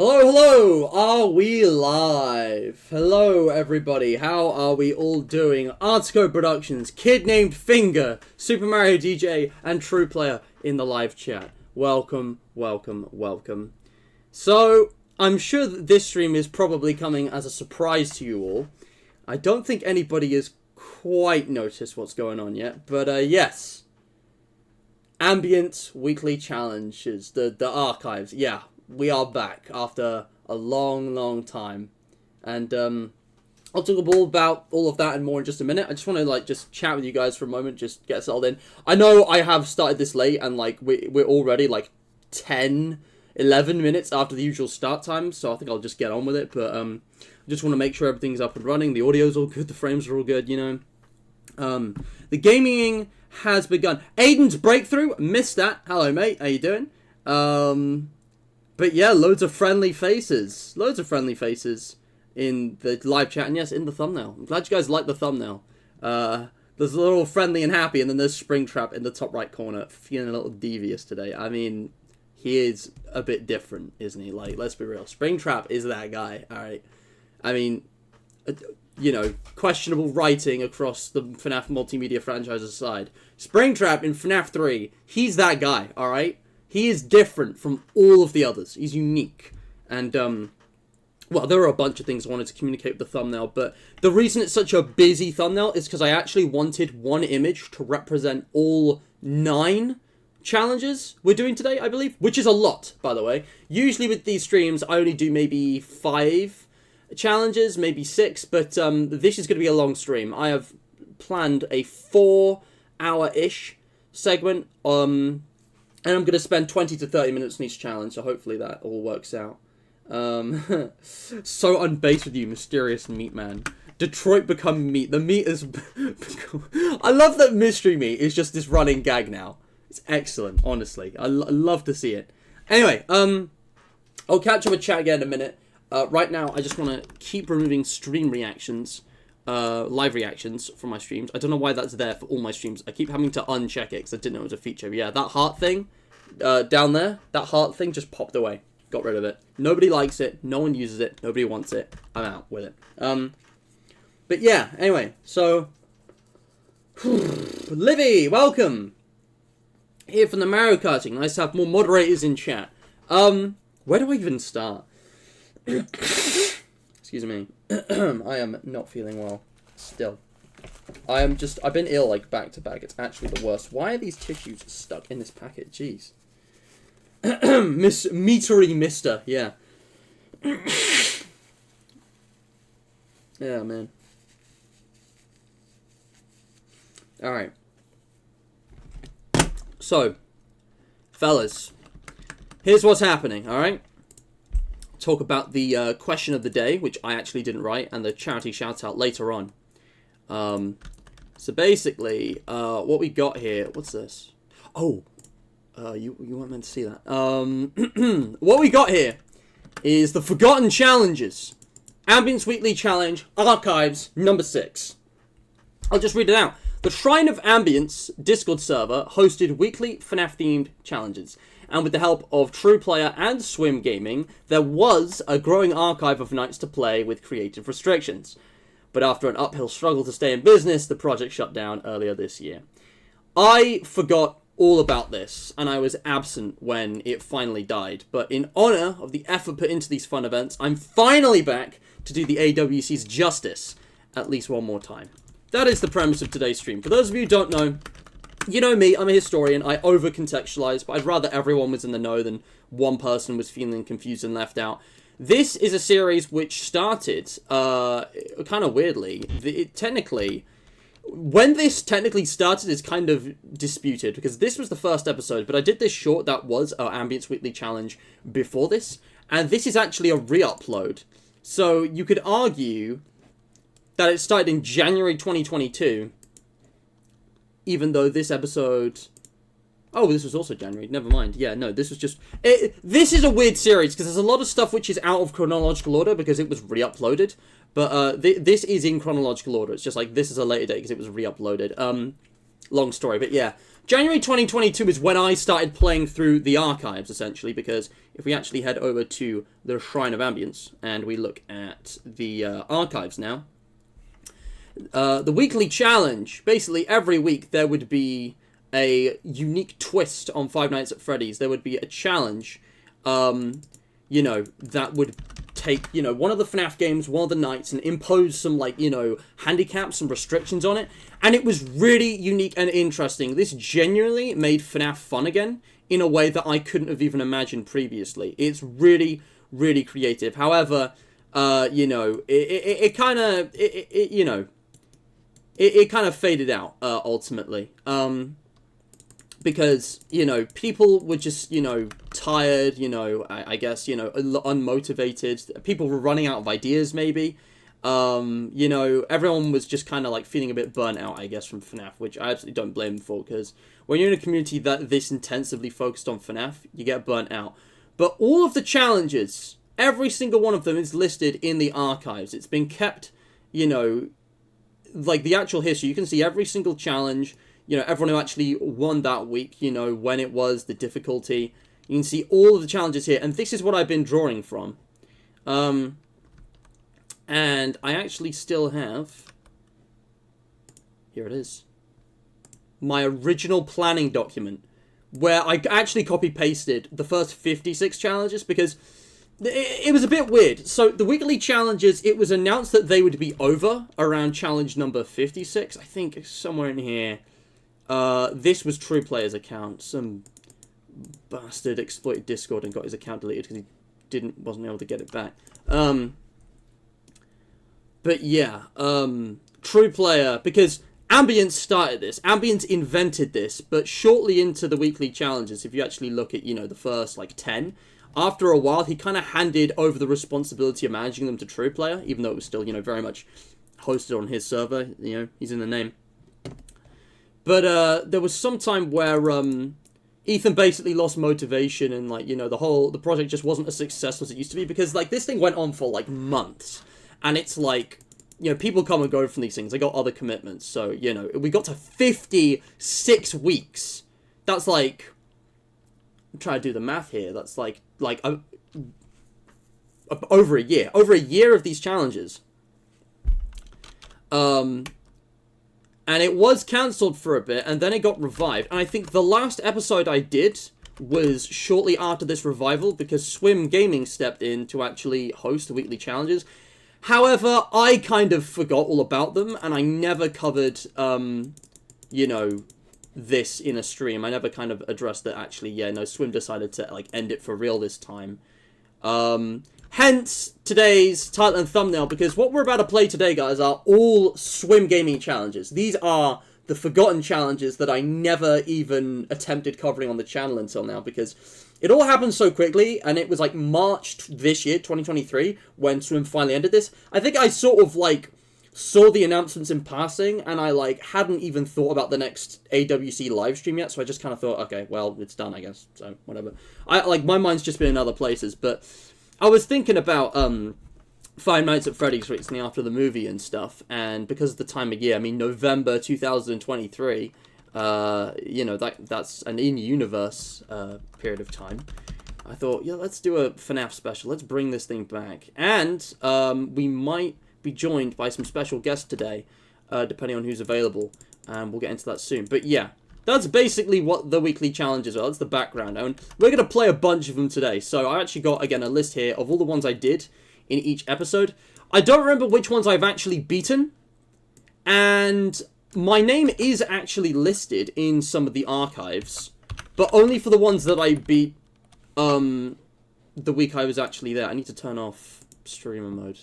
Hello, hello! Are we live? Hello, everybody. How are we all doing? Artico Productions, Kid Named Finger, Super Mario DJ, and True Player in the live chat. Welcome, welcome, welcome. So, I'm sure that this stream is probably coming as a surprise to you all. I don't think anybody has quite noticed what's going on yet, but yes. Ambience weekly challenges, the archives, yeah. We are back after a long, long time. And I'll talk all about all of that and more in just a minute. I just want to just chat with you guys for a moment, just get settled in. I know I have started this late and we're already 10, 11 minutes after the usual start time, so I think I'll just get on with it. But I just want to make sure everything's up and running. The audio's all good, the frames are all good, you know. The gaming has begun. Aiden's breakthrough, missed that. Hello, mate. How you doing? But yeah, loads of friendly faces. Loads of friendly faces in the live chat. And yes, in the thumbnail. I'm glad you guys like the thumbnail. There's a little friendly and happy. And then there's Springtrap in the top right corner. Feeling a little devious today. I mean, he is a bit different, isn't he? Let's be real. Springtrap is that guy. Alright. I mean, you know, questionable writing across the FNAF multimedia franchise aside. Springtrap in FNAF 3. He's that guy. Alright? He is different from all of the others. He's unique. And, well, there are a bunch of things I wanted to communicate with the thumbnail, but the reason it's such a busy thumbnail is because I actually wanted one image to represent all 9 challenges we're doing today, I believe, which is a lot, by the way. Usually with these streams, I only do maybe 5 challenges, maybe 6, but this is going to be a long stream. I have planned a 4-hour-ish segment. And I'm going to spend 20 to 30 minutes in each challenge, so hopefully that all works out. So unbased with you, mysterious meat man. Detroit become meat. The meat is... I love that mystery meat is just this running gag now. It's excellent, honestly. I love to see it. Anyway, I'll catch up with chat again in a minute. Right now, I just want to keep removing stream reactions, live reactions from my streams. I don't know why that's there for all my streams. I keep having to uncheck it because I didn't know it was a feature. Yeah, that heart thing down there, that heart thing just popped away. Got rid of it. Nobody likes it. No one uses it. Nobody wants it. I'm out with it. But yeah, anyway, so... Livy, welcome! Here from the Mario Karting. Nice to have more moderators in chat. Where do I even start? Excuse me. I am not feeling well. Still. I've been ill, like, back to back. It's actually the worst. Why are these tissues stuck in this packet? Jeez. Meatery mister, yeah. Yeah, man. Alright. So, fellas, here's what's happening, alright? Talk about the question of the day, which I actually didn't write, and the charity shout-out later on. So basically, what we got here... What's this? Oh, you weren't meant to see that. What we got here is the Forgotten Challenges. Ambience Weekly Challenge, Archives, number 6. I'll just read it out. The Shrine of Ambience Discord server hosted weekly FNAF-themed challenges, and with the help of True Player and Swim Gaming, there was a growing archive of nights to play with creative restrictions. But after an uphill struggle to stay in business, the project shut down earlier this year. I forgot all about this, and I was absent when it finally died, but in honour of the effort put into these fun events, I'm finally back to do the AWCs justice at least one more time. That is the premise of today's stream. For those of you who don't know, you know me, I'm a historian, I over-contextualize, but I'd rather everyone was in the know than one person was feeling confused and left out. This is a series which started, kind of weirdly, when this technically started is kind of disputed, because this was the first episode, but I did this short that was our Ambience Weekly Challenge before this, and this is actually a re-upload. So you could argue that it started in January 2022, even though this episode... Oh, this was also January. Never mind. Yeah, no, this was just... This is a weird series, because there's a lot of stuff which is out of chronological order, because it was re-uploaded. But this is in chronological order. It's just like, this is a later date, because it was re-uploaded. Long story, but yeah. January 2022 is when I started playing through the archives, essentially, because if we actually head over to the Shrine of Ambience, and we look at the archives now... the weekly challenge, basically every week there would be a unique twist on Five Nights at Freddy's. There would be a challenge, you know, that would take, you know, one of the FNAF games, one of the nights, and impose some, like, you know, handicaps, some restrictions on it. And it was really unique and interesting. This genuinely made FNAF fun again in a way that I couldn't have even imagined previously. It's really, really creative. However, you know, it kind of, you know... It kind of faded out, ultimately. Because, you know, people were just, you know, tired, you know, I guess, you know, unmotivated. People were running out of ideas, maybe. You know, everyone was just kind of, like, feeling a bit burnt out, I guess, from FNAF, which I absolutely don't blame them for, because when you're in a community that this intensively focused on FNAF, you get burnt out. But all of the challenges, every single one of them is listed in the archives. It's been kept, you know... like the actual history, you can see every single challenge, you know, everyone who actually won that week, you know, when it was, the difficulty. You can see all of the challenges here, and this is what I've been drawing from. And I actually still have, here it is, my original planning document, where I actually copy-pasted the first 56 challenges, because... it was a bit weird. So, the weekly challenges, it was announced that they would be over around challenge number 56. I think somewhere in here. This was True Player's account. Some bastard exploited Discord and got his account deleted because he wasn't able to get it back. But yeah, True Player, because Ambience started this. Ambience invented this, but shortly into the weekly challenges, if you actually look at, the first, 10, after a while, he kind of handed over the responsibility of managing them to TruePlayer, even though it was still, very much hosted on his server. He's in the name. But there was some time where Ethan basically lost motivation, and the project just wasn't as successful as it used to be, because this thing went on for months, and it's people come and go from these things. They got other commitments, so we got to 56 weeks. That's I'm trying to do the math here. That's over a year of these challenges. And it was cancelled for a bit, and then it got revived. And I think the last episode I did was shortly after this revival, because Swim Gaming stepped in to actually host the weekly challenges. However, I kind of forgot all about them, and I never covered, this in a stream. I never kind of addressed that actually, Swim decided to, end it for real this time. Hence, today's title and thumbnail, because what we're about to play today, guys, are all Swim Gaming challenges. These are the forgotten challenges that I never even attempted covering on the channel until now, because it all happened so quickly, and it was, March this year, 2023, when Swim finally ended this. I think I sort of, saw the announcements in passing, and I, hadn't even thought about the next AWC live stream yet, so I just kind of thought, okay, well, it's done, I guess, so, whatever. My mind's just been in other places, but I was thinking about Five Nights at Freddy's recently after the movie and stuff, and because of the time of year, I mean, November 2023, that's an in-universe period of time. I thought, let's do a FNAF special, let's bring this thing back, and we might be joined by some special guests today, depending on who's available, and we'll get into that soon, but yeah. That's basically what the weekly challenges are. That's the background. And we're going to play a bunch of them today. So I actually got, again, a list here of all the ones I did in each episode. I don't remember which ones I've actually beaten. And my name is actually listed in some of the archives. But only for the ones that I beat the week I was actually there. I need to turn off streamer mode.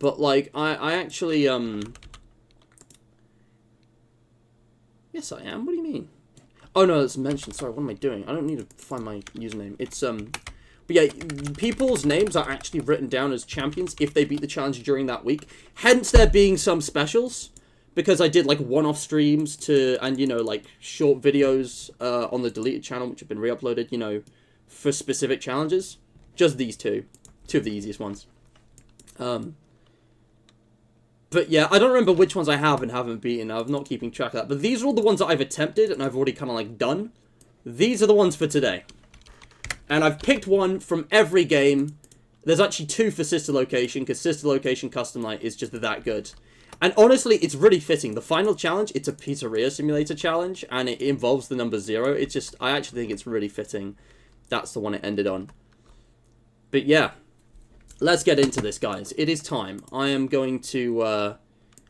But, I actually, Yes, I am. What do you mean? Oh, no, that's mentioned. Sorry, what am I doing? I don't need to find my username. It's, but yeah, people's names are actually written down as champions if they beat the challenge during that week. Hence, there being some specials. Because I did, one-off streams and, short videos on the deleted channel, which have been re-uploaded, for specific challenges. Just these two. Two of the easiest ones. But yeah, I don't remember which ones I have and haven't beaten. I'm not keeping track of that. But these are all the ones that I've attempted and I've already kind of done. These are the ones for today. And I've picked one from every game. There's actually two for Sister Location, because Sister Location Custom Night is just that good. And honestly, it's really fitting. The final challenge, it's a Pizzeria Simulator challenge, and it involves the number 0. It's just, I actually think it's really fitting. That's the one it ended on. But yeah. Let's get into this, guys. It is time. I am going to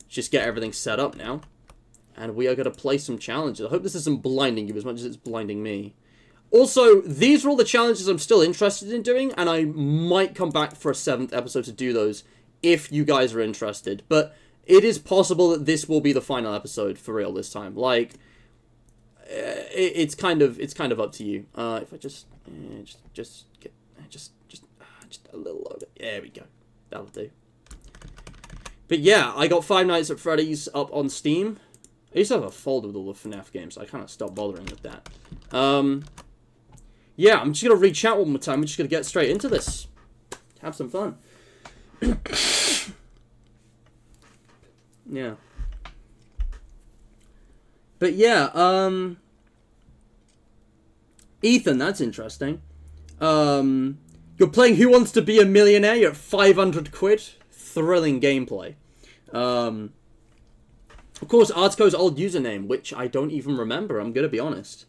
just get everything set up now. And we are going to play some challenges. I hope this isn't blinding you as much as it's blinding me. Also, these are all the challenges I'm still interested in doing. And I might come back for a 7th episode to do those if you guys are interested. But it is possible that this will be the final episode for real this time. It's kind of up to you. If I just a little lower. There we go. That'll do. But yeah, I got Five Nights at Freddy's up on Steam. I used to have a folder with all the FNAF games, so I kind of stopped bothering with that. Yeah, I'm just going to reach out one more time. We're just going to get straight into this. Have some fun. Yeah. But yeah, Ethan, that's interesting. You're playing Who Wants to Be a Millionaire? You're at 500 quid. Thrilling gameplay. Of course, Artico's old username, which I don't even remember, I'm gonna be honest.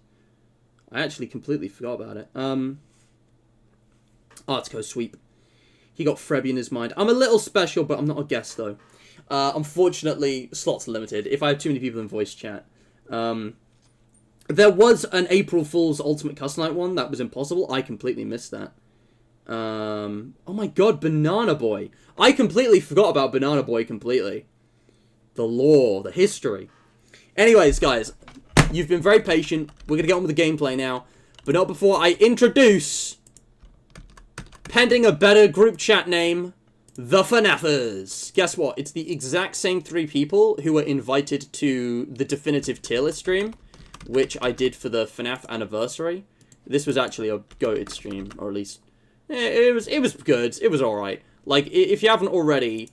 I actually completely forgot about it. Artico Sweep. He got Frebby in his mind. I'm a little special, but I'm not a guest, though. Unfortunately, slots are limited. If I have too many people in voice chat. There was an April Fool's Ultimate Custom Night one. That was impossible. I completely missed that. Oh my god, Banana Boy. I completely forgot about Banana Boy completely. the lore, the history. Anyways, guys, you've been very patient. We're going to get on with the gameplay now. But not before I introduce, pending a better group chat name, the FNAFers. Guess what? It's the exact same 3 people who were invited to the definitive tier list stream, which I did for the FNAF anniversary. This was actually a goated stream, or at least it was good. It was alright. Like, if you haven't already,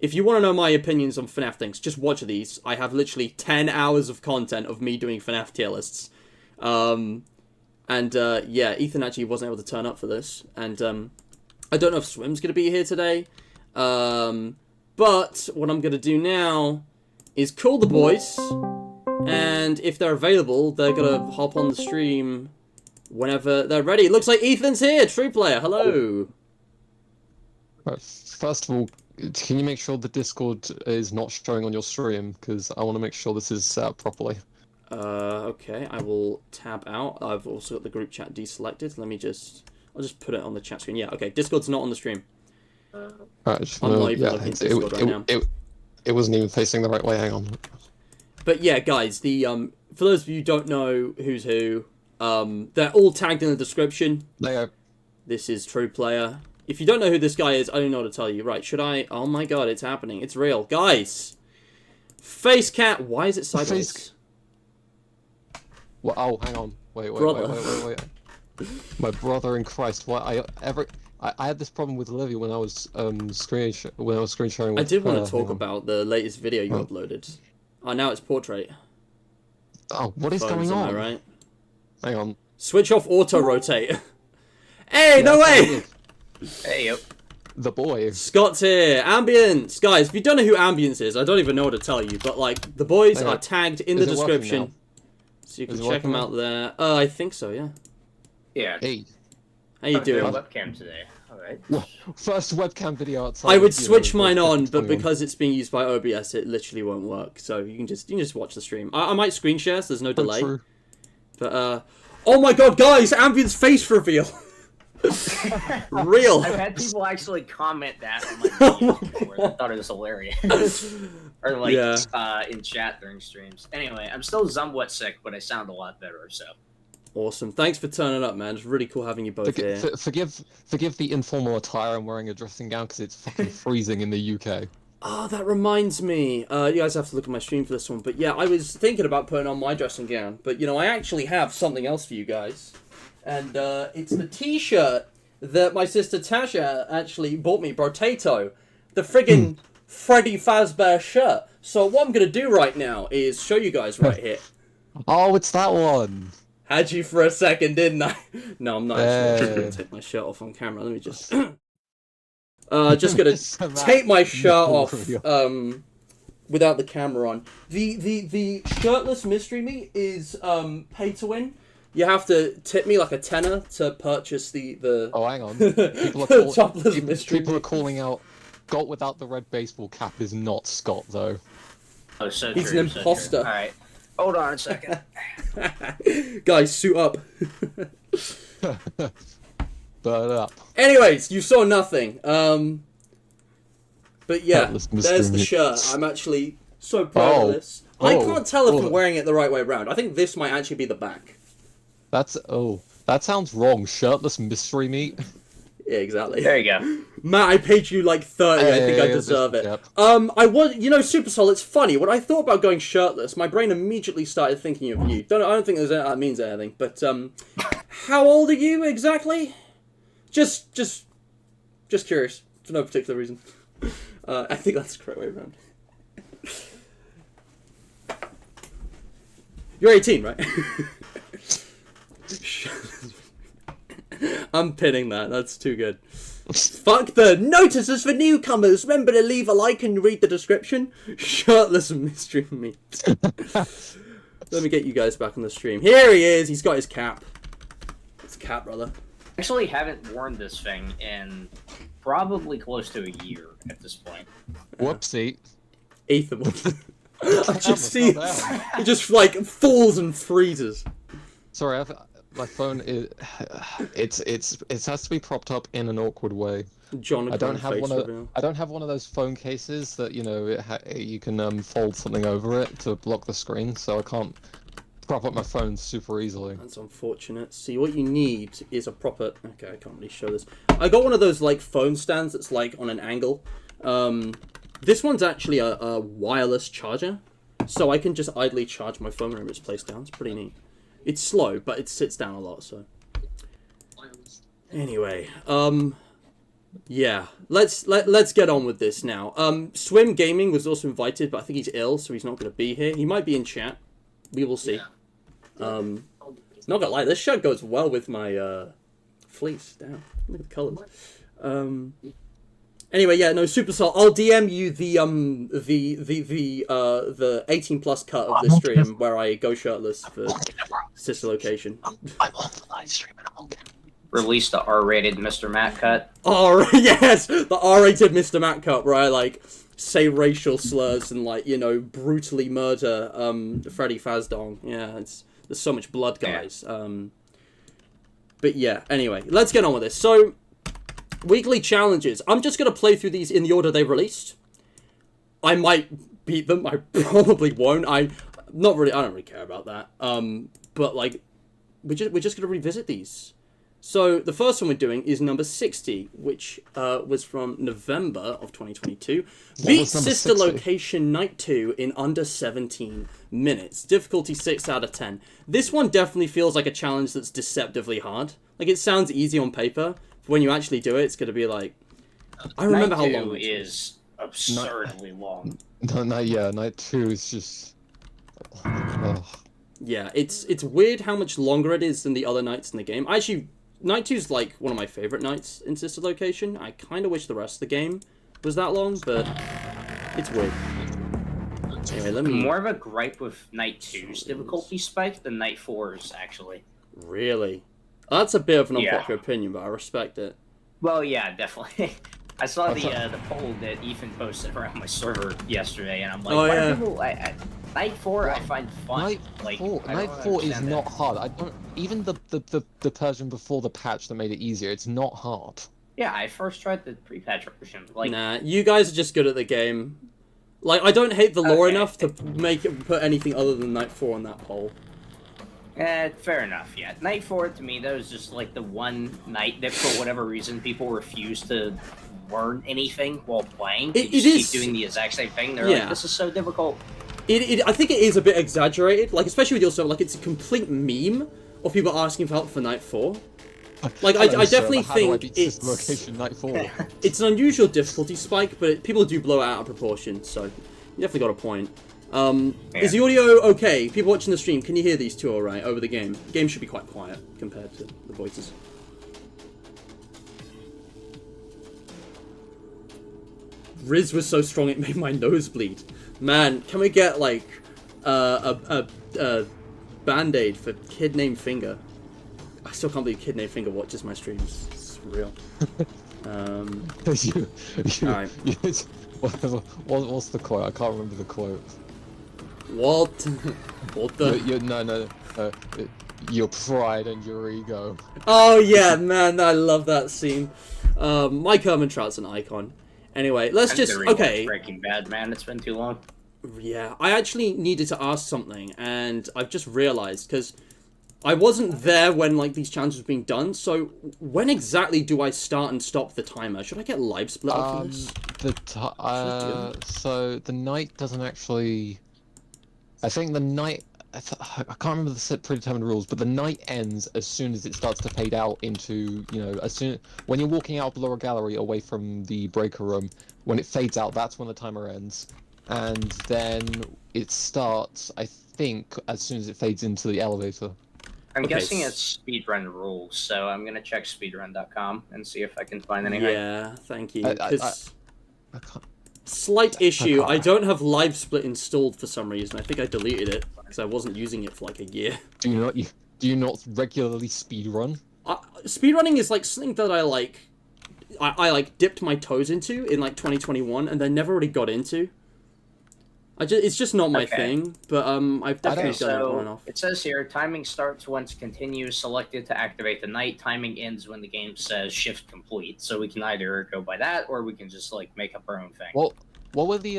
if you want to know my opinions on FNAF things, just watch these. I have literally 10 hours of content of me doing FNAF tier lists. Yeah, Ethan actually wasn't able to turn up for this. And, I don't know if Swim's going to be here today. But what I'm going to do now is call the boys. And if they're available, they're going to hop on the stream whenever they're ready. It looks like Ethan's here, true player. Hello. Right, first of all, can you make sure the Discord is not showing on your stream? Because I want to make sure this is set up properly. Okay, I will tab out. I've also got the group chat deselected. I'll just put it on the chat screen. Yeah, okay, Discord's not on the stream. Right, I'm not even looking at Discord right now. It wasn't even facing the right way, hang on. But yeah, guys, the for those of you who don't know who's who, they're all tagged in the description. They are. This is True Player. If you don't know who this guy is, I don't know what to tell you. Right, should I? Oh my god, it's happening. It's real. Guys! Face cat, why is it sideways? Well, oh, hang on. Wait. My brother in Christ, why I had this problem with Olivia when I was screen sharing with I did want to talk about the latest video you uploaded. Oh, now it's portrait. Oh, what is going on? Am I right? Hang on. Switch off auto rotate. Hey, no way! Hey, yep. The boy. Scott's here. Ambience! Guys, if you don't know who Ambience is, I don't even know what to tell you, but like, the boys are tagged in the description. So you can check them out there. I think so, yeah. Yeah. Hey. How you doing? Webcam today. Alright. First webcam video outside. I would switch mine on, but because it's being used by OBS, it literally won't work. So you can just watch the stream. I might screen share, so there's no delay. True. But oh my god, guys! Ambience face reveal. Real. I've had people actually comment that on my video before. I thought it was hilarious. Or like in chat during streams. Anyway, I'm still somewhat sick, but I sound a lot better. So. Awesome. Thanks for turning up, man. It's really cool having you both here. Forgive the informal attire. I'm wearing a dressing gown because it's fucking freezing in the UK. Oh, that reminds me. You guys have to look at my stream for this one. But yeah, I was thinking about putting on my dressing gown. But, you know, I actually have something else for you guys. And it's the t-shirt that my sister Tasha actually bought me, Brotato. The friggin' Freddy Fazbear shirt. So what I'm going to do right now is show you guys right here. Oh, it's that one. Had you for a second, didn't I? No, I'm not actually going to take my shirt off on camera. Let me just... just going to take my shirt off without the camera on. The shirtless mystery meat is pay to win. You have to tip me like a tenner to purchase the Oh, hang on. People are calling out, Scott without the red baseball cap is not Scott, though. Oh, so He's an imposter. Alright. Hold on a second. Guys, suit up. Burn up. Anyways, you saw nothing. But yeah, There's the shirt. I'm actually so proud of this. I can't tell if I'm wearing it the right way around. I think this might actually be the back. That sounds wrong. Shirtless mystery meat. Yeah, exactly. There you go. Matt, I paid you like 30. I think I deserve it. Yep. I was, you know, Supersol. It's funny when I thought about going shirtless, my brain immediately started thinking of you. I don't think that means anything. But how old are you exactly? Just curious for no particular reason. I think that's the correct way around. You're 18, right? I'm pinning that. That's too good. Fuck the notices for newcomers. Remember to leave a like and read the description. Shirtless mystery meat. Let me get you guys back on the stream. Here he is. He's got his cap. It's a cap, brother. I actually haven't worn this thing in probably close to a year at this point. Whoopsie. Ethan. I just see he just like falls and freezes. Sorry, my phone is it has to be propped up in an awkward way. John, I don't have one of those phone cases that you can fold something over it to block the screen, so I can't prop up my phone super easily. That's unfortunate. See, what you need is a proper... Okay, I can't really show this. I got one of those like phone stands that's like on an angle. This one's actually a wireless charger, so I can just idly charge my phone whenever it's placed down. It's pretty neat. It's slow, but it sits down a lot, so... Anyway, yeah, let's get on with this now. Swim Gaming was also invited, but I think he's ill, so he's not going to be here. He might be in chat. We will see. Not gonna lie, this shirt goes well with my fleece. Damn, look at the colors. Anyway, yeah, no, Supercell. I'll DM you the 18+ cut of the stream where I go shirtless for sister location. I'm on the live stream and I'm okay. Release the R-rated Mr. Matt cut. Oh yes, the R-rated Mr. Matt cut where I like say racial slurs and like brutally murder Freddy Fazbong. Yeah, there's so much blood, guys. Yeah. But yeah, anyway, let's get on with this. So, weekly challenges. I'm just gonna play through these in the order they released. I might beat them. I probably won't. I don't really care about that. But like, we're just gonna revisit these. So the first one we're doing is number 60, which was from November of 2022. Beat Sister 60? Location Night 2 in under 17 minutes. Difficulty 6 out of 10. This one definitely feels like a challenge that's deceptively hard. Like, it sounds easy on paper, but when you actually do it, it's going to be like... I remember how long it is absurdly long. Night 2 is just... Yeah, it's weird how much longer it is than the other nights in the game. Actually... Night 2's like one of my favourite nights in Sister Location. I kind of wish the rest of the game was that long, but it's weird. Anyway, let me... More of a gripe with Night 2's difficulty spike than Night 4's, actually. Really? That's a bit of an unpopular opinion, but I respect it. Well, yeah, definitely. I saw the poll that Ethan posted around my server yesterday, and I'm like, why do people... Night 4 I find fun. Night 4 is not hard. I don't even the version before the patch that made it easier. It's not hard. Yeah, I first tried the pre-patch version. Like, nah, you guys are just good at the game. Like, I don't hate the lore enough to make it put anything other than Night 4 on that poll. Fair enough. Yeah, Night 4 to me, that was just like the one night that for whatever reason people refused to learn anything while playing. They just keep doing the exact same thing. They're like, this is so difficult. I think it is a bit exaggerated, like, especially with your server, like, it's a complete meme of people asking for help for Night 4. Like, I definitely think it's... Location Night 4. It's an unusual difficulty spike, but people do blow it out of proportion, so you definitely got a point. Is the audio okay? People watching the stream, can you hear these two alright over the game? The game should be quite quiet compared to the voices. Riz was so strong it made my nose bleed. Man, can we get, like, a Band-Aid for Kid Named Finger? I still can't believe Kid Named Finger watches my streams. It's real. Alright. What's the quote? I can't remember the quote. What? What the? No. Your pride and your ego. Oh, yeah, man, I love that scene. Mike Hermantraut's an icon. Anyway, let's just... Okay. Breaking Bad, man. It's been too long. Yeah, I actually needed to ask something, and I've just realised, because I wasn't there when, like, these challenges were being done, so when exactly do I start and stop the timer? Should I get live split for this? So, the night doesn't actually... I think the night... I can't remember the predetermined rules, but the night ends as soon as it starts to fade out into, when you're walking out of the lower gallery away from the breaker room, when it fades out, that's when the timer ends. And then it starts, I think, as soon as it fades into the elevator. I'm guessing it's speedrun rules, so I'm going to check speedrun.com and see if I can find anything. Yeah, thank you. Slight issue, I don't have live split installed for some reason. I think I deleted it because I wasn't using it for like a year. Do you not regularly speedrun? Speedrunning is like something that I like dipped my toes into in like 2021 and then never really got into. It's just not my thing, but I've definitely done it on and off. It says here, timing starts once continues selected to activate the night. Timing ends when the game says shift complete. So we can either go by that, or we can just like make up our own thing. Well, what were the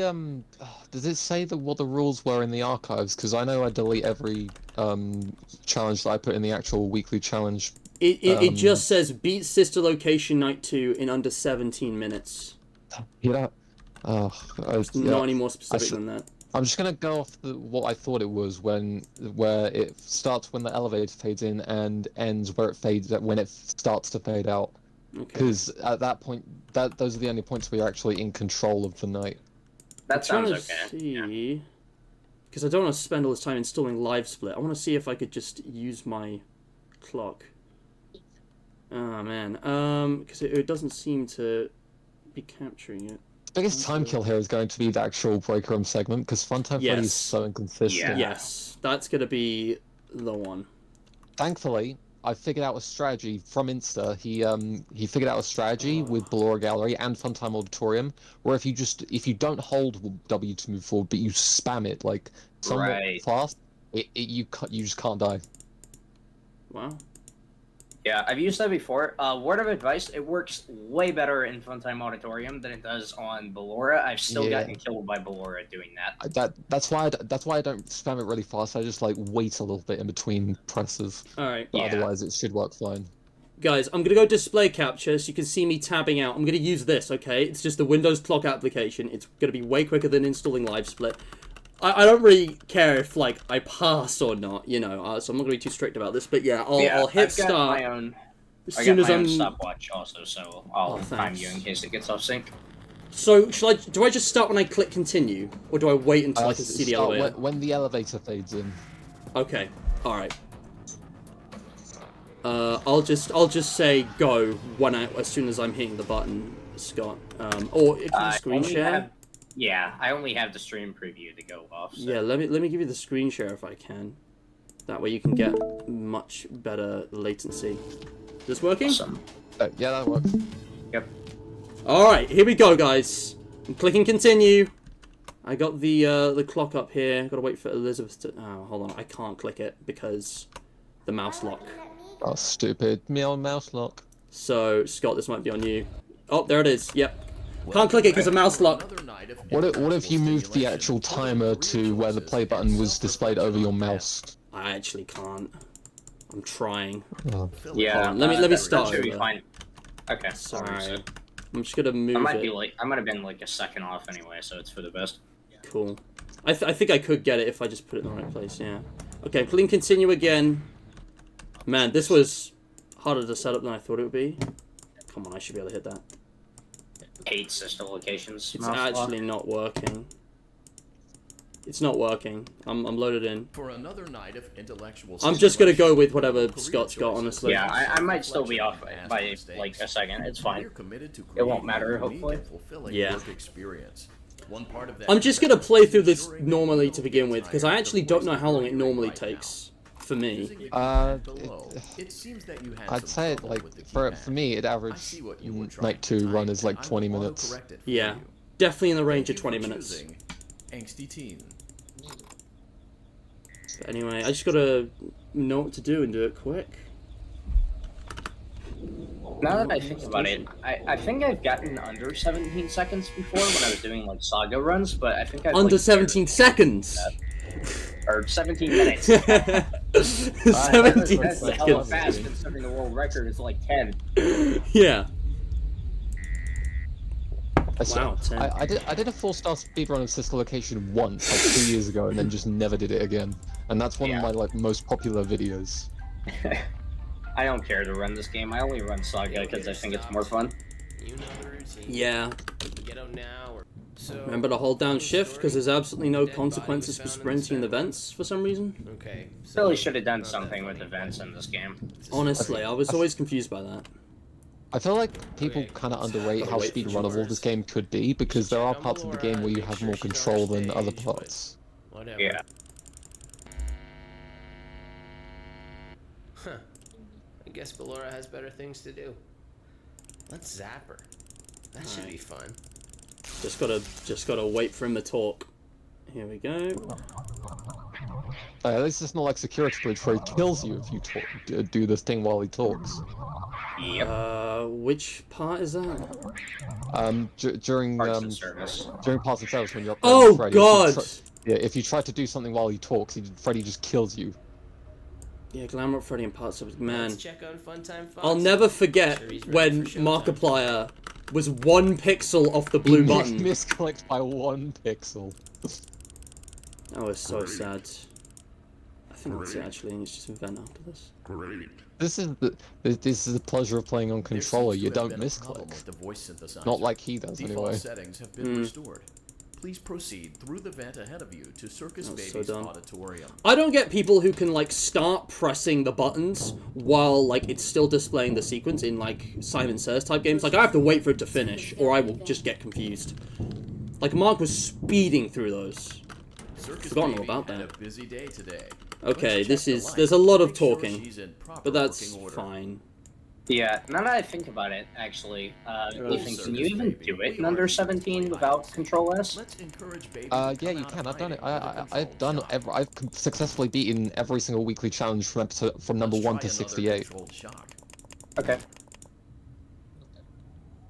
does it say what the rules were in the archives? Because I know I delete every challenge that I put in the actual weekly challenge. It just says beat sister location night 2 in under 17 minutes. Yeah. Not any more specific than that. I'm just gonna go off what I thought it was where it starts when the elevator fades in and ends where when it starts to fade out. Because at that point, those are the only points where you're actually in control of the night. That sounds okay. Because I don't want to spend all this time installing Live Split. I want to see if I could just use my clock. Oh man, because it doesn't seem to be capturing it. The biggest time kill here is going to be the actual break room segment, because Funtime Freddy is so inconsistent. Yes, that's going to be the one. Thankfully, I figured out a strategy from Insta. He figured out a strategy with Ballora Gallery and Funtime Auditorium, where if you don't hold W to move forward, but you spam it like somewhat fast, you just can't die. Wow. Yeah, I've used that before. Word of advice, it works way better in Funtime Auditorium than it does on Ballora. I've still gotten killed by Ballora doing that. That's why I don't spam it really fast. I just like wait a little bit in between presses. Alright. But otherwise it should work fine. Guys, I'm going to go display capture so you can see me tabbing out. I'm going to use this, okay? It's just the Windows clock application. It's going to be way quicker than installing Live Split. I don't really care if, like, I pass or not, you know, so I'm not going to be too strict about this, but yeah, I'll hit start as soon as I'm... stopwatch also, so I'll time you in case it gets off sync. So, do I just start when I click continue, or do I wait until I can see the elevator? When the elevator fades in. Okay, alright. I'll just say go as soon as I'm hitting the button, Scott. Or if you screen share... Yeah, I only have the stream preview to go off. So. Yeah, let me give you the screen share if I can. That way you can get much better latency. Is this working? Awesome. Yeah, that works. Yep. Alright, here we go, guys. I'm clicking continue. I got the clock up here. Gotta wait for Elizabeth to... Oh, hold on. I can't click it because the mouse lock. Oh, stupid. Me on mouse lock. So, Scott, this might be on you. Oh, there it is. Yep. Can't click it because of mouse lock. What if you moved the actual timer to where the play button was displayed over your mouse? I actually can't. I'm trying. Oh. Yeah. Let me start. That should be fine. Okay. Sorry. I'm just gonna move it. I might have been like a second off anyway, so it's for the best. Cool. I think I could get it if I just put it in the right place. Yeah. Okay. Clicking continue again. Man, this was harder to set up than I thought it would be. Come on, I should be able to hit that. 8 sister locations. It's actually not working. It's not working. I'm loaded in. For another night of intellectual I'm just gonna go with whatever Scott's got, honestly. Yeah, I might still be off by like a second. It's fine. It won't matter, hopefully. Yeah. I'm just gonna play through this normally to begin with, because I actually don't know how long it normally takes for me. I'd say it, like for me it averaged night 2 run is like 20 minutes. Yeah, definitely in the range of 20 minutes. Angsty teen. But anyway, I just gotta know what to do and do it quick. Now that I think about it, I think I've gotten under 17 seconds before when I was doing like saga runs, but I think I've under 17 seconds. Or 17 minutes. 17 that's seconds. hella fast considering the world record is like 10. Yeah. Wow, 10. I did a 4-star speedrun of Sister Location once, like 2 years ago, and then just never did it again. And that's one of my like most popular videos. I don't care to run this game. I only run Saga because I think it's more fun. Yeah. Remember to hold down shift because there's absolutely no consequences for sprinting the vents for some reason. Okay. Really should have done something with events in this game. Honestly, I was always confused by that. I feel like people kind of underrate how speedrunnable this game could be, because there are parts of the game where you have more control than other parts. Whatever. Yeah. Huh. I guess Ballora has better things to do. Let's zap her. That should be fun. Just gotta wait for him to talk. Here we go. At least it's not like Security Bridge where he kills you if you do this thing while he talks. Yep. Which part is that? During Parts of service. during parts of service when you're Oh Freddy, God! if you try to do something while he talks, Freddy just kills you. Yeah, Glamour Freddy and parts of man. Let's check on Funtime Fox. I'll never forget Sure he's ready when for showtime. Markiplier was 1 pixel off the blue button. Misclicked by 1 pixel. That was so sad. I think that's it actually, and it's just invent after this. Great. This is the pleasure of playing on controller. You don't misclick. Not like he does Default anyway. settings have been restored. Please proceed through the vent ahead of you to Circus That was so Baby's dumb. auditorium. I don't get people who can like start pressing the buttons while like it's still displaying the sequence in like Simon Says type games. Like I have to wait for it to finish or I will just get confused. Like Mark was speeding through those. Circus Forgotten all Baby about had that. a busy day today. Okay, Let's this check the is light there's a to lot of make sure talking, she's in proper but that's working order. fine. Yeah, now that I think about it, actually, Ethan, can you even do it in under 17 without Control S? Let's encourage Baby Yeah, to come you out can. I've done it. hiding I've from the done. control I've successfully beaten every single weekly challenge from number Let's 1 try to another 68. controlled shock. Okay.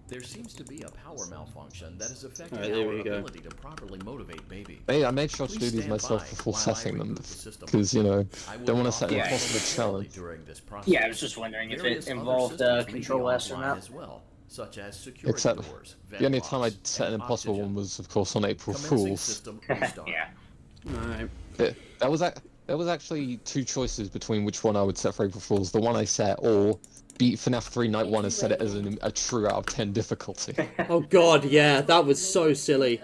There seems to be a power malfunction that is affecting Alright, there our we go. ability to properly motivate Baby. Hey, I made sure to do Please these stand myself by before while I setting them, reboot the system. because you know, I will don't want be to set an Yeah. impossible challenge. during this process. Yeah, I was just wondering if Various it other involved systems may be Control S or offline not. as well, such as security Except doors, the only vent time locks, I'd set an and impossible oxygen. one was, of course, on April Commencing Fools. system restart. Yeah. Alright. That was actually 2 choices between which one I would set for April Fools. The one I set, or beat FNAF 3 Night 1 and set it as a true out of 10 difficulty. Oh God, yeah, that was so silly.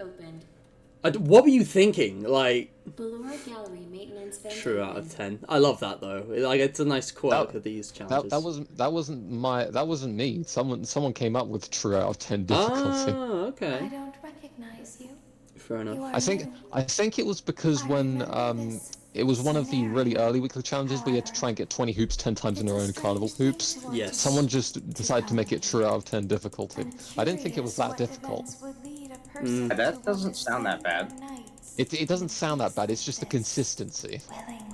What were you thinking? Like, Gallery maintenance true out of 10. I love that though. Like, it's a nice quirk of these challenges. That wasn't me. Someone came up with true out of 10 difficulty. Ah, I okay. don't recognize you. Fair You enough. are new. I think it was because when it was one of the really early weekly challenges where you had to try and get 20 hoops 10 times in a row in carnival hoops. Yes. Someone just decided to make it true out of 10 difficulty. I didn't think it was that difficult. That doesn't sound that bad. It doesn't sound that bad. It's just the consistency.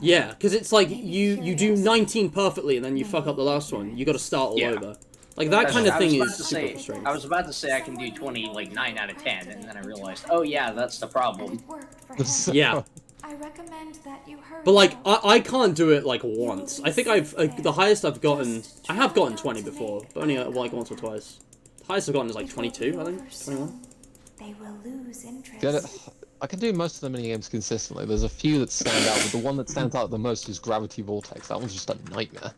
Yeah, because it's like you do 19 perfectly and then you fuck up the last one. You got to start all Yeah. over. Like that kind of I was thing about is to super say- frustrating. I was about to say I can do 20, like 9 out of 10, and then I realized, oh yeah, that's the problem. It worked for him. Yeah, I recommend that you hurry. but like now. I can't do it like once. I think I've the highest I've gotten. I have gotten 20 before, but only like once or twice. The highest I've gotten is like It will be 22, I think, over 21. soon. They will lose interest. Get it? I can do most of the minigames consistently. There's a few that stand out, but the one that stands out the most is Gravity Vortex. That one's just a nightmare.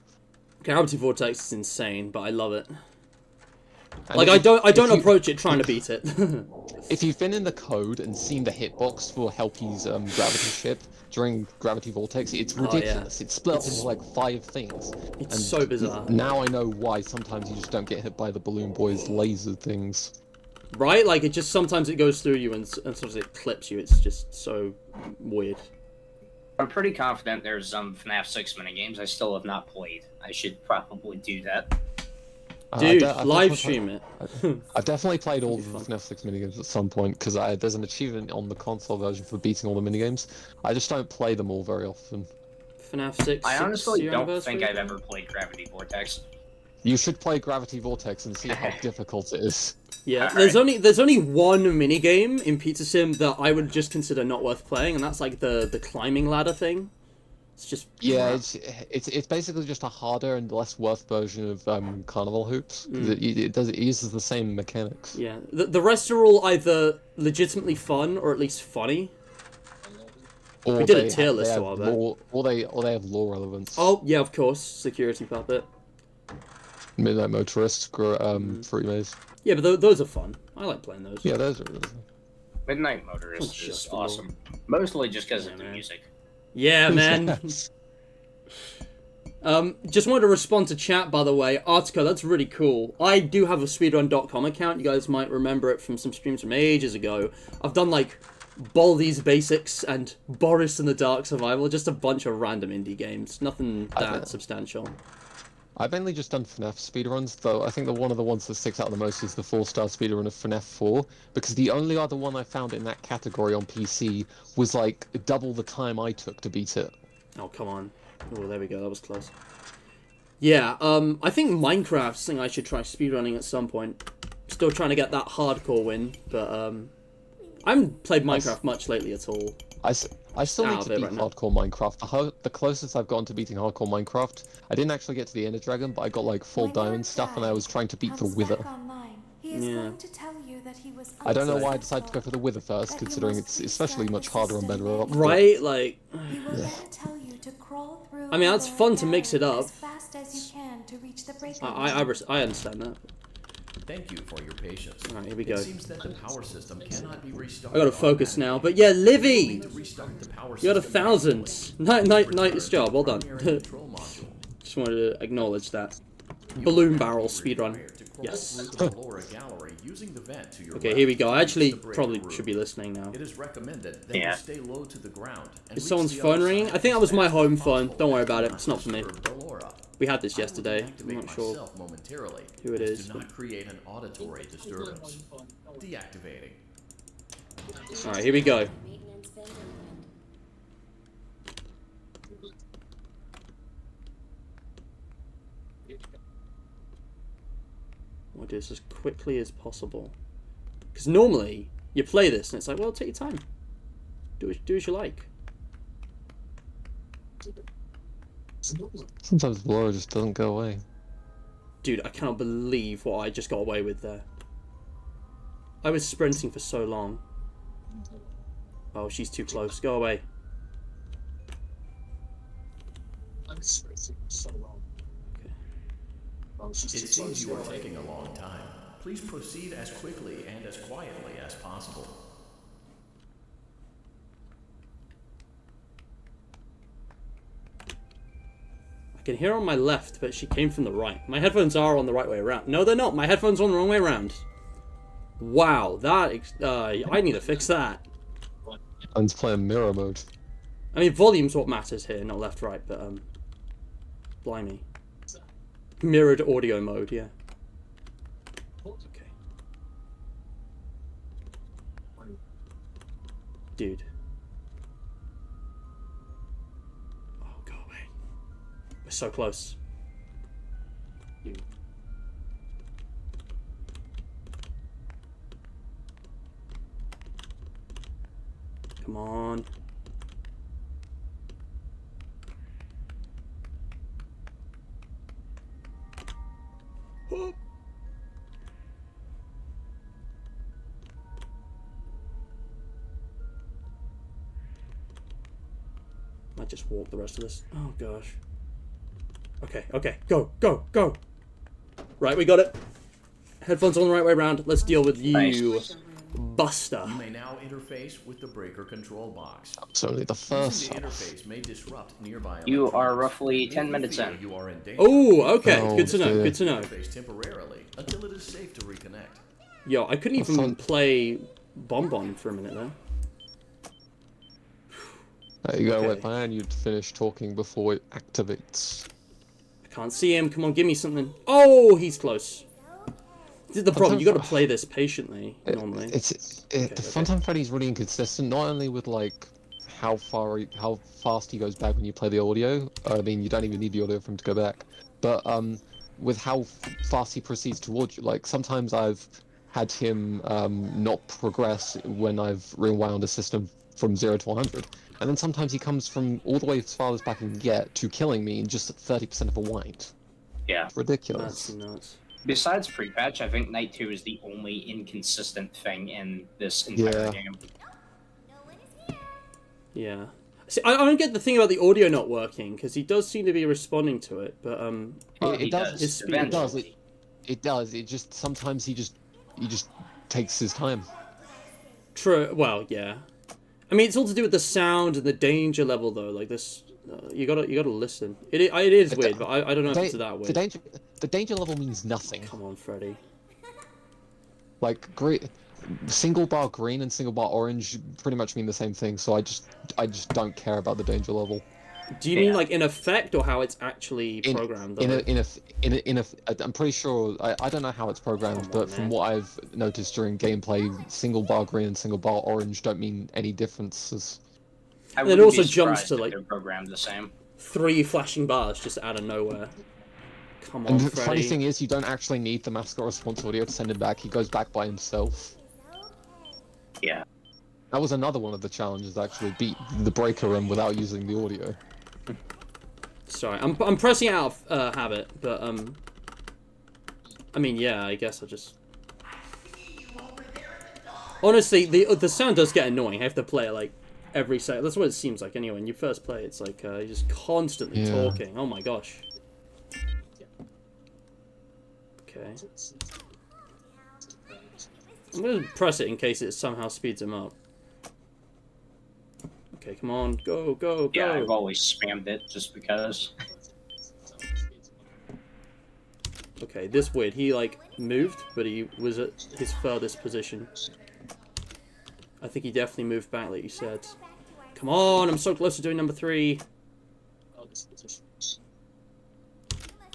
Gravity Vortex is insane, but I love it. And Like if I you- don't if you- approach it trying to beat it. If you've been in the code and seen the hitbox for Helpy's gravity ship during Gravity Vortex, it's Oh, yeah. ridiculous. It's split up into like 5 things. It's And so bizarre. Now I know why sometimes you just don't get hit by the Balloon Boy's laser things. Right? Like, it just, sometimes it goes through you and sometimes it clips you. It's just so weird. I'm pretty confident there's some FNAF 6 minigames I still have not played. I should probably do that. Dude, I live definitely- stream it. I've definitely played all the That'd be FNAF 6 minigames at some point, because there's an achievement on the console version for beating all the minigames. I just don't play them all very often. FNAF 6. I honestly 6th don't anniversary? think I've ever played Gravity Vortex. You should play Gravity Vortex and see how difficult it is. Yeah, Alright. there's only one minigame in Pizza Sim that I would just consider not worth playing, and that's like the climbing ladder thing. It's just Yeah, crap. it's basically just a harder and less worth version of Carnival Hoops. 'Cause it uses the same mechanics. Yeah. The rest are all either legitimately fun or at least funny. Or We did a they tier have- list they a have while back. lore, or they have lore relevance. Oh yeah, of course, Security Puppet. Midnight Motorist, Fruit Maze. Yeah, but those are fun. I like playing those. Yeah, those are. Midnight Motorist Oh, is just awesome. Mostly just because of the man. music. Yeah, man. Just wanted to respond to chat, by the way. Article, that's really cool. I do have a speedrun.com account. You guys might remember it from some streams from ages ago. I've done, like, Baldi's Basics and Boris and the Dark Survival. Just a bunch of random indie games. Nothing that substantial. I've mainly just done FNAF speedruns, though I think one of the ones that sticks out the most is the 4-star speedrun of FNAF 4, because the only other one I found in that category on PC was like double the time I took to beat it. Oh, come on. Oh, there we go. That was close. Yeah, I think Minecraft's something I should try speedrunning at some point. Still trying to get that hardcore win, but I haven't played Minecraft much lately at all. I still need to beat hardcore Minecraft. The closest I've gotten to beating hardcore Minecraft, I didn't actually get to the Ender Dragon, but I got like full diamond stuff, and I was trying to beat the Wither. Yeah. I don't know why I decided to go for the Wither first, considering it's especially much harder on Bedrock. Right, like... Yeah. I mean, that's fun to mix it up. I understand that. Thank you for your patience. Alright, here we go. It seems that the power system cannot be restarted. I gotta focus now, but yeah, Livy! You got 1,000. Nice job, well done. Just wanted to acknowledge that. Balloon barrel speedrun. Yes. Okay, here we go. I actually probably should be listening now. It is recommended that you stay low to the ground. Is someone's phone ringing? I think that was my home phone. Don't worry about it. It's not for me. We had this yesterday. I'm not sure who it is. Do not create an auditory disturbance. Deactivating. Alright, here we go. I'll do this as quickly as possible. Because normally, you play this and it's like, well, take your time. Do as you like. Sometimes Blur just doesn't go away. Dude, I cannot believe what I just got away with there. I was sprinting for so long. Oh, she's too close. Go away. I'm sprinting for so long. It seems you are taking a long time. Please proceed as quickly and as quietly as possible. I can hear her on my left, but she came from the right. My headphones are on the right way around. No, they're not. My headphones are on the wrong way around. Wow, that... I need to fix that. I'm playing mirror mode. I mean, volume's what matters here, not left-right, but, blimey. Mirrored audio mode, yeah. Okay. Dude. Oh, go away. We're so close. You. Come on. Oh. Might just walk the rest of this. Oh gosh. Okay, go. Right, we got it. Headphones on the right way around. Let's deal with you, Nice. Buster. You may now interface with the breaker control box. It's only the first The half. interface may disrupt nearby. You are electronics. roughly If 10 you minutes feel in. You are in danger. Oh, okay. Oh, Good to know. dear. Good to know. Interface temporarily until it is safe to reconnect. Yo, I couldn't even fun. play Bonbon for a minute there. You gotta Okay. wait my hand, you'd finish talking before it activates. I can't see him. Come on, give me something. Oh, he's close. This is the problem. You got to play this patiently. Normally, Funtime Freddy's really inconsistent. Not only with like how fast he goes back when you play the audio. I mean, you don't even need the audio for him to go back. But with how fast he proceeds towards you. Like sometimes I've had him not progress when I've rewound a system from 0 to 100. And then sometimes he comes from all the way as far as back he can get to killing me in just 30% of a wind. Yeah. It's ridiculous. that's nuts. Besides pre-patch, I think Night 2 is the only inconsistent thing in this entire game. Yeah. See, I don't get the thing about the audio not working because he does seem to be responding to it, but It does. his speed. It does. It does. It just sometimes he just takes his time. True. Well, yeah. I mean, it's all to do with the sound and the danger level, though. Like this, you gotta listen. It is weird, but I don't know if it's that weird. The danger level means nothing. Come on, Freddy. Like single bar green and single bar orange pretty much mean the same thing. So I just don't care about the danger level. Do you mean like in effect or how it's actually programmed? I'm pretty sure. I don't know how it's programmed, but from what I've noticed during gameplay, single bar green and single bar orange don't mean any differences. I it wouldn't also be jumps surprised to if like they're programmed the same. 3 flashing bars just out of nowhere. Come on, And the Freddy. funny thing is, you don't actually need the mascot response audio to send him back. He goes back by himself. Yeah. That was another one of the challenges, actually, beat the breaker room without using the audio. Sorry, I'm pressing out of habit, but I mean, yeah, I guess I'll just. Honestly, the sound does get annoying. I have to play it like every second. That's what it seems like anyway. When you first play, it's like you're just constantly talking. Oh my gosh. Okay. I'm gonna press it in case it somehow speeds him up. Okay, come on, go, go, go. Yeah, I've always spammed it just because. Okay, this weird. He like moved, but he was at his furthest position. I think he definitely moved back, like you said. Come on, I'm so close to doing number 3. Oh, this position.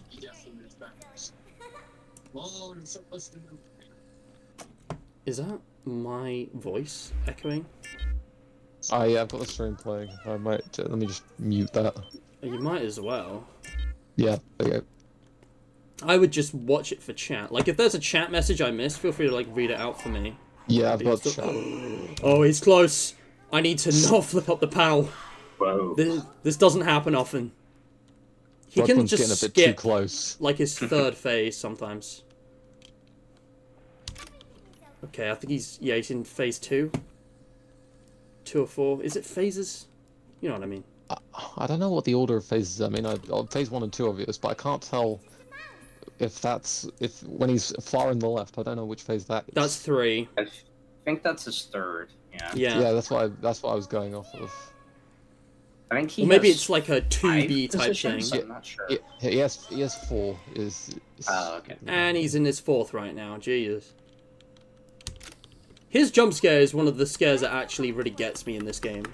He definitely moved backwards. Oh, I'm so close to move. Is that my voice echoing? Oh yeah, I've got the stream playing. I might let me just mute that. You might as well. Yeah, there you go. I would just watch it for chat. Like, if there's a chat message I missed, feel free to, like, read it out for me. Yeah, I've got Oh, he's close. I need to not flip up the panel. Whoa. This doesn't happen often. He can Rodman's just getting a bit skip, too close. like, his 3rd phase sometimes. Okay, I think he's in phase 2. 2 or 4. Is it phases? You know what I mean. I don't know what the order of phases is. I mean, phase 1 and 2 obvious, but I can't tell if when he's far in the left. I don't know which phase that is. That's 3. I think that's his 3rd. Yeah. Yeah. That's what I was going off of. I think he. Or maybe has it's like a 2B 5 type thing. positions, I'm not sure. He has 4. Oh, okay. And he's in his 4th right now. Jesus. His jump scare is one of the scares that actually really gets me in this game.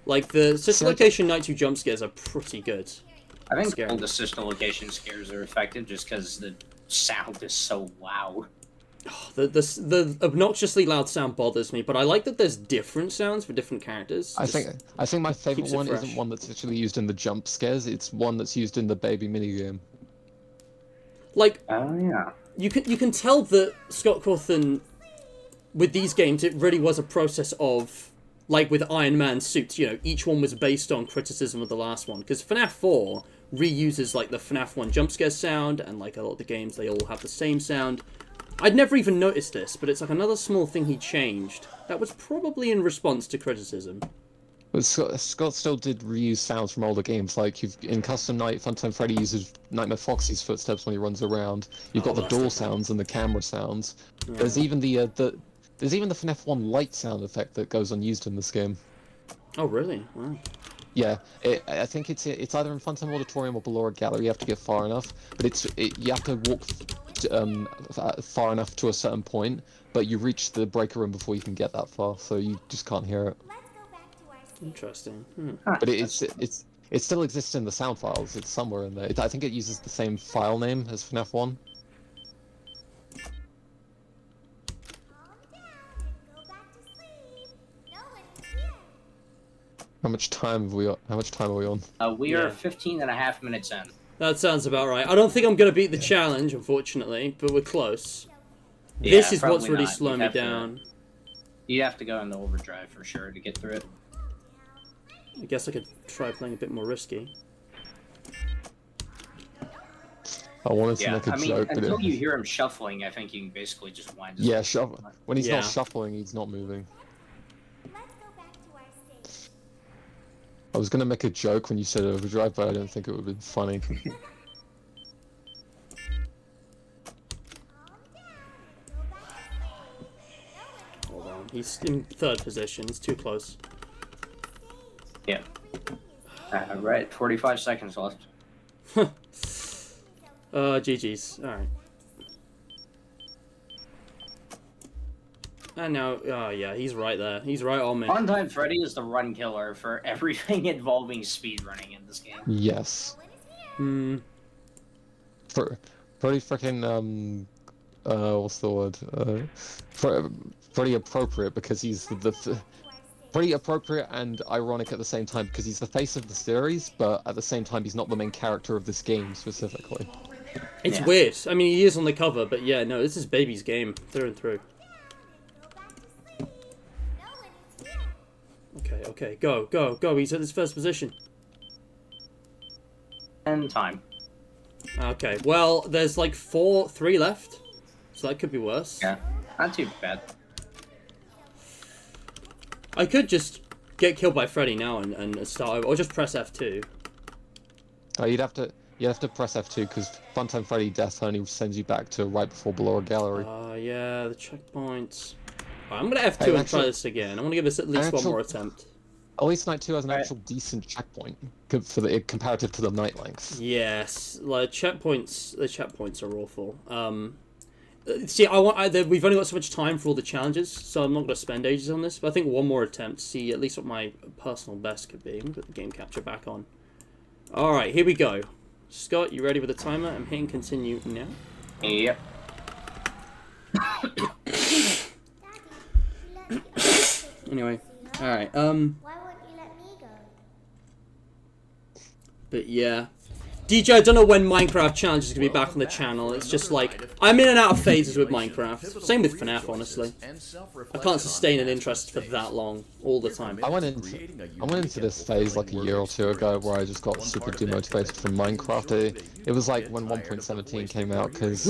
Like, the Sister Location Night 2 jump scares are pretty good. I think Scary. all the sister location scares are effective just because the sound is so loud. The obnoxiously loud sound bothers me, but I like that there's different sounds for different characters. I think my favorite one fresh. isn't one that's actually used in the jump scares. It's one that's used in the baby minigame. Like, Oh yeah. you can tell that Scott Cawthon, with these games, it really was a process of, like with Iron Man suits, you know, each one was based on criticism of the last one. Because FNAF 4 reuses, like, the FNAF 1 jump scare sound, and, like, a lot of the games, they all have the same sound. I'd never even noticed this, but it's, like, another small thing he changed. That was probably in response to criticism. But Scott still did reuse sounds from older games, like in Custom Night, Funtime Freddy uses Nightmare Foxy's footsteps when he runs around. You've got the door sounds and the camera sounds. Yeah. There's even the FNAF 1 light sound effect that goes unused in this game. Oh really? Wow. Yeah, I think it's either in Funtime Auditorium or Ballora Gallery. You have to get far enough, but you have to walk far enough to a certain point, but you reach the breaker room before you can get that far, so you just can't hear it. Interesting. But it still exists in the sound files. It's somewhere in there. I think it uses the same file name as FNAF 1. How much time are we on? We are 15 and a half minutes in. That sounds about right. I don't think I'm going to beat the challenge, unfortunately, but we're close. Yeah, this is what's probably really not. slowing me down. You'd have to go into overdrive for sure to get through it. I guess I could try playing a bit more risky. I wanted to make a joke, but until you hear him shuffling, I think you can basically just wind his when he's not shuffling, he's not moving. I was gonna make a joke when you said overdrive, but I don't think it would have been funny. Hold on, he's in 3rd position. He's too close. Yeah. Right, 45 seconds left. GG's. Alright. And now, oh yeah, he's right there. He's right on me. Funtime Freddy is the run killer for everything involving speedrunning in this game. Yes. Hmm. Pretty freaking what's the word? Pretty appropriate because he's pretty appropriate and ironic at the same time because he's the face of the series, but at the same time he's not the main character of this game specifically. It's weird. I mean, he is on the cover, but yeah, no, this is baby's game through and through. Okay, go. He's at his first position. And time. Okay, well, there's like 3 left, so that could be worse. Yeah, not too bad. I could just get killed by Freddy now and start over, or just press F2. Oh, you'd have to press F2 because Funtime Freddy death only sends you back to right before Ballora Gallery. Yeah, the checkpoints. Alright, I'm gonna F2 and try this again. I want to give this at least one more attempt. At least Night 2 has an actual decent checkpoint comparative to the night length. Yes, like checkpoints. The checkpoints are awful. See, we've only got so much time for all the challenges, so I'm not gonna spend ages on this. But I think one more attempt to see at least what my personal best could be. I'm gonna put the game capture back on. All right, here we go. Scott, you ready with the timer? I'm hitting continue now. Yep. Anyway, all right. Why won't you let me go? But yeah. DJ, I don't know when Minecraft Challenge is going to be back on the channel. It's just like, I'm in and out of phases with Minecraft. Same with FNAF, honestly. I can't sustain an interest for that long, all the time. I went into this phase like a year or two ago where I just got super demotivated from Minecraft. It was like when 1.17 came out, because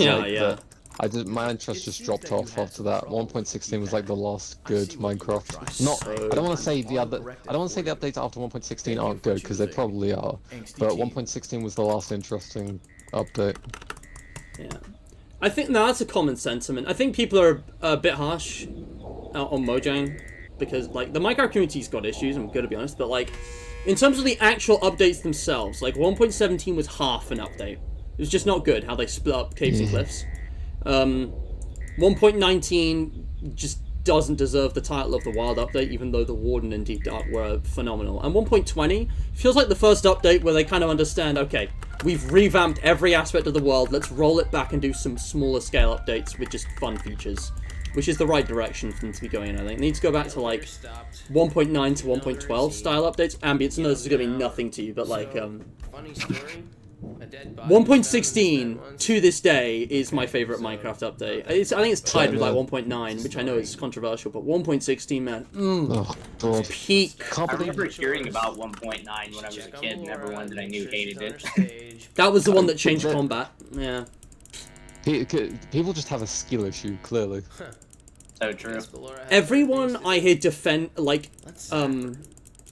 my interest just dropped off after that. 1.16 was like the last good Minecraft. I don't want to say the updates after 1.16 aren't good because they probably are, but 1.16 was the last interesting update. Yeah, I think that's a common sentiment. I think people are a bit harsh on Mojang because like the Minecraft community's got issues. I'm gonna be honest, but like in terms of the actual updates themselves, like 1.17 was half an update. It was just not good how they split up caves and cliffs. 1.19 just doesn't deserve the title of the Wild Update, even though the Warden and Deep Dark were phenomenal. And 1.20 feels like the first update where they kind of understand, okay, we've revamped every aspect of the world, let's roll it back and do some smaller scale updates with just fun features. Which is the right direction for them to be going in, I think. They need to go back to like 1.9 to 1.12 style updates. Ambience, I know this is going to be nothing to you, but like, Funny story. 1.16 to this day is my favorite Minecraft update. I think it's tied with like 1.9, which I know is controversial, but 1.16, man, Oh god. peak. I remember hearing about 1.9 when I was a kid, and everyone that I knew hated it. That was the one that changed combat. Yeah. People just have a skill issue, clearly. So true. Everyone I hear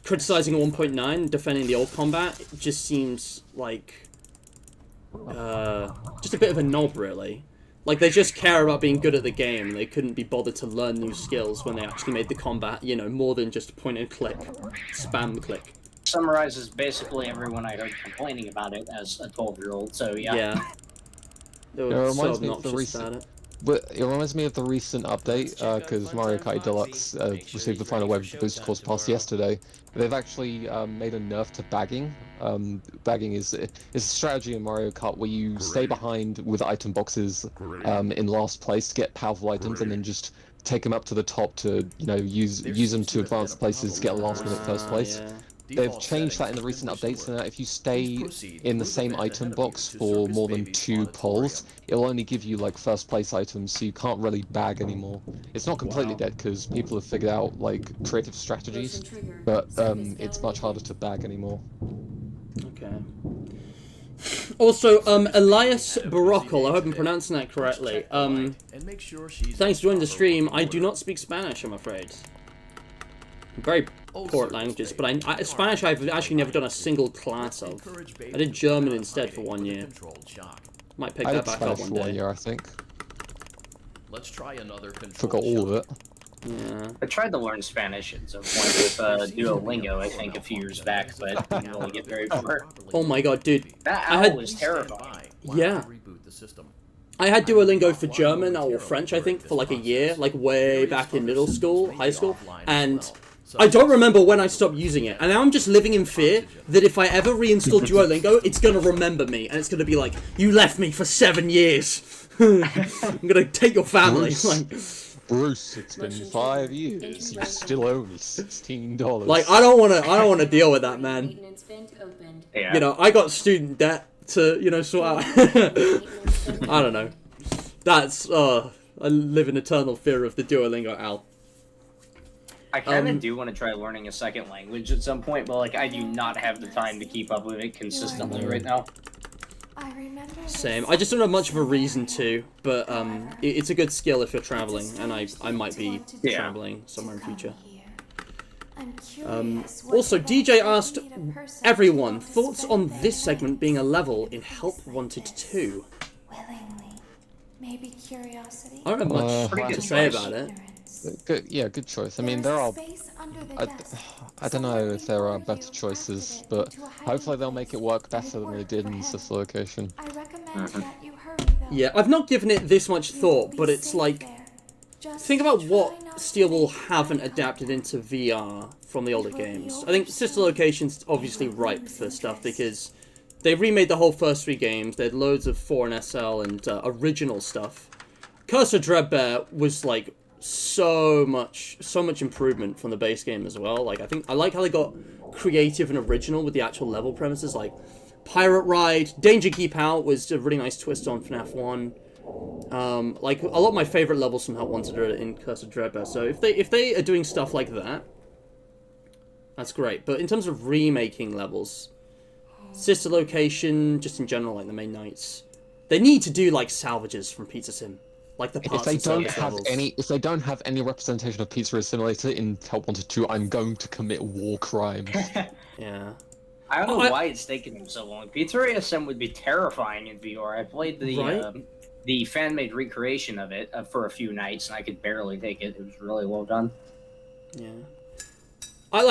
criticizing 1.9, defending the old combat, it just seems like just a bit of a knob, really. Like, they just care about being good at the game. They couldn't be bothered to learn new skills when they actually made the combat, you know, more than just point and click, spam click. Summarizes basically everyone I heard complaining about it as a 12-year-old, so yeah. Yeah. They were so obnoxious about it. But it reminds me of the recent update, because Mario Kart Deluxe received the final wave of the booster course pass yesterday. They've actually made a nerf to bagging. Bagging is a strategy in Mario Kart where you stay behind with item boxes in last place to get powerful items, and then just take them up to the top to, you know, use them to advance places to get a last minute first place. Yeah. They've changed that in the recent updates, so that if you stay in the same item box for more than 2 polls, it'll only give you like first place items, so you can't really bag anymore. It's not completely dead because people have figured out like creative strategies, but it's much harder to bag anymore. Okay. Also, Elias Barockel, I hope I'm pronouncing that correctly. Thanks for joining the stream. I do not speak Spanish, I'm afraid. I'm very poor at languages, but Spanish I've actually never done a single class of. I did German instead for 1 year. Might pick that back up one day. 1 year, I think. Let's try another control. Forgot all of it. Yeah. I tried to learn Spanish at some point with Duolingo, I think, a few years back, but didn't really get very far. Oh my god, dude. That owl was terrifying. Yeah. Reboot the system. I had Duolingo for German or French, I think, for like a year, like way back in middle school, high school, and I don't remember when I stopped using it, and now I'm just living in fear that if I ever reinstall Duolingo, it's gonna remember me, and it's gonna be like, you left me for 7 years. I'm gonna take your family. Bruce, it's been 5 years. You still owe me $16. Like, I don't wanna deal with that, man. Yeah. You know, I got student debt to, you know, sort out. I don't know. That's, I live in eternal fear of the Duolingo owl. I kind of do want to try learning a second language at some point, but like I do not have the time to keep up with it consistently right now. Same. I just don't have much of a reason to, but it's a good skill if you're traveling, and I might be traveling somewhere in the future. Also, DJ asked everyone thoughts on this segment being a level in Help Wanted 2. Maybe curiosity. I don't have much to say about it. Good, yeah, good choice. I mean, there are. I don't know if there are better choices, but hopefully they'll make it work better than they did in this location. Yeah, I've not given it this much thought, but it's like, think about what Steel Wool haven't adapted into VR from the older games. I think Sister Location's obviously ripe for stuff because they remade the whole first 3 games. They had loads of 4 and SL and original stuff. Curse of Dreadbear was like so much improvement from the base game as well. Like, I like how they got creative and original with the actual level premises. Like Pirate Ride, Danger Keep Out was a really nice twist on FNAF 1. Like a lot of my favorite levels from Help Wanted are in Curse of Dreadbear. So if they are doing stuff like that, that's great. But in terms of remaking levels, Sister Location, just in general, like the main nights, they need to do like salvages from Pizza Sim. Like the parts if they don't have any representation of Pizzeria Simulator in Help Wanted 2, I'm going to commit war crimes. Yeah. I don't know why it's taken them so long. Pizzeria Sim would be terrifying in VR. I played the fan-made recreation of it for a few nights, and I could barely take it. It was really well done. Yeah. I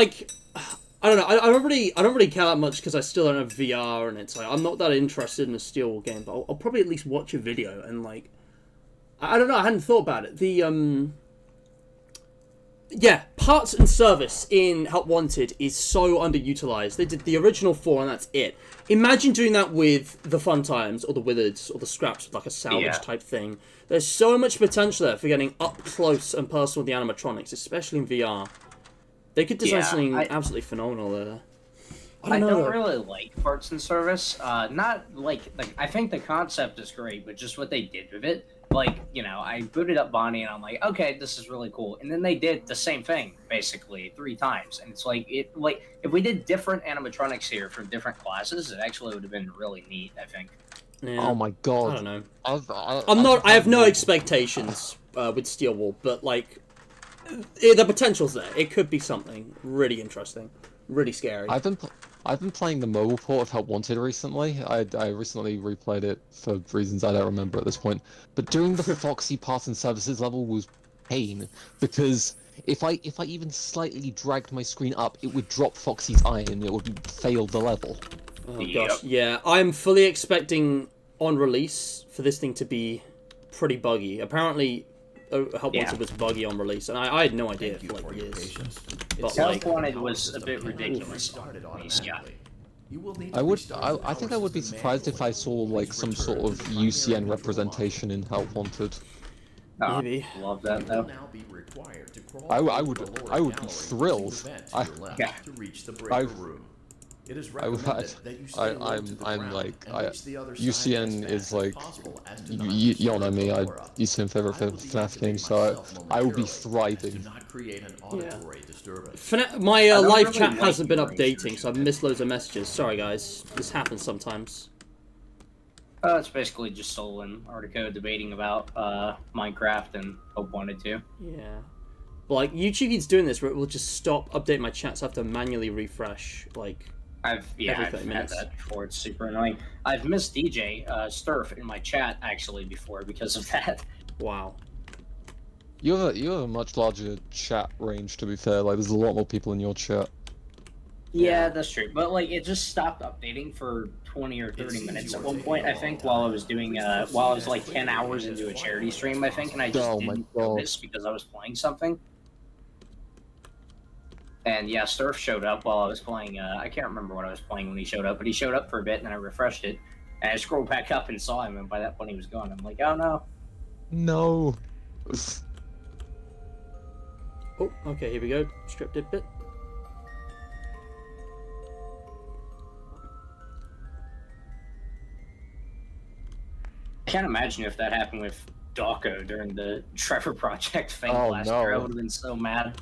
don't know. I don't really care that much because I still don't have VR, and it's like I'm not that interested in a Steel Wool game. But I'll probably at least watch a video and like. I don't know, I hadn't thought about it. Yeah, parts and service in Help Wanted is so underutilized. They did the original 4 and that's it. Imagine doing that with the Fun Times or the Wizards or the Scraps with like a salvage type thing. There's so much potential there for getting up close and personal with the animatronics, especially in VR. They could design something absolutely phenomenal there. I don't really like parts and service. Not like I think the concept is great, but just what they did with it. Like, you know, I booted up Bonnie and I'm like, okay, this is really cool. And then they did the same thing, basically, 3 times. And it's like, if we did different animatronics here from different classes, it actually would have been really neat, I think. Yeah. Oh my god. I don't know. I have no expectations with Steel Wool, but like, the potential's there. It could be something really interesting, really scary. I've been playing the mobile port of Help Wanted recently. I recently replayed it for reasons I don't remember at this point. But doing the Foxy Parts and Services level was pain because if I even slightly dragged my screen up, it would drop Foxy's eye and it would fail the level. Oh gosh, yeah. I'm fully expecting on release for this thing to be pretty buggy. Apparently, Help Wanted was buggy on release, and I had no idea for like years. But Help Wanted was a bit ridiculous. I think I would be surprised if I saw like some sort of UCN representation in Help Wanted. Maybe. Love that though. I would be thrilled. It is I'm like, UCN is like, you all know me, UCN favorite FNAF game, so I will be thriving. My live chat hasn't been updating, so I've missed loads of messages. Sorry guys, this happens sometimes. It's basically just Soul and Artico debating about Minecraft and Hope Wanted to. Yeah. But like, YouTube keeps doing this where it will just stop updating my chat, so I have to manually refresh, like... I've had that before. It's super annoying. I've missed DJ Sturf in my chat actually before because of that. Wow. You have a much larger chat range, to be fair. Like, there's a lot more people in your chat. Yeah, that's true. But like, it just stopped updating for 20 or 30 minutes at one point. I think while I was doing while I was like 10 hours into a charity stream, I think, and I just didn't notice because I was playing something. And yeah, Surf showed up while I was playing. I can't remember what I was playing when he showed up, but he showed up for a bit, and then I refreshed it, and I scrolled back up and saw him, and by that point he was gone. I'm like, oh no. No. Oh, okay, here we go. Scripted bit. I can't imagine if that happened with Dawko during the Trevor Project thing last year. I would have been so mad.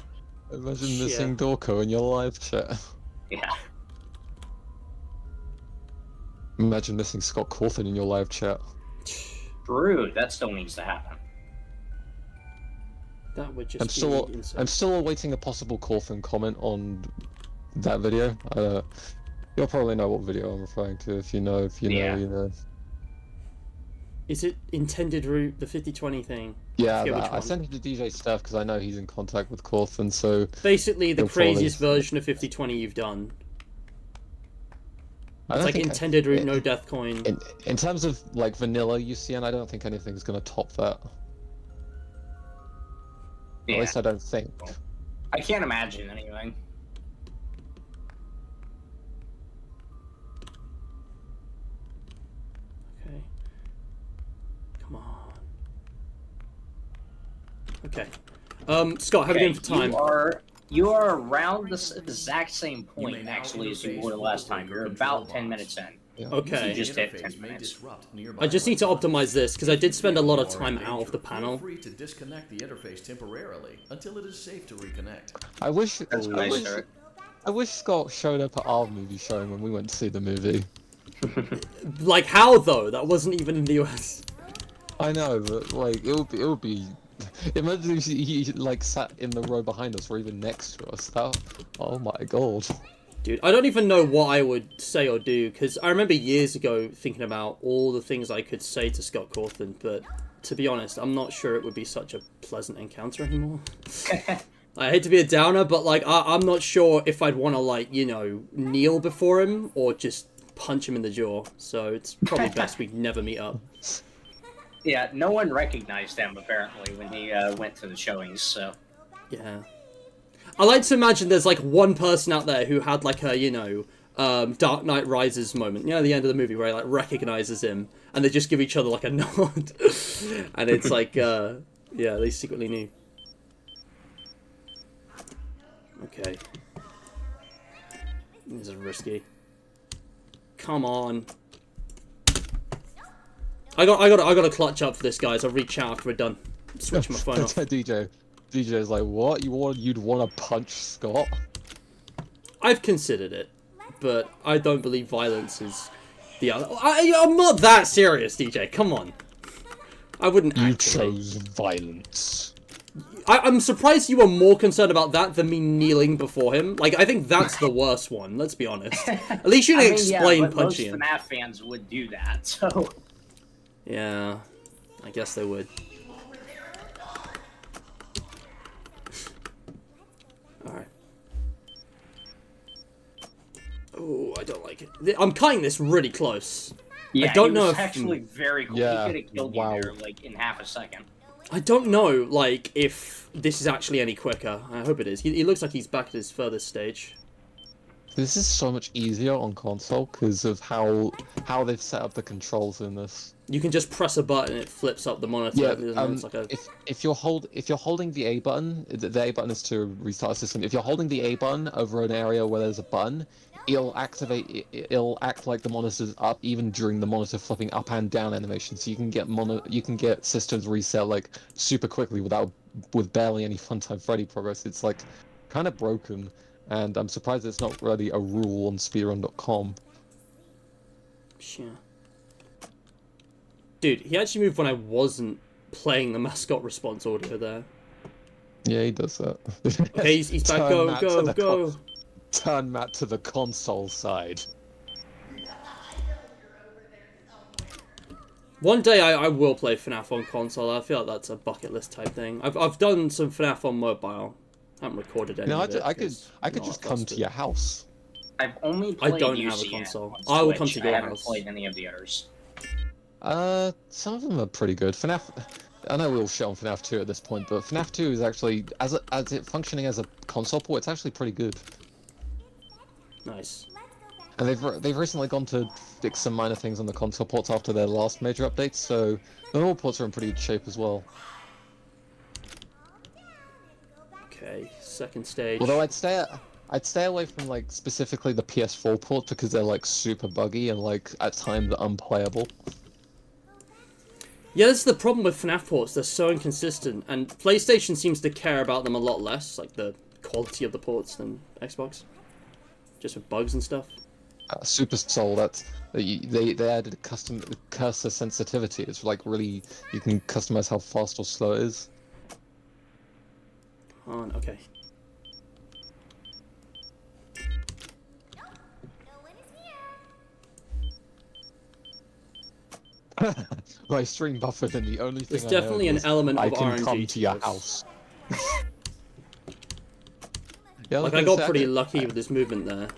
Imagine missing Dawko in your live chat. Yeah. Imagine missing Scott Cawthon in your live chat. True, that still needs to happen. That would just be insane. I'm still awaiting a possible Cawthon comment on that video. You'll probably know what video I'm referring to. If you know, you know. Is it intended route, the 50-20 thing? Yeah, I sent it to DJ Steph because I know he's in contact with Cawthon, so... Basically, the craziest version of 50-20 you've done. It's like intended route, no death coin. In terms of, like, vanilla UCN, I don't think anything's going to top that. Yeah. At least I don't think. I can't imagine anything. Okay. Come on. Okay. Scott, how are you doing for time? You are around the exact same point, actually, as you were last time. You're about 10 minutes in. Yeah. Okay. You just hit 10 minutes. I just need to optimize this, because I did spend a lot of time out of the panel. Feel free to disconnect the interface temporarily until it is safe to reconnect. I wish Scott showed up at our movie showing when we went to see the movie. Like, how, though? That wasn't even in the US. I know, but, like, it would be... Imagine if he like sat in the row behind us or even next to us. Oh my god. Dude, I don't even know what I would say or do, because I remember years ago thinking about all the things I could say to Scott Cawthon, but to be honest, I'm not sure it would be such a pleasant encounter anymore. I hate to be a downer, but like, I'm not sure if I'd want to, like, you know, kneel before him or just punch him in the jaw, so it's probably best we never meet up. Yeah, no one recognized him, apparently, when he went to the showings, so... Yeah. I like to imagine there's, like, one person out there who had, like, a, you know, Dark Knight Rises moment, you know, the end of the movie where he, like, recognizes him, and they just give each other, like, a nod. And it's like, yeah, they secretly knew. Okay. This is risky. Come on. I got to clutch up for this, guys. I'll reach out after we're done. Switch my phone off. DJ's like, what? You'd want to punch Scott? I've considered it, but I don't believe violence is the other. I'm not that serious, DJ. Come on. I wouldn't. You chose violence. I'm surprised you were more concerned about that than me kneeling before him. Like, I think that's the worst one. Let's be honest. At least you didn't explain punching him. Most FNAF fans would do that, so. Yeah, I guess they would. Alright. Oh, I don't like it. I'm cutting this really close. Yeah, I don't know if... actually very cool. Yeah, He could have killed you there, like, in half a second. I don't know, like, if this is actually any quicker. I hope it is. He looks like he's back at his furthest stage. This is so much easier on console because of how they've set up the controls in this. You can just press a button and it flips up the monitor. Yeah, it's like a... if you're holding the A button, the A button is to restart the system. If you're holding the A button over an area where there's a button, it'll act like the monitor's up even during the monitor flipping up and down animation. So you can get systems reset like super quickly with barely any Funtime Freddy progress. It's like kind of broken, and I'm surprised it's not really a rule on speedrun.com. Yeah. Dude, he actually moved when I wasn't playing the mascot response audio there. Yeah, he does that. Okay, he's back. Go. Turn Matt to the console side. One day I will play FNAF on console. I feel like that's a bucket list type thing. I've done some FNAF on mobile. I haven't recorded any of it. I could just come to your house. I've only I played don't UCN have a console. on I will Switch. come to your I haven't house. played any of the others. Some of them are pretty good. FNAF, I know we all shit on FNAF 2 at this point, but FNAF 2 is actually, as it functioning as a console port, it's actually pretty good. Nice. And they've recently gone to fix some minor things on the console ports after their last major updates, so the normal ports are in pretty good shape as well. Okay, second stage. Although I'd stay away from like specifically the PS4 port because they're like super buggy and like at times unplayable. Yeah, this is the problem with FNAF ports. They're so inconsistent, and PlayStation seems to care about them a lot less, like the quality of the ports, than Xbox. Just with bugs and stuff. Super Soul, they added a custom cursor sensitivity. It's like really, you can customize how fast or slow it is. On, okay. My stream buffered, and the only thing There's I definitely heard an was, element I of can RNG come to your this. house. Yeah, Like, was I gonna got say, pretty could- lucky with this movement there.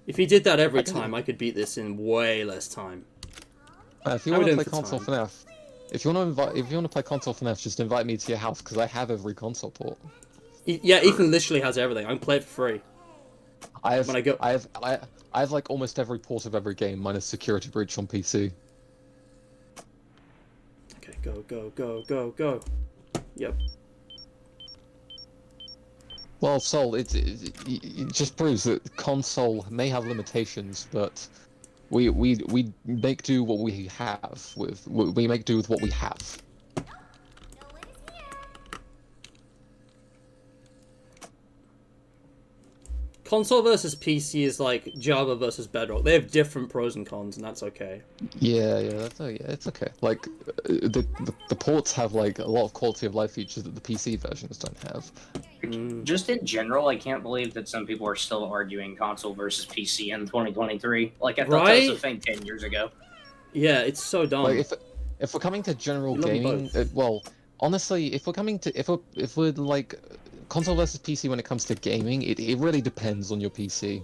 If he did that every I can- time, I could beat this in way less time. If you How want we to doing play for console time? FNAF, if you want to play console FNAF, just invite me to your house because I have every console port. Yeah, Ethan literally has everything. I can play it for free. I have When I go- I have like almost every port of every game minus Security Breach on PC. Okay, go, go, go, go, go. Yep. Well, Soul, it just proves that console may have limitations, but we make do what we have with we make do with what we have. Console versus PC is like Java versus Bedrock. They have different pros and cons, and that's okay. Yeah, it's okay. Like the ports have like a lot of quality of life features that the PC versions don't have. Just in general, I can't believe that some people are still arguing console versus PC in 2023. Like, I thought that was a Right? thing 10 years ago. Yeah, it's so dumb. Like if we're coming to general We love them gaming, both. well, honestly, if we're like console versus PC when it comes to gaming, it really depends on your PC.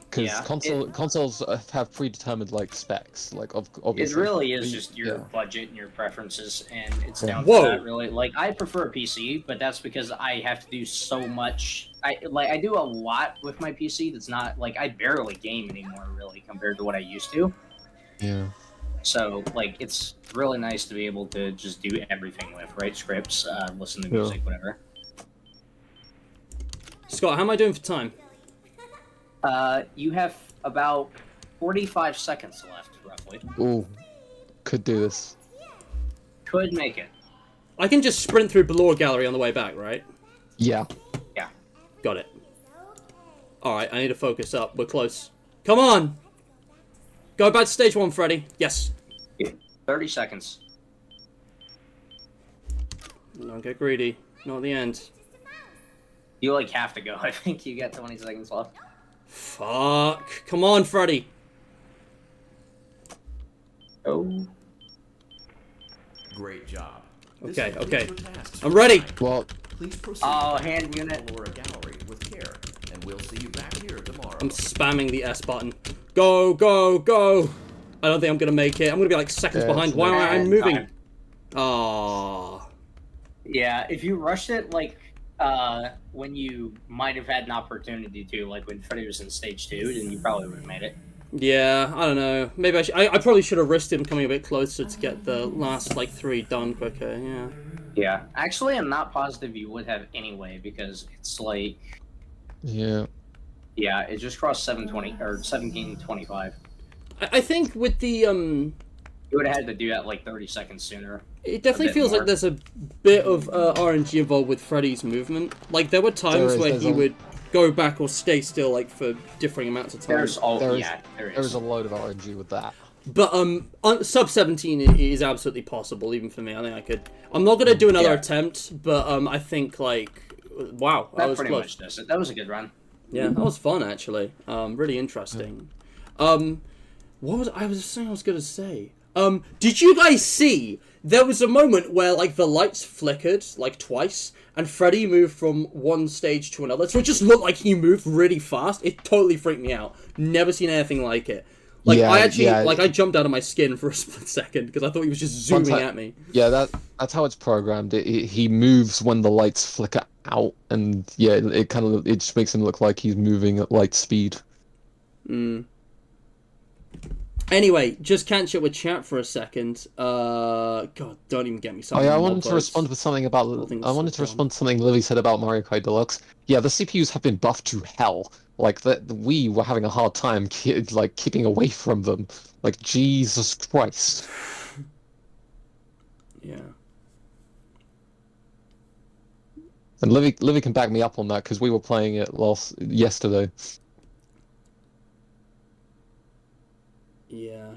Because Yeah, consoles have predetermined like specs, like It obviously. really is just your Yeah. budget and your preferences, and it's Yeah. down Whoa. to that, really. Like, I prefer a PC, but that's because I have to do so much. I do a lot with my PC that's not, like, I barely game anymore, really, compared to what I used to. Yeah. So, like, it's really nice to be able to just do everything with, write scripts, listen to Yeah. music, whatever. Scott, how am I doing for time? You have about 45 seconds left, roughly. Ooh, could do this. Could make it. I can just sprint through Ballora Gallery on the way back, right? Yeah. Got it. Alright, I need to focus up. We're close. Come on! Go back to stage 1, Freddy. Yes. 30 seconds. Don't get greedy. Not at the end. You, like, have to go. I think you got 20 seconds left. Fuck. Come on, Freddy. Oh. Great job. Okay, This okay. concludes your tasks I'm for ready. tonight. Well, Please proceed Oh, to hand the unit. Ballora Gallery with care, and we'll see you back here tomorrow. I'm spamming the S button. Go, go, go. I don't think I'm going to make it. I'm going to be like seconds Yeah, behind. it's Why am I bad moving? time. Ah. Yeah, if you rushed it, like, when you might have had an opportunity to, like when Freddy was in stage 2, then you probably would have made it. Yeah, I don't know. Maybe I probably should have risked him coming a bit closer to get the last, like, 3 done quicker, yeah. Yeah. Actually, I'm not positive you would have anyway, because it's like, yeah. yeah, it just crossed 720, or 1725. I think with the, You would have had to do that, like, 30 seconds sooner. it definitely bit feels more. like there's a bit of RNG involved with Freddy's movement. Like, there were times where there's he a- would go back or stay still, like, for differing amounts of time. There's all, There is- yeah, there There is. is a load of RNG with that. But sub 17 is absolutely possible, even for me. I think I could. I'm not gonna do another Yeah. attempt, but I think like, wow, that That was pretty close. much does it. That was a good run. Yeah, that was fun actually. Really interesting. What was I was saying? I was gonna say. Did you guys see? There was a moment where, like, the lights flickered, like, twice, and Freddy moved from one stage to another, so it just looked like he moved really fast. It totally freaked me out. Never seen anything like it. Like, Yeah, I actually, yeah. like, I jumped out of my skin for a split second, because I thought he was just zooming at me. Yeah, that's how it's programmed. He moves when the lights flicker out, and yeah, it kind of it just makes him look like he's moving at light speed. Anyway, just catch up with chat for a second. God, don't even get me started. Oh yeah, I on wanted mod to boats. respond with something about. Holding I wanted to down. respond to something Livy said about Mario Kart Deluxe. Yeah, the CPUs have been buffed to hell. Like we were having a hard time keeping away from them. Like Jesus Christ. Yeah. And Livy can back me up on that because we were playing it yesterday. Yeah.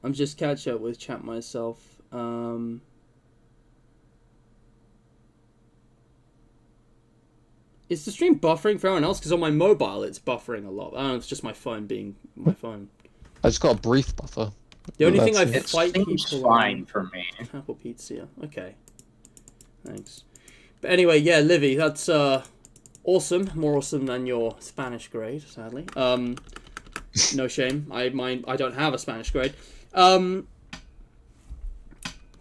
I'm just catching up with chat myself. Is the stream buffering for everyone else? Because on my mobile it's buffering a lot. I don't know, it's just my phone being my phone. I just got a brief buffer. The only thing I It fight seems people fine on... for me. Apple Pizzeria. Okay. Thanks. But anyway, yeah, Livy, that's awesome. More awesome than your Spanish grade, sadly. No shame. I don't have a Spanish grade.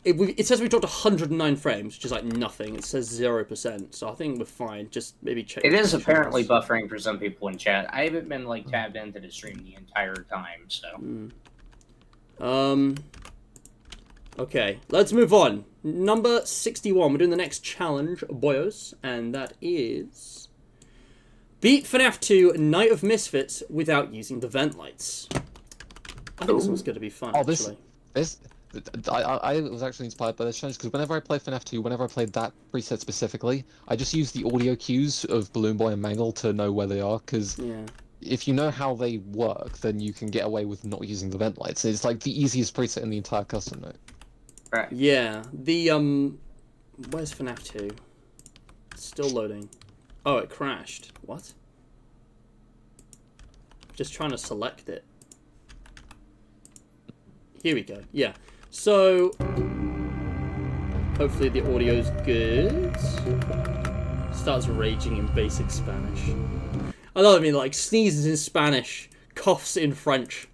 It says we dropped 109 frames, which is like nothing. It says 0%, so I think we're fine. Just maybe check. It is apparently buffering for some people in chat. I haven't been like tabbed into the stream the entire time, so. Okay, let's move on. Number 61. We're doing the next challenge, boyos, and that is beat FNAF 2 Night of Misfits without using the vent lights. I think this one's going to be fun. Oh, actually. I was actually inspired by this challenge because whenever I play FNAF 2, whenever I played that preset specifically, I just use the audio cues of Balloon Boy and Mangle to know where they are, because if you know how they work, then you can get away with not using the vent lights. It's like the easiest preset in the entire custom mode. Right. Yeah, the, where's FNAF 2? It's still loading. Oh, it crashed. What? Just trying to select it. Here we go. Yeah. So, hopefully the audio's good. Starts raging in basic Spanish. I know what I mean, like, sneezes in Spanish, coughs in French,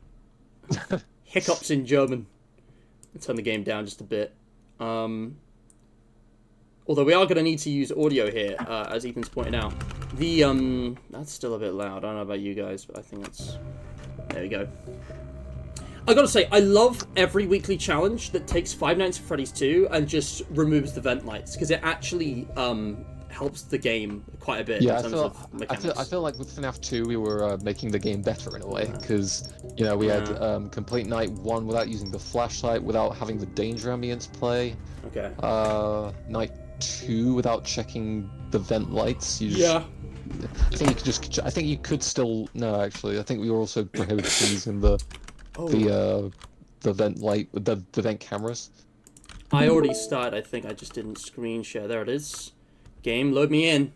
hiccups in German. Let's turn the game down just a bit. Although we are going to need to use audio here, as Ethan's pointed out. That's still a bit loud. I don't know about you guys, but I think that's... There we go. I gotta say, I love every weekly challenge that takes Five Nights at Freddy's 2 and just removes the vent lights, because it actually helps the game quite a bit in terms of mechanics. I feel like with FNAF 2 we were making the game better in a way, because you know we had complete Night 1 without using the flashlight, without having the danger ambience play. Okay. Night 2 without checking the vent lights. I think you could just. I think you could still. No, actually, I think we were also prohibited from using the vent light, the vent cameras. I already started. I think I just didn't screen share. There it is. Game, load me in.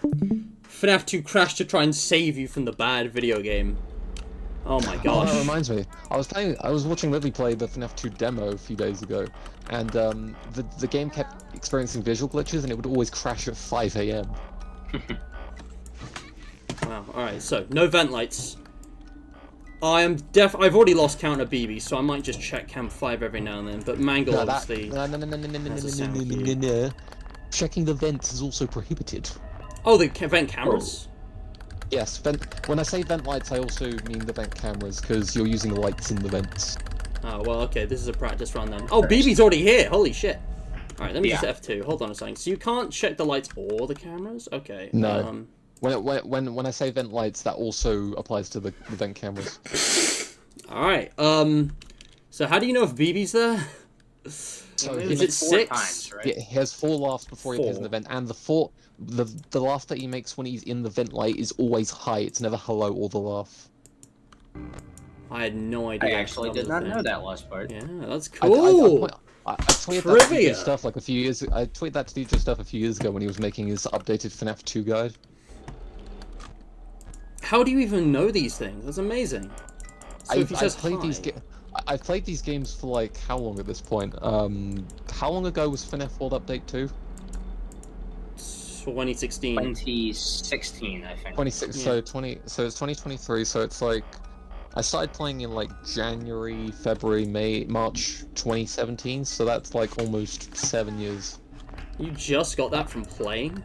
FNAF 2 crashed to try and save you from the bad video game. Oh my gosh. Oh, that reminds me. I was watching Livy play the FNAF 2 demo a few days ago, and the game kept experiencing visual glitches, and it would always crash at 5 AM. Wow. All right. So no vent lights. I've already lost count of BB, so I might just check Cam 5 every now and then. But Mangle obviously. No. Checking the vents is also prohibited. Oh, the vent cameras. Yes, when I say vent lights, I also mean the vent cameras, because you're using the lights in the vents. Oh, well, okay, this is a practice run then. Oh, BB's already here, holy shit. Alright, let me just F2, hold on a second. So you can't check the lights or the cameras? Okay. No. When I say vent lights, that also applies to the vent cameras. Alright, so how do you know if BB's there? So is it 6? Times, right? Yeah, he has 4 laughs before he appears in the vent, and the laugh that he makes when he's in the vent light is always high. It's never hello or the laugh. I had no idea. I actually did not know that last part. Yeah, that's cool. I tweeted that to DJ Stuff like a few years. I tweeted that to DJ Stuff a few years ago when he was making his updated FNAF 2 guide. How do you even know these things? That's amazing. So if he says I've played these games for like how long at this point? How long ago was FNAF World Update 2? 2016. 2016, I think. 26. Yeah. So it's 2023. So it's like I started playing in like January, February, March 2017. So that's like almost 7 years. You just got that from playing?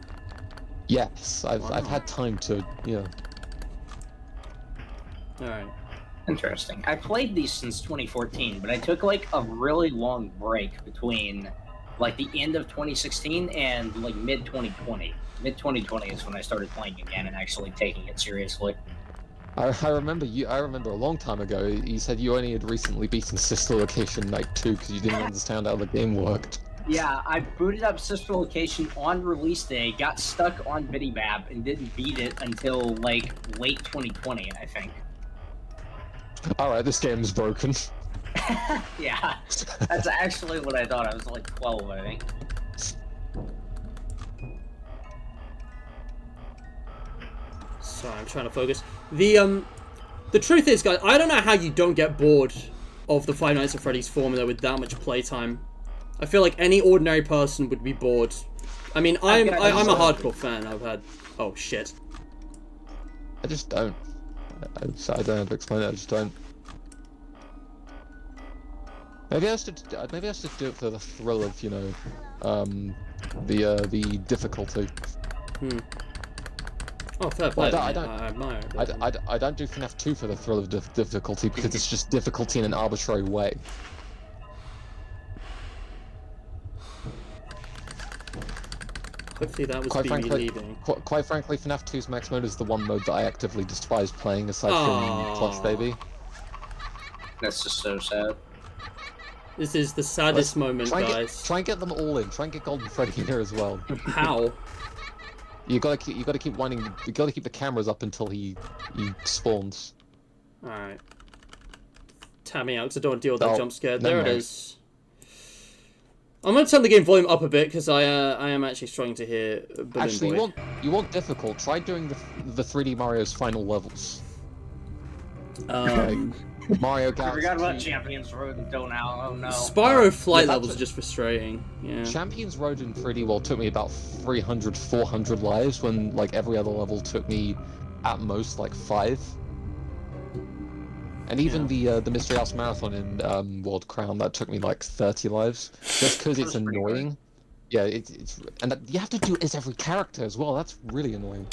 Yes, I've had time to Alright. Interesting. I played these since 2014, but I took like a really long break between like the end of 2016 and like mid 2020. Mid 2020 is when I started playing again and actually taking it seriously. I remember a long time ago. You said you only had recently beaten Sister Location Night 2 because you didn't understand how the game worked. Yeah, I booted up Sister Location on release day, got stuck on Bidybab, and didn't beat it until like late 2020, I think. Alright, this game's broken. Yeah, that's actually what I thought. I was like 12, I think. Sorry, I'm trying to focus. The truth is, guys, I don't know how you don't get bored of the Five Nights at Freddy's formula with that much playtime. I feel like any ordinary person would be bored. I mean, I'm a hardcore fan. I've had... Oh, shit. I just don't. I don't have to explain it, I just don't. Maybe I should do it for the thrill of, you know, the difficulty. Oh, fair play. Well, I admire it. I don't do FNAF 2 for the thrill of difficulty because it's just difficulty in an arbitrary way. Hopefully that was Quite BB frankly, leaving. quite frankly, FNAF 2's max mode is the one mode that I actively despise playing aside from Plush Baby. That's just so sad. This is the saddest moment, guys. Try and get them all in. Try and get Golden Freddy in here as well. How? You gotta keep winding. You gotta keep the cameras up until he spawns. Alright. Tammy out, because I don't want to deal with that jump scare. There it is. I'm going to turn the game volume up a bit, because I am actually struggling to hear Balloon Actually, Boy. you want difficult. Try doing the 3D Mario's final levels. Mario Galaxy. I forgot about Champions Road until now. Oh no. Spyro flight levels are just frustrating. Yeah. Champions Road in 3D World took me about 300, 400 lives, when like every other level took me at most like 5. And even the Mystery House Marathon in World Crown, that took me like 30 lives, just because it's annoying. Yeah, it's and you have to do it as every character as well. That's really annoying.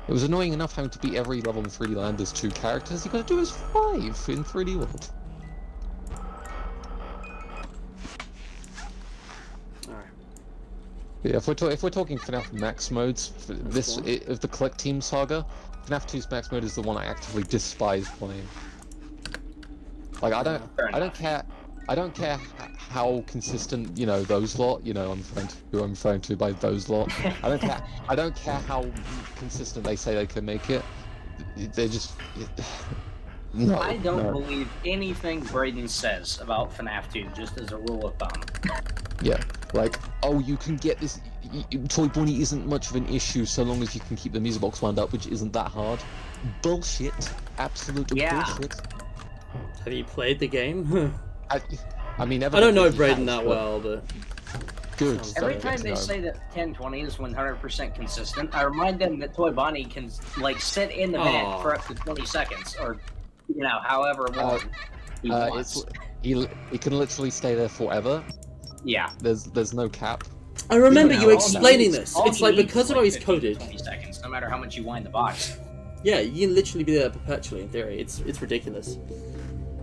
It was annoying enough having to beat every level in 3D Land as 2 characters. You got to do it as 5 in 3D World. Alright. Yeah, if we're talking FNAF max modes, of the Collect Team saga, FNAF 2's max mode is the one I actively despise playing. Like I don't care how consistent, you know, those lot, you know, who I'm referring to by those lot. I don't care how consistent they say they can make it. They just no. I don't believe anything Braden says about FNAF 2, just as a rule of thumb. Yeah, like, oh, you can get this. Toy Bunny isn't much of an issue so long as you can keep the music box wound up, which isn't that hard. Bullshit. Absolute bullshit. Have you played the game? I mean, I don't know Braden that well, but... Good. Every time they say that 1020 is 100% consistent, I remind them that Toy Bonnie can, like, sit in the vent for up to 20 seconds, or, you know, however long he wants. He can literally stay there forever. Yeah. There's no cap. I remember you explaining this. It's like, because of how he's 20 coded. seconds, no matter how much you wind the box. Yeah, you can literally be there perpetually, in theory. It's ridiculous.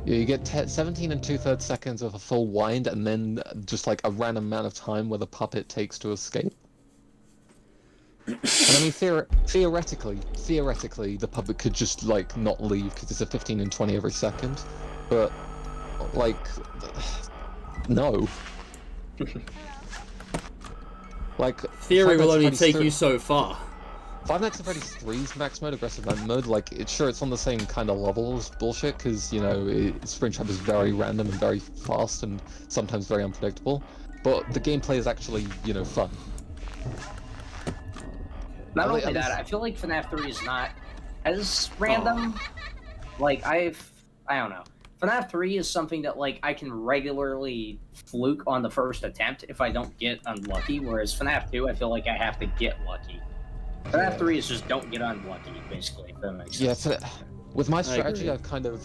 Yeah, you get 17 2/3 seconds of a full wind, and then just like a random amount of time where the puppet takes to escape. And I mean, theoretically, the puppet could just like not leave because it's a 15 and 20 every second, but like, no. Like, Theory will only take you so far. Five Nights at Freddy's 3's max mode, aggressive mode, like, it's on the same kind of level as bullshit, because, you know, Springtrap is very random and very fast and sometimes very unpredictable, but the gameplay is actually, you know, fun. Not only that, I feel like FNAF 3 is not as random, Like, I don't know. FNAF 3 is something that, like, I can regularly fluke on the first attempt if I don't get unlucky, whereas FNAF 2, I feel like I have to get lucky. FNAF 3 is just don't get unlucky, basically, if that makes sense. Yeah, with my strategy, I've kind of,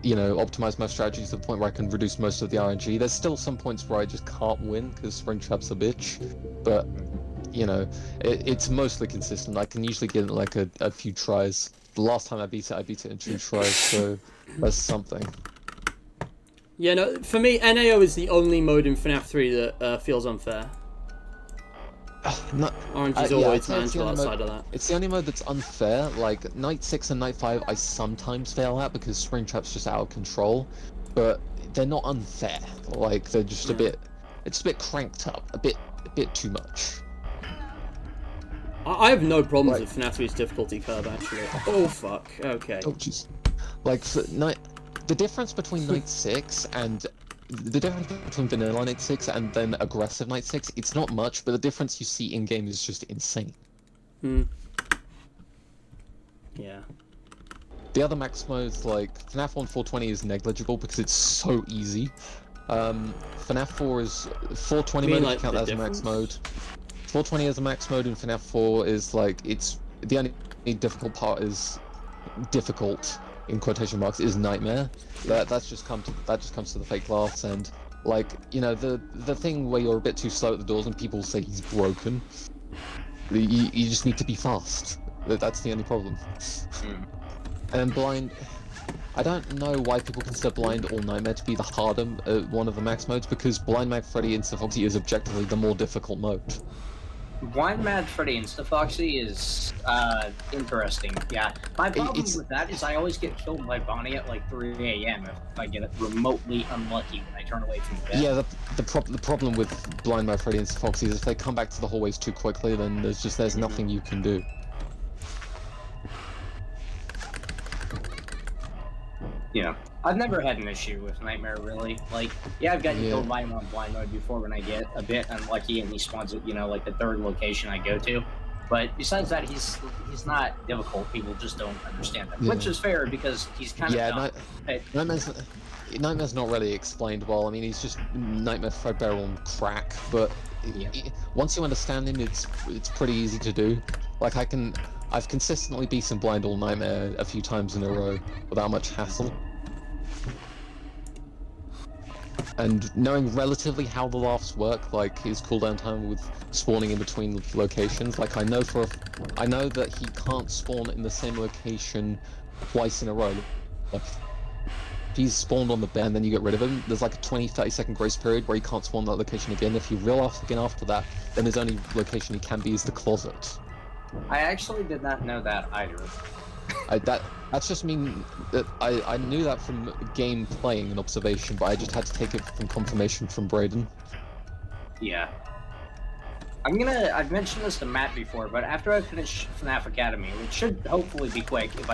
you know, optimized my strategy to the point where I can reduce most of the RNG. There's still some points where I just can't win because Springtrap's a bitch, but, you know, it's mostly consistent. I can usually get like a few tries. The last time I beat it in 2 tries, so that's something. Yeah, no, for me, NAO is the only mode in FNAF 3 that feels unfair. Orange is always manageable outside of that. It's the only mode that's unfair. Like, Night 6 and Night 5 I sometimes fail at because Springtrap's just out of control, but they're not unfair. Like, they're just a bit... It's a bit cranked up, a bit too much. I have no problems with FNAF 3's difficulty curve, actually. Oh, fuck. Okay. Oh, jeez. Like, the difference between Night 6 and... The difference between vanilla Night 6 and then aggressive Night 6, it's not much, but the difference you see in-game is just insane. Yeah. The other max modes, like, FNAF 1 420 is negligible because it's so easy. FNAF 4 is... 420 mode, if you count that as a max mode. 420 as a max mode in FNAF 4 is, like, it's... The only difficult part is... difficult. In quotation marks, is Nightmare. That just comes to the fake laughs, and like, you know, the thing where you're a bit too slow at the doors and people say he's broken. You just need to be fast. That's the only problem. And Blind, I don't know why people consider Blind or Nightmare to be the harder one of the max modes, because Blind Mad Freddy Insta-Foxy is objectively the more difficult mode. Blind Mad Freddy Insta-Foxy is interesting. Yeah, my problem with that is I always get killed by Bonnie at like 3 a.m. if I get remotely unlucky when I turn away from bed. Yeah, the problem with Blind Mad Freddy Insta-Foxy is if they come back to the hallways too quickly, then there's nothing you can do. Yeah, I've never had an issue with Nightmare, really. Like, yeah, I've gotten killed by him on blind mode before when I get a bit unlucky and he spawns at, you know, like the 3rd location I go to. But besides that, he's not difficult. People just don't understand that, which is fair because he's kind of dumb. Nightmare's not really explained well. I mean, he's just Nightmare Fredbear on crack, but once you understand him, it's pretty easy to do. Like, I've consistently beaten Blind or Nightmare a few times in a row without much hassle. And knowing relatively how the laughs work, like his cooldown time with spawning in between locations, like I know that he can't spawn in the same location twice in a row. Like, if he's spawned on the bed and then you get rid of him, there's like a 20-30 second grace period where he can't spawn that location again. If he real-laughs again after that, then his only location he can be is the closet. I actually did not know that either. That's just mean that I knew that from game playing and observation, but I just had to take it from confirmation from Brayden. Yeah. I've mentioned this to Matt before, but after I finish FNAF Academy, which should hopefully be quick if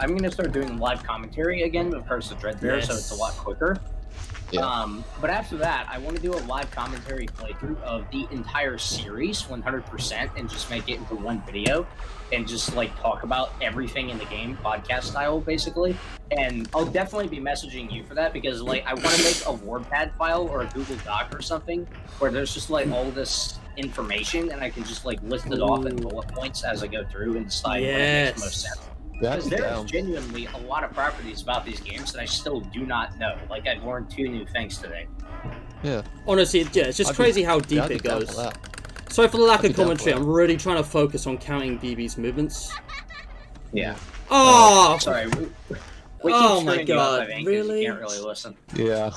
I'm gonna start doing live commentary again with Curse of Dreadbear, so it's a lot quicker. Yeah. But after that, I want to do a live commentary playthrough of the entire series, 100%, and just make it into one video, and just like talk about everything in the game, podcast style, basically. And I'll definitely be messaging you for that because, like, I want to make a WordPad file or a Google Doc or something where there's just like all this information, and I can just like list it off in bullet points as I go through and decide what makes most sense. Because there's genuinely a lot of properties about these games that I still do not know. Like, I've learned 2 new things today. Yeah. Honestly, yeah, it's just crazy how deep it goes. Sorry for the lack of commentary, I'm really trying to focus on counting BB's movements. Yeah. Oh! Sorry. We oh my god, really? You can't really listen. Yeah.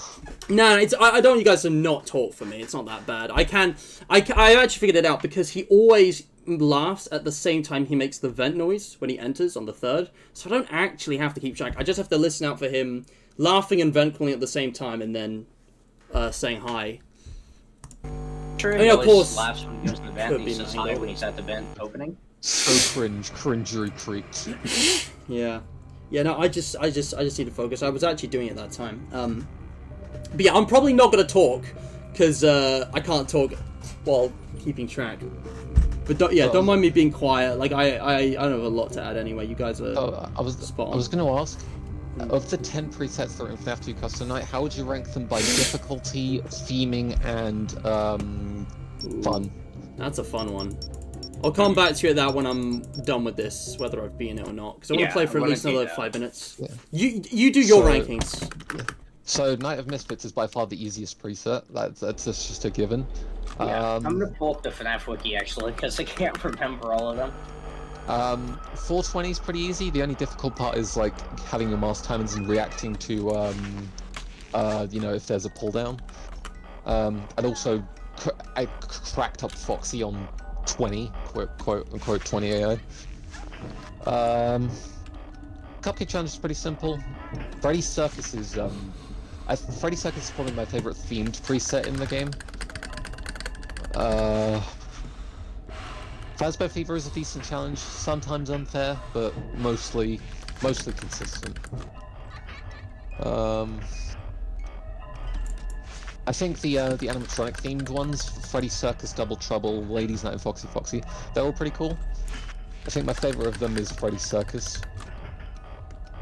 No, I don't want you guys to not talk for me, it's not that bad. I actually figured it out because he always laughs at the same time he makes the vent noise when he enters on the 3rd, so I don't actually have to keep track. I just have to listen out for him laughing and vent calling at the same time and then saying hi. True, I mean, of course, laughs when he goes to the vent and he says hi when he's at the vent opening. So cringery creeps. Yeah. Yeah, no, I just need to focus. I was actually doing it that time. But yeah, I'm probably not going to talk, because I can't talk while keeping track. But don't mind me being quiet. Like I don't have a lot to add anyway. You guys are spot on. I was going to ask, of the 10 presets that are in FNAF 2 Custom Night, how would you rank them by difficulty, theming, and fun? That's a fun one. I'll come back to you at that when I'm done with this, whether I've beaten it or not. Because I want to play for at least another 5 minutes. Yeah. You do your rankings. Yeah. So Night of Misfits is by far the easiest preset. That's just a given. Yeah, I'm gonna pull up the FNAF wiki actually because I can't remember all of them. 420 is pretty easy. The only difficult part is like having your mask timers and reacting to, you know, if there's a pull down. And also, I cracked up Foxy on 20, quote unquote 20 AI. Cupcake Challenge is pretty simple. Freddy's Circus is Freddy's Circus is probably my favorite themed preset in the game. Fazbear Fever is a decent challenge, sometimes unfair, but mostly consistent. I think the animatronic themed ones, Freddy's Circus, Double Trouble, Ladies Night, and Foxy Foxy, they're all pretty cool. I think my favorite of them is Freddy's Circus.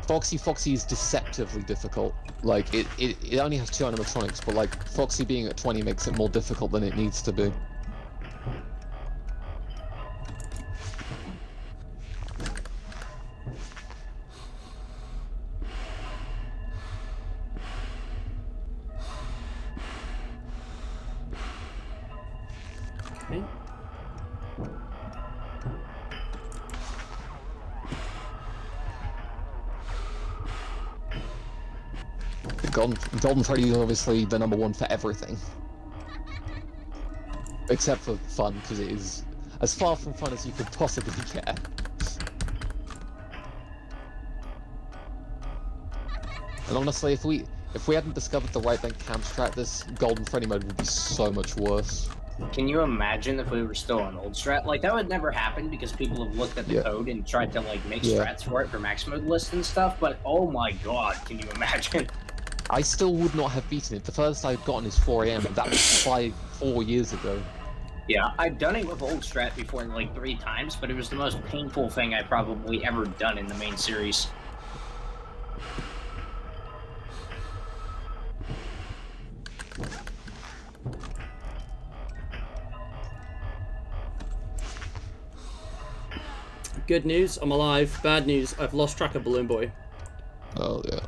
Foxy Foxy is deceptively difficult. Like, it only has 2 animatronics, but like, Foxy being at 20 makes it more difficult than it needs to be. Okay. Golden Freddy is obviously the #1 for everything. Except for fun, because it is as far from fun as you could possibly get. And honestly, if we hadn't discovered the right bank camp strat, this Golden Freddy mode would be so much worse. Can you imagine if we were still on old strat? Like, that would never happen because people have looked at the code and tried to, like, make strats for it for max mode list and stuff, but oh my god, can you imagine? I still would not have beaten it. The first I've gotten is 4 AM, and that was 4 years ago. Yeah, I've done it with old strat before, like, 3 times, but it was the most painful thing I've probably ever done in the main series. Good news, I'm alive. Bad news, I've lost track of Balloon Boy. Oh, yeah.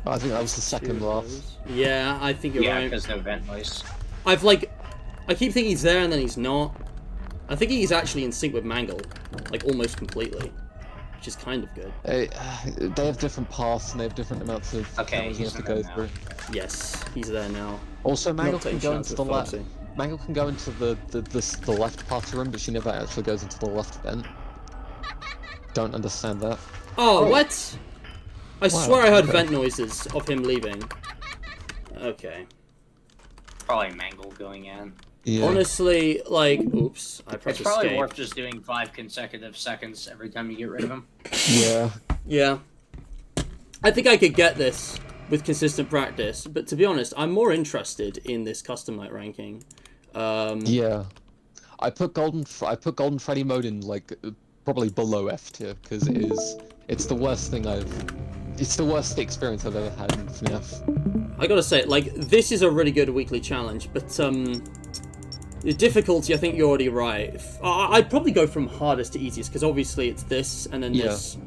I think that was the second laugh. Yeah, I think you're right. Yeah, because no vent noise. I keep thinking he's there and then he's not. I think he's actually in sync with Mangle, like almost completely, which is kind of good. They have different paths and they have different amounts of cameras you have to go through. Yes, he's there now. Also, Mangle can go into the left. Mangle can go into the left party room, but she never actually goes into the left vent. Don't understand that. Oh, what? I swear I heard vent noises of him leaving. Okay. Probably Mangle going in. Yeah. Honestly, like, oops, I pressed escape. It's probably worth just doing 5 consecutive seconds every time you get rid of him. Yeah. Yeah. I think I could get this with consistent practice, but to be honest, I'm more interested in this custom night ranking. Yeah. I put Golden Freddy mode in, like, probably below F tier, because it's the worst experience I've ever had in FNAF. I gotta say, like, this is a really good weekly challenge, but, the difficulty, I think you're already right. I'd probably go from hardest to easiest, because obviously it's this, and then this.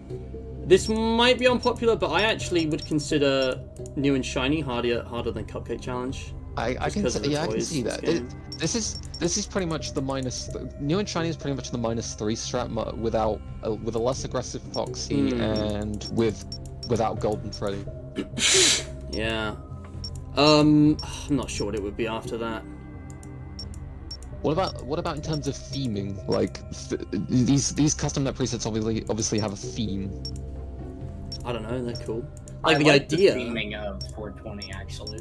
This might be unpopular, but I actually would consider New and Shiny harder than Cupcake Challenge. I can see that. This is pretty much the New and Shiny is pretty much the -3 strat with a less aggressive Foxy and without Golden Freddy. Yeah. I'm not sure what it would be after that. What about in terms of theming? Like these custom net presets obviously have a theme. I don't know, they're cool. Like the idea. The theming of 420 actually.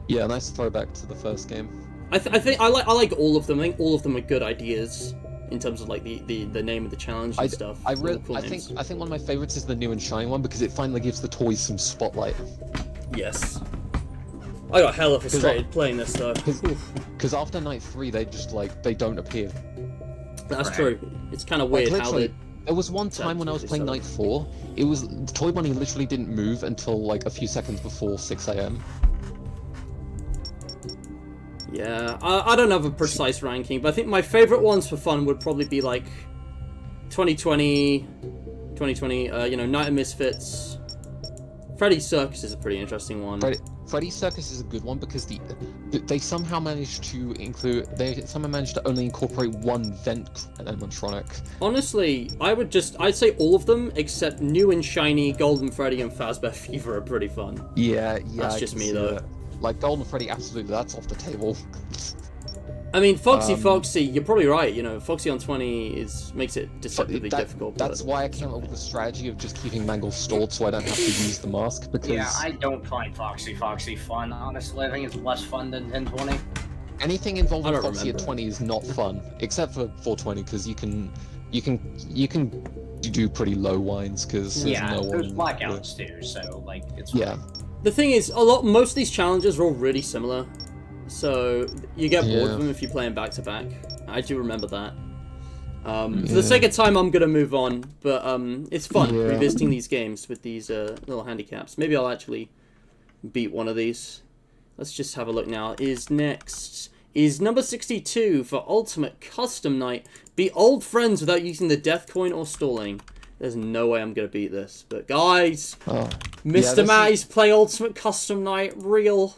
Yeah, nice throwback to the first game. I think I like all of them. I think all of them are good ideas in terms of like the name of the challenge and stuff. I think one of my favorites is the New and Shiny one because it finally gives the toys some spotlight. Yes. I got hella frustrated playing this though. Because after night 3, they just like they don't appear. That's true. It's kind of weird how they. There was one time when I was playing night 4. It was the toy bunny literally didn't move until like a few seconds before 6 a.m. Yeah, I don't have a precise ranking, but I think my favorite ones for fun would probably be like 2020, Night of Misfits. Freddy's Circus is a pretty interesting one. Freddy's Circus is a good one because they somehow managed to only incorporate one vent animatronic. Honestly, I'd say all of them except New and Shiny, Golden Freddy, and Fazbear Fever are pretty fun. Yeah. That's just me though. Like Golden Freddy, absolutely, that's off the table. I mean, Foxy, you're probably right. Foxy on 20 makes it deceptively difficult. That's why I came up with the strategy of just keeping Mangle stalled, so I don't have to use the mask. Because yeah, I don't find Foxy fun. Honestly, I think it's less fun than 1020. Anything involving Foxy at 20 is not fun, except for 420, because you can do pretty low winds because there's blackouts too. So like it's yeah. The thing is, most of these challenges are all really similar. So you get bored of them if you play them back to back. I do remember that. For the sake of time, I'm gonna move on. But it's fun revisiting these games with these little handicaps. Maybe I'll actually beat one of these. Let's just have a look now. Next is number 62 for Ultimate Custom Night. Be old friends without using the death coin or stalling. There's no way I'm gonna beat this. But guys, Mr. Matty's play Ultimate Custom Night real.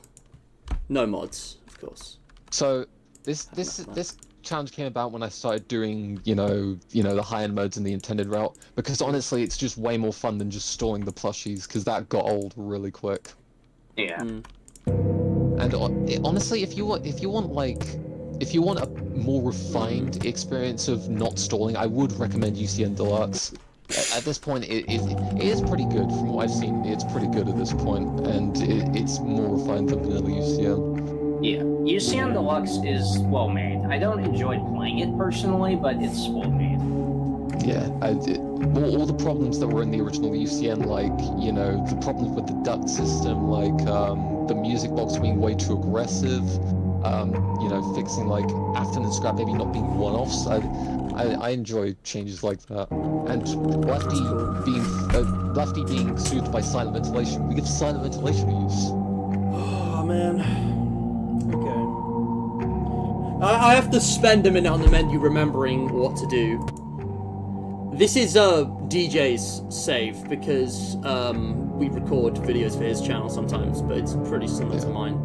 No mods, of course. So this challenge came about when I started doing the high-end modes in the intended route, because honestly it's just way more fun than just storing the plushies, because that got old really quick. Yeah. And honestly, if you want a more refined experience of not stalling, I would recommend UCN Deluxe. At this point, it is pretty good. From what I've seen, it's pretty good at this point, and it's more refined than vanilla UCN. Yeah, UCN Deluxe is well made. I don't enjoy playing it personally, but it's well made. Yeah, all the problems that were in the original UCN, like the problems with the duct system, like the music box being way too aggressive, fixing like afternoon scrap maybe not being one-offs. I enjoy changes like that. And Lefty being soothed by silent ventilation. We give silent ventilation use. Oh man. Okay. I have to spend a minute on the menu remembering what to do. This is DJ's save because we record videos for his channel sometimes, but it's pretty similar to mine.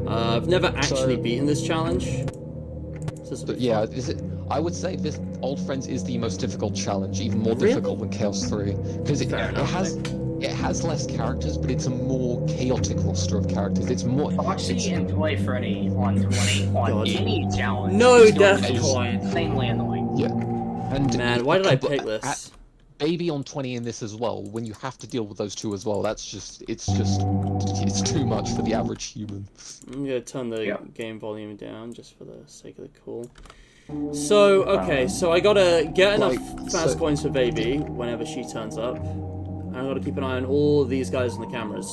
I've never actually beaten this challenge. I would say this Old Friends is the most difficult challenge, even more difficult than Chaos 3, because it has less characters, but it's a more chaotic roster of characters. It's more Foxy and Toy Freddy on 20 on any challenge. No death coin. Insanely annoying. Yeah. And man, why did I pick this? Baby on 20 in this as well, when you have to deal with those two as well, it's too much for the average human. I'm gonna turn the game volume down just for the sake of the call. So, okay, so I gotta get enough fast coins for Baby whenever she turns up. And I gotta keep an eye on all of these guys on the cameras.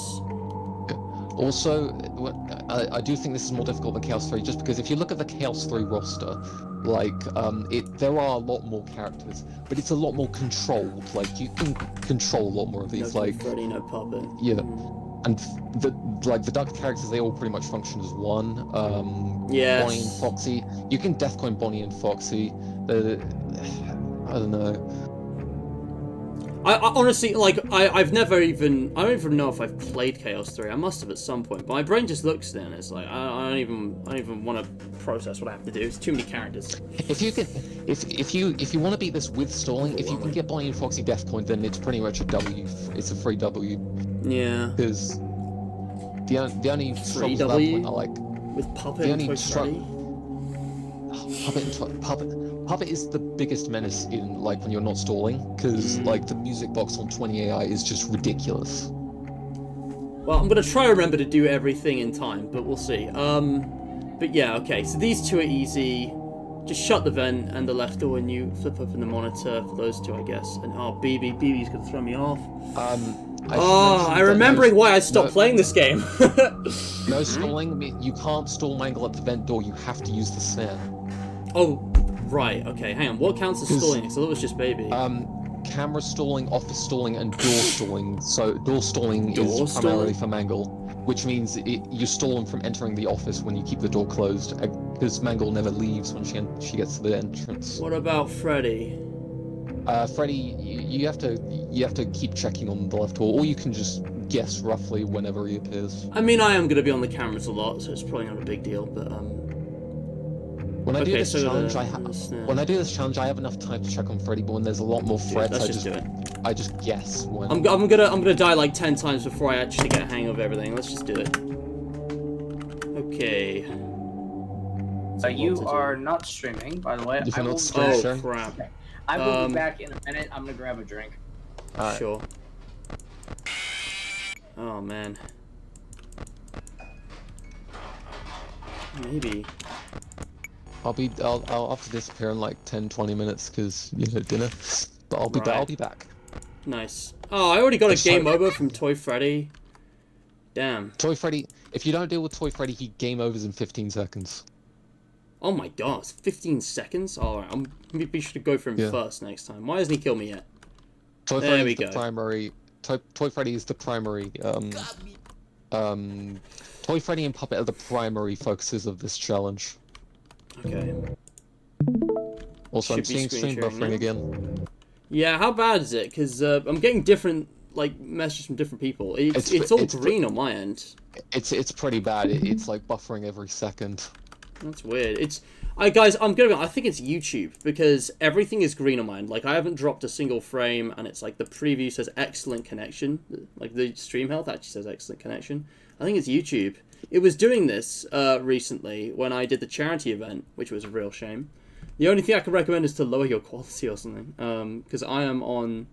Also, I do think this is more difficult than Chaos 3, just because if you look at the Chaos 3 roster, there are a lot more characters, but it's a lot more controlled. Like, you can control a lot more of these, no Freddy, no puppet. Yeah. And the duck characters, they all pretty much function as one. Yes. Bonnie and Foxy. You can deathcoin Bonnie and Foxy. I don't know. I honestly, I don't even know if I've played Chaos 3. I must have at some point, but my brain just looks there and it's like, I don't even want to process what I have to do. It's too many characters. If you want to beat this with stalling, if you can get Bonnie and Foxy deathcoin, then it's pretty much a W. It's a free W. Yeah. Because the only free struggles at that W point are like with Puppet and Toy Freddy. Puppet is the biggest menace in when you're not stalling, because the music box on 20 AI is just ridiculous. Well, I'm gonna try to remember to do everything in time, but we'll see. But yeah, okay. So these two are easy. Just shut the vent and the left door, and you flip open the monitor for those two, I guess. And BB's gonna throw me off. I'm remembering why I stopped playing this game. No stalling. You can't stall Mangle at the vent door. You have to use the snare. Oh, right. Okay, hang on. What counts as stalling? Because I thought it was just baby. Camera stalling, office stalling, and door stalling. So door stalling is primarily for Mangle, which means you stall him from entering the office when you keep the door closed, because Mangle never leaves when she gets to the entrance. What about Freddy? Freddy, you have to keep checking on the left wall, or you can just guess roughly whenever he appears. I mean, I am going to be on the cameras a lot, so it's probably not a big deal, but When I do this challenge, I have enough time to check on Freddy, but when there's a lot more threats, I just guess when. I'm gonna die like 10 times before I actually get a hang of everything. Let's just do it. Okay. You are not streaming, by the way. Oh crap! I will be back in a minute. I'm gonna grab a drink. Sure. Oh man. Maybe. I'll have to disappear in like 10-20 minutes because dinner. But I'll be back. Nice. Oh, I already got a game over from Toy Freddy. Damn. Toy Freddy. If you don't deal with Toy Freddy, he game overs in 15 seconds. Oh my god, it's 15 seconds? Alright, maybe we should go for him first next time. Why hasn't he killed me yet? Toy Freddy is the primary. Toy Freddy is the primary. Toy Freddy and Puppet are the primary focuses of this challenge. Okay. Also, I'm seeing stream buffering again. Yeah, how bad is it? Because I'm getting different messages from different people. It's all green on my end. It's pretty bad. It's like buffering every second. That's weird. Guys, I think it's YouTube because everything is green on mine. Like I haven't dropped a single frame, and it's like the preview says excellent connection. Like the stream health actually says excellent connection. I think it's YouTube. It was doing this recently when I did the charity event, which was a real shame. The only thing I could recommend is to lower your quality or something, because I'm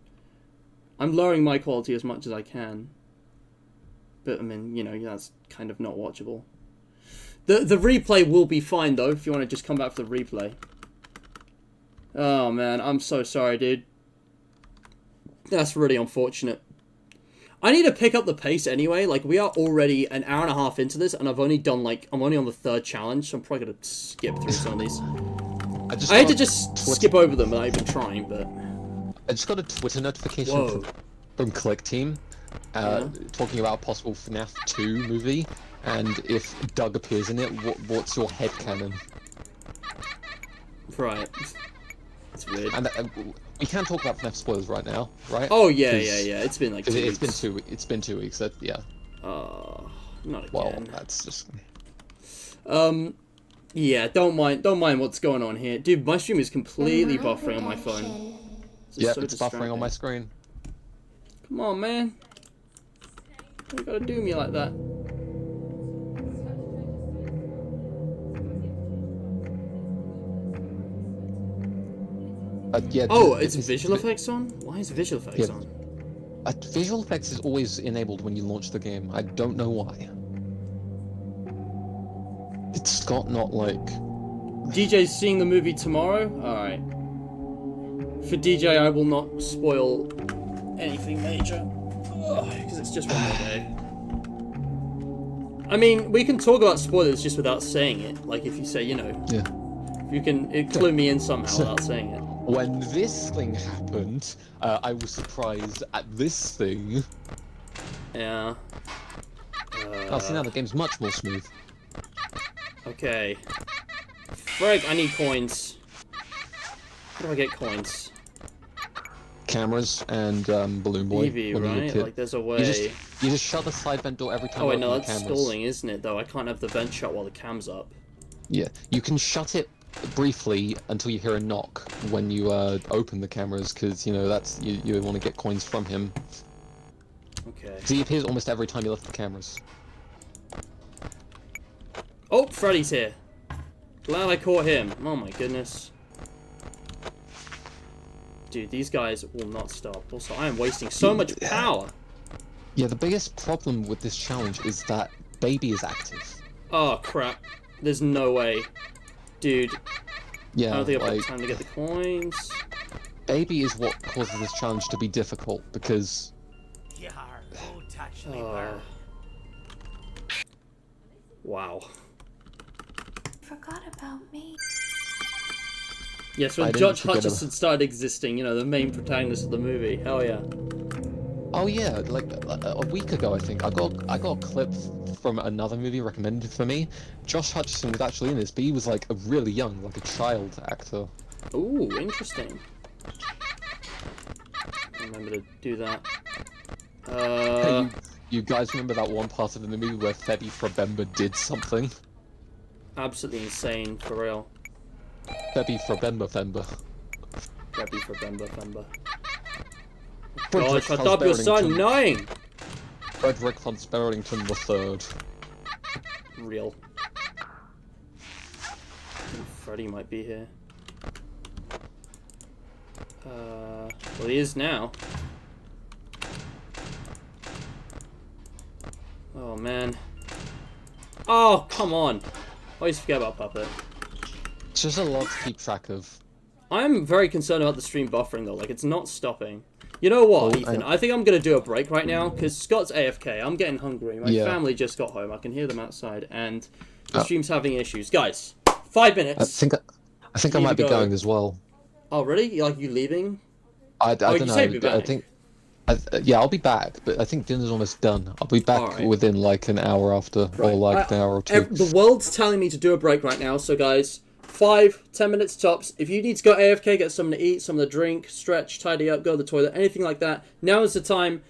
lowering my quality as much as I can. But I mean, that's kind of not watchable. The replay will be fine though, if you want to just come back for the replay. Oh man, I'm so sorry, dude. That's really unfortunate. I need to pick up the pace anyway. Like, we are already an hour and a half into this, and I'm only on the third challenge, so I'm probably gonna skip through some of these. I had to just skip over them without even trying, but... I just got a Twitter notification from Click Team, talking about a possible FNAF 2 movie, and if Doug appears in it, what's your headcanon? Right. That's weird. And we can't talk about FNAF spoilers right now, right? Oh yeah. It's been like 2 weeks. It's been 2 weeks. Yeah. Not again. Well, that's just. Yeah. Don't mind what's going on here, dude. My stream is completely buffering on my phone. Yeah, it's buffering on my screen. Come on, man. Why you gotta do me like that? Yeah, it's visual effects on? Why is visual effects on? Visual effects is always enabled when you launch the game. I don't know why. It's got not like... DJ's seeing the movie tomorrow? Alright. For DJ, I will not spoil anything major. Because it's just one more day. I mean, we can talk about spoilers just without saying it. Like, if you say, Yeah. You can clue me in somehow without saying it. When this thing happened, I was surprised at this thing. Yeah. See, now the game's much more smooth. Okay. Frag, I need coins. How do I get coins? Cameras and Balloon Boy. Maybe, right? Like, there's a way. You just shut the side vent door every time. Oh wait, no, that's stalling, isn't it? Though I can't have the vent shut while the cam's up. Yeah, you can shut it briefly until you hear a knock when you open the cameras, because that's you want to get coins from him. Okay. So he appears almost every time you lift the cameras. Oh, Freddy's here. Glad I caught him. Oh my goodness. Dude, these guys will not stop. Also, I am wasting so much power. Yeah, the biggest problem with this challenge is that Baby is active. Oh crap. There's no way. Dude. Yeah, I don't think I've got time to get the coins. Baby is what causes this challenge to be difficult, because... Wow. Forgot about me. Yes, I when didn't Judge forget about- Hutcherson started existing, you know, the main protagonist of the movie. Hell yeah. Oh yeah, like a week ago I think I got a clip from another movie recommended for me. Josh Hutcherson was actually in this, but he was like a really young, like a child actor. Ooh, interesting. Remember to do that. Hey, you guys remember that one part of the movie where Febby Frabemba did something? Absolutely insane, for real. Febby Frabemba Femba. Grabby for Bemba Femba. Frederick Gosh, I thought you were so Barrington- annoying! Frederick von Sparrington III. Real. Freddy might be here. Well, he is now. Oh, man. Oh, come on. I always forget about Puppet. It's just a lot to keep track of. I'm very concerned about the stream buffering, though. Like, it's not stopping. You know what, Oh, Ethan? I think I'm going to do a break right now, because Scott's AFK. I'm getting hungry. My Yeah. family just got home. I can hear them outside, and the stream's having issues. Guys, 5 minutes. I think I Need might to be go. going as well. Oh, really? Like, you leaving? I Oh, don't you know. said be back. I think. Yeah, I'll be back, but I think dinner's almost done. I'll be back Alright. within like an hour after, or like an hour or two. The world's telling me to do a break right now, so guys, 5-10 minutes tops. If you need to go AFK, get something to eat, something to drink, stretch, tidy up, go to the toilet, anything like that, now is the time.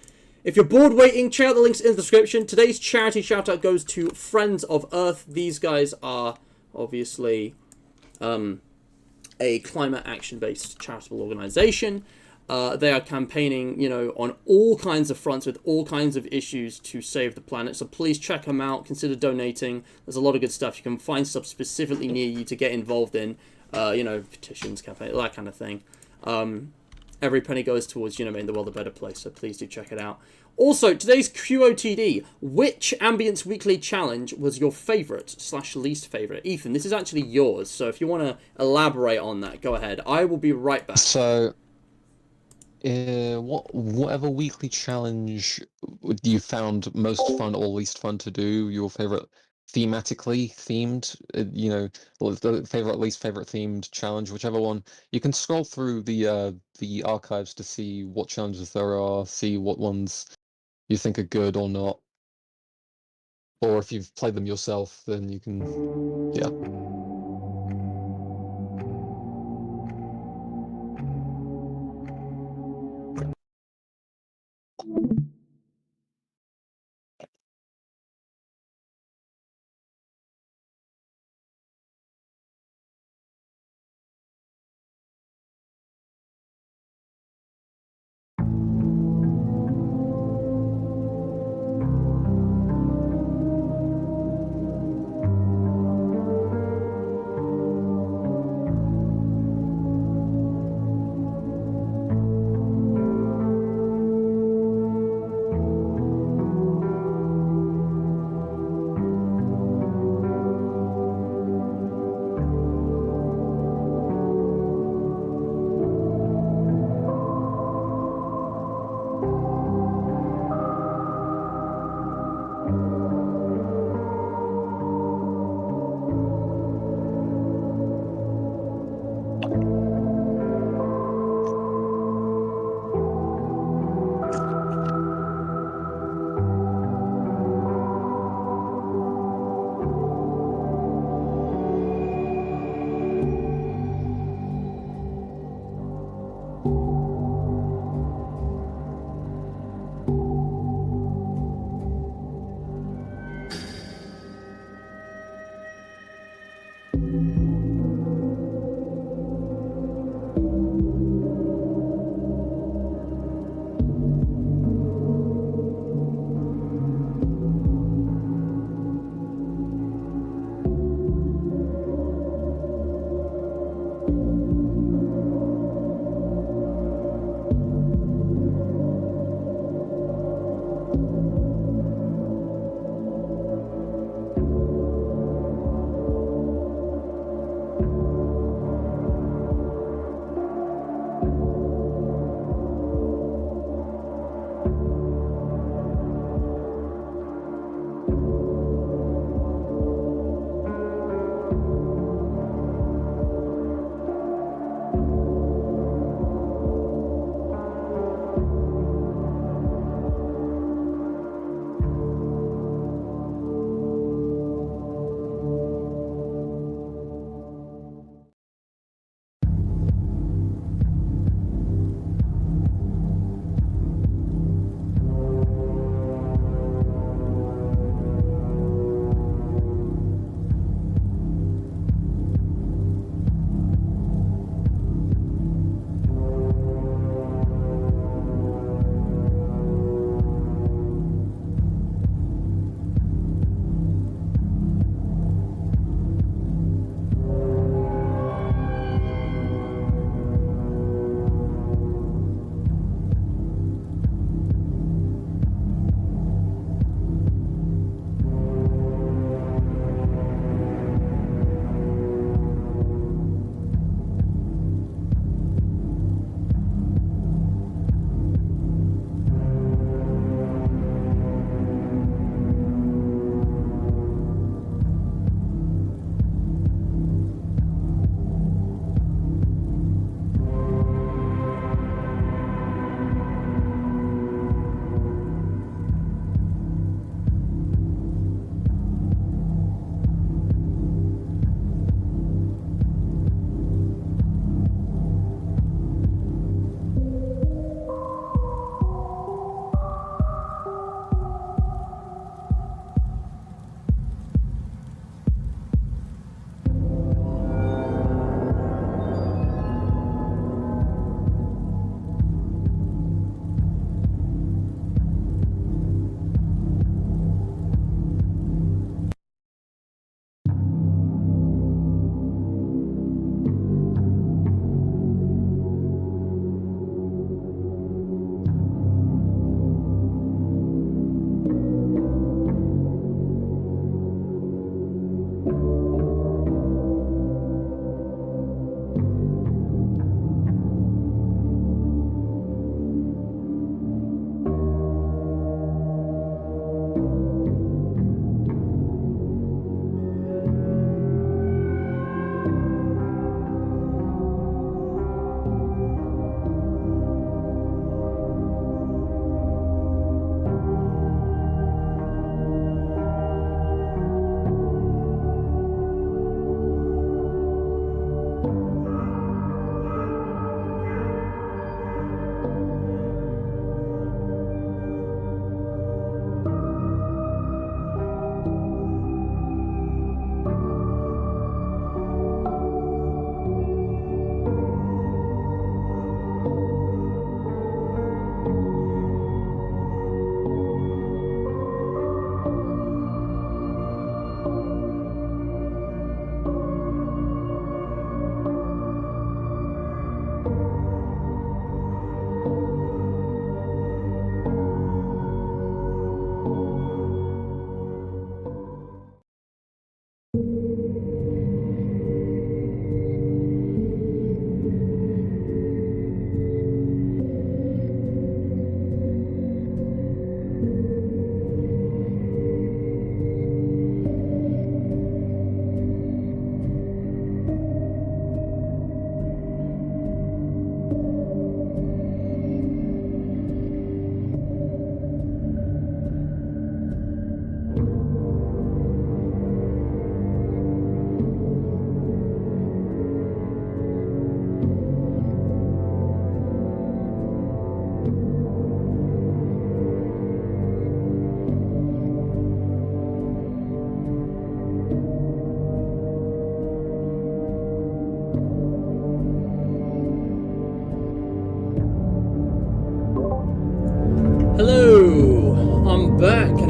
If you're bored waiting, check out the links in the description. Today's charity shoutout goes to Friends of Earth. These guys are obviously a climate action-based charitable organization. They are campaigning, you know, on all kinds of fronts with all kinds of issues to save the planet. So please check them out. Consider donating. There's a lot of good stuff. You can find stuff specifically near you to get involved in, you know, petitions, campaign, that kind of thing. Every penny goes towards, you know, making the world a better place. So please do check it out. Also, today's QOTD. Which Ambience Weekly Challenge was your favourite / least favourite? Ethan, this is actually yours. So if you want to elaborate on that, go ahead. I will be right back. So, whatever weekly challenge you found most fun or least fun to do, your favorite thematically themed, you know, the favorite least favorite themed challenge, whichever one. You can scroll through the archives to see what challenges there are, see what ones you think are good or not, or if you've played them yourself, then you can, yeah.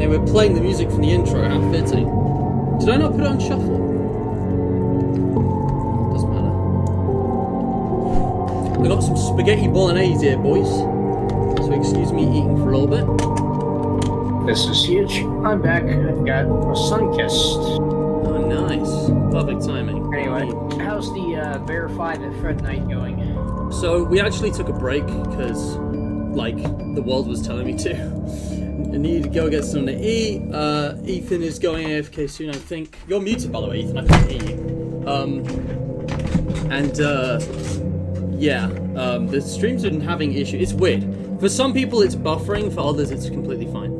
They were playing the music from the intro. How fitting. Did I not put it on shuffle? Doesn't matter. We got some spaghetti bolognese here, boys. So excuse me eating for a little bit. This is huge. I'm back. I've got a sun-kissed. Oh, nice. Perfect timing. Anyway, how's the verified Fred night going? So we actually took a break because, like, the world was telling me to. I need to go get something to eat. Ethan is going AFK soon, I think. You're muted, by the way, Ethan. I can't hear you. The stream's been having issues. It's weird. For some people, it's buffering. For others, it's completely fine.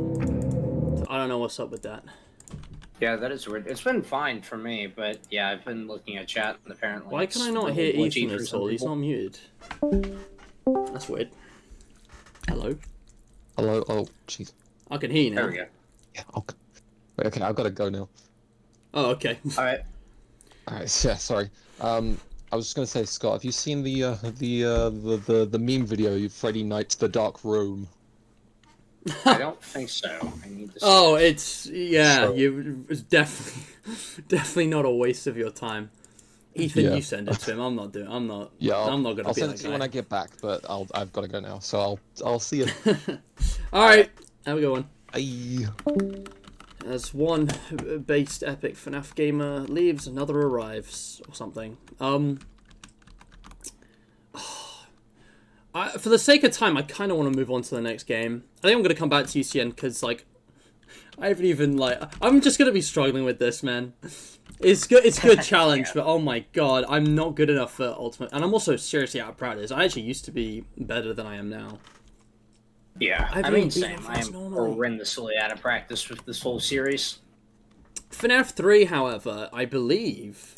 I don't know what's up with that. Yeah, that is weird. It's been fine for me, but yeah, I've been looking at chat and apparently. Why can I not hear Ethan at all? He's not muted. That's weird. Hello. Hello. Oh, jeez. I can hear you now. There we go. Yeah. Okay. Wait, okay, I've got to go now. Oh, okay. All right. All right. Yeah. Sorry. I was just gonna say, Scott, have you seen the meme video? Freddy Knight's The Dark Room. I don't think so. I need to. Oh, it's yeah. So- It's definitely not a waste of your time. Ethan, Yeah. you send it to him. I'm not. Yeah. I'm not gonna I'll be send that it to you guy. when I get back, but I've got to go now. So I'll see you. All right. Have a good one. Bye. As one based epic FNAF gamer leaves, another arrives, or something. For the sake of time, I kind of want to move on to the next game. I think I'm going to come back to UCN because, like, I haven't even, like... I'm just going to be struggling with this, man. It's good. It's a good challenge, but oh my god, I'm not good enough for Ultimate. And I'm also seriously out of practice. I actually used to be better than I am now. Yeah, I've I mean, been same. beating I am things normally. horrendously out of practice with this whole series. FNAF 3, however, I believe,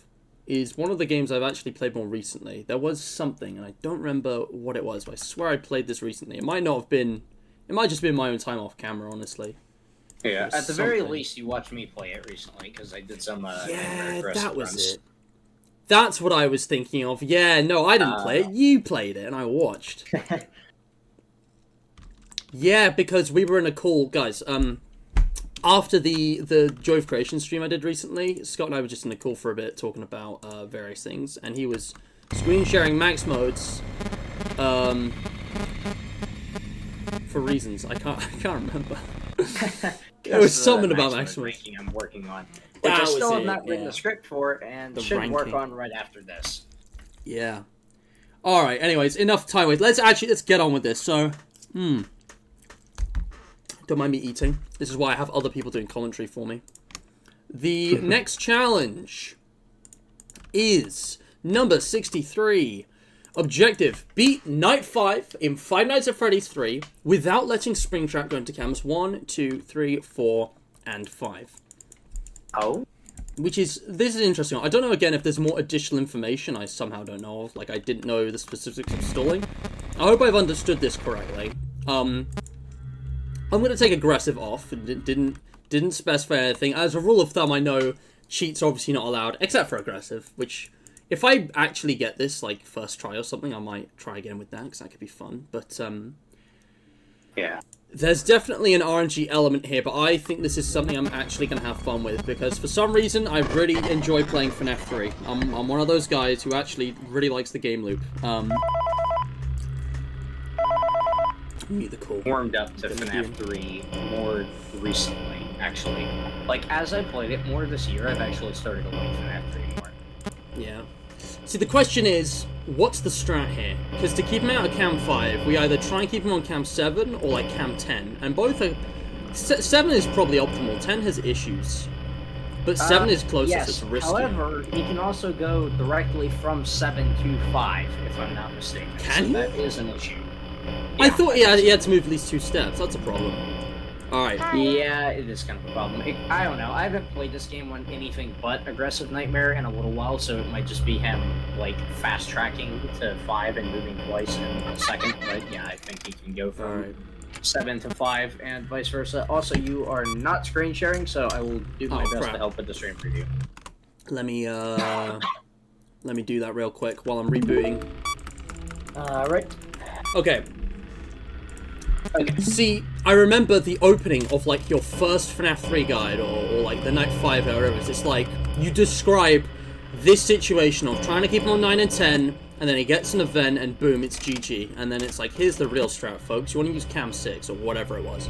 is one of the games I've actually played more recently. There was something, and I don't remember what it was, but I swear I played this recently. It might not have been... It might just been my own time off camera, honestly. Yeah, at the very something. least, you watched me play it recently, because I did some Yeah, aggressive that was runs. it. That's what I was thinking of. Yeah, no, I didn't play it. You played it, and I watched. Yeah, because we were in a call, guys. After the Joy of Creation stream I did recently, Scott and I were just in a call for a bit talking about various things, and he was screen sharing max modes for reasons I can't remember. It was something about max modes. ranking I'm working on, which That I was still have it, not written yeah. the script for, and The should work ranking. on right after this. Yeah. All right. Anyways, enough time waste. Let's get on with this. So, don't mind me eating. This is why I have other people doing commentary for me. The next challenge is number 63. Objective: beat Night 5 in Five Nights at Freddy's 3 without letting Springtrap go into cams 1, 2, 3, 4, and 5. Oh? This is interesting. I don't know, again, if there's more additional information I somehow don't know of. Like, I didn't know the specifics of stalling. I hope I've understood this correctly. I'm going to take aggressive off. Didn't specify anything. As a rule of thumb, I know cheats are obviously not allowed, except for aggressive, which, if I actually get this, like, first try or something, I might try again with that, because that could be fun. But, Yeah. there's definitely an RNG element here, but I think this is something I'm actually going to have fun with, because for some reason, I really enjoy playing FNAF 3. I'm one of those guys who actually really likes the game loop. Mute the call. Warmed up to FNAF 3 more recently, actually. Like, as I played it more this year, I've actually started to like FNAF 3 more. Yeah. See, the question is, what's the strat here? Because to keep him out of cam 5, we either try and keep him on cam 7 or, like, cam 10. And both are... 7 is probably optimal. 10 has issues. But 7 is closest. Yes, It's risky. however, he can also go directly from 7 to 5, if I'm not mistaken. Can so he? that is an issue. I Yeah. thought he had to move at least 2 steps. That's a problem. Alright. Yeah, it is kind of a problem. I don't know. I haven't played this game on anything but Aggressive Nightmare in a little while, so it might just be him, like, fast-tracking to 5 and moving twice in a second. But yeah, I think he can go from Alright. 7 to 5 and vice versa. Also, you are not screen sharing, so I will do my best crap. to help with the stream preview. Let me do that real quick while I'm rebooting. Right. Okay. Okay. See, I remember the opening of, like, your first FNAF 3 guide, or like, the Night 5, or whatever it is. It's like, you describe this situation of trying to keep him on 9 and 10, and then he gets an event, and boom, it's GG. And then it's like, here's the real strat, folks. You want to use Cam 6, or whatever it was.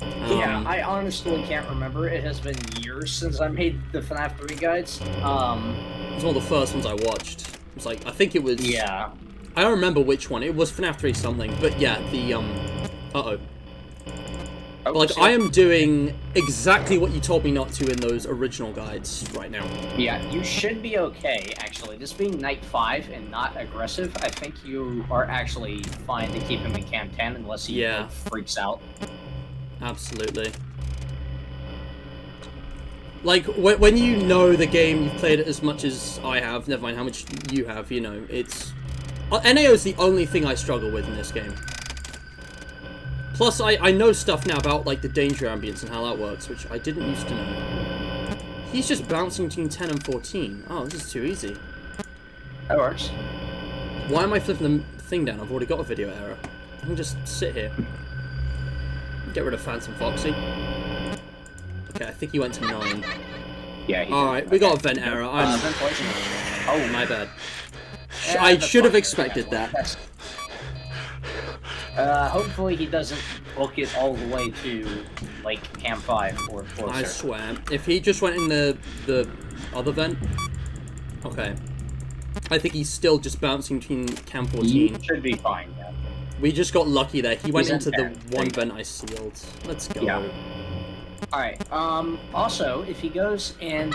Yeah, I honestly can't remember. It has been years since I made the FNAF 3 guides. It was one of the first ones I watched. It was like, I think it was... Yeah. I don't remember which one. It was FNAF 3 something, but yeah, the, uh-oh. Oh, Like, so- I am doing exactly what you told me not to in those original guides right now. Yeah, you should be okay, actually. This being Night 5 and not aggressive, I think you are actually fine to keep him in Cam 10 unless he like, freaks out. Absolutely. Like, when you know the game, you've played it as much as I have, never mind how much you have, you know, it's... NAO is the only thing I struggle with in this game. Plus, I know stuff now about, like, the danger ambience and how that works, which I didn't used to know. He's just bouncing between 10 and 14. Oh, this is too easy. That works. Why am I flipping the thing down? I've already got a video error. I can just sit here. Get rid of Phantom Foxy. Okay, I think he went to 9. Yeah, he Alright, we got a vent error. vent poison. Oh, my bad. Yeah, I that's should have fine. expected that. Hopefully he doesn't book it all the way to, like, Cam 5 or closer. I swear. If he just went in the other vent... Okay. I think he's still just bouncing between Cam 14. He should be fine, yeah. We just got lucky there. He went into the 10. one vent I sealed. Let's go. Yeah. Alright, also, if he goes in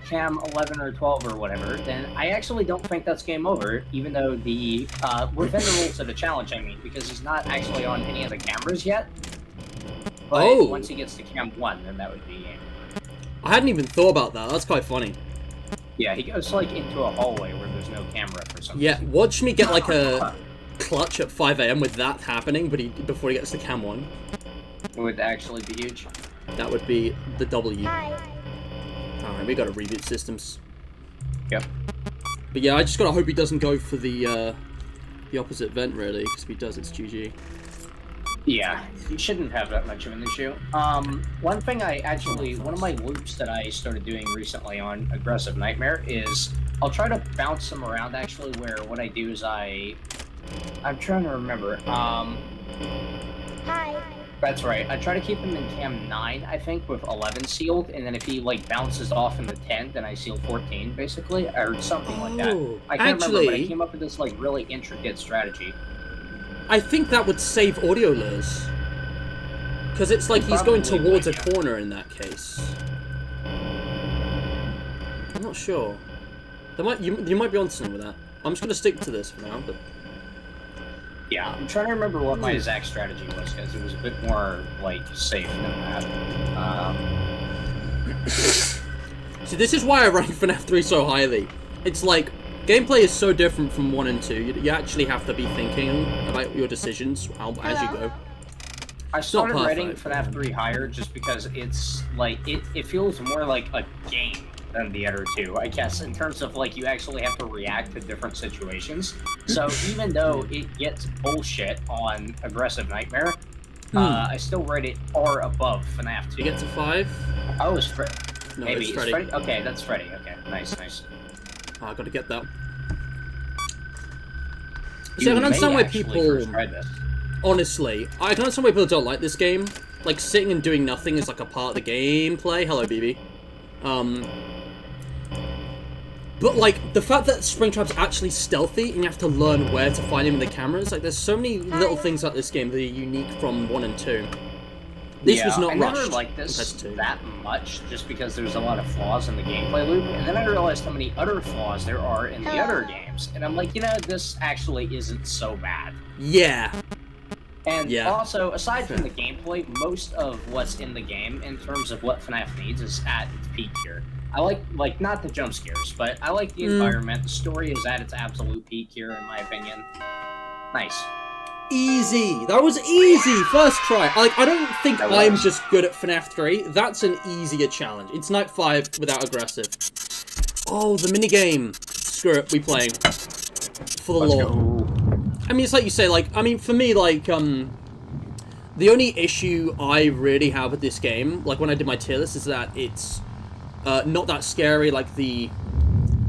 Cam 11 or 12 or whatever, then I actually don't think that's game over, even though the, within the rules of the challenge, I mean, because he's not actually on any of the cameras yet. But once he gets to Cam 1, then that would be game. I hadn't even thought about that. That's quite funny. Yeah, he goes, like, into a hallway where there's no camera for some Yeah, reason. watch me get, like, a clutch at 5 AM with that happening, but before he gets to Cam 1. It would actually be huge. That would be the W. Alright, we gotta reboot systems. Yep. But yeah, I just gotta hope he doesn't go for the opposite vent, really, because if he does, it's GG. Yeah, you shouldn't have that much of an issue. One thing one of my loops that I started doing recently on Aggressive Nightmare is I'll try to bounce them around, actually, where what I do is I'm trying to remember, Hi. That's right. I try to keep him in Cam 9, I think, with 11 sealed, and then if he, like, bounces off in the 10, then I seal 14, basically, or something like that. I can't remember, but I came up with this, like, really intricate strategy. I think that would save audio lures. Because it's like he's going towards a corner in that case. I'm not sure. You might be onto something with that. I'm just going to stick to this for now, but... Yeah, I'm trying to remember what my exact strategy was, because it was a bit more, like, safe than that. See, this is why I rank FNAF 3 so highly. It's like, gameplay is so different from 1 and 2. You actually have to be thinking about your decisions as you go. I started rating FNAF 3 higher just because it's, like, it feels more like a game than the other two, I guess, in terms of, like, you actually have to react to different situations. So even though it gets bullshit on Aggressive Nightmare, I still rate it far above FNAF 2. You get to 5? Oh, it's Freddy. No, Maybe it's Freddy. Okay, that's Freddy. Okay, nice. Oh, I gotta get that. See, I can understand why people... Honestly, I can understand why people don't like this game. Like, sitting and doing nothing is like a part of the gameplay. Hello, BB. But, like, the fact that Springtrap's actually stealthy and you have to learn where to find him in the cameras, like, there's so many little things about this game that are unique from 1 and 2. This was not rushed. I never liked this that much, just because there's a lot of flaws in the gameplay loop, and then I realized how many other flaws there are in the other games, and I'm like, you know, this actually isn't so bad. Yeah. And also, aside from the gameplay, most of what's in the game, in terms of what FNAF needs, is at its peak here. I like, not the jump scares, but I like the environment. The story is at its absolute peak here, in my opinion. Nice. Easy. That was easy. First try. Like, I don't think I'm just good at FNAF 3. That's an easier challenge. It's Night 5 without aggressive. Oh, the minigame. Screw it. We playing. For the lore. I mean, it's like you say, like, I mean, for me, like, The only issue I really have with this game, like when I did my tier list, is that it's not that scary. Like the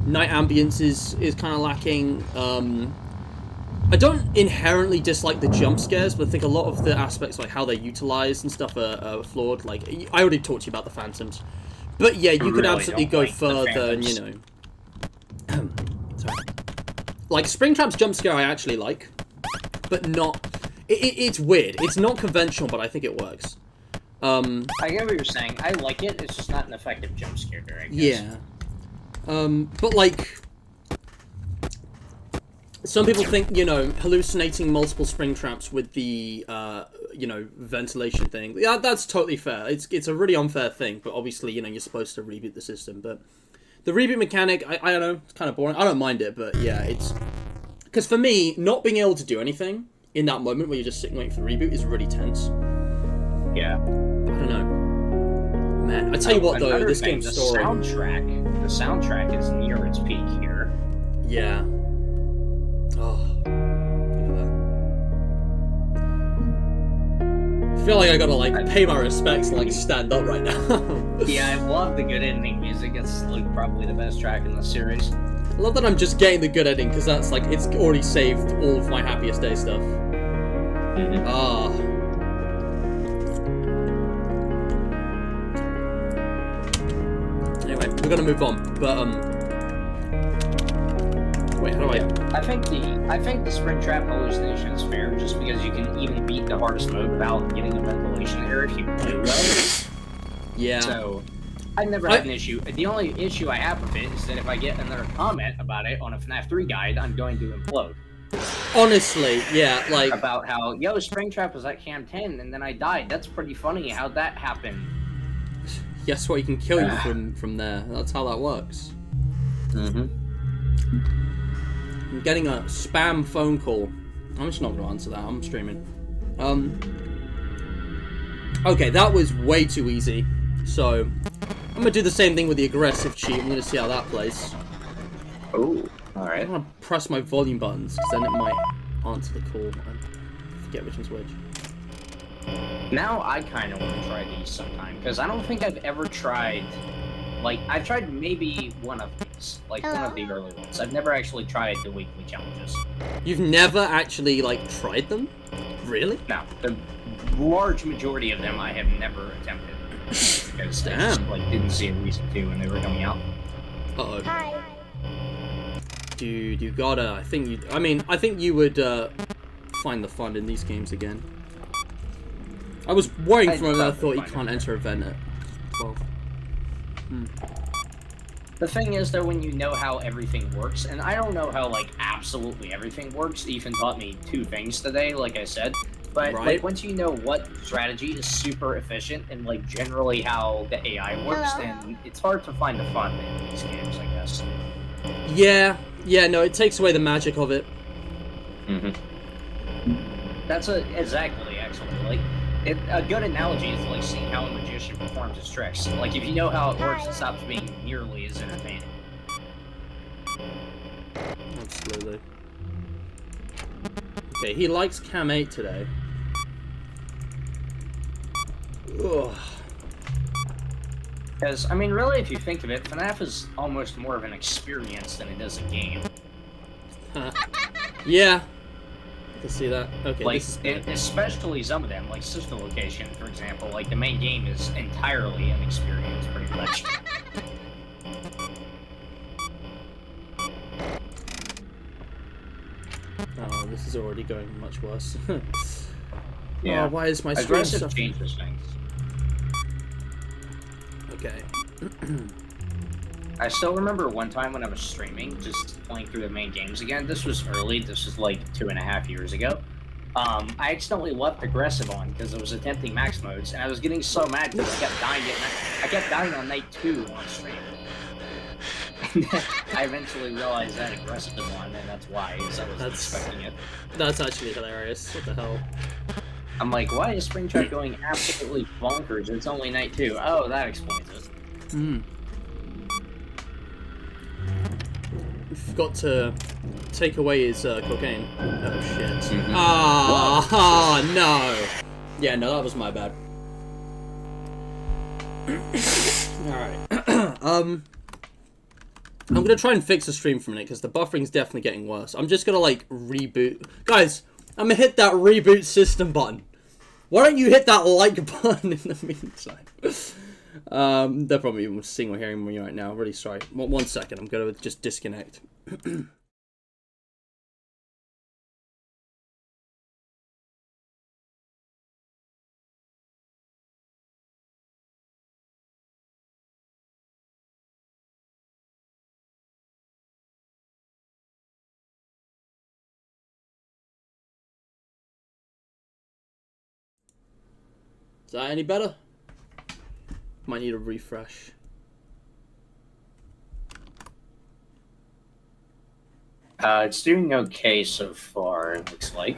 night ambience is kind of lacking. I don't inherently dislike the jump scares, but I think a lot of the aspects, like how they're utilized and stuff, are flawed. Like, I already talked to you about the phantoms. But yeah, you could absolutely go further and, you know... sorry. Like, Springtrap's jump scare I actually like, but not... It's weird. It's not conventional, but I think it works. I get what you're saying. I like it, it's just not an effective jump scare, I guess. Yeah. But, like... Some people think, you know, hallucinating multiple spring traps with the, you know, ventilation thing. Yeah, that's totally fair. It's a really unfair thing, but obviously, you know, you're supposed to reboot the system. But the reboot mechanic, I don't know, it's kind of boring. I don't mind it, but yeah, it's... Because for me, not being able to do anything in that moment where you're just sitting waiting for the reboot is really tense. Yeah. I don't know. Man, I tell you what, though, this game's story... The soundtrack is near its peak here. Yeah. Oh, look at that. I feel like I gotta, like, pay my respects and, like, stand up right now. Yeah, I love the good ending music. It's, like, probably the best track in the series. I love that I'm just getting the good ending, because that's, like, it's already saved all of my happiest day stuff. Mm-hmm. Ah. Anyway, we're gonna move on, but, wait, how do I... I think the Springtrap hallucination is fair, just because you can even beat the hardest mode without getting a ventilation error if you play well. Yeah. So, I've never had an issue. The only issue I have with it is that if I get another comment about it on a FNAF 3 guide, I'm going to implode. Honestly, yeah, like... About how, yo, Springtrap was at Cam 10, and then I died. That's pretty funny. How'd that happen? Guess what? He can kill you from there. That's how that works. Mm-hmm. I'm getting a spam phone call. I'm just not going to answer that. I'm streaming. Okay, that was way too easy. So, I'm going to do the same thing with the aggressive cheat. I'm going to see how that plays. Oh, I alright. want to press my volume buttons, because then it might answer the call. I forget which one's which. Now I kind of want to try these sometime, because I don't think I've ever tried... Like, I've tried maybe one of these, like one of the early ones. I've never actually tried the weekly challenges. You've never actually, like, tried them? Really? No, the large majority of them I have never attempted. Because I just, like, didn't see a reason to when they were coming out. Uh-oh. Hi. Dude, you gotta, I think you would, find the fun in these games again. I was worrying for a minute, I thought you can't enter a vent at 12. The thing is, though, when you know how everything works, and I don't know how, like, absolutely everything works. Ethan taught me 2 things today, like I said. But, like, once you know what strategy is super efficient and, like, generally how the AI works, then it's hard to find the fun in these games, I guess. Yeah, no, it takes away the magic of it. Mm-hmm. That's exactly, actually, like... a good analogy is like seeing how a magician performs his tricks. Like, if you know how it works, it stops being nearly as entertaining. Absolutely. Okay, he likes Cam 8 today. Ugh. Because, I mean, really, if you think of it, FNAF is almost more of an experience than it is a game. Yeah. To see that. Okay, like, this is especially some of them, like Sister Location, for example, like the main game is entirely an experience, pretty much. Oh, this is already going much worse. Yeah. Oh, why is my stream aggressive changes things. Okay. I still remember one time when I was streaming, just playing through the main games again. This was early. This was like 2.5 years ago. I accidentally left aggressive on because I was attempting max modes, and I was getting so mad because I kept dying on night 2 on stream. I eventually realized that aggressive one, and that's why, because I wasn't expecting it. That's actually hilarious. What the hell? I'm like, why is Springtrap going absolutely bonkers? It's only night 2. Oh, that explains it. Forgot to take away his cocaine. Oh shit. Mm-hmm. No. Yeah, no, that was my bad. Alright. I'm gonna try and fix the stream for a minute, because the buffering's definitely getting worse. I'm just gonna, like, reboot. Guys, I'm gonna hit that reboot system button. Why don't you hit that like button in the meantime? They're probably even seeing or hearing me right now. Really sorry. 1 second, I'm gonna just disconnect. Is that any better? Might need a refresh. It's doing okay so far, it looks like.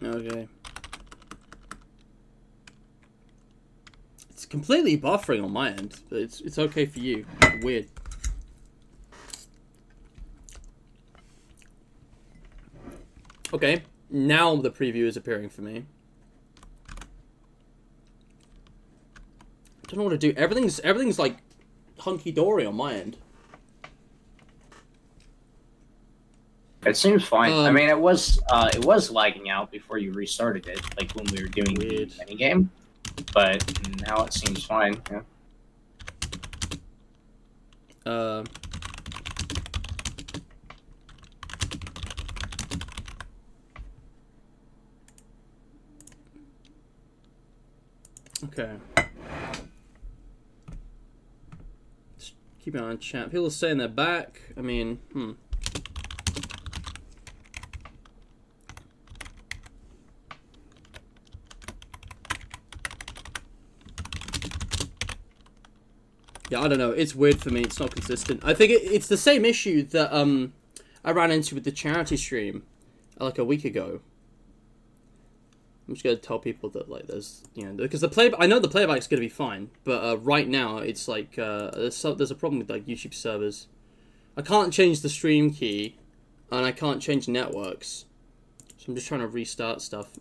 Okay. It's completely buffering on my end, but it's okay for you. Weird. Okay, now the preview is appearing for me. I don't know what to do. Everything's like hunky-dory on my end. It seems fine. I mean, it was lagging out before you restarted it, like when we were doing the minigame. But now it seems fine. Yeah. Okay. Just keep an eye on chat. People are saying they're back. I mean, Yeah, I don't know. It's weird for me. It's not consistent. I think it's the same issue that I ran into with the charity stream like a week ago. I'm just gonna tell people that like there's because I know the playback's gonna be fine, but right now it's like there's a problem with like YouTube servers. I can't change the stream key, and I can't change networks, so I'm just trying to restart stuff.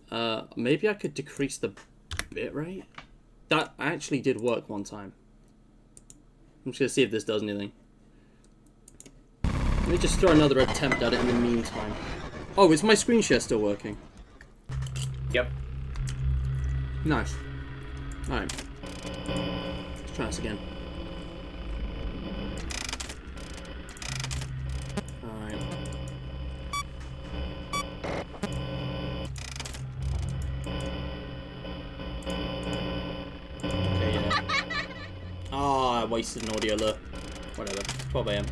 Maybe I could decrease the bitrate. That actually did work one time. I'm just gonna see if this does anything. Let me just throw another attempt at it in the meantime. Oh, is my screen share still working? Yep. Nice. Alright. Let's try this again. Alright. Okay, yeah. Ah, I wasted an audio alert. Whatever. 12 AM.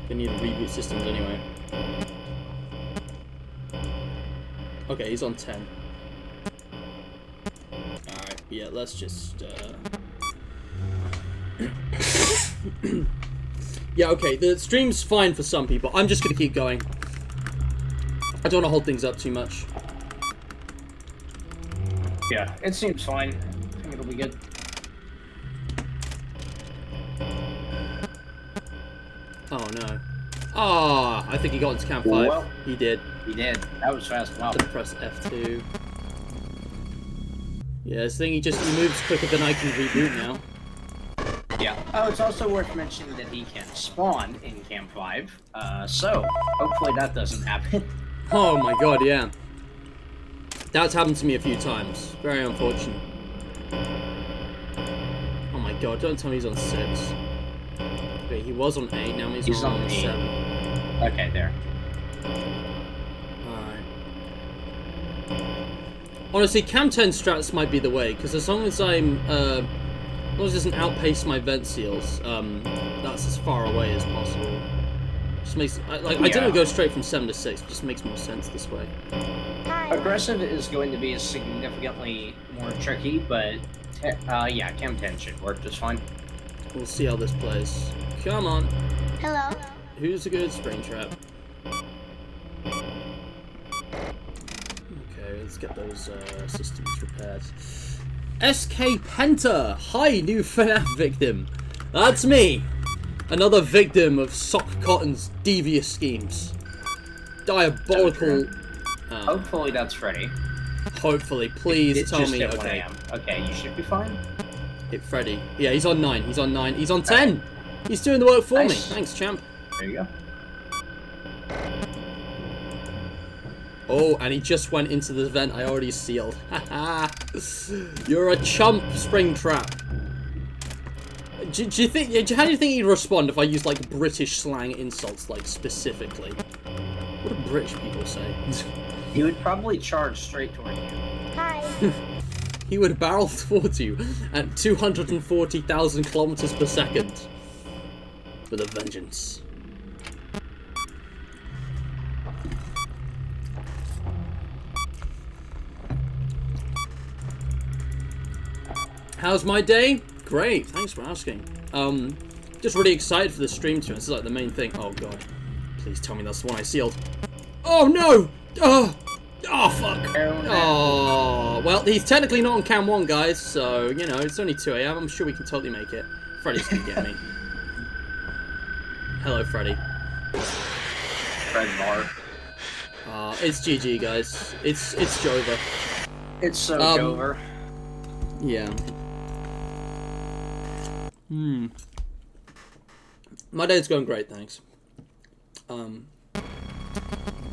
Gonna need to reboot systems anyway. Okay, he's on 10. Alright, yeah, let's just, yeah, okay, the stream's fine for some people. I'm just gonna keep going. I don't want to hold things up too much. Yeah, it seems fine. I think it'll be good. Oh, no. Ah, I think he got into camp 5. Well, he did. He did. That was fast. Wow. Let's press F2. Yeah, this thing, he moves quicker than I can reboot now. Yeah. Oh, it's also worth mentioning that he can spawn in Camp 5, so hopefully that doesn't happen. Oh my god, yeah. That's happened to me a few times. Very unfortunate. Oh my god, don't tell me he's on 6. Wait, he was on 8, now he's on 7. Okay, there. Honestly, Cam 10 strats might be the way, because as long as I'm, as long as it doesn't outpace my vent seals, that's as far away as possible. Just makes, I didn't go straight from 7 to 6, it just makes more sense this way. Aggressive is going to be significantly more tricky, but, yeah, Cam 10 should work just fine. We'll see how this plays. Come on. Hello. Who's a good spring trap? Let's get those systems repaired. SK Penta! Hi, new FNAF victim! That's me! Another victim of Sock Cotton's devious schemes. Diabolical. Hopefully that's Freddy. Hopefully, please tell just me. hit 1 Okay. a.m. Okay, you should be fine. Hit Freddy. Yeah, he's on 9. He's on 9. He's on 10. He's doing the work for me. Nice. Thanks, champ. There you go. Oh, and he just went into the vent I already sealed. Haha. You're a chump, Springtrap. Do you think? How do you think he'd respond if I used like British slang insults, like specifically? What do British people say? He would probably charge straight toward you. Hi. He would barrel towards you at 240,000 kilometers per second with a vengeance. How's my day? Great, thanks for asking. Just really excited for the stream too. This is like the main thing. Oh god, please tell me that's the one I sealed. Oh no! Oh fuck! Oh well, he's technically not on cam 1, guys. So you know, it's only 2 a.m. I'm sure we can totally make it. Freddy's gonna get me. Hello, Freddy. Fred Bar. It's GG, guys. It's Jova. It's so over. Yeah. My day's going great, thanks.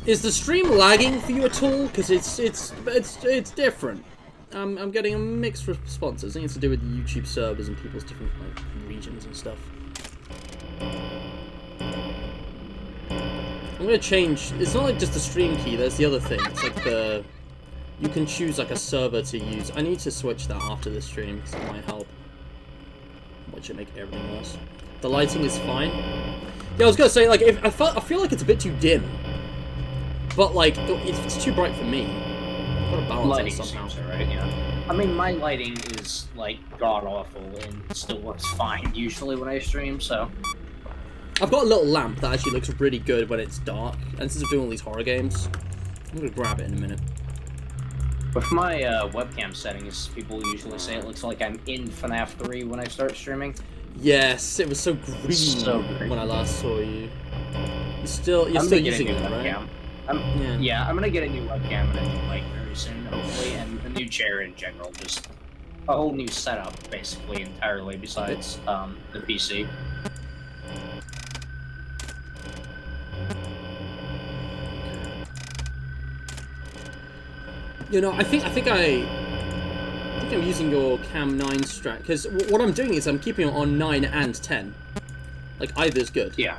Is the stream lagging for you at all? Because it's different. I'm getting a mixed responses. I think it's to do with the YouTube servers and people's different like regions and stuff. I'm gonna change. It's not like just the stream key. There's the other thing. It's like the. You can choose like a server to use. I need to switch that after the stream because it might help. Which should make everything worse. The lighting is fine. Yeah, I was gonna say like if I feel like it's a bit too dim. But like it's too bright for me. I've got to balance Lighting it somehow. seems alright, yeah. I mean, my lighting is like god awful and still works fine usually when I stream. So I've got a little lamp that actually looks really good when it's dark. And since I'm doing all these horror games, I'm gonna grab it in a minute. with my webcam settings, people usually say it looks like I'm in FNAF 3 when I start streaming. Yes, it was so green when I last saw you. You're still using it, right? I'm gonna get a new webcam and a new mic very soon, hopefully, and a new chair in general. Just a whole new setup, basically, entirely besides the PC. You know, I think I'm using your cam 9 strat because what I'm doing is I'm keeping it on 9 and 10. Like either's good. Yeah.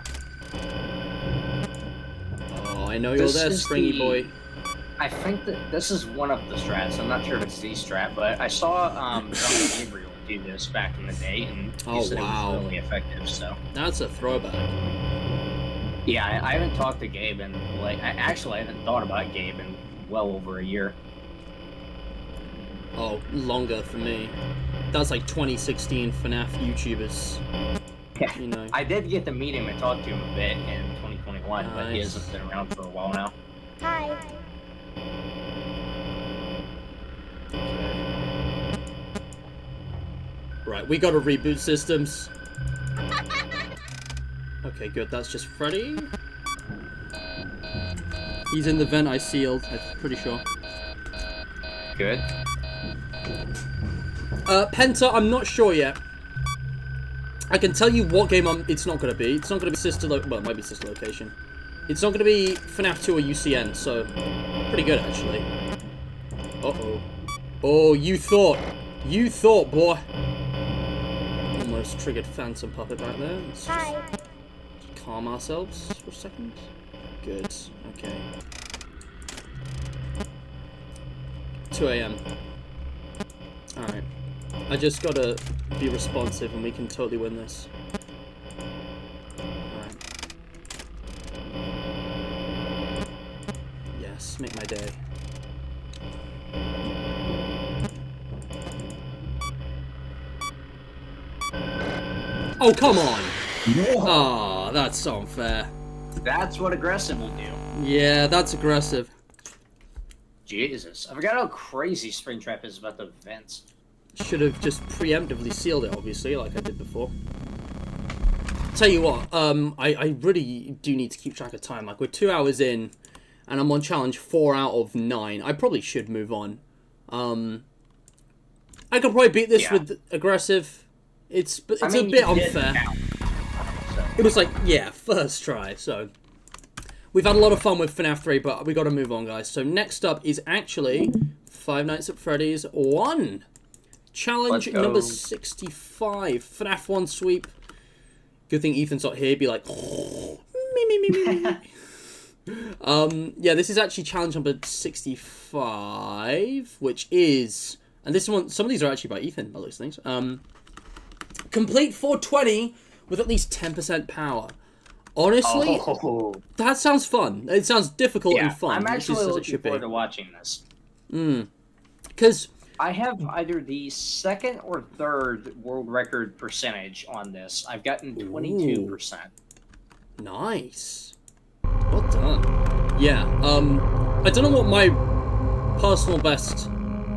Oh, I know you're there, Springy boy. I think that this is one of the strats. I'm not sure if it's the strat, but I saw John Gabriel do this back in the day, and he said it was really effective. So that's a throwback. Yeah, I haven't talked to Gabe in like I haven't thought about Gabe in well over a year. Oh, longer for me. That's like 2016 FNAF YouTubers. Yeah, you know. I did get to meet him and talk to him a bit in 2021, but he hasn't been around for a while now. Hi. Right, we gotta reboot systems. Okay, good. That's just Freddy. He's in the vent I sealed, I'm pretty sure. Good. Penta, I'm not sure yet. I can tell you what game it's not gonna be. It's not gonna be well, it might be Sister Location. It's not gonna be FNAF 2 or UCN, so pretty good actually. Uh-oh. Oh, you thought, boy. Almost triggered Phantom Puppet back there. Let's just calm ourselves for a second. Good. Okay. 2 a.m. Alright. I just gotta be responsive and we can totally win this. Alright. Yes, make my day. Oh, come on! Oh, that's so unfair. That's what aggressive will do. Yeah, that's aggressive. Jesus. I forgot how crazy Springtrap is about the vents. Should have just preemptively sealed it, obviously, like I did before. tell you what, I really do need to keep track of time. Like, we're 2 hours in, and I'm on challenge 4 out of 9. I probably should move on. I could probably beat this with aggressive. It's a bit unfair. It was like, yeah, first try, so... We've had a lot of fun with FNAF 3, but we got to move on, guys. So next up is actually Five Nights at Freddy's 1. Challenge number 65. FNAF 1 sweep. Good thing Ethan's not here. He'd be like, me. Yeah, this is actually challenge number 65, which is, and this one, some of these are actually by Ethan, by those things. Complete 420 with at least 10% power. Honestly, that sounds fun. It sounds difficult and fun. I'm actually looking forward to watching this. Because I have either the second or third world record percentage on this. I've gotten 22%. Nice. Well done. Yeah, I don't know what my personal best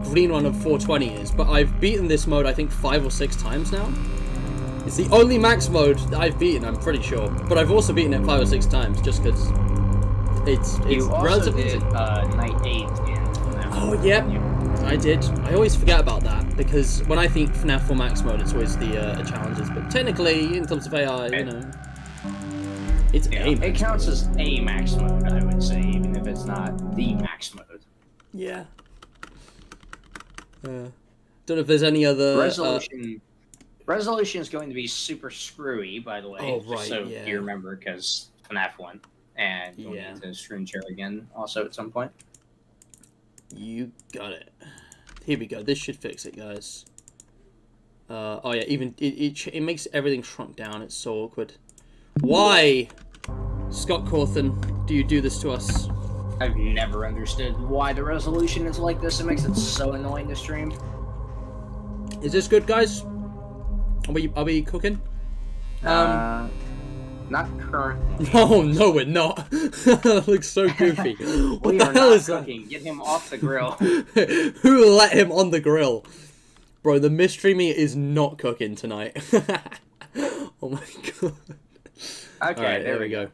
green run of 420 is, but I've beaten this mode, I think, 5 or 6 times now. It's the only max mode that I've beaten, I'm pretty sure. But I've also beaten it 5 or 6 times, just because it's relatively easy. Night 8 in FNAF. Oh, yep. I did. I always forget about that, because when I think FNAF 4 max mode, it's always the challenges. But technically, in terms of AI, you know, it's a max It counts as a max mode, I would say, even if it's not the max mode. Yeah. Don't know if there's any other... Resolution is going to be super screwy, by the way. Oh, right, so you remember, because FNAF 1. And you'll need to screen share again, also, at some point. You got it. Here we go. This should fix it, guys. Oh, yeah, even... It makes everything shrunk down. It's so awkward. Why, Scott Cawthon, do you do this to us? I've never understood why the resolution is like this. It makes it so annoying to stream. Is this good, guys? Are we cooking? Not currently. Oh, no, we're not. That looks so goofy. What We the are hell not is cooking. Get him off the grill. that? Who let him on the grill? Bro, the mystery meat is not cooking tonight. Oh my god. Okay, Alright, there we go.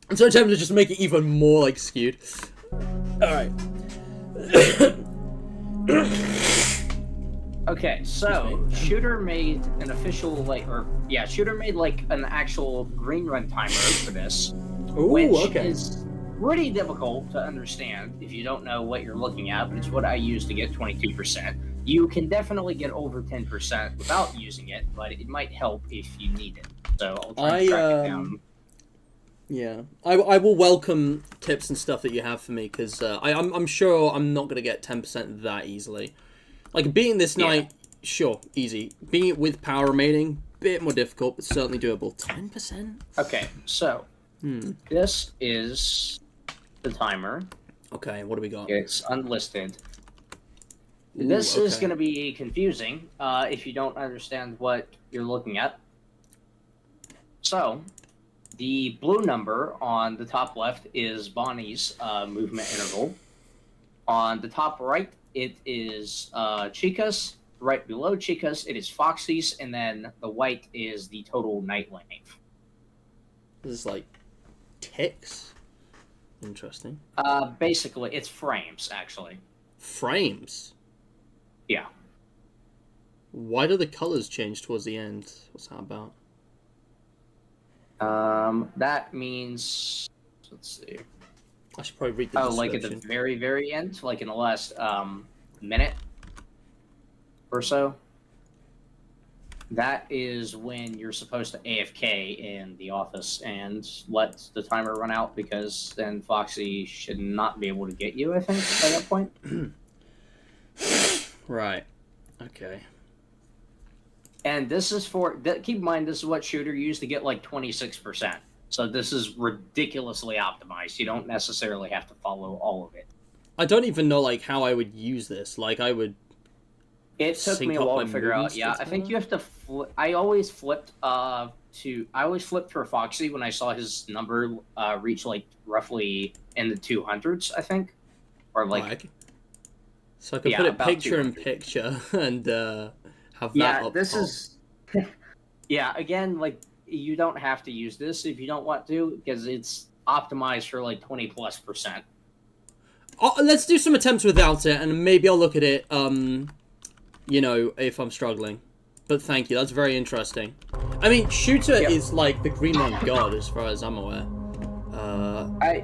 I'm so tempted to just make it even more, like, skewed. Alright. Okay, so Shooter made an official Shooter made like an actual green run timer for this, which is pretty difficult to understand if you don't know what you're looking at. But it's what I use to get 22%. You can definitely get over 10% without using it, but it might help if you need it. So I'll try and track it down. Yeah, I will welcome tips and stuff that you have for me, because I'm sure I'm not gonna get 10% that easily. Like, beating this night, sure, easy. Beating it with power remaining, bit more difficult, but certainly doable. 10%? Okay, so this is the timer. Okay, what do we got? It's unlisted. Ooh, This is okay. going to be confusing if you don't understand what you're looking at. So, the blue number on the top left is Bonnie's movement interval. On the top right, it is Chica's. Right below Chica's, it is Foxy's, and then the white is the total night length. This is like ticks. Interesting. Basically, it's frames, actually. Frames? Yeah. Why do the colors change towards the end? What's that about? That means... Let's see. I should probably read the description. Like at the very, very end? Like in the last minute or so? That is when you're supposed to AFK in the office and let the timer run out, because then Foxy should not be able to get you, I think, by that point. Right. Okay. And this is for... Keep in mind, this is what Shooter used to get like 26%. So this is ridiculously optimized. You don't necessarily have to follow all of it. I don't even know, like, how I would use this. Like, I would... It took me a while to figure out. Yeah, I think you have to flip. I always flipped for Foxy when I saw his number reach like roughly in the 200s, I think, or like. So I could put it picture in picture and have that. Yeah, up this top. is. Yeah, again, like you don't have to use this if you don't want to, because it's optimized for like 20+%. Let's do some attempts without it, and maybe I'll look at it, you know, if I'm struggling. But thank you, that's very interesting. I mean, Shooter is like the Green Run god, as far as I'm aware.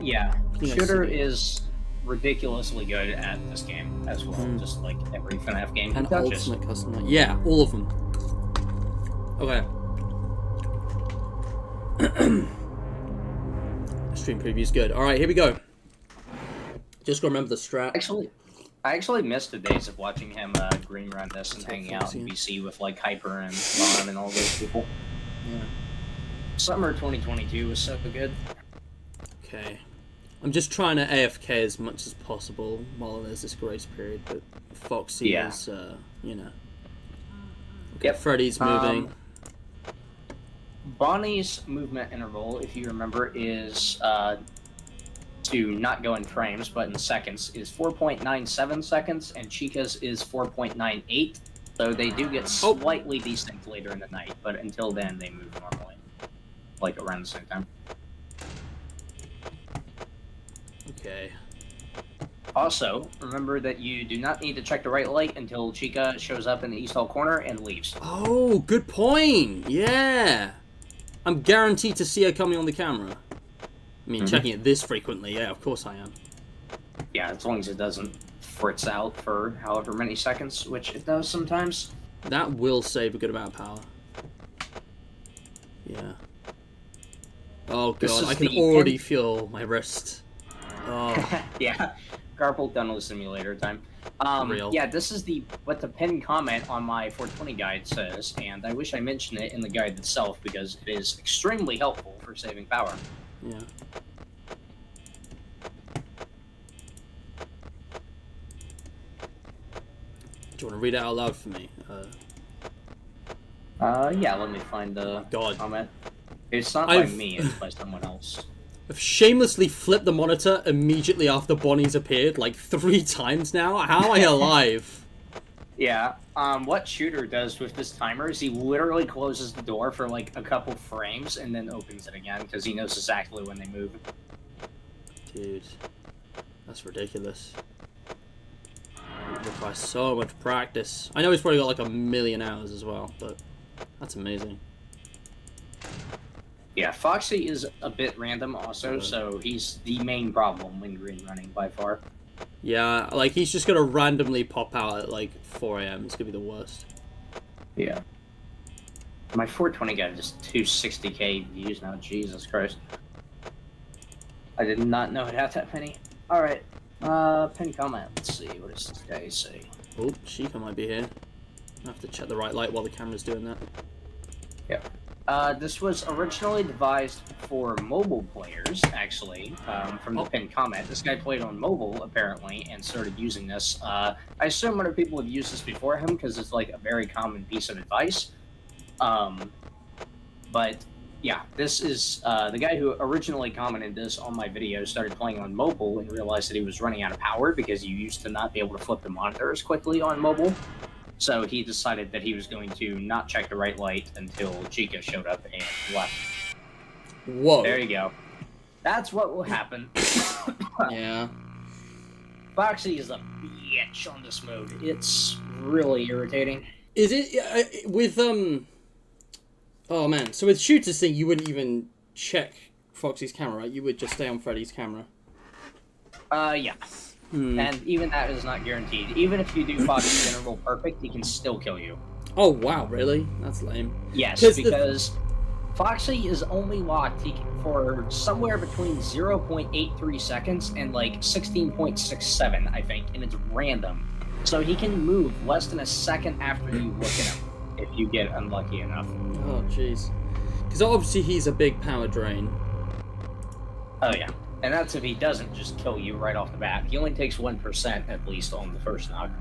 Yeah, Shooter is ridiculously good at this game as well, just like every FNAF game. And Ultimate Custom. Yeah, all of them. Okay. Stream preview's good. Alright, here we go. Just gotta remember the strat. I actually missed the days of watching him green run this and hanging out in BC with like Hyper and Ron and all those people. Yeah. Summer 2022 was so good. Okay. I'm just trying to AFK as much as possible while there's this grace period, but Foxy is, you know. Okay, Freddy's moving. Bonnie's movement interval, if you remember, is to not go in frames, but in seconds, is 4.97 seconds, and Chica's is 4.98. So they do get slightly desync later in the night, but until then, they move normally, like around the same time. Okay. Also, remember that you do not need to check the right light until Chica shows up in the east hall corner and leaves. Oh, good point. Yeah. I'm guaranteed to see her coming on the camera. I mean, checking it this frequently. Yeah, of course I am. Yeah, as long as it doesn't fritz out for however many seconds, which it does sometimes. That will save a good amount of power. Yeah. Oh god, I can already feel my wrist. Oh. Yeah, carpal tunnel simulator time. Real. Yeah, this is what the pinned comment on my 420 guide says, and I wish I mentioned it in the guide itself because it is extremely helpful for saving power. Yeah. Do you want to read it out loud for me? Yeah, let me find the comment. It's not by me, it's by someone else. I've shamelessly flipped the monitor immediately after Bonnie's appeared, like 3 times now. How am I alive? Yeah, what Shooter does with this timer is he literally closes the door for like a couple frames and then opens it again because he knows exactly when they move. Dude, that's ridiculous. It requires so much practice. I know he's probably got like 1,000,000 hours as well, but that's amazing. Yeah, Foxy is a bit random also, so he's the main problem when green running by far. Yeah, like he's just gonna randomly pop out at like 4 AM. It's gonna be the worst. Yeah. My 420 got just 260k views now, Jesus Christ. I did not know it had that many. Alright, pin comment, let's see, what does this guy say? Oh, Sheikah might be here. I have to check the right light while the camera's doing that. Yeah. This was originally devised for mobile players, actually, from the pinned comment. This guy played on mobile, apparently, and started using this. I assume other people have used this before him, because it's, like, a very common piece of advice. But, yeah, this is, the guy who originally commented this on my video started playing on mobile and realized that he was running out of power, because you used to not be able to flip the monitor as quickly on mobile. So he decided that he was going to not check the right light until Chica showed up and left. Whoa. There you go. That's what will happen. Yeah. Foxy is a bitch on this mode. It's really irritating. Is it, with, oh man, so with Shooter's thing, you wouldn't even check Foxy's camera, right? You would just stay on Freddy's camera. Yeah. And even that is not guaranteed. Even if you do Foxy's interval perfect, he can still kill you. Oh, wow, really? That's lame. Yes, because Foxy is only locked for somewhere between 0.83 seconds and like 16.67, I think, and it's random. So he can move less than a second after you look at him, if you get unlucky enough. Oh, jeez. Because obviously he's a big power drain. Oh, yeah. And that's if he doesn't just kill you right off the bat. He only takes 1% at least on the first knock.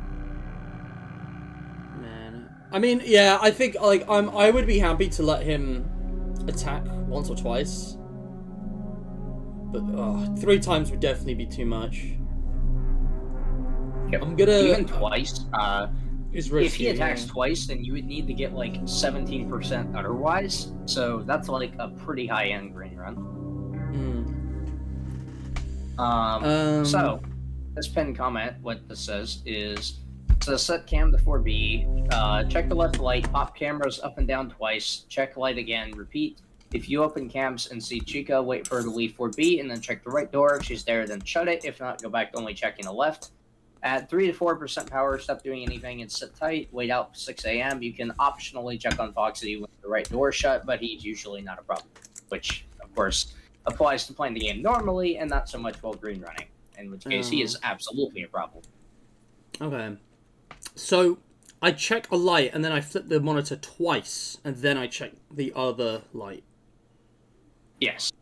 Man. I mean, yeah, I think, like, I would be happy to let him attack once or twice. But, 3 times would definitely be too much. Yep. I'm gonna... Even twice, Is risky, if he attacks yeah. twice, then you would need to get like 17% otherwise. So that's like a pretty high-end green run. So this pinned comment, what this says is, so set cam to 4B, check the left light, pop cameras up and down twice, check light again, repeat. If you open cams and see Chica, wait for her to leave 4B, and then check the right door. If she's there, then shut it. If not, go back to only checking the left. At 3 to 4% power, stop doing anything and sit tight. Wait out 6 a.m. You can optionally check on Foxy with the right door shut, but he's usually not a problem. Which, of course, applies to playing the game normally and not so much while green running. In which case, he is absolutely a problem. Okay. So, I check a light, and then I flip the monitor twice, and then I check the other light. Yes.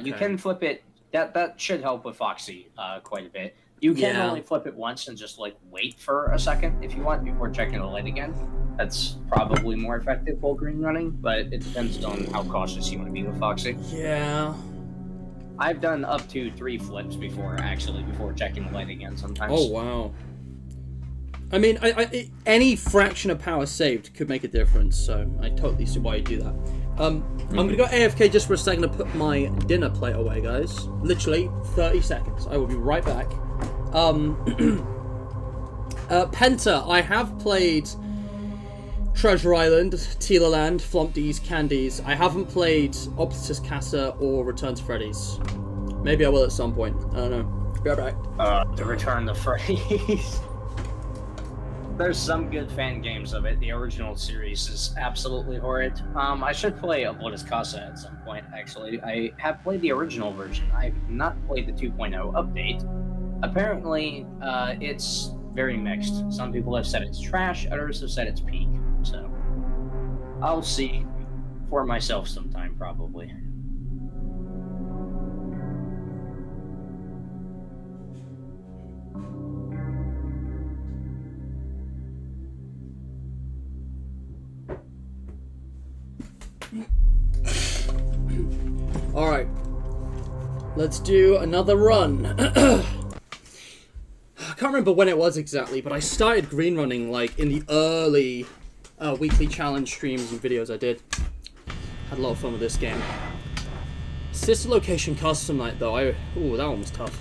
You can flip it. That should help with Foxy quite a bit. You can only flip it once and just, like, wait for a second if you want before checking the light again. That's probably more effective while green running, but it depends on how cautious you want to be with Foxy. Yeah. I've done up to 3 flips before checking the light again sometimes. Oh, wow. I mean, any fraction of power saved could make a difference, so I totally see why you do that. I'm going to go AFK just for a second to put my dinner plate away, guys. Literally 30 seconds. I will be right back. Penta, I have played Treasure Island, Tila Land, Flompdies, Candies. I haven't played Optus Casa or Return to Freddy's. Maybe I will at some point. I don't know. Be right back. The Return to Freddy's. There's some good fan games of it. The original series is absolutely horrid. I should play Optus Casa at some point, actually. I have played the original version. I've not played the 2.0 update. Apparently, it's very mixed. Some people have said it's trash, others have said it's peak. So, I'll see for myself sometime, probably. Alright. Let's do another run. I can't remember when it was exactly, but I started green running like in the early weekly challenge streams and videos I did. Had a lot of fun with this game. Sister Location Custom Night though, ooh, that one was tough.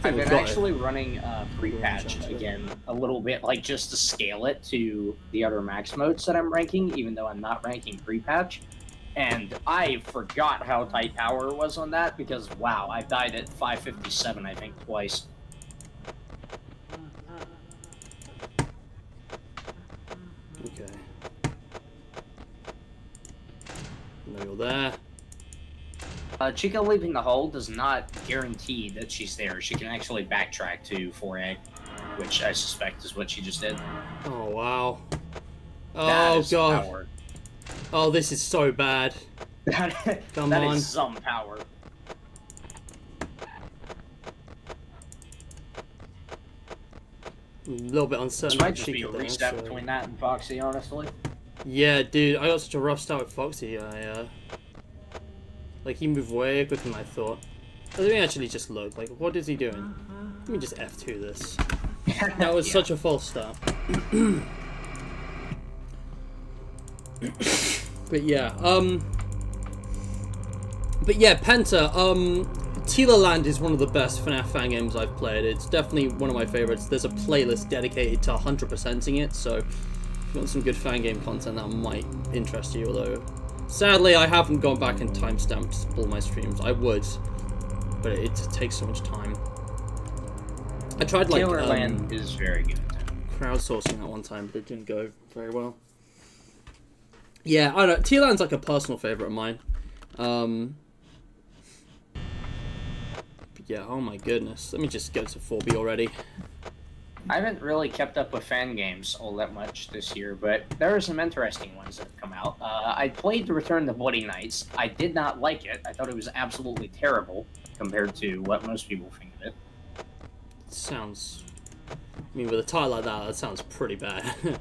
I've been actually running pre-patch again a little bit, like just to scale it to the other max modes that I'm ranking, even though I'm not ranking pre-patch. And I forgot how tight power was on that because, wow, I died at 557, I think, twice. Okay. No, you're there. Chica leaving the hole does not guarantee that she's there. She can actually backtrack to 4A, which I suspect is what she just did. Oh, wow. That Oh, is God. Power. Oh, this is so bad. Come that on. is some power. A little bit uncertain. This might just be a Chica there, reset so- between that and Foxy, honestly. Yeah, dude, I got such a rough start with Foxy. Like, he moved way quicker than I thought. Let me actually just look. Like, what is he doing? Let me just F2 this. That was such a false start. But yeah, Penta, Tila Land is one of the best FNAF fan games I've played. It's definitely one of my favorites. There's a playlist dedicated to 100%ing it, so if you want some good fan game content, that might interest you, although sadly I haven't gone back and timestamped all my streams. I would, but it takes so much time. I tried like Tila Land is very good. crowdsourcing that one time, but it didn't go very well. Yeah, I don't know. T-Land's like a personal favourite of mine. But yeah, oh my goodness. Let me just go to 4B already. I haven't really kept up with fan games all that much this year, but there are some interesting ones that have come out. I played The Return to Bloody Nights. I did not like it. I thought it was absolutely terrible compared to what most people think of it. Sounds... I mean, with a title like that sounds pretty bad.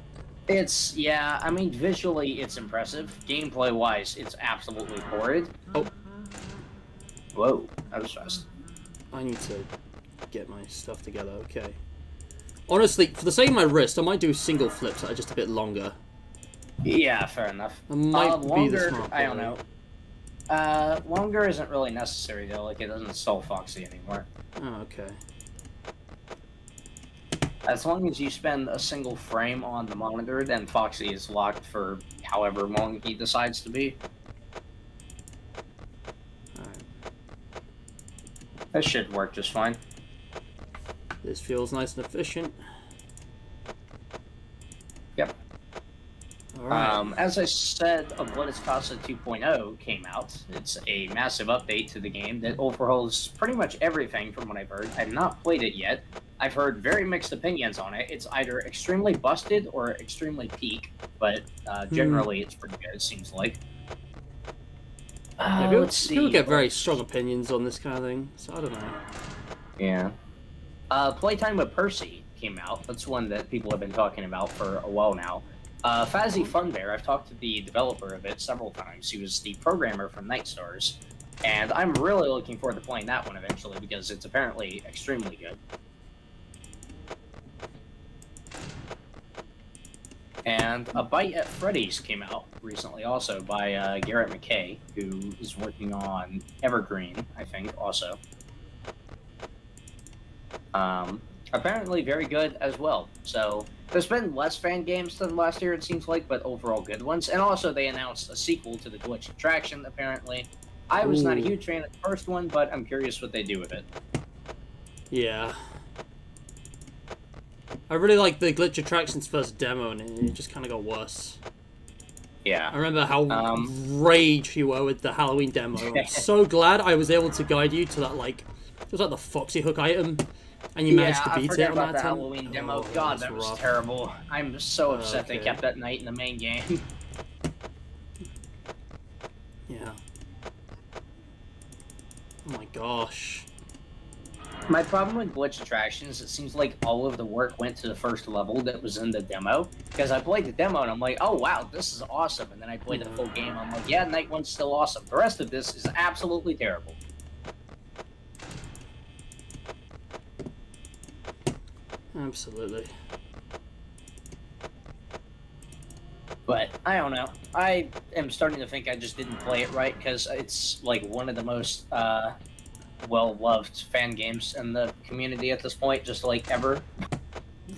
It's, yeah, I mean, visually it's impressive. Gameplay-wise, it's absolutely horrid. Oh. Whoa, that was fast. I need to get my stuff together, okay. Honestly, for the sake of my wrist, I might do single flips that are just a bit longer. Yeah, fair enough. It might be the Longer, smart I don't play. know. Longer isn't really necessary though. Like it doesn't stall Foxy anymore. Oh, okay. As long as you spend a single frame on the monitor, then Foxy is locked for however long he decides to be. Alright. That should work just fine. This feels nice and efficient. Yep. Alright. As I said, What is Casa 2.0 came out. It's a massive update to the game that overhauls pretty much everything from what I've heard. I've not played it yet. I've heard very mixed opinions on it. It's either extremely busted or extremely peak, but generally it's pretty good, it seems like. Yeah, Let's see. people get very strong opinions on this kind of thing, so I don't know. Yeah. Playtime with Percy came out. That's one that people have been talking about for a while now. Fazzy Funbear, I've talked to the developer of it several times. He was the programmer from Night Stars. And I'm really looking forward to playing that one eventually because it's apparently extremely good. And A Bite at Freddy's came out recently also by Garrett McKay, who is working on Evergreen, I think, also. Apparently very good as well. So there's been less fan games than last year, it seems like, but overall good ones. And also they announced a sequel to the Glitch Attraction, apparently. I was not a huge fan of the first one, but I'm curious what they do with it. Yeah. I really like the Glitch Attractions first demo, and it just kind of got worse. Yeah. I remember how rage you were with the Halloween demo. I'm so glad I was able to guide you to that, like, it was like the Foxy Hook item, and you managed to beat it on that about the time. Halloween demo. Oh, God, that was terrible. I'm so upset they Okay. kept that night in the main game. Yeah. Oh my gosh. My problem with Glitch Attractions, it seems like all of the work went to the first level that was in the demo. Because I played the demo and I'm like, oh wow, this is awesome. And then I played the full game, I'm like, yeah, Night 1's still awesome. The rest of this is absolutely terrible. Absolutely. But I don't know. I am starting to think I just didn't play it right because it's like one of the most well-loved fan games in the community at this point, just like ever.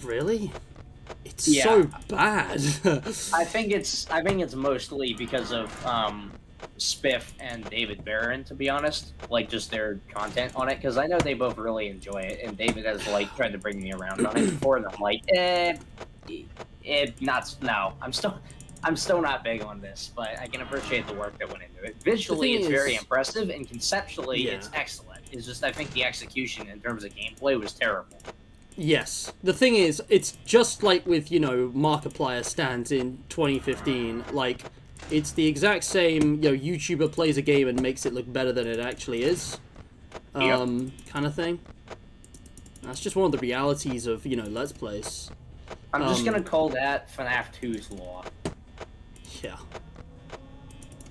Really? It's Yeah. so bad. I think it's mostly because of Spiff and David Barron, to be honest. Like just their content on it, because I know they both really enjoy it, and David has like tried to bring me around on it before, and I'm like, no. I'm still not big on this, but I can appreciate the work that went into it. Visually, it's very impressive, and conceptually, it's excellent. It's just I think the execution in terms of gameplay was terrible. Yes. The thing is, it's just like with, you know, Markiplier stands in 2015. Like, it's the exact same, you know, YouTuber plays a game and makes it look better than it actually is. Kind of thing. That's just one of the realities of, you know, Let's Plays. I'm just gonna call that FNAF 2's law. Yeah.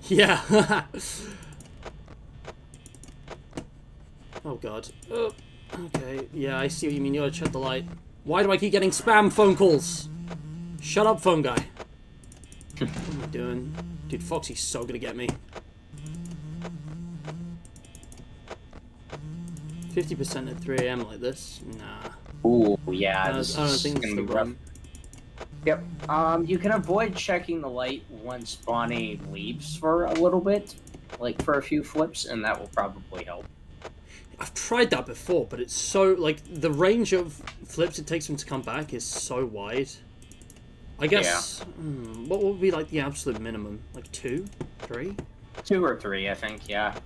Yeah. Oh god. Okay, yeah, I see what you mean. You gotta check the light. Why do I keep getting spam phone calls? Shut up, phone guy. What am I doing? Dude, Foxy's so gonna get me. 50% at 3 AM like this? Nah. Ooh, yeah, I don't this think is it's gonna the be rough. run. Yep. You can avoid checking the light once Bonnie leaves for a little bit, like for a few flips, and that will probably help. I've tried that before, but it's so, like, the range of flips it takes him to come back is so wide. I guess, what would be, like, the absolute minimum? Like, 2? 3? 2 or 3, I think, yeah.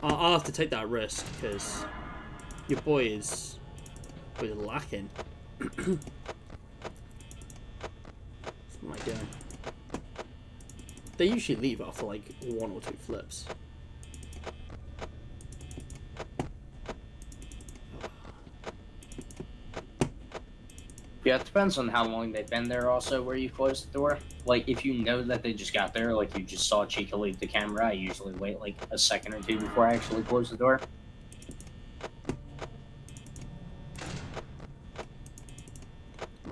I'll have to take that risk, because your boy is lacking. What am I doing? They usually leave after, like, 1 or 2 flips. Yeah, it depends on how long they've been there also where you close the door. Like, if you know that they just got there, like you just saw Chica leave the camera, I usually wait like a second or 2 before I actually close the door.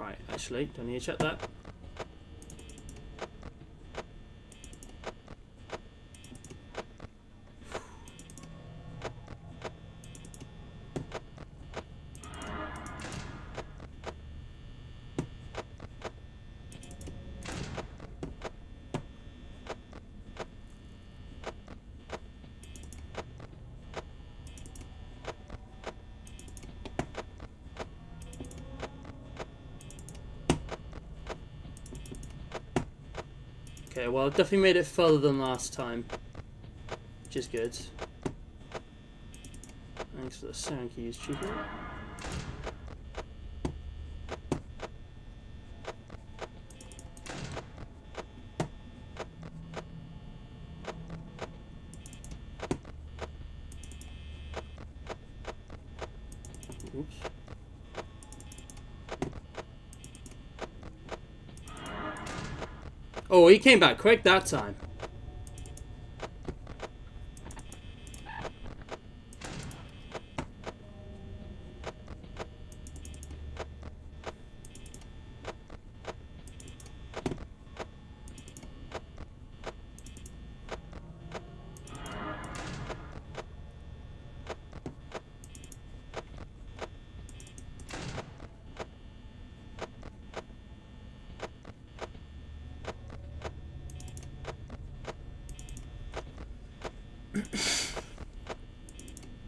Right, actually, don't need to check that. Okay, well, I've definitely made it further than last time, which is good. Thanks for the sound keys, Chico. Oops. Oh, he came back quick that time.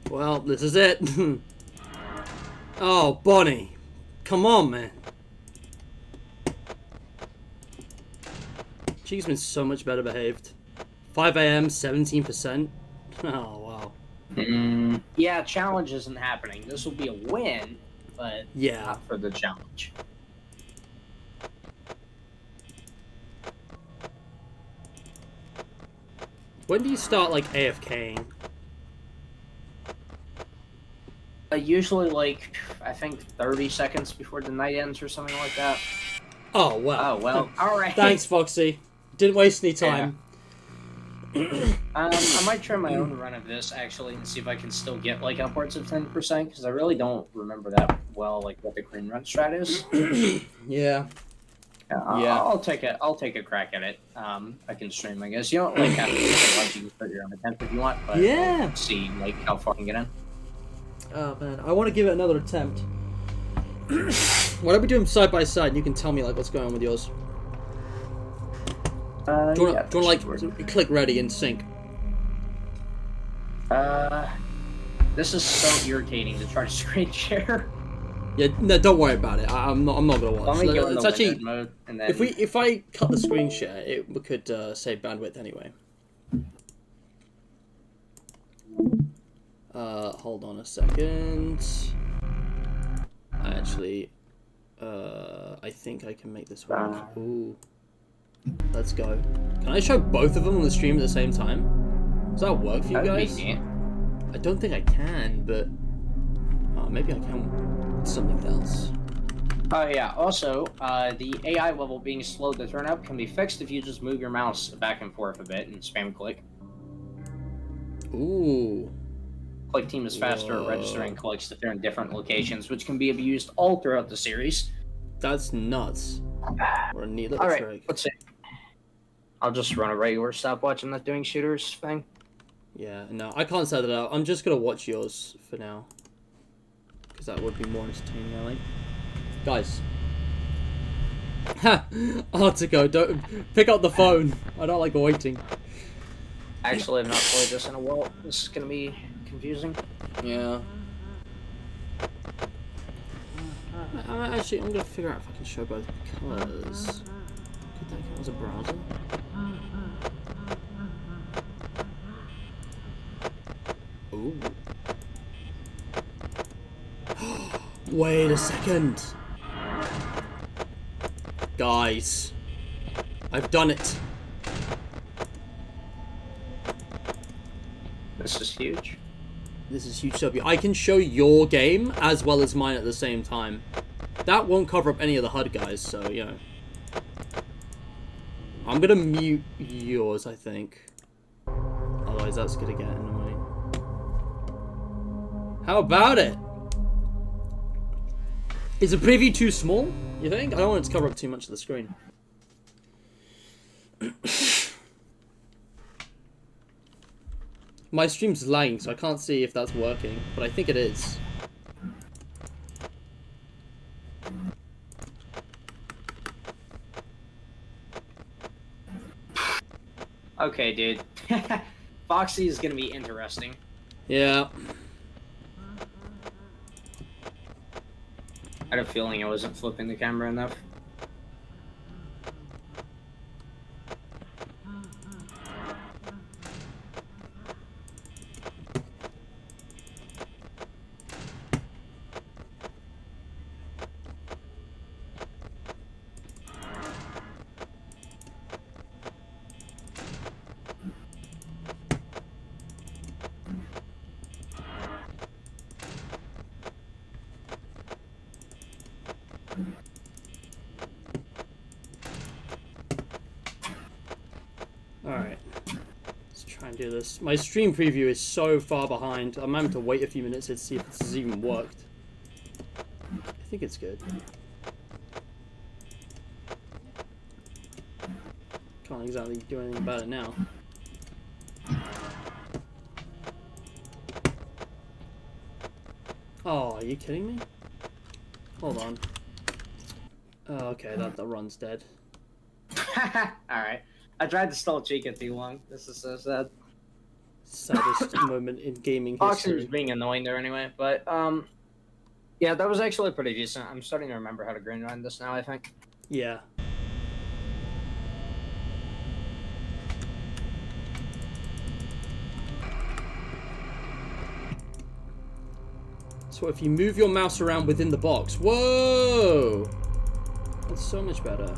Well, this is it. Oh, Bonnie. Come on, man. She's been so much better behaved. 5 AM, 17%. Oh, wow. Yeah, challenge isn't happening. This will be a win, but Yeah. not for the challenge. When do you start, like, AFKing? Usually, like, I think 30 seconds before the night ends or something like that. Oh, well. Oh, well, alright. Thanks, Foxy. Didn't waste any time. I might try my own run of this, actually, and see if I can still get, like, upwards of 10%, because I really don't remember that well, like, what the green run strat is. Yeah. Yeah. I'll take a crack at it. I can stream, I guess. You don't, like, have to do it, you can put your own attempt if you want, but Yeah. I'll see, like, how far I can get in. Oh, man. I want to give it another attempt. Why don't we do them side by side and you can tell me, like, what's going on with yours? Do you want to, like, click ready and sync? This is so irritating to try to screen share. Yeah, no, don't worry about it. I'm not gonna watch. Let me go It's into actually, limited mode, and then... if I cut the screen share, it could save bandwidth anyway. Hold on a second. I think I can make this work. Ooh. Let's go. Can I show both of them on the stream at the same time? Does that work for you guys? I don't think I can, but maybe I can with something else. Oh yeah, also, the AI level being slow to turn up can be fixed if you just move your mouse back and forth a bit and spam click. Ooh. Click team is faster at registering clicks if they're in different locations, which can be abused all throughout the series. That's nuts. Or a neat little Alright, trick. let's see. I'll just run a regular stopwatch. I'm not doing shooters thing. Yeah, no, I can't set it out. I'm just gonna watch yours for now. Because that would be more entertaining, I think. Guys. Ha! Artico, don't pick up the phone. I don't like waiting. Actually, I've not played this in a while. This is gonna be confusing. Yeah. Actually, I'm gonna figure out if I can show both because could that count as a browser? Ooh. Wait a second. Guys. I've done it. This is huge. This is huge W. I can show your game as well as mine at the same time. That won't cover up any of the HUD guys, so, you know. I'm gonna mute yours, I think. Otherwise, that's gonna get annoying. How about it? Is the preview too small, you think? I don't want it to cover up too much of the screen. My stream's lagging, so I can't see if that's working, but I think it is. Okay, dude. Foxy is gonna be interesting. Yeah. I had a feeling I wasn't flipping the camera enough. Alright. Let's try and do this. My stream preview is so far behind. I'm having to wait a few minutes to see if this has even worked. I think it's good. Can't exactly do anything about it now. Oh, are you kidding me? Hold on. Oh, okay, that run's dead. Alright. I tried to stall Chica too long. This is so sad. Saddest moment in gaming Foxy was history. being annoying there anyway, but yeah, that was actually pretty decent. I'm starting to remember how to grind this now, I think. Yeah. So if you move your mouse around within the box, whoa! That's so much better.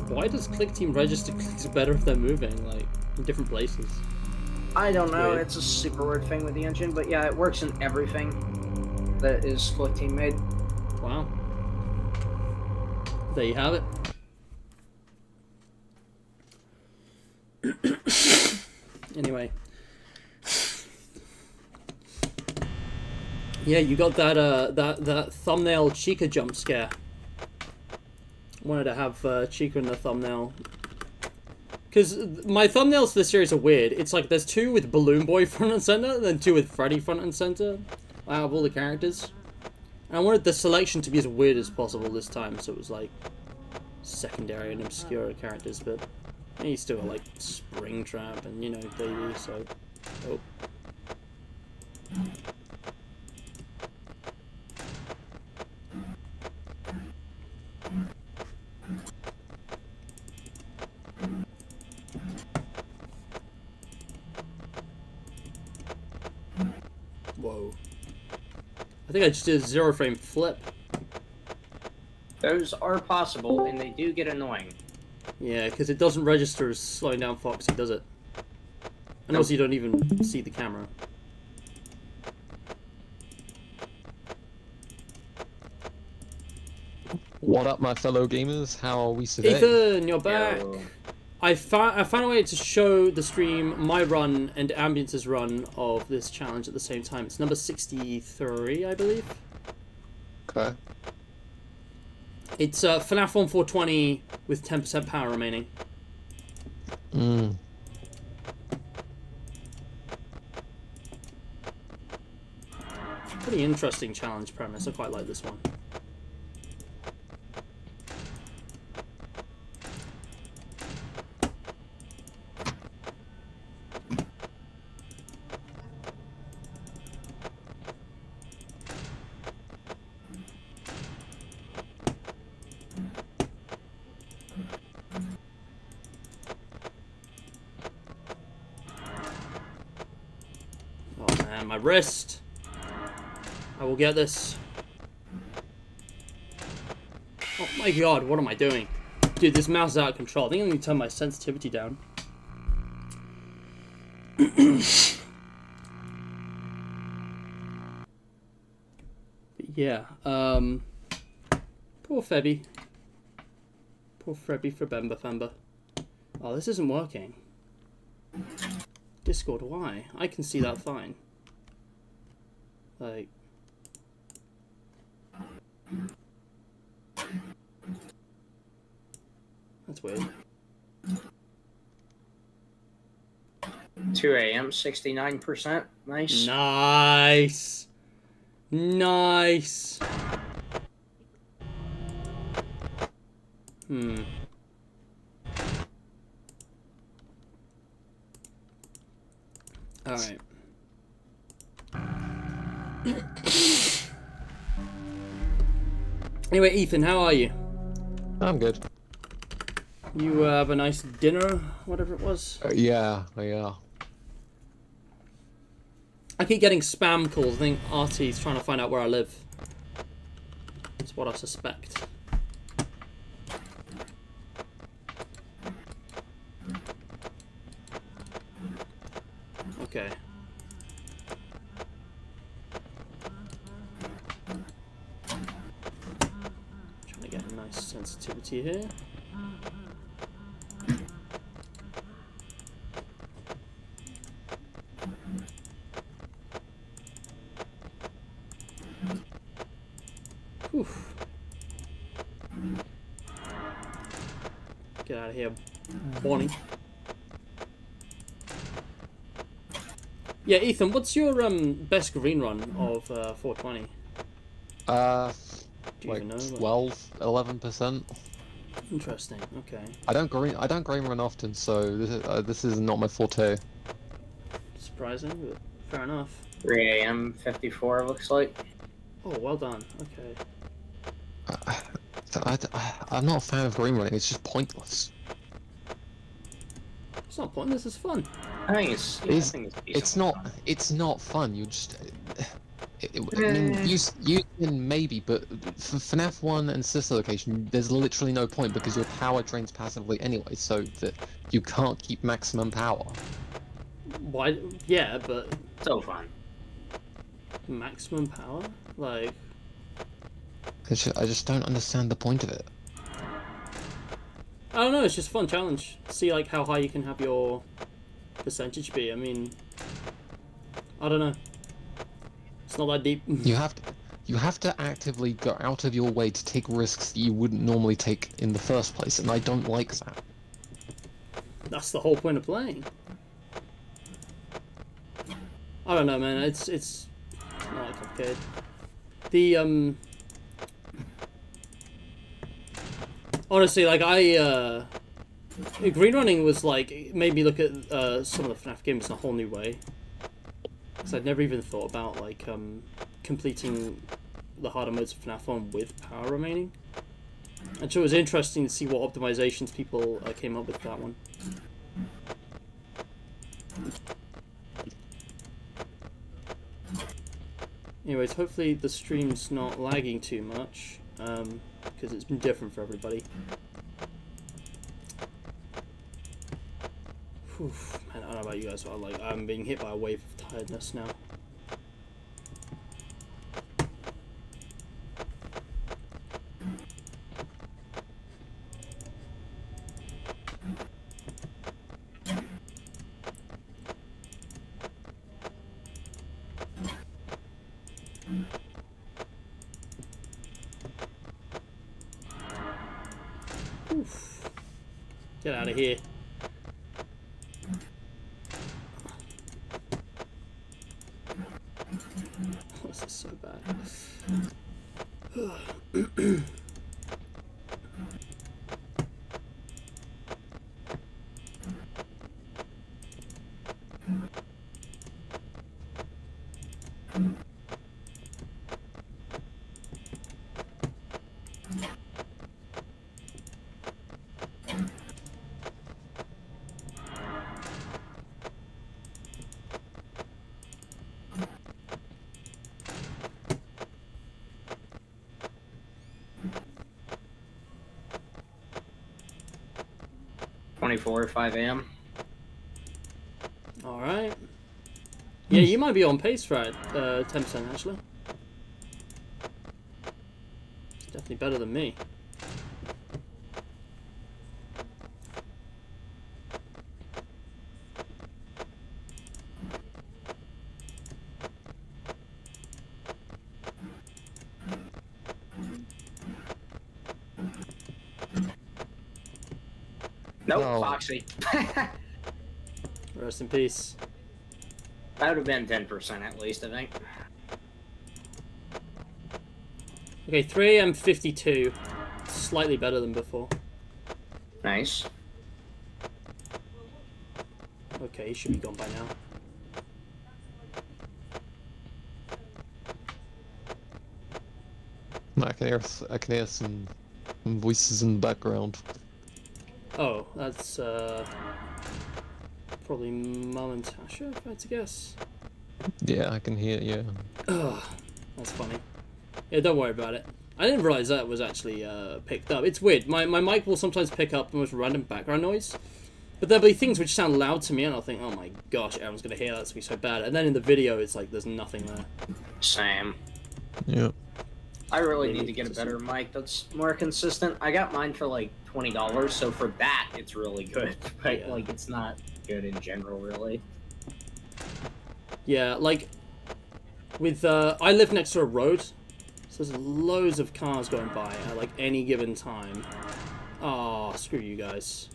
Why does click team register clicks better if they're moving, like, in different places? I don't know, Weird. it's a super weird thing with the engine, but yeah, it works in everything that is Click Team made. Wow. There you have it. Anyway. Yeah, you got that thumbnail Chica jump scare. Wanted to have Chica in the thumbnail. Because my thumbnails for this series are weird. It's like there's two with Balloon Boy front and center, and then two with Freddy front and center out of all the characters. And I wanted the selection to be as weird as possible this time, so it was like secondary and obscure characters, but you still got like Springtrap and, you know, Davey, so... Oh. Whoa. I think I just did a 0-frame flip. Those are possible, and they do get annoying. Yeah, because it doesn't register as slowing down Foxy, does it? And also you don't even see the camera. What up, my fellow gamers? How are we today? Ethan, you're back! Yo. I found a way to show the stream my run and Ambience's run of this challenge at the same time. It's number 63, I believe. Okay. It's FNAF on 420 with 10% power remaining. Mm. Pretty interesting challenge premise. I quite like this one. Oh man, my wrist! I will get this. Oh my god, what am I doing? Dude, this mouse is out of control. I think I need to turn my sensitivity down. But yeah, poor Febby. Poor Frebby for Bemba Femba. Oh, this isn't working. Discord, why? I can see that fine. Like, weird. 2 a.m. 69%. Nice. Nice. Nice. All right. Anyway, Ethan, how are you? I'm good. You have a nice dinner, whatever it was? Yeah. I keep getting spam calls. I think Artie's trying to find out where I live. That's what I suspect. Okay. Trying to get a nice sensitivity here. Oof. Get out of here, Bonnie. Yeah, Ethan, what's your best green run of 420? Do you Like even know? 12, 11%. Interesting. Okay. I don't green run often, so this is not my forte. Surprising, but fair enough. 3 a.m. 54 looks like. Oh, well done. Okay. I'm not a fan of green running. It's just pointless. It's not pointless. It's fun. I think it's. Yeah, I think it's decent. It's not fun. You just. I mean, you can maybe, but for FNAF 1 and Sister Location, there's literally no point because your power drains passively anyway, so that you can't keep maximum power. Why? Yeah, but So fun. maximum power? Like, I just don't understand the point of it. I don't know. It's just a fun challenge. See, like, how high you can have your percentage be. I mean, I don't know. It's not that deep. You have to actively go out of your way to take risks that you wouldn't normally take in the first place, and I don't like that. That's the whole point of playing. I don't know, man. It's not that complicated. The honestly, like green running was like, it made me look at some of the FNAF games in a whole new way. Because I'd never even thought about like completing the harder modes of FNAF 1 with power remaining. And so it was interesting to see what optimizations people came up with for that one. Anyways, hopefully the stream's not lagging too much, because it's been different for everybody. Whew, man, I don't know about you guys, but I'm being hit by a wave of tiredness now. Oof. Get out of here. Oh, this is so bad. 24 5 a.m. Alright. Yeah, you might be on pace for it, 10% actually. It's definitely better than me. Nope, Oh. Foxy. Rest in peace. That would have been 10% at least, I think. Okay, 3 AM 52. Slightly better than before. Nice. Okay, he should be gone by now. I can hear some voices in the background. Oh, that's probably Mum and Tasha, if I had to guess. Yeah, I can hear. Yeah. Ugh, that's funny. Yeah, don't worry about it. I didn't realize that was actually picked up. It's weird. My mic will sometimes pick up the most random background noise, but there'll be things which sound loud to me, and I'll think, oh my gosh, everyone's gonna hear that. It's gonna be so bad. And then in the video, it's like there's nothing there. Same. Yeah. I really need to get a better mic that's more consistent. I got mine for like $20, so for that, it's really good. But Yeah. like, it's not good in general, really. Yeah, like with I live next to a road, so there's loads of cars going by at like any given time. Oh, screw you guys.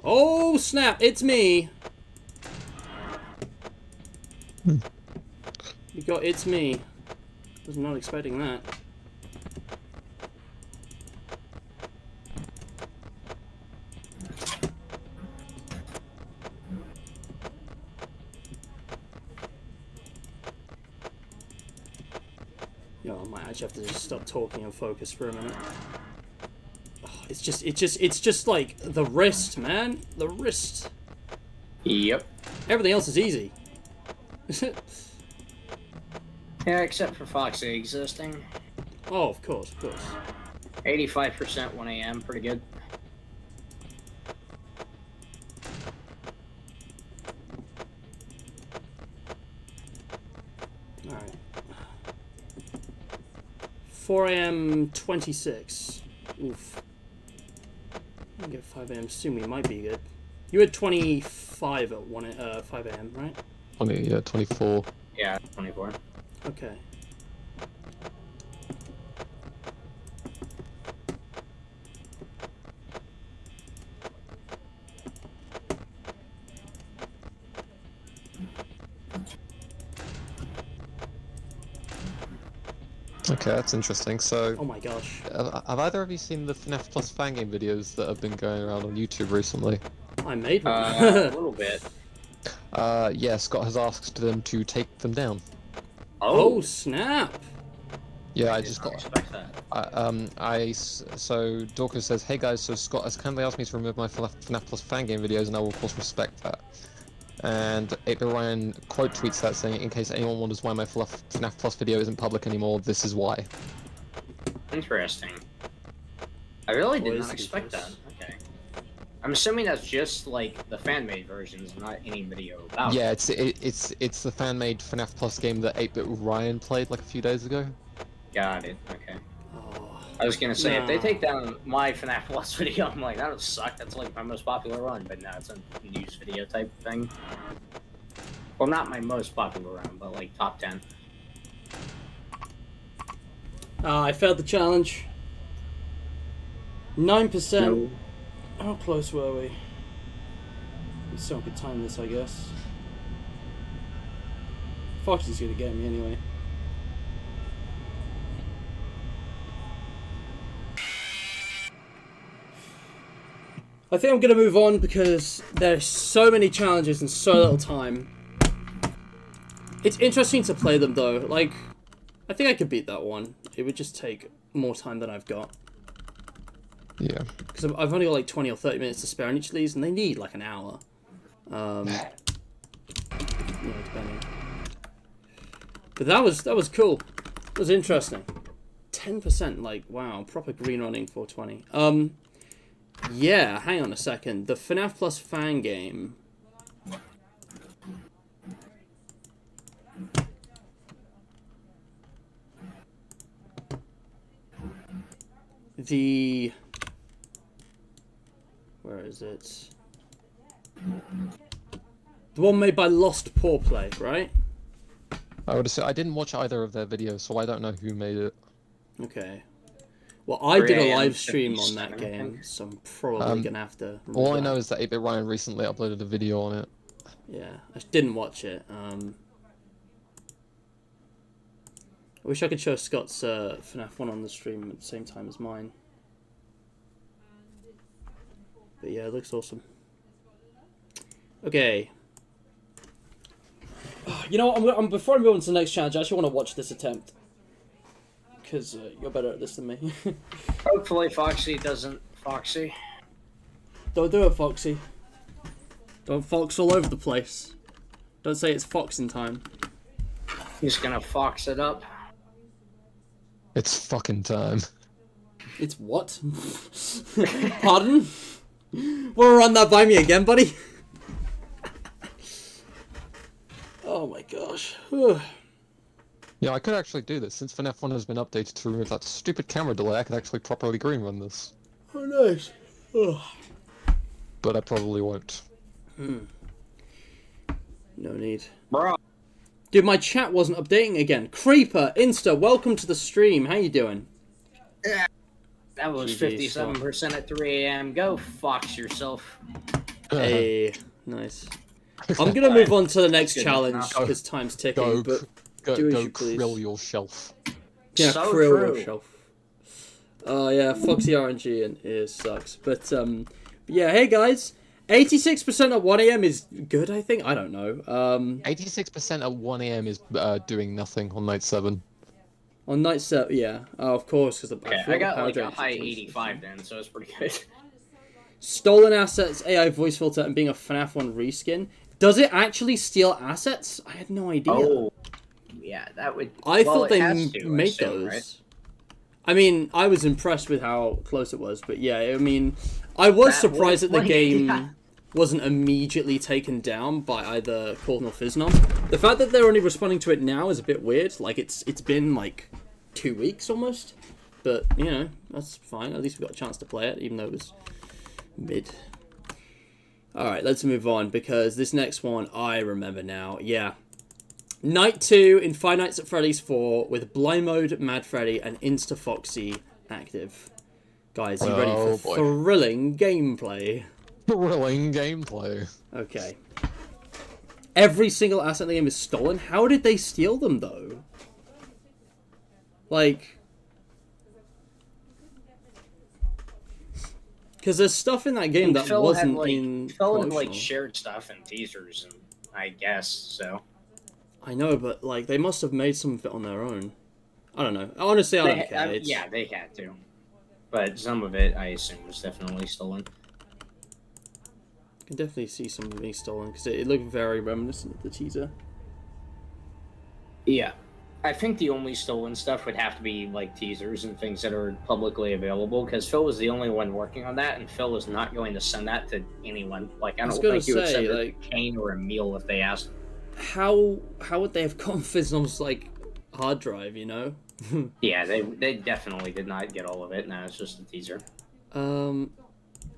Oh snap! It's me. You got it's me. Was not expecting that. Yo, I might actually have to just stop talking and focus for a minute. Oh, it's just like the wrist, man. The wrist. Yep. Everything else is easy. Yeah, except for Foxy existing. Oh, of course, of course. 85% 1 AM, pretty good. Alright. 4 AM 26. Oof. I can get 5 AM soon, we might be good. You had 25 at 5 AM, right? 24. Yeah, 24. Okay. Okay, that's interesting. So, Oh my gosh. have either of you seen the FNAF Plus fan game videos that have been going around on YouTube recently? I made one. A little bit. Yeah, Scott has asked them to take them down. Oh snap! Yeah, I did just not got. expect that. So Dorcas says, "Hey guys, so Scott has kindly asked me to remove my FNAF Plus fan game videos, and I will of course respect that." And Ryan quote tweets that saying, "In case anyone wonders why my FNAF Plus video isn't public anymore, this is why." Interesting. I really did Boys not expect that. equals. Okay. I'm assuming that's just like the fan-made versions, not any video about Yeah, it. it's the fan-made FNAF Plus game that 8-bit Ryan played like a few days ago. Got it. Okay. Oh, I was gonna say, if they nah. take down my FNAF Plus video, I'm like, that would suck. That's like my most popular run, but no, it's a news video type thing. Well, not my most popular run, but like top 10. I failed the challenge. 9%. No. How close were we? We still could time this, I guess. Foxy's gonna get me anyway. I think I'm gonna move on because there's so many challenges and so little time. It's interesting to play them though. Like, I think I could beat that one. It would just take more time than I've got. Yeah. Because I've only got like 20 or 30 minutes to spare on each of these, and they need like an hour. Yeah, depending. But that was cool. That was interesting. 10%, like, wow, proper green running 420. Yeah, hang on a second. The FNAF Plus fan game. Where is it? The The one made by Lost Poor Play, right? I would say I didn't watch either of their videos, so I don't know who made it. Okay. Well, I did a 3 live stream on 57, that I game, think. so I'm probably gonna have to. All I remember know that. is that 8-Bit Ryan recently uploaded a video on it. Yeah, I didn't watch it. I wish I could show Scott's FNAF 1 on the stream at the same time as mine. But yeah, it looks awesome. Okay. You know what, before I move on to the next challenge, I actually want to watch this attempt. Because you're better at this than me. Hopefully Foxy doesn't Foxy. Don't do it, Foxy. Don't fox all over the place. Don't say it's foxing time. He's gonna fox it up. It's fucking time. It's what? Pardon? Wanna run that by me again, buddy? Oh my gosh. Yeah, I could actually do this. Since FNAF 1 has been updated to remove that stupid camera delay, I could actually properly green run this. Oh, nice. But I probably won't. No need. Bro. Dude, my chat wasn't updating again. Creeper, Insta, welcome to the stream. How you doing? That was GG, 57% at 3 a.m. Go fox yourself. Hey, nice. I'm gonna move on to the next Good challenge enough. because time's ticking. But Go do as you please. krill your shelf. yeah, So krill true. yourself. Oh yeah, Foxy RNG and it sucks. But yeah, hey guys, 86% at 1 a.m. is good. I think I don't know. 86% at 1 a.m. is doing nothing on night 7. On night set, yeah, of course, because Okay, I got like a high 85 then, so it's pretty good. Stolen assets, AI voice filter, and being a FNAF 1 reskin. Does it actually steal assets? I had no idea. Oh, yeah, that would. I well, thought it they has to, I made assume, those. right? I mean, I was impressed with how close it was, but yeah, I mean, I was That surprised was that the like- game yeah. wasn't immediately taken down by either Colton or Fiznom. The fact that they're only responding to it now is a bit weird. Like, it's been like 2 weeks almost, but you know, that's fine. At least we got a chance to play it, even though it was mid. Alright, let's move on, because this next one I remember now. Yeah. Night 2 in Five Nights at Freddy's 4 with Blind Mode, Mad Freddy, and Insta Foxy active. Guys, you ready Oh, for boy. thrilling gameplay? Thrilling gameplay. Okay. Every single asset in the game is stolen? How did they steal them, though? Like... Because there's stuff in that game that Phil wasn't had, like, in Phil had like promotional. shared stuff and teasers, and I guess so. I know, but like they must have made some of it on their own. I don't know. Honestly, I don't care. It's... Yeah, they had to, but some of it I assume was definitely stolen. I can definitely see some of it being stolen because it looked very reminiscent of the teaser. Yeah, I think the only stolen stuff would have to be like teasers and things that are publicly available, because Phil was the only one working on that, and Phil was not going to send that to anyone. Like, I I was don't gonna think he would say, send it like- to Kane or Emil if they asked. How would they have gotten Fiznom's like hard drive? You know. Yeah, they definitely did not get all of it. No, it's just a teaser. Oh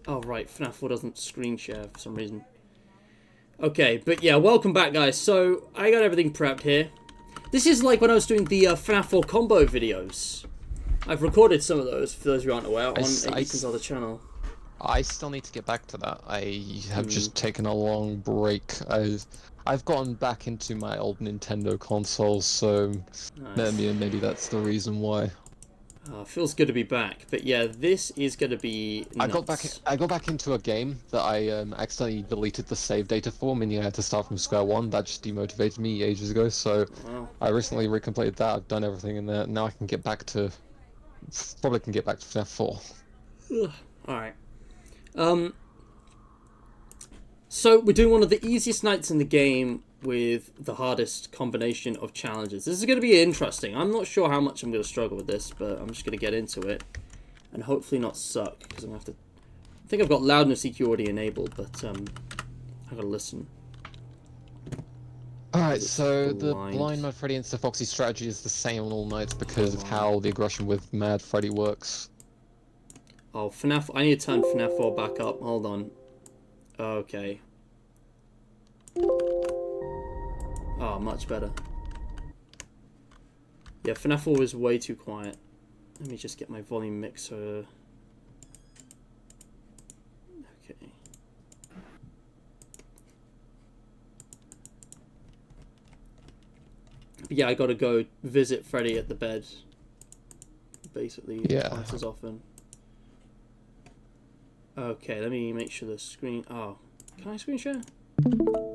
right, FNAF 4 doesn't screen share for some reason. Okay, but yeah, welcome back, guys. So I got everything prepped here. This is like when I was doing the FNAF 4 combo videos. I've recorded some of those, for those who aren't aware, on Ethan's other channel. I still need to get back to that. I have just taken a long break. I've gotten back into my old Nintendo consoles, so Nice. maybe that's the reason why. Feels good to be back, but yeah, this is gonna be nuts. I got back into a game that I accidentally deleted the save data for, meaning I had to start from square one. That just demotivated me ages ago, so Wow. I recently recompleted that. I've done everything in there. Now I can get back to FNAF 4. Alright. So we're doing one of the easiest nights in the game with the hardest combination of challenges. This is going to be interesting. I'm not sure how much I'm going to struggle with this, but I'm just going to get into it. And hopefully not suck, because I'm going to have to... I think I've got loudness EQ already enabled, but I've got to listen. Alright, It's so the blind. Blind Mad Freddy and Foxy strategy is the same on all nights because of how the aggression with Mad Freddy works. Oh, FNAF... I need to turn FNAF 4 back up. Hold on. Okay. Oh, much better. Yeah, FNAF 4 is way too quiet. Let me just get my volume mixer. Okay. But yeah, I gotta go visit Freddy at the bed. Basically, twice as often. Okay, let me make sure the screen... Oh, can I screen share?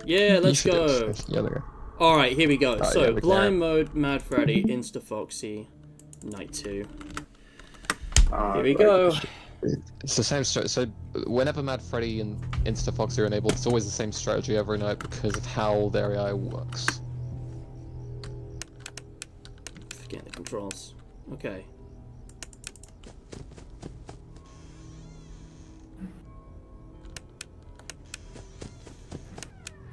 Yeah, let's go. Yeah, there we go. Alright, here we go. So, yeah, we Blind can. Mode, Mad Freddy, Insta Foxy, Night 2. Here we go. It's the same so whenever Mad Freddy and Insta Foxy are enabled, it's always the same strategy every night because of how their AI works. Forget the controls. Okay.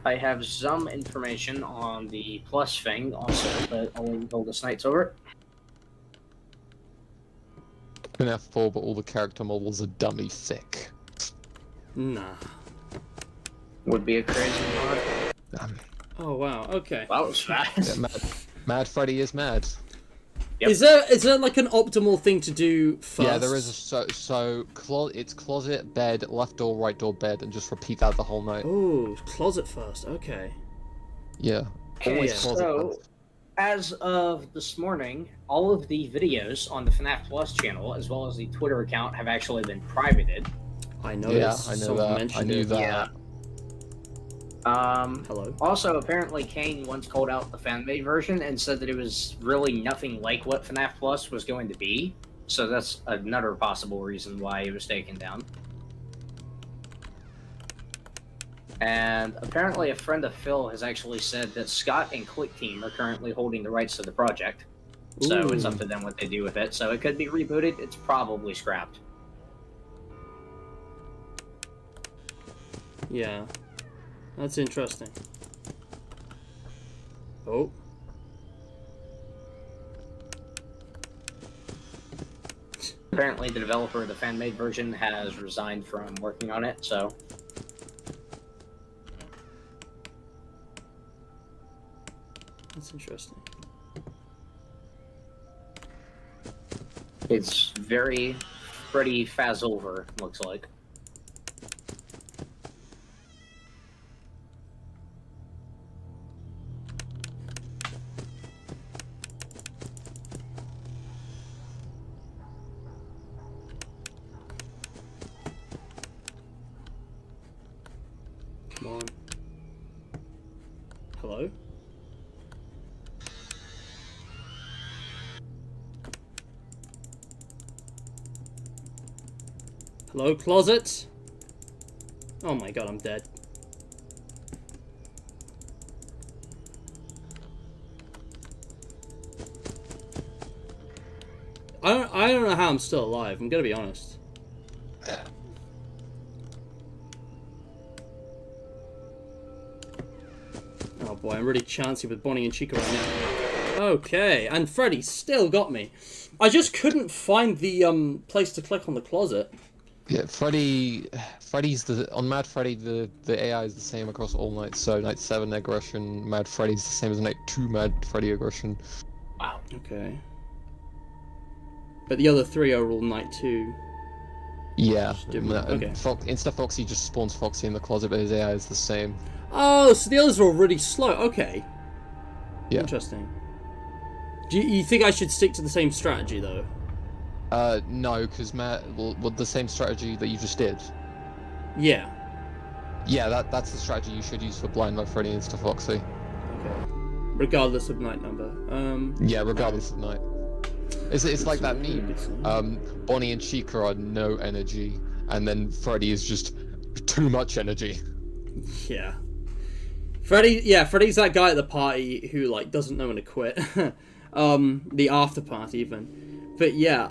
I have some information on the plus thing also, but I'll wait until this night's over. FNAF 4, but all the character models are dummy thick. Nah. Would be a crazy mod. Oh, wow, okay. That was fast. Yeah, Mad Freddy is mad. Yep. Is there like an optimal thing to do first? Yeah, there is. It's closet, bed, left door, right door, bed, and just repeat that the whole night. Oh, closet first, okay. Yeah. Okay, Always closet so first. as of this morning, all of the videos on the FNAF Plus channel, as well as the Twitter account, have actually been privated. I noticed. Yeah, I know Someone that. mentioned I knew it. that. Yeah. Hello. Also, apparently, Kane once called out the fan-made version and said that it was really nothing like what FNAF Plus was going to be. So that's another possible reason why it was taken down. And apparently, a friend of Phil has actually said that Scott and Click Team are currently holding the rights to the project. So it's up to them what they do with it. So it could be rebooted. It's probably scrapped. Yeah. That's interesting. Oh. Apparently, the developer of the fan-made version has resigned from working on it, so... That's interesting. It's very Freddy Fazzover, looks like. Come on. Hello? Hello, closet? Oh my god, I'm dead. I don't know how I'm still alive, I'm gonna be honest. Oh boy, I'm really chancy with Bonnie and Chica right now. Okay, and Freddy still got me. I just couldn't find the place to click on the closet. Yeah, on Mad Freddy, the AI is the same across all nights. So night 7 aggression, Mad Freddy's the same as night 2 Mad Freddy aggression. Wow. Okay. But the other 3 are all night 2. Yeah. Okay. Insta Foxy just spawns Foxy in the closet, but his AI is the same. Oh, so the others are all really slow. Okay. Yeah. Interesting. Do you think I should stick to the same strategy, though? No, because the same strategy that you just did. Yeah. Yeah, that's the strategy you should use for Blind Mode Freddy and Insta Foxy. Okay. Regardless of night number. Yeah, regardless of night. It's like that meme. Bonnie and Chica are no energy, and then Freddy is just too much energy. Yeah. Freddy's that guy at the party who, like, doesn't know when to quit. The after party, even. But yeah,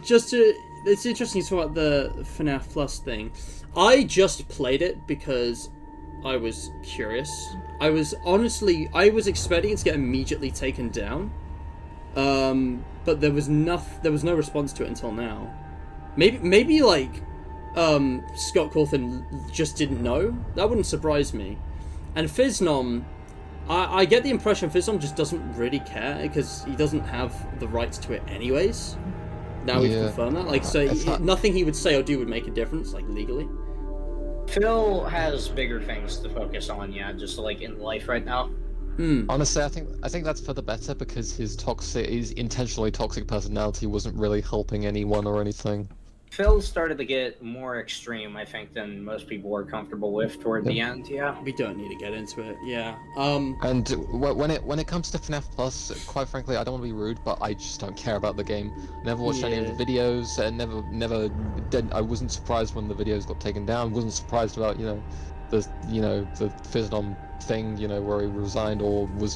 it's interesting to talk about the FNAF Plus thing. I just played it because I was curious. I was expecting it to get immediately taken down. But there was no response to it until now. Maybe like, Scott Cawthon just didn't know. That wouldn't surprise me. And Fiznom, I get the impression Fizzom just doesn't really care because he doesn't have the rights to it anyways. Now we've confirmed that. Like, so nothing he would say or do would make a difference, like, legally. Phil has bigger things to focus on, yeah, just like in life right now. Honestly, I think that's for the better because his intentionally toxic personality wasn't really helping anyone or anything. Phil started to get more extreme, I think, than most people were comfortable with toward the end. Yeah, we don't need to get into it. Yeah. And when it comes to FNAF Plus, quite frankly, I don't want to be rude, but I just don't care about the game. Never watched any of the videos, and I wasn't surprised when the videos got taken down. Wasn't surprised about the Fizdom thing, where he resigned or was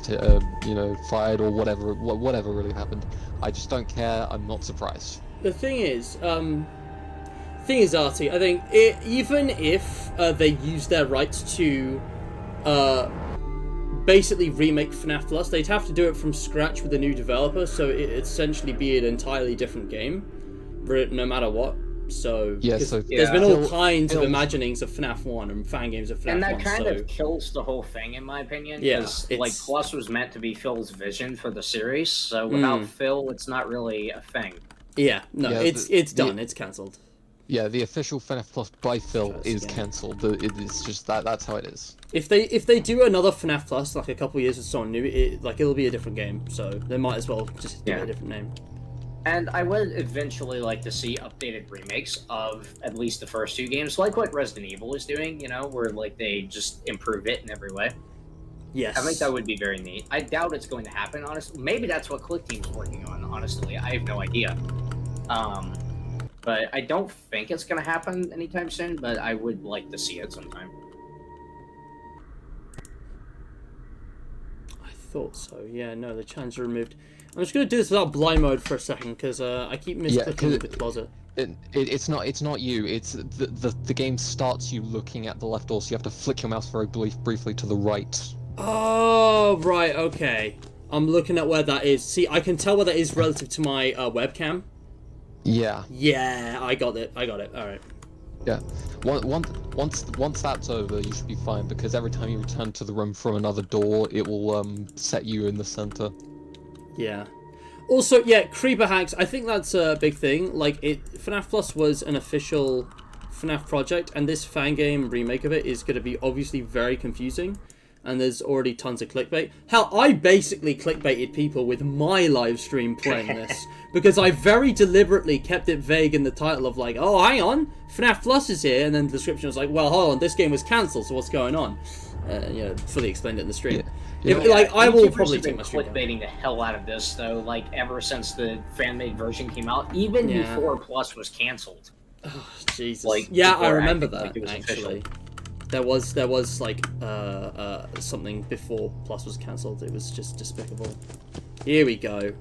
fired or whatever really happened. I just don't care. I'm not surprised. The thing is, Artie, I think even if they use their rights to basically remake FNAF Plus, they'd have to do it from scratch with a new developer, so it'd essentially be an entirely different game, no matter what. So, there's been all kinds of imaginings of FNAF 1 and fan games of FNAF 1. And that kind of kills the whole thing, in my opinion. Because, like, Plus was meant to be Phil's vision for the series, so without Phil, it's not really a thing. Yeah, no, it's done. It's cancelled. Yeah, the official FNAF Plus by Phil is cancelled. It's just that's how it is. If they do another FNAF Plus like a couple years with someone new, it'll be a different game. So they might as well just give it a different name. And I would eventually like to see updated remakes of at least the first two games, like what Resident Evil is doing. Where like they just improve it in every way. Yes. I think that would be very neat. I doubt it's going to happen, honestly. Maybe that's what Click Team's working on, honestly. I have no idea. But I don't think it's going to happen anytime soon, but I would like to see it sometime. I thought so. Yeah, no, the challenge are removed. I'm just going to do this without blind mode for a second, because I keep misclicking the closet. It's not you. It's the game starts you looking at the left door, so you have to flick your mouse very briefly to the right. Oh, right, okay. I'm looking at where that is. See, I can tell where that is relative to my webcam. Yeah. Yeah, I got it. Alright. Yeah. Once that's over, you should be fine, because every time you return to the room from another door, it will set you in the center. Yeah. Also, yeah, creeper hacks. I think that's a big thing. Like, FNAF Plus was an official FNAF project, and this fan game remake of it is going to be obviously very confusing. And there's already tons of clickbait. Hell, I basically clickbaited people with my live stream playing this. Because I very deliberately kept it vague in the title of like, oh, hang on, FNAF Plus is here. And then the description was like, well, hold on, this game was cancelled, so what's going on? Fully explained it in the stream. Yeah. I will probably take my stream clickbaiting the hell out of this, though, like, ever since the fan-made version came out, even before Plus was cancelled. Oh, Jesus. Like, yeah, I remember that, like it was actually. official. There was like something before Plus was cancelled. It was just despicable. Here we go.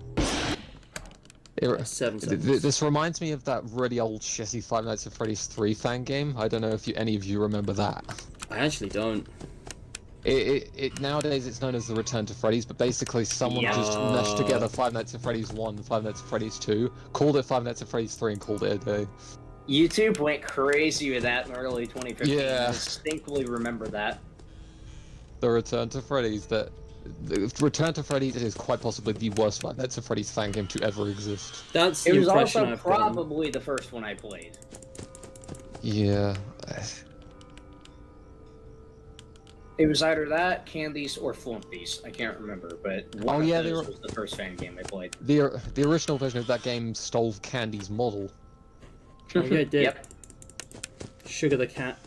7 seconds. This reminds me of that really old shitty Five Nights at Freddy's 3 fan game. I don't know if any of you remember that. I actually don't. Nowadays it's known as the Return to Freddy's, but basically someone just meshed together Five Nights at Freddy's 1 and Five Nights at Freddy's 2, called it Five Nights at Freddy's 3 and called it a day. YouTube went crazy with that in early 2015. Yeah. I distinctly remember that. The Return to Freddy's. The Return to Freddy's is quite possibly the worst Five Nights at Freddy's fan game to ever exist. That's the It was impression also I've gotten. probably the first one I played. Yeah. It was either that, Candies, or Flumpies. I can't remember, but one of those was the first fan game I played. The original version of that game stole Candy's model. Oh, yeah, it did. Yep. Sugar the cat.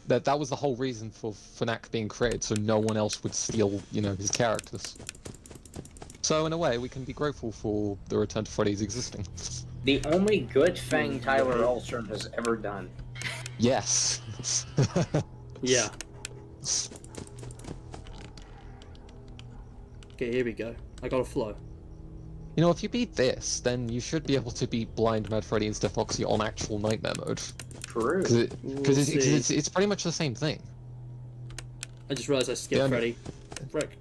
That was the whole reason for FNAF being created, so no one else would steal, his characters. So in a way, we can be grateful for the Return to Freddy's existing. The only good thing Tyler Alstrom has ever done. Yes. Yeah. Okay, here we go. I got a flow. If you beat this, then you should be able to beat Blind Mad Freddy and Steph Foxy on actual Nightmare mode. True. Because it's pretty much the same thing. I just realized I skipped Freddy. Frick.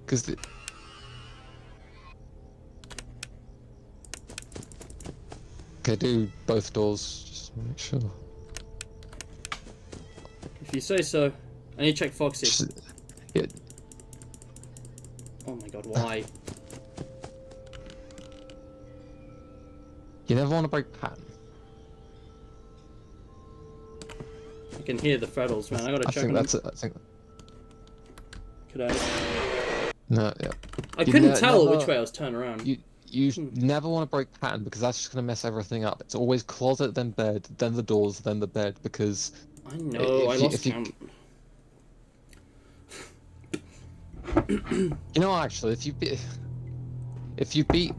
Okay, do both doors, just to make sure. If you say so. I need to check Foxy. my god, why? You never want to break pattern. I can hear the freddles, man. I gotta check think them. that's it. I think. Could I? No, yeah. I couldn't tell which way I was turned around. You never want to break pattern because that's just going to mess everything up. It's always closet, then bed, then the doors, then the bed, because... I know, I lost count. You know, actually, if you beat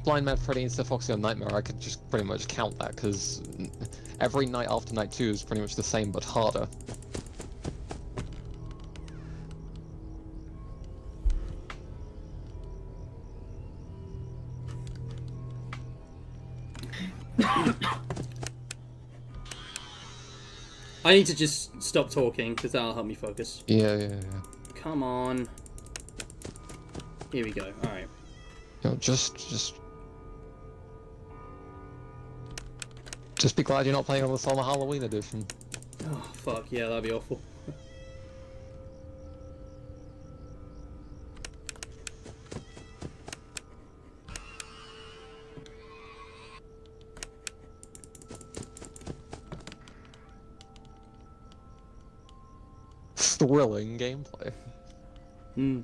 Blind Man Freddy and Stiff Foxy on Nightmare, I could just pretty much count that, because every night after night 2 is pretty much the same, but harder. I need to just stop talking, because that'll help me focus. Yeah. Come on. Here we go, alright. You know, just be glad you're not playing on the Summer Halloween edition. Oh, fuck, yeah, that'd be awful. Thrilling gameplay. Hmm.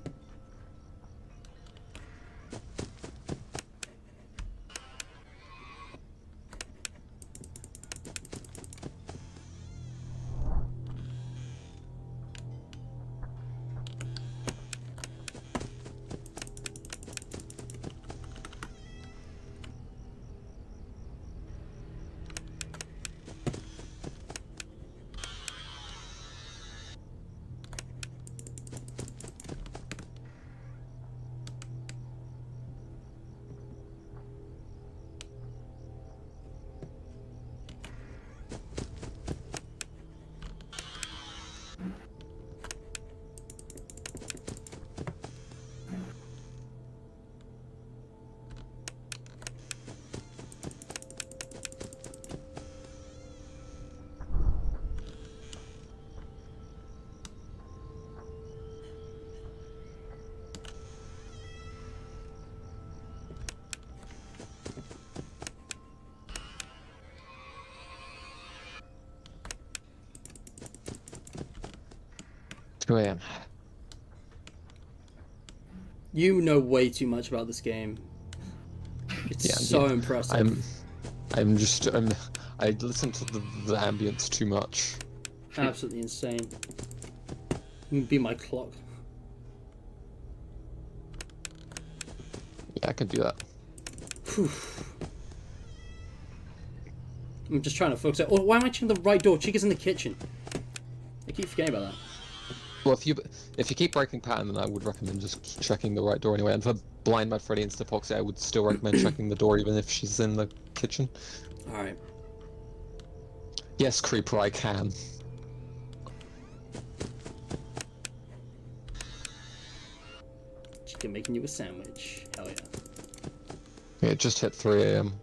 Who I am. You know way too much about this game. It's so impressive. I listen to the ambience too much. Absolutely insane. You can be my clock. Yeah, I can do that. Whew. I'm just trying to focus. Oh, why am I checking the right door? Chica's in the kitchen. I keep forgetting about that. Well, if you keep breaking pattern, then I would recommend just checking the right door anyway. And for Blind Mad Freddy and Stiff Foxy, I would still recommend checking the door even if she's in the kitchen. Alright. Yes, Creeper, I can. Chica making you a sandwich. Hell yeah. Yeah, it just hit 3 AM.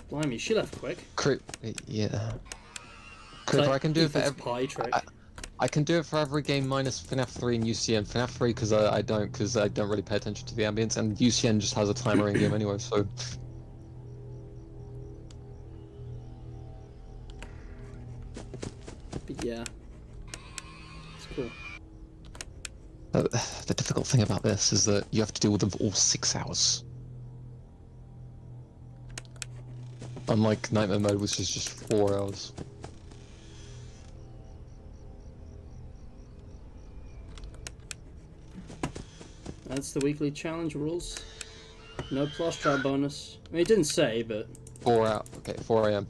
Blimey, she left quick. Yeah. Creeper, I can do it for every pie trick. I can do it for every game minus FNAF 3 and UCN. FNAF 3 because I don't really pay attention to the ambience, and UCN just has a timer in game anyway, so. But yeah. It's cool. The difficult thing about this is that you have to deal with them for all 6 hours. Unlike Nightmare Mode, which is just 4 hours. That's the weekly challenge rules. No plus trap bonus. I mean, it didn't say, but 4 out. Okay, 4 AM.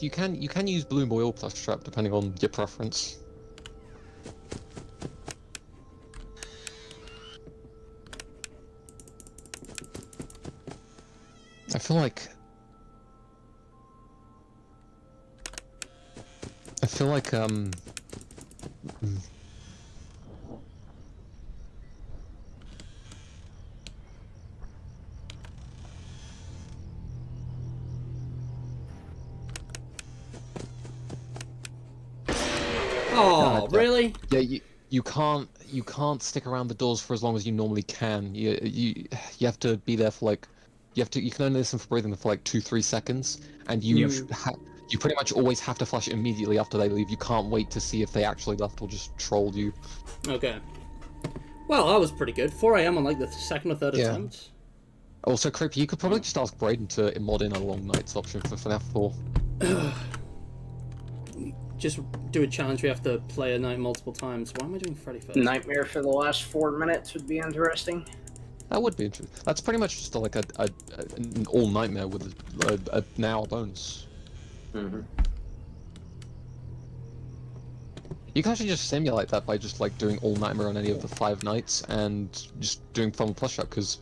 You can use Blue Boil plus trap depending on your preference. I feel like Oh, really? Yeah, you can't stick around the doors for as long as you normally can. You have to be there for like you can only listen for breathing for like 2-3 seconds, and you pretty much always have to flush immediately after they leave. You can't wait to see if they actually left or just trolled you. Okay. Well, that was pretty good. 4 a.m. on like the second or third attempt. Also, Creepy, you could probably just ask Brayden to mod in a long nights option for FNAF 4. Just do a challenge. We have to play a night multiple times. Why am I doing Freddy first? Nightmare for the last 4 minutes would be interesting. That would be interesting. That's pretty much just like an all nightmare with an hour bonus. You can actually just simulate that by just like doing all nightmare on any of the 5 nights and just doing fun plus shot, because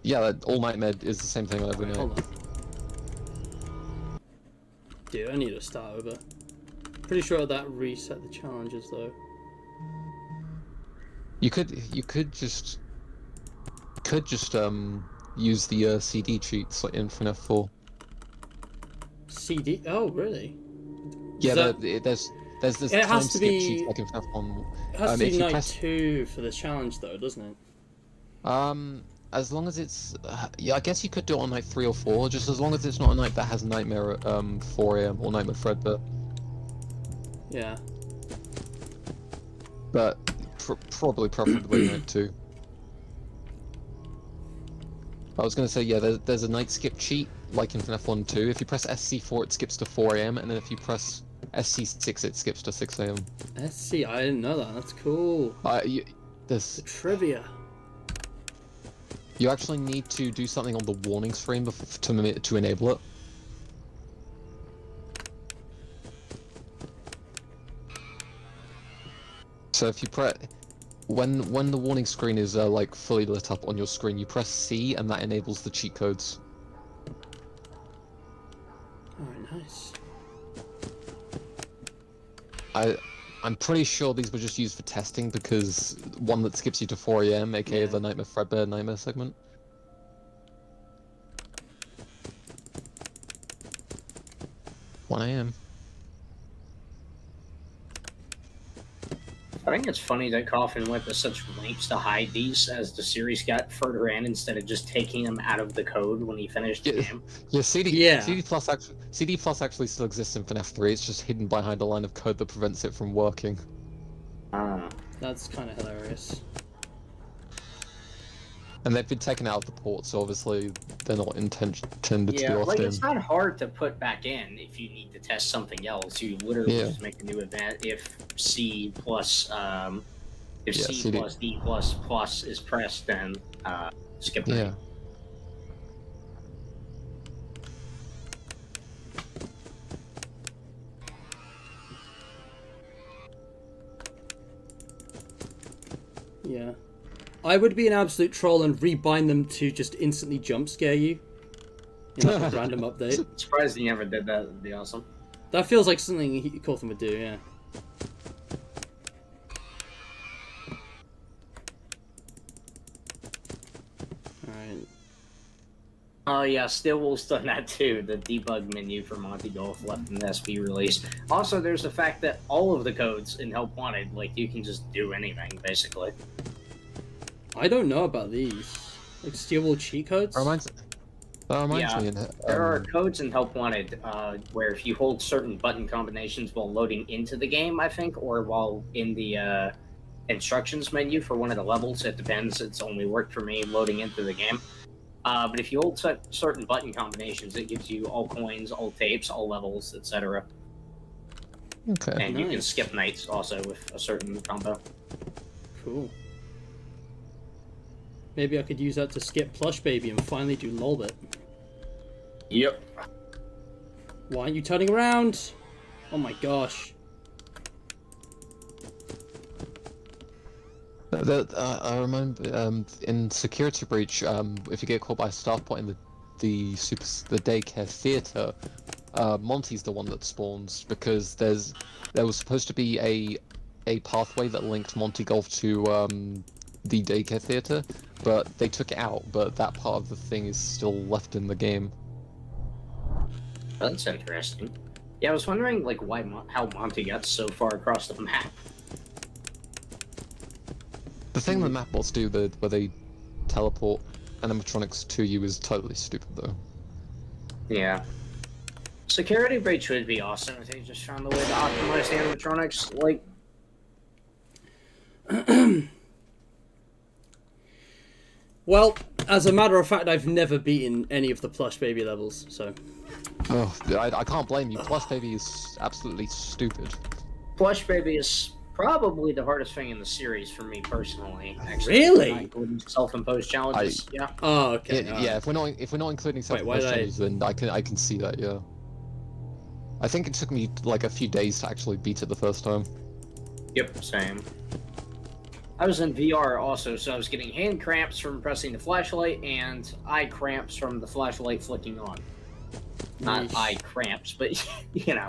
yeah, all nightmare is the same thing on every night. Hold on. Dude, I need to start over. Pretty sure that reset the challenges though. You could just use the CD cheats like in FNAF 4. CD? Oh, really? Yeah, that... there's this it time has to skip be... cheats like in FNAF 1. It has to be night press... 2 for this challenge though, doesn't it? As long as it's yeah, I guess you could do it on night 3 or 4, just as long as it's not a night that has Nightmare at 4 AM or Nightmare Fredbear. Yeah. But probably preferably night 2. I was gonna say, yeah, there's a night skip cheat, like in FNAF 1 2. If you press SC4, it skips to 4 AM, and then if you press SC6, it skips to 6 AM. SC, I didn't know that. That's cool. There's the trivia. You actually need to do something on the warning screen to enable it. So if you press when the warning screen is like fully lit up on your screen, you press C and that enables the cheat codes. Alright, nice. I'm pretty sure these were just used for testing, because one that skips you to 4 AM, aka the Nightmare Fredbear Nightmare segment. One AM. I think it's funny that Coffin went to such lengths to hide these as the series got further in, instead of just taking them out of the code when he finished the game. Yeah, CD Plus actually still exists in FNAF 3. It's just hidden behind a line of code that prevents it from working. That's kind of hilarious. And they've been taken out of the port, so obviously they're not intended to be left like in. it's not hard to put back in if you need to test something else. You literally just make a new event if C plus C plus D plus is pressed, then skip it. Yeah. Yeah. I would be an absolute troll and rebind them to just instantly jump scare you in like a random update. Surprised he never did that. That'd be awesome. That feels like something Cawthon would do, yeah. Alright. Oh yeah, Stillwell's done that too. The debug menu for Monty Golf left in the SP release. Also, there's the fact that all of the codes in Help Wanted, like, you can just do anything, basically. I don't know about these. Like Stillwell cheat codes? That reminds me. There are codes in Help Wanted where if you hold certain button combinations while loading into the game, I think, or while in the instructions menu for one of the levels, it depends. It's only worked for me loading into the game. But if you hold certain button combinations, it gives you all coins, all tapes, all levels, etc. Okay. And you can skip nights also with a certain combo. Cool. Maybe I could use that to skip Plush Baby and finally do Lolbit. Yep. Why aren't you turning around? Oh my gosh. I remember in Security Breach, if you get caught by a staff point in the daycare theater, Monty's the one that spawns, because there was supposed to be a pathway that linked Monty Golf to the daycare theater, but they took it out. But that part of the thing is still left in the game. That's interesting. Yeah, I was wondering like how Monty gets so far across the map. The thing the map bots do, where they teleport animatronics to you, is totally stupid, though. Yeah. Security breach would be awesome if they just found a way to optimize the animatronics. Like, Well, as a matter of fact, I've never beaten any of the Plush Baby levels, so... Oh, I can't blame you. Plush Baby is absolutely stupid. Plush Baby is probably the hardest thing in the series for me personally. Actually, Really? not including self-imposed challenges. Yeah. Oh, okay. Yeah, if we're not including self-imposed challenges, then I can see that. Yeah. I think it took me like a few days to actually beat it the first time. Yep, same. I was in VR also, so I was getting hand cramps from pressing the flashlight and eye cramps from the flashlight flicking on. Not eye cramps, but you know.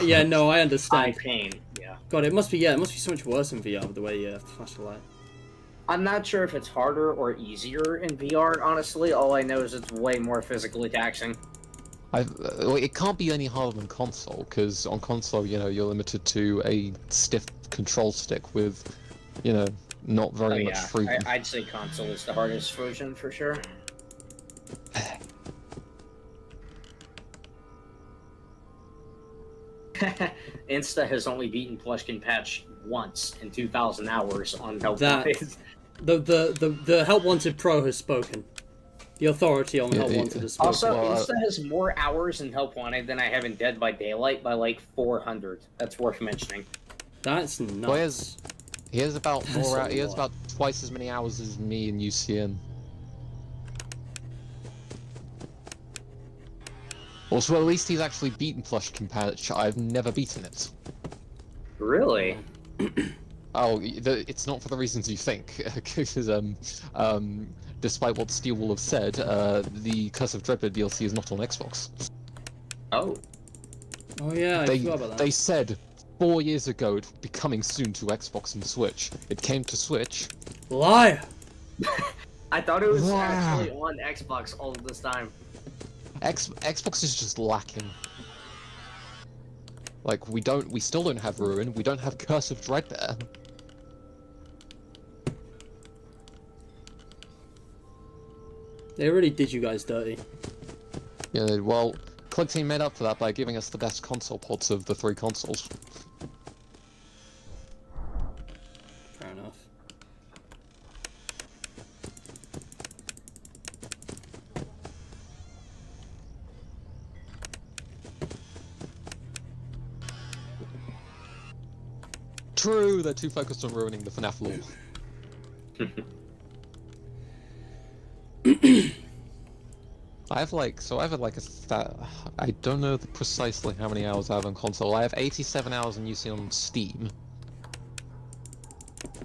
Yeah, no, I understand. Eye pain, yeah. God, it must be so much worse in VR, the way you have to flash the light. I'm not sure if it's harder or easier in VR, honestly. All I know is it's way more physically taxing. It can't be any harder than console, because on console, you know, you're limited to a stiff control stick with, you know, not very much freedom. I'd say console is the hardest version for sure. Insta has only beaten Plushkin Patch once in 2,000 hours on Help Wanted. The Help Wanted Pro has spoken. The authority on Help Wanted has spoken. Also, Insta has more hours in Help Wanted than I have in Dead by Daylight by like 400. That's worth mentioning. That's nuts. Well, he has about he has about twice as many hours as me in UCN. Also, at least he's actually beaten Plushkin Patch. I've never beaten it. Really? Oh, it's not for the reasons you think, because despite what Steel will have said, the Curse of Dreadbird DLC is not on Xbox. Oh. Oh yeah, I forgot about that. They said 4 years ago it would be coming soon to Xbox and Switch. It came to Switch. Liar! I thought it was actually on Xbox all of this time. Xbox is just lacking. Like, we still don't have Ruin, we don't have Curse of Dreadbird. They really did you guys dirty. Yeah, well, Click Team made up for that by giving us the best console ports of the 3 consoles. Fair enough. True, they're too focused on ruining the FNAF lore. I have like I don't know precisely how many hours I have on console. I have 87 hours in UC on Steam.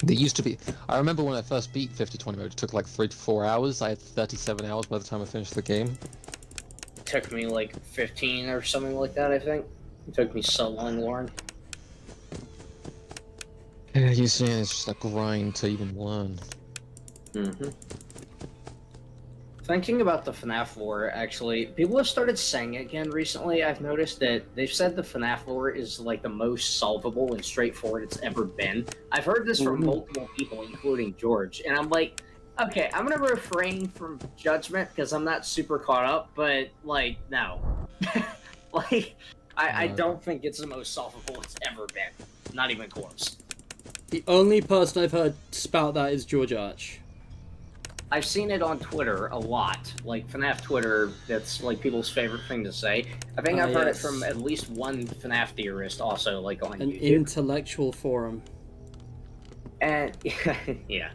There used to be. I remember when I first beat 50/20 mode, it took like 3 to 4 hours. I had 37 hours by the time I finished the game. It took me like 15 or something like that, I think. It took me so long, Lauren. Yeah, UC is just a grind to even learn. Mm-hmm. Thinking about the FNAF lore, actually, people have started saying it again recently. I've noticed that they've said the FNAF lore is like the most solvable and straightforward it's ever been. I've heard this from multiple people, including George, and I'm like, okay, I'm gonna refrain from judgment because I'm not super caught up, but like, no. Like, I don't think it's the most solvable it's ever been. Not even close. The only person I've heard spout that is George Arch. I've seen it on Twitter a lot, like FNAF Twitter, that's like people's favorite thing to say. I think I've heard it from at least one FNAF theorist also, like on An YouTube. intellectual forum. And, yeah,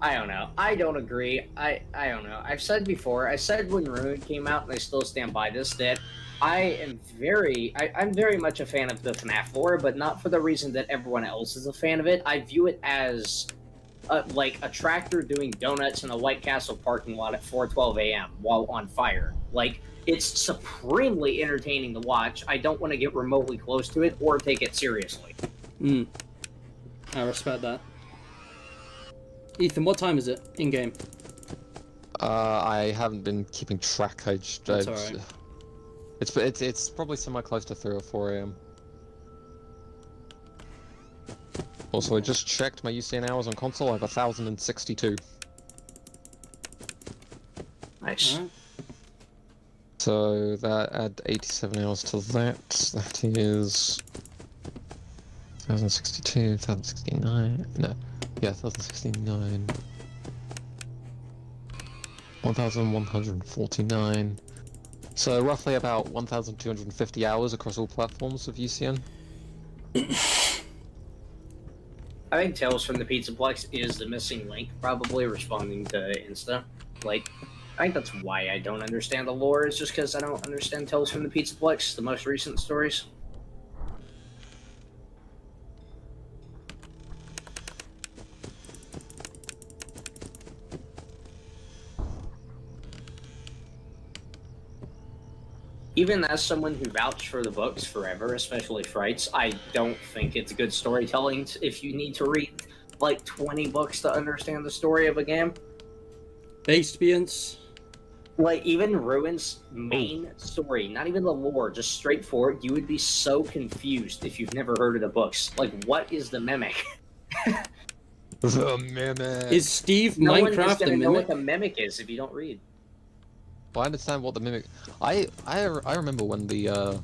I don't know. I don't agree. I don't know. I've said before, I said when Ruin came out, and I still stand by this, that I'm very much a fan of the FNAF lore, but not for the reason that everyone else is a fan of it. I view it as like a tractor doing donuts in a White Castle parking lot at 4:12 a.m. while on fire. Like, it's supremely entertaining to watch. I don't want to get remotely close to it or take it seriously. I respect that. Ethan, what time is it in game? I haven't been keeping track. That's alright. It's probably somewhere close to 3 or 4 a.m. Also, I just checked my UCN hours on console. I have 1,062. Nice. Alright. So that add 87 hours to that. That is 1,062, 1,069. No, yeah, 1,069. 1,149. So roughly about 1,250 hours across all platforms of UCN. I think Tales from the Pizzaplex is the missing link, probably responding to Insta. Like, I think that's why I don't understand the lore, is just because I don't understand Tales from the Pizzaplex, the most recent stories. Even as someone who vouched for the books forever, especially Frights, I don't think it's good storytelling if you need to read like 20 books to understand the story of a game. Ambience. Like, even Ruin's main story, not even the lore, just straightforward, you would be so confused if you've never heard of the books. Like, what is the Mimic? The Mimic! Is Steve No one is Minecraft a gonna know what mimic? the Mimic is if you don't read. Well, I understand what the Mimic... I remember when the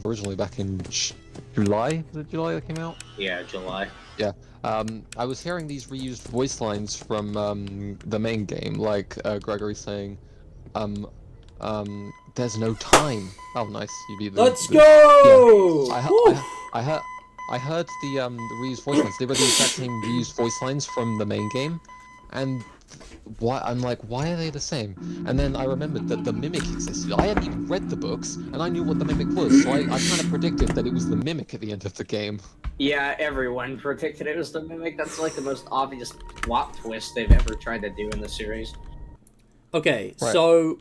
originally back in July? Was it July that came out? Yeah, July. Yeah. I was hearing these reused voice lines from the main game, like Gregory saying, there's no time. Oh, nice. You beat the... Let's go! Yeah. Woo! I heard the reused voice lines. They were the exact same reused voice lines from the main game, and I'm like, why are they the same? And then I remembered that the Mimic existed. I hadn't even read the books, and I knew what the Mimic was, so I kind of predicted that it was the Mimic at the end of the game. Yeah, everyone predicted it was the Mimic. That's like the most obvious plot twist they've ever tried to do in the series. Okay, Right. so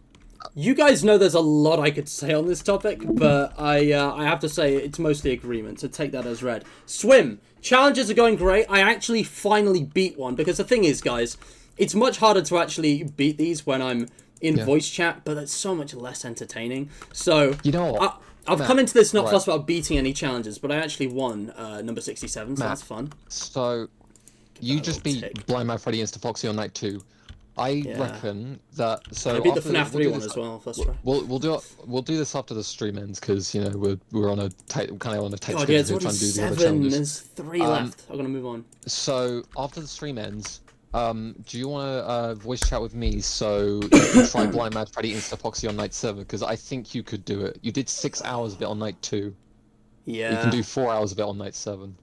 you guys know there's a lot I could say on this topic, but I have to say it's mostly agreement, so take that as read. Swim! Challenges are going great. I actually finally beat one, because the thing is, guys, it's much harder to actually beat these when I'm in voice chat, but it's so much less entertaining. So, You know what? I've come into this not right. fussed about beating any challenges, but I actually won number 67, so Matt, that's fun. So, you just beat tick. Blind Man Freddy Insta Foxy on night 2. I reckon that... So I beat the after FNAF 3 do one this- as well, first try. We'll do this after the stream ends, because you know we're on a tight on a tight God, yeah, schedule it's already trying to do the other 7, challenges. there's 3 left. I'm gonna move on. So after the stream ends, do you want to voice chat with me so you can try Blind Mad Freddy Insta Foxy on night 7? Because I think you could do it. You did 6 hours of it on night 2. Yeah. You can do 4 hours of it on night 7.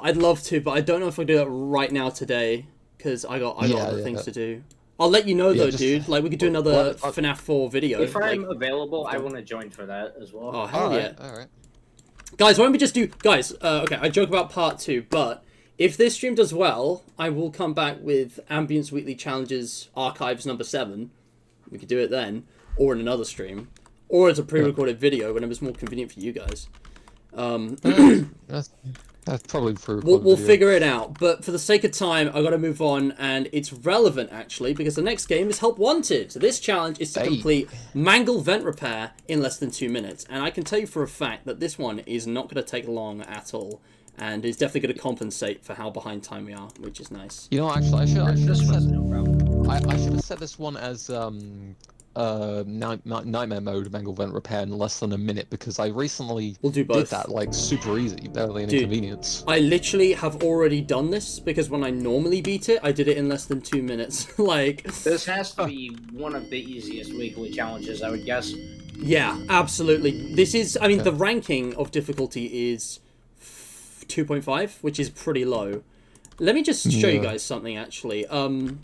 I'd love to, but I don't know if I do that right now today, because I got other things to do. I'll let you know though, just- dude. Like, we could do another FNAF 4 video. If I'm like, available, I want to join for that as well. oh, hell yeah. Alright. Guys, why don't we just do... Guys, okay, I joke about part 2, but if this stream does well, I will come back with Ambience Weekly Challenges Archives number 7. We could do it then, or in another stream, or as a pre-recorded video whenever it's more convenient for you guys. That's probably for We'll figure it out, but for the sake of time, I've got to move on, and it's relevant, actually, because the next game is Help Wanted. So this challenge is to complete Mangle Vent Repair in less than 2 minutes, and I can tell you for a fact that this one is not going to take long at all, and is definitely going to compensate for how behind time we are, which is nice. You know, actually, I should This have was set, no problem. I should have set this one as nightmare mode Mangle Vent Repair in less than a minute, because I recently We'll do did both. that like super easy, barely an inconvenience. I literally have already done this, because when I normally beat it, I did it in less than 2 minutes. Like, This has to be one of the easiest weekly challenges, I would guess. yeah, absolutely. This is, I mean, the ranking of difficulty is 2.5, which is pretty low. Let me just show you guys something, actually. Can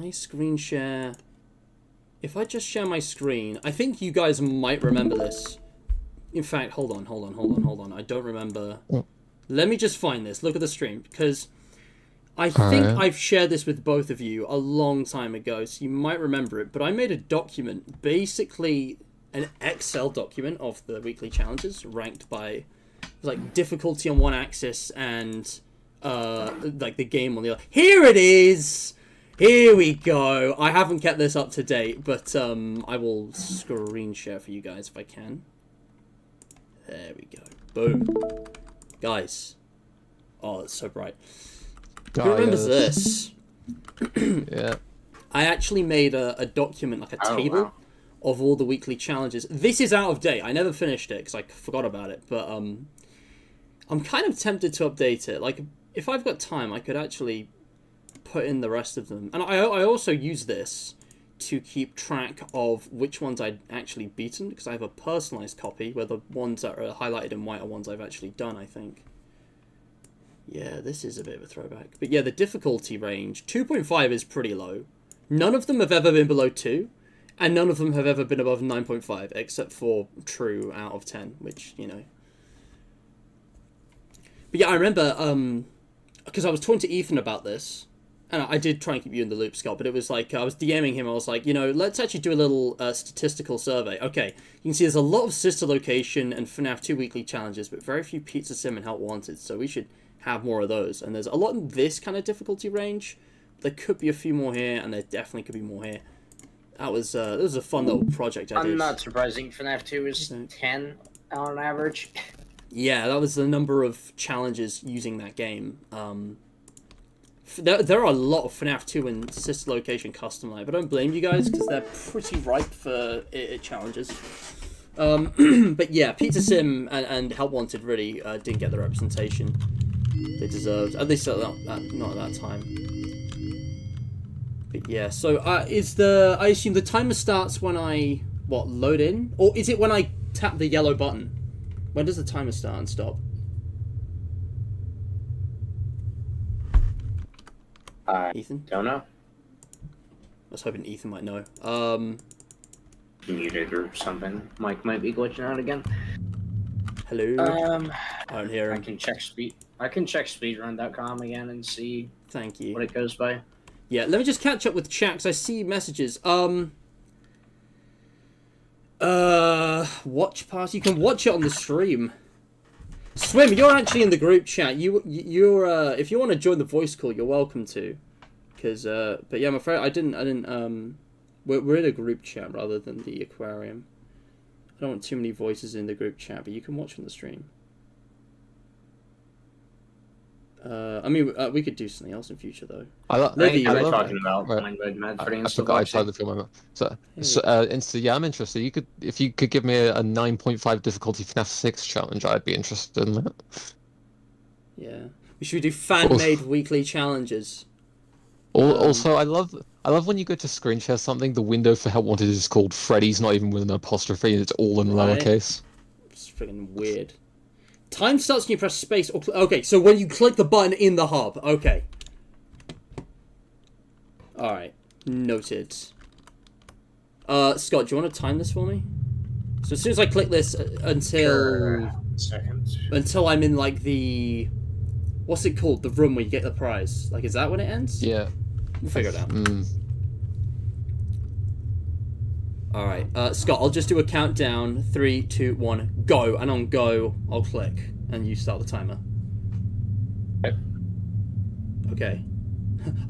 I screen share? If I just share my screen, I think you guys might remember this. In fact, hold on. I don't remember. Let me just find this. Look at the stream, because I think I've shared this with both of you a long time ago, so you might remember it. But I made a document, basically an Excel document of the weekly challenges, ranked by like difficulty on one axis and like the game on the other. Here it is. Here we go. I haven't kept this up to date, but I will screen share for you guys if I can. There we go. Boom. Guys. Oh, it's so bright. Who remembers this? Yeah. I actually made a document, like a table of all the weekly challenges. This is out of date. I never finished it because I forgot about it, but I'm kind of tempted to update it. Like, if I've got time, I could actually put in the rest of them. And I also use this to keep track of which ones I'd actually beaten, because I have a personalized copy where the ones that are highlighted in white are ones I've actually done, I think. Yeah, this is a bit of a throwback. But yeah, the difficulty range, 2.5 is pretty low. None of them have ever been below 2, and none of them have ever been above 9.5, except for True out of 10, which, you know. But yeah, I remember, because I was talking to Ethan about this, and I did try and keep you in the loop, Scott, but it was like, I was DMing him, I was like, you know, let's actually do a little statistical survey. Okay, you can see there's a lot of Sister Location and FNAF 2 weekly challenges, but very few Pizza Sim and Help Wanted, so we should have more of those. And there's a lot in this kind of difficulty range. There could be a few more here, and there definitely could be more here. That was a fun little project I did. I'm not surprising FNAF 2 is 10 on average. Yeah, that was the number of challenges using that game. There are a lot of FNAF 2 and Sister Location custom live. I don't blame you guys, because they're pretty ripe for challenges. But yeah, Pizza Sim and Help Wanted really didn't get the representation they deserved. At least not at that time. But yeah, so I assume the timer starts when I, load in? Or is it when I tap the yellow button? When does the timer start and stop? Ethan? Don't know. I was hoping Ethan might know. Muted or something. Mike might be glitching out again. Hello? I don't hear him. I can check speedrun.com again and see Thank you. what it goes by. Yeah, let me just catch up with chat, because I see messages. Watch party. You can watch it on the stream. Swim, you're actually in the group chat. You're if you want to join the voice call, you're welcome to. Because but yeah, I'm afraid I didn't we're in a group chat rather than the aquarium. I don't want too many voices in the group chat, but you can watch on the stream. I mean, we could do something else in future though. Maybe you're talking about I forgot I tried to film my yeah, I'm interested. If you could give me a 9.5 difficulty FNAF 6 challenge, I'd be interested in that. Yeah, we should do fan-made weekly challenges. Also, I love when you go to screen share something. The window for Help Wanted is called Freddy's, not even with an apostrophe. It's all in lowercase. It's freaking weird. Time starts when you press space or... Okay, so when you click the button in the hub. Okay. Alright. Noted. Scott, do you want to time this for me? So as soon as I click this until I'm in, like, the... What's it called? The room where you get the prize. Like, is that when it ends? Yeah. We'll figure it out. Alright, Scott, I'll just do a countdown. 3, 2, 1, go. And on go, I'll click. And you start the timer. Okay.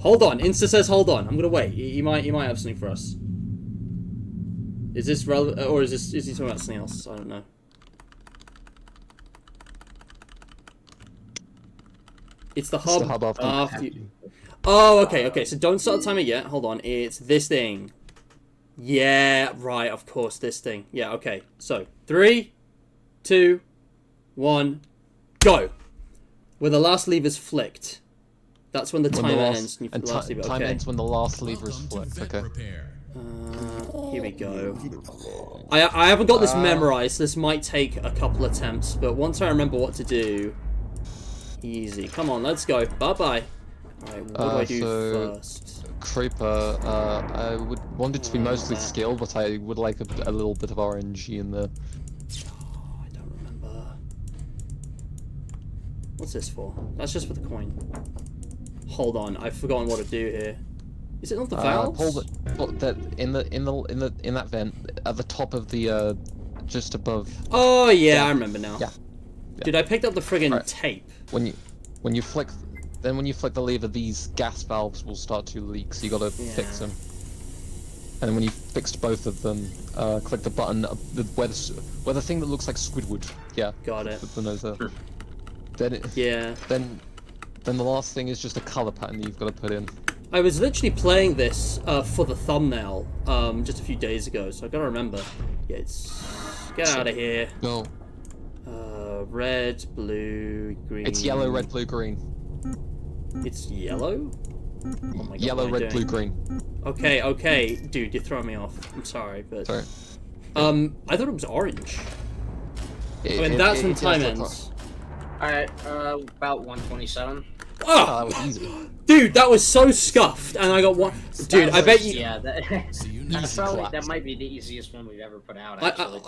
Hold on. Insta says hold on. I'm gonna wait. He might have something for us. Is this relevant, or is he talking about something else? I don't know. It's the hub, after you... Oh, okay. So don't start the timer yet. Hold on. It's this thing. Yeah, right, of course, this thing. Yeah, okay. So, 3, 2, 1, go! Where the last lever's flicked. That's when the timer ends. And the last lever. Okay. Time ends when the last lever is flicked. Okay. Here we go. I haven't got this memorized. This might take a couple attempts, but once I remember what to do, easy. Come on, let's go. Bye-bye. Alright, what do I do first? Creeper, I would want it to be mostly skill, but I would like a little bit of RNG in there. Oh, I don't remember. What's this for? That's just for the coin. Hold on, I've forgotten what to do here. Is it not the valves? Pull that in that vent at the top of the just above. Oh yeah, I remember now. Yeah. Dude, I picked up the friggin' tape. When you flick then when you flick the lever, these gas valves will start to leak, so you gotta fix them. And then when you've fixed both of them, click the button where the thing that looks like Squidward. Yeah. Got it. The nose there. Then then the last thing is just a color pattern that you've got to put in. I was literally playing this for the thumbnail just a few days ago, so I gotta remember. Yeah, get out of here. No. Red, blue, green. It's yellow, red, blue, green. It's yellow? Oh my God, Yellow, red, blue, green. Okay, dude, you're throwing me off. I'm sorry, but Sorry. I thought it was orange. That's when time ends. Alright, about 127. Oh, that was easy. Dude, that was so scuffed, and I got one. Dude, I bet you. Yeah, that might be the easiest one we've ever put out. Actually,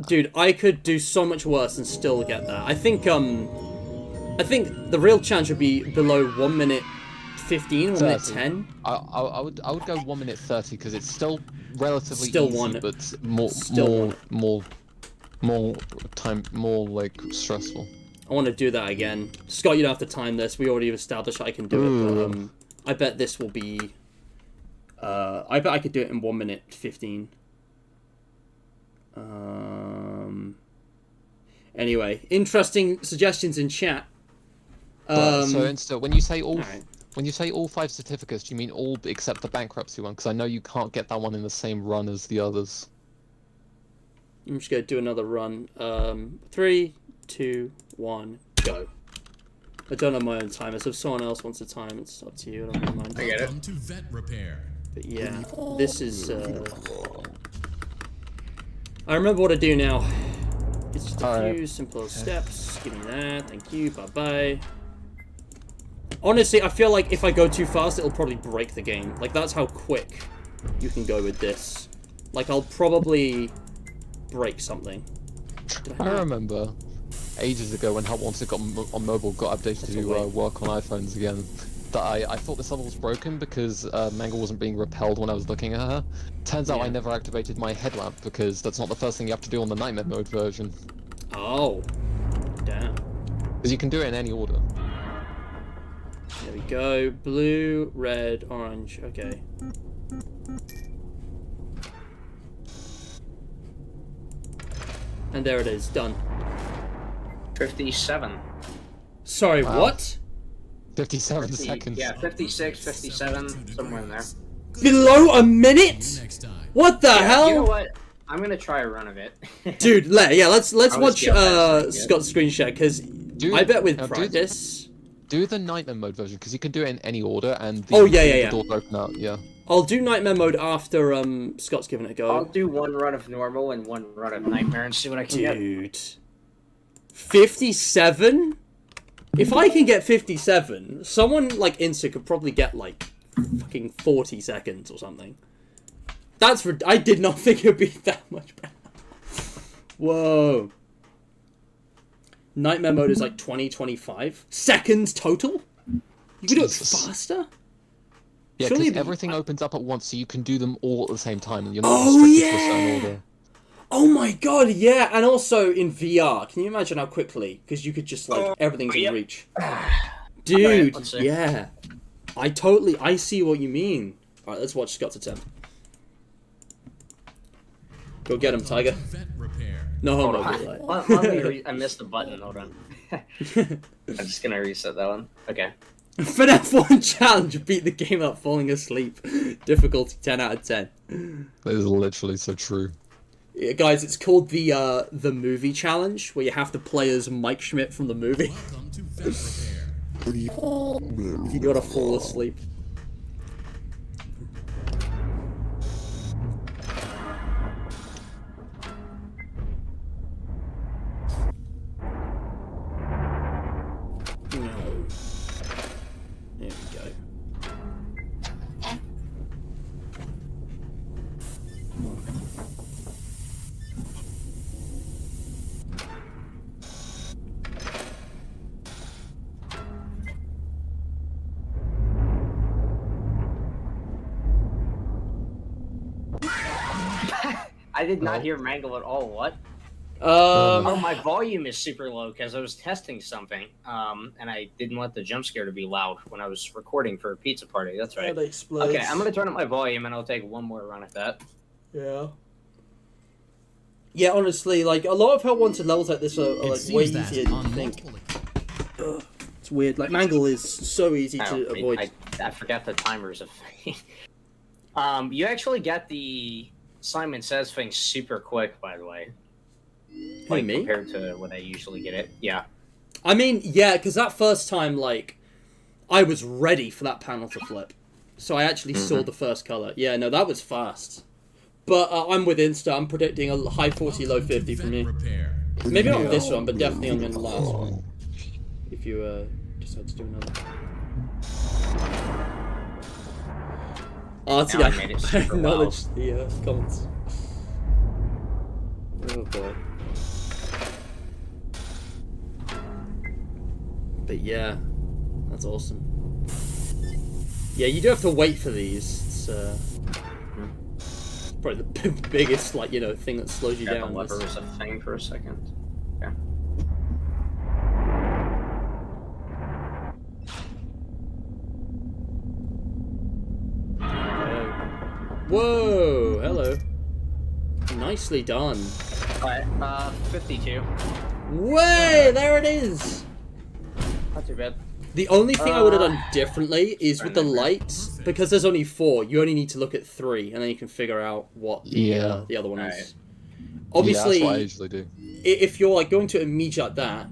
dude, I could do so much worse and still get that. I think the real challenge would be below 1 minute 15, 1 minute 10. I would go 1 minute 30 because it's still relatively Still easy, one. but more like stressful. I want to do that again. Scott, you don't have to time this. We already established I can do it. But, I bet this will be. I bet I could do it in 1 minute 15. Anyway, interesting suggestions in chat. So when you say all, Alright. when you say all 5 certificates, do you mean all except the bankruptcy one? Because I know you can't get that one in the same run as the others. I'm just gonna do another run. 3, 2, 1, go. I don't have my own timer, so if someone else wants a time, it's up to you. I don't really mind. I get it. Welcome to vet repair. But yeah, this is. I remember what I do now. It's just a few simple steps. Give me that. Thank you. Bye bye. Honestly, I feel like if I go too fast, it'll probably break the game. Like, that's how quick you can go with this. Like, I'll probably break something. I remember ages ago when Help Wanted got on mobile got updated to work on iPhones again. That I thought this level was broken because Mangle wasn't being repelled when I was looking at her. Turns out I never activated my headlamp because that's not the first thing you have to do on the Nightmare mode version. Oh, damn. Because you can do it in any order. There we go. Blue, red, orange. Okay. And there it is. Done. 57. Sorry, Wow. what? 57 seconds. Yeah, 56, 57, somewhere in there. Below a minute? Next time. What the hell? You know what? I'm gonna try a run of it. Dude, let's I'll watch just get that Scott's screen share, because I bet with practice. Do the Nightmare mode version because you can do it in any order and the doors open up. Yeah. I'll do Nightmare mode after Scott's given it a go. I'll do one run of normal and one run of nightmare and see what I can get. Dude. 57? If I can get 57, someone like Insta could probably get like fucking 40 seconds or something. That's I did not think it would be that much better. Whoa. Nightmare mode is like 20-25 seconds total? You can do it faster? Yeah, Surely because everything opens up at once, so you can do them all at the same time, and you're not Oh, restricted to a certain yeah! order. Oh my god, yeah, and also in VR, can you imagine how quickly? Because you could just, like, everything's in reach. Dude, let's see. yeah. I see what you mean. Alright, let's watch Scott's attempt. Go get him, Tiger. Vet repair. No Hold homo, on. like. Let me I missed the button, hold on. I'm just gonna reset that one. Okay. FNAF 1 challenge, beat the game without falling asleep. Difficulty 10 out of 10. That is literally so true. Yeah, guys, it's called the movie challenge, where you have to play as Mike Schmidt from the movie. Welcome to vet repair. You gotta fall asleep. There we go. I did not hear Mangle at all. What? Oh, my volume is super low because I was testing something, and I didn't want the jump scare to be loud when I was recording for a pizza party. That's right. Okay, I'm gonna turn up my volume, and I'll take one more run at that. Yeah. Yeah, honestly, like, a lot of Help Wanted levels like this are like, way easier than you think. Ugh, it's weird. Like, Mangle is so easy to avoid. I forgot the timers of thing. You actually got the Simon Says thing super quick, by the way. Like, me? compared to when I usually get it. Yeah. I mean, yeah, because that first time, like, I was ready for that panel to flip. So I actually saw the first color. Yeah, no, that was fast. But I'm with Insta. I'm predicting a high 40, low 50 from me. Maybe not this one, but definitely on the last one. If you decide to do another. Artie, I acknowledge the comments. Oh boy. But yeah, that's awesome. Yeah, you do have to wait for these. It's probably the biggest, like, you know, thing that slows you down. The lever was a thing for a second. Yeah. Whoa! Hello. Nicely done. Alright, 52. Way! There it is! Not too bad. The only thing I would have done differently is with the lights, because there's only 4, you only need to look at 3, and then you can figure out what the other one is. Obviously, that's what I usually do. If you're like going to immediate like that,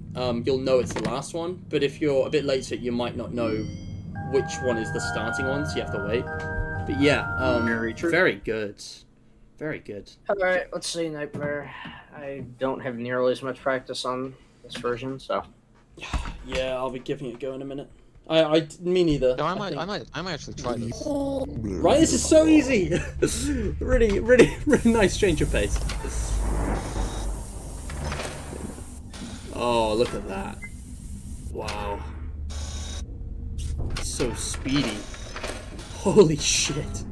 you'll know it's the last one, but if you're a bit later, you might not know which one is the starting one, so you have to wait. But yeah, very good. Very good. Alright, let's see, Nightmare. I don't have nearly as much practice on this version, so... Yeah, I'll be giving it a go in a minute. Me neither. No, I might actually try this. Right, this is so easy. really nice change of pace. Oh, look at that! Wow, so speedy. Holy shit!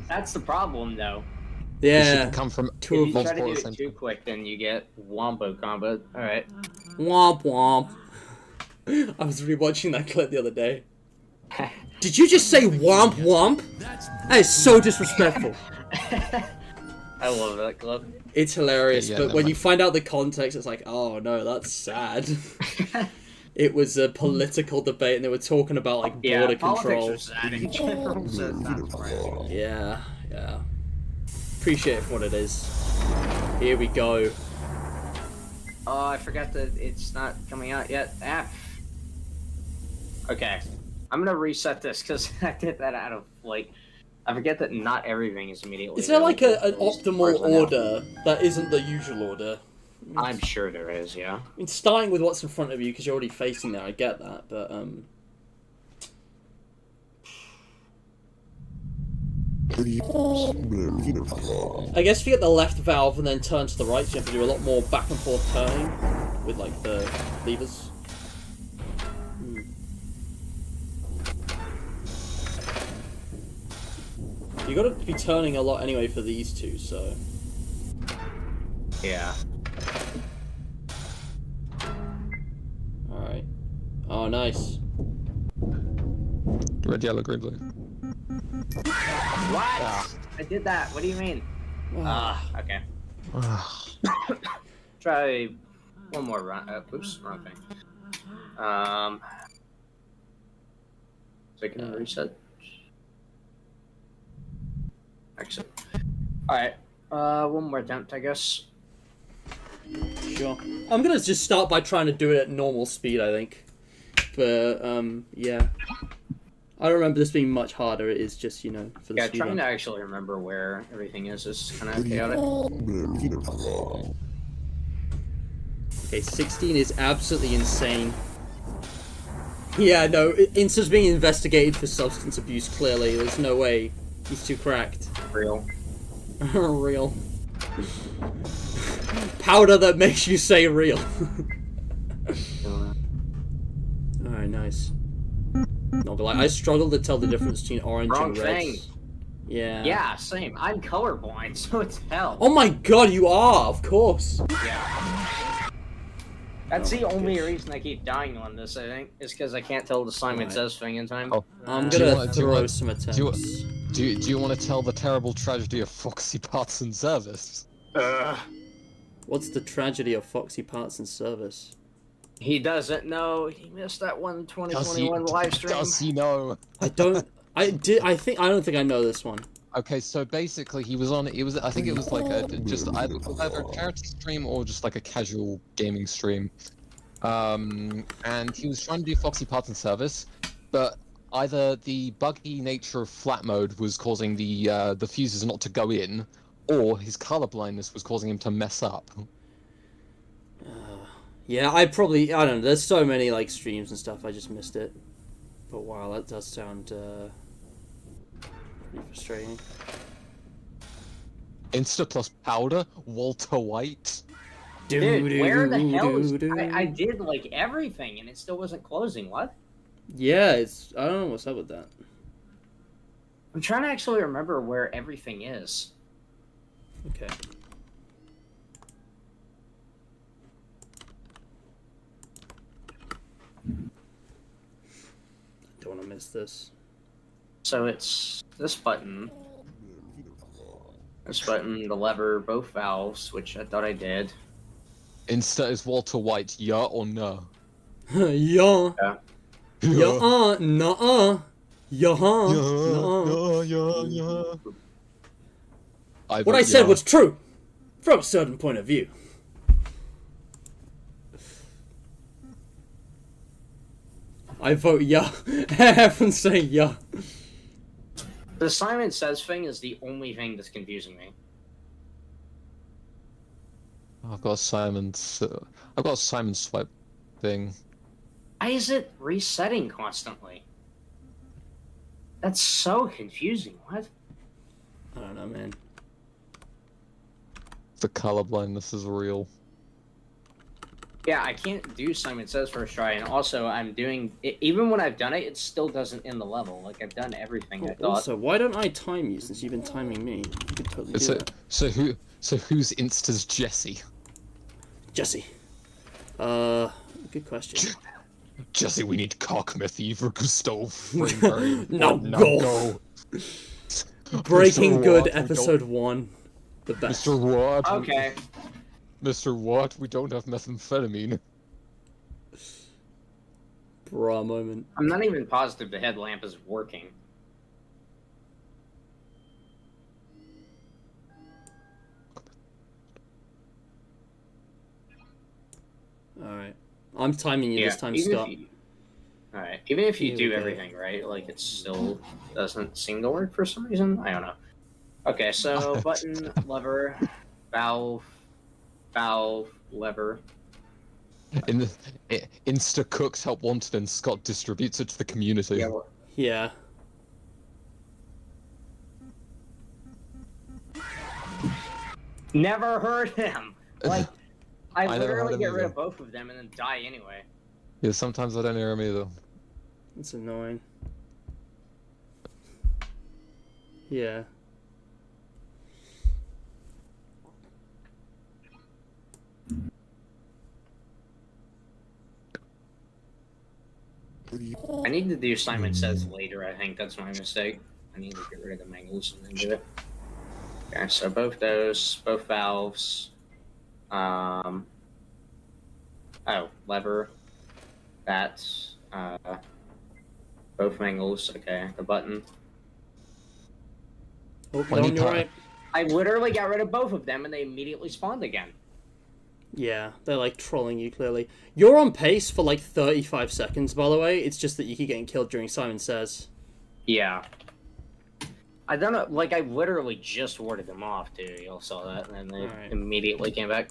That's the problem, though. Yeah, come from If you try to do it too quick, then you get wombo combo. Alright. Womp womp. I was rewatching that clip the other day. Did you just say womp womp? That is so disrespectful. I love that clip. It's hilarious, Yeah, but when you find out the context, it's like, oh no, that's sad. It was a political debate, and they were talking about like border control. Politics are sad in general, so it's not surprising. Yeah. Appreciate it for what it is. Here we go. Oh, I forgot that it's not coming out yet. Okay, I'm gonna reset this because I did that out of like. I forget that not everything is immediately. Is there like an available, optimal order that isn't the usual order? I'm sure there is, yeah. I mean, starting with what's in front of you because you're already facing there, I get that, but I guess if you get the left valve and then turn to the right, so you have to do a lot more back and forth turning with like the levers. You gotta be turning a lot anyway for these two, so. Yeah. Alright. Oh, nice. Red, yellow, green, blue. What? I did that. What do you mean? Okay. Try one more run. Oops, wrong thing. So I can reset. Exit. Alright. One more attempt, I guess. Sure. I'm gonna just start by trying to do it at normal speed, I think. But, yeah. I don't remember this being much harder. It is just, you know, for the speed trying run. to actually remember where everything is kind of chaotic. Okay, 16 is absolutely insane. Yeah, no, Insta's being investigated for substance abuse, clearly. There's no way he's too cracked. Real. Real. Powder that makes you say real. Alright, nice. No, but like, I struggle to tell the difference between orange Wrong and red. thing. Yeah. Yeah, same. I'm colorblind, so it's hell. Oh my god, you are, of course. Yeah. That's Oh the my only gosh. reason I keep dying on this, I think, is because I can't tell the Simon Right. Says thing in time. Oh, I'm do you gonna want- do you throw want- some attempts. do you want to tell the terrible tragedy of Foxy Parts and Service? What's the tragedy of Foxy Parts and Service? He doesn't know. He missed that one 2021 live stream. Does he know? I don't. I don't think I know this one. Okay, so basically he was on. It was. I think it was like just either a charity stream or just like a casual gaming stream. And he was trying to do Foxy Parts and Service, but either the buggy nature of flat mode was causing the fuses not to go in, or his color blindness was causing him to mess up. Yeah, I don't know. There's so many like streams and stuff. I just missed it. But wow, that does sound pretty frustrating. Insta plus powder, Walter White. Dude, where the hell is... I did, like, everything, and it still wasn't closing. What? Yeah, I don't know what's up with that. I'm trying to actually remember where everything is. Okay. Don't want to miss this. So it's this button, the lever, both valves, which I thought I did. Insta is Walter White, yeah or no? Yeah. Yeah. Nuh-uh. Yeah. What I said was true, from a certain point of view. I vote yeah. Everyone's saying yeah. The Simon Says thing is the only thing that's confusing me. I've got Simon's swipe thing. Why is it resetting constantly? That's so confusing. What? I don't know, man. The color blindness is real. Yeah, I can't do Simon Says first try, and also I'm doing it, even when I've done it, it still doesn't end the level. Like I've done everything I thought. Also, why don't I time you since you've been timing me? You could totally do that. So who's Insta's Jesse? Jesse. Good question. Jesse, we need Cockmathy for Gustav. No, go. Breaking Good episode 1. The best. Mr. Watt. Okay. Mr. Watt, we don't have methamphetamine. Bra moment. I'm not even positive the headlamp is working. Alright. I'm timing you this time, Scott. Alright, even if you Here do we go. everything right, like it still doesn't seem to work for some reason. I don't know. Okay, so button, lever, valve, lever. Insta cooks help wanted and Scott distributes it to the community. Yeah, well, Yeah. never heard him. Like, I I never heard literally him get rid either. of both of them and then die anyway. Yeah, sometimes I don't hear him either. It's annoying. Yeah. I need to do Simon Says later, I think that's my mistake. I need to get rid of the mangles and then do it. Okay, so both those, both valves. Oh, lever. That's, both mangles, okay, the button. Oh, When no, you you're pa- right. I literally got rid of both of them and they immediately spawned again. Yeah, they're like trolling you clearly. You're on pace for like 35 seconds, by the way. It's just that you keep getting killed during Simon Says. Yeah. I don't know, like, I literally just warded them off, too. Y'all saw that, and then they Alright. immediately came back.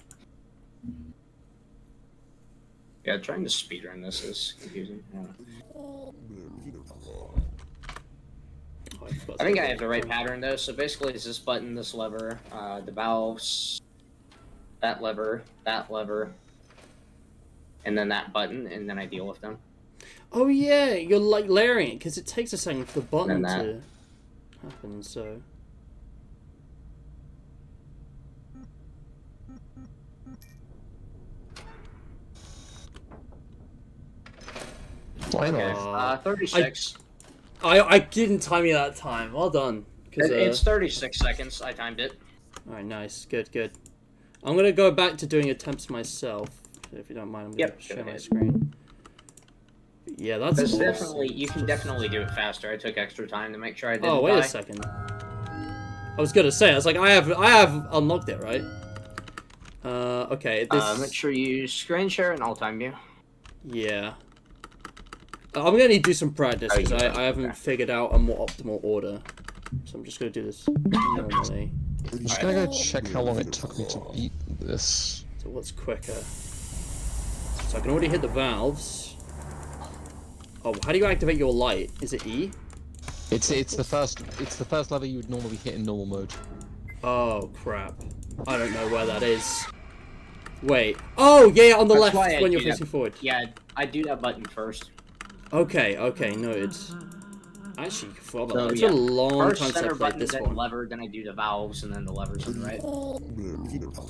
Yeah, trying to speedrun this is confusing. Yeah. Oh, I think I have the right pattern, though. So basically, it's this button, this lever, the valves, that lever, and then that button, and then I deal with them. Oh yeah, you're like layering it because it takes a second for the button And that. to. happens, so... Why Okay, not? 36. I didn't time you that time. Well done. It's 36 seconds. I timed it. Alright, nice. Good, good. I'm gonna go back to doing attempts myself. If you don't mind, I'm gonna share my screen. Yeah, that's awesome. Definitely, you can definitely do it faster. I took extra time to make sure I didn't Oh, wait die. a second. I was gonna say, I was like, I have unlocked it, right? Okay, this... Make sure you screen share and I'll time you. Yeah. I'm gonna need to do some practice, because I haven't figured out a more optimal order. So I'm just gonna do this normally. I'm just gonna go check how long it took me to beat this. So what's quicker? So I can already hit the valves. Oh, how do you activate your light? Is it E? It's the first lever you would normally hit in normal mode. Oh crap! I don't know where that is. Wait. Oh yeah, on the That's left when you're facing forward. Yeah, I do that button first. Okay, okay, noted. Actually, well, So, it's yeah. a long First time since I center played button, this then one. lever, then I do the valves, and then the levers on the right.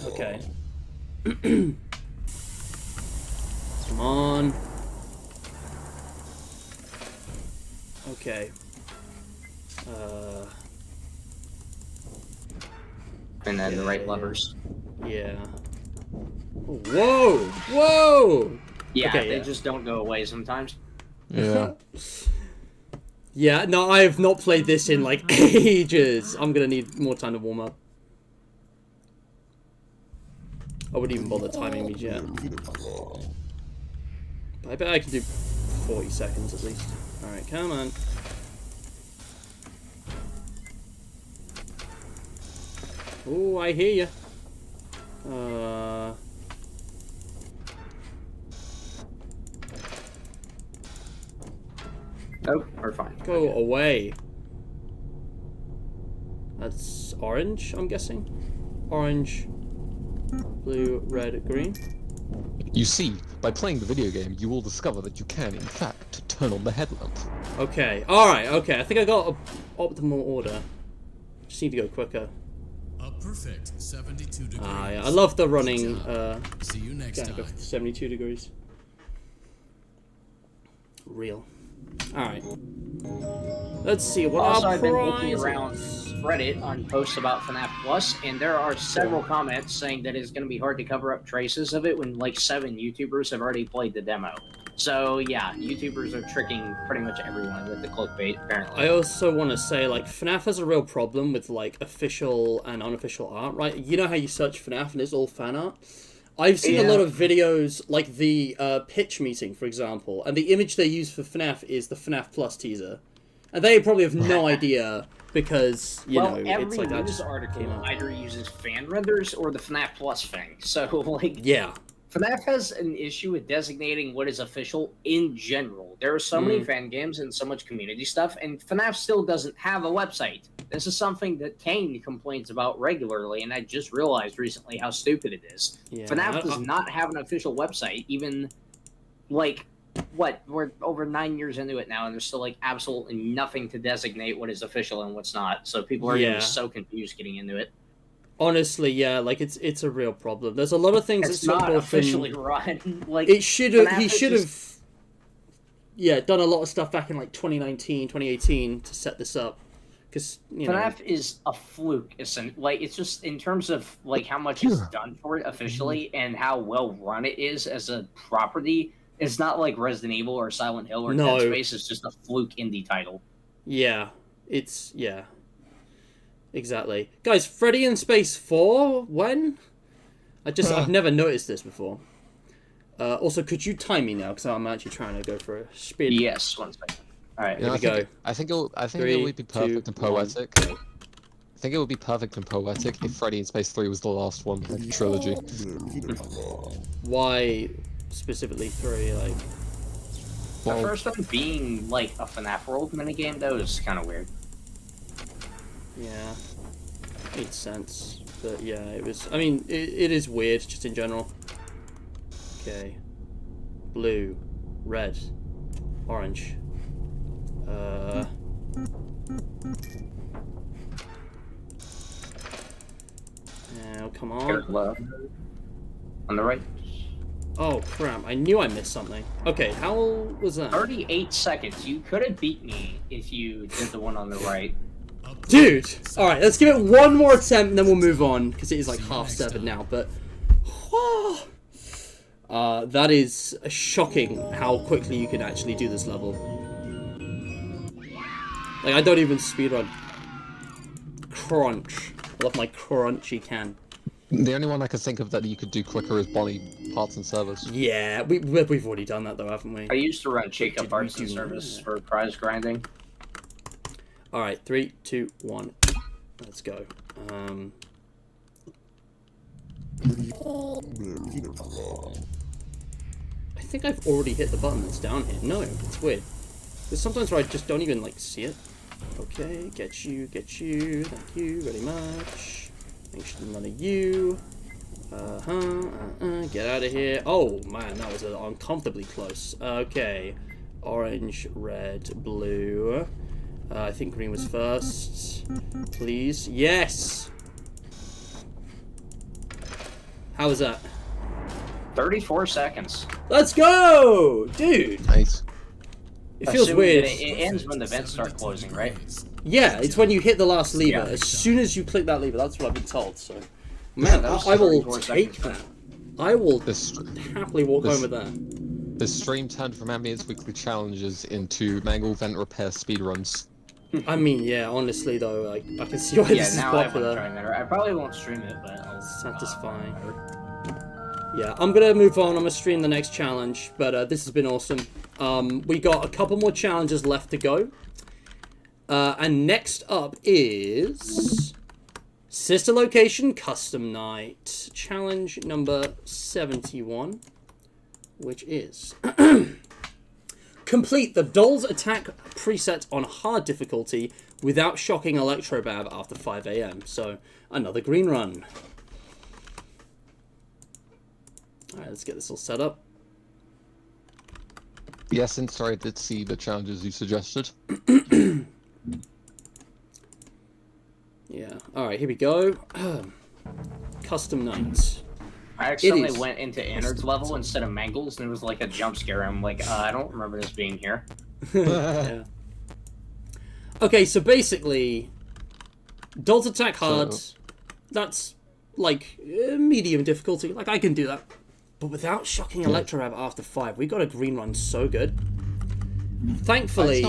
Okay. Come on. Okay. And then the right levers. Yeah. Whoa! Whoa! Yeah, Okay, they yeah. just don't go away sometimes. Yeah. Yeah, no, I have not played this in like ages. I'm gonna need more time to warm up. I wouldn't even bother timing these yet. But I bet I can do 40 seconds at least. Alright, come on. Oh, I hear you. Oh, we're fine. Go away. That's orange, I'm guessing. Orange, blue, red, green. You see, by playing the video game, you will discover that you can, in fact, turn on the headlamp. Okay, alright, okay. I think I got an optimal order. Just need to go quicker. A perfect 72 degrees. Ah, yeah. I love the running, See you next gang time. of 72 degrees. Real. Alright. Let's see, what Also, are I've been looking prizes? around Reddit on posts about FNAF Plus, and there are several comments saying that it's going to be hard to cover up traces of it when like 7 YouTubers have already played the demo. So yeah, YouTubers are tricking pretty much everyone with the clickbait, apparently. I also want to say, like, FNAF has a real problem with, like, official and unofficial art, right? You know how you search FNAF and it's all fan art? I've seen a lot of videos, like the pitch meeting, for example, and the image they use for FNAF is the FNAF Plus teaser. And they probably have no idea because, you know, it's like that. Every news article either uses fan renders or the FNAF Plus thing. So, like, yeah. FNAF has an issue with designating what is official in general. There are so many fan games and so much community stuff, and FNAF still doesn't have a website. This is something that Kane complains about regularly, and I just realized recently how stupid it is. Yeah, FNAF does not have an official website, even, like, what, we're over 9 years into it now, and there's still, like, absolutely nothing to designate what is official and what's not, so people are going to be so confused getting into it. Honestly, yeah, like it's a real problem. There's a lot of things It's that not sort of officially run. Like, it should have. He FNAF should is have. Yeah, done a lot of stuff back in like 2019, 2018 to set this up. Because you know, FNAF is a fluke. Like, it's just in terms of like how much is done for it officially and how well run it is as a property. It's not like Resident Evil or Silent Hill or Dead Space. It's just a fluke indie title. Yeah, it's exactly. Guys, Freddy in Space 4? When? I've never noticed this before. Also, could you time me now? Because I'm actually trying to go for a speed. Yes, 1 second. Alright, here we go. I think it Three, would be perfect 2, and poetic. I think it would be perfect and poetic if Freddy in Space 3 was the last one of the trilogy. Why specifically 3? Like, the first one being like a FNAF World minigame, though, is kind of weird. yeah, made sense. But yeah, it was. I mean, it is weird just in general. Okay, blue, red, orange. Now, come Here, on. left. On the right. Oh, crap. I knew I missed something. Okay, how was that? 38 seconds. You could have beat me if you did the one on the right. Dude! Alright, let's give it one more attempt and then we'll move on, because it is like half 7 now, but... that is shocking how quickly you can actually do this level. Like, I don't even speedrun. Crunch. I love my crunchy can. The only one I can think of that you could do quicker is Bonnie Parts and Service. Yeah, we've already done that though, haven't we? I used to run Shake Up Did Parts we and do Service that? for prize grinding. Alright, 3, 2, 1. Let's go. I think I've already hit the button that's down here. No, it's weird. There's sometimes where I just don't even, like, see it. Okay, get you. Thank you very much. Thanks to none of you. Get out of here. Oh, man, that was uncomfortably close. Okay. Orange, red, blue. I think green was first. Please. Yes! How was that? 34 seconds. Let's go! Dude! Nice. It feels Assuming weird. that It ends when the vents start closing, right? Yeah, it's when you hit the last lever. Yeah. As soon as you click that lever, that's what I've been told, so... Man, that was I will 34 take seconds. that. I will This happily walk this- home with that. the stream turned from Ambience weekly challenges into Mangle Vent Repair speedruns. I mean, yeah, honestly though, like, I can see why Yeah, this is now I want to popular. try better. I probably won't stream it, but I'll Satisfying. Yeah, I'm gonna move on. I'm gonna stream the next challenge, but this has been awesome. We got a couple more challenges left to go. And next up is Sister Location Custom Night, challenge number 71, which is complete the Doll's Attack preset on hard difficulty without shocking Electrobab after 5 AM. So another green run. Alright, let's get this all set up. Yes, and sorry, I did see the challenges you suggested. Yeah, alright, here we go. Custom night. I accidentally is. went into innards level instead of mangles, and it was like a jump scare. I'm like, I don't remember this being here. Yeah. Okay, so basically, Doll's Attack hard, that's like medium difficulty. Like, I can do that. But without shocking Electrorab after 5, we got a green run so good. Thankfully,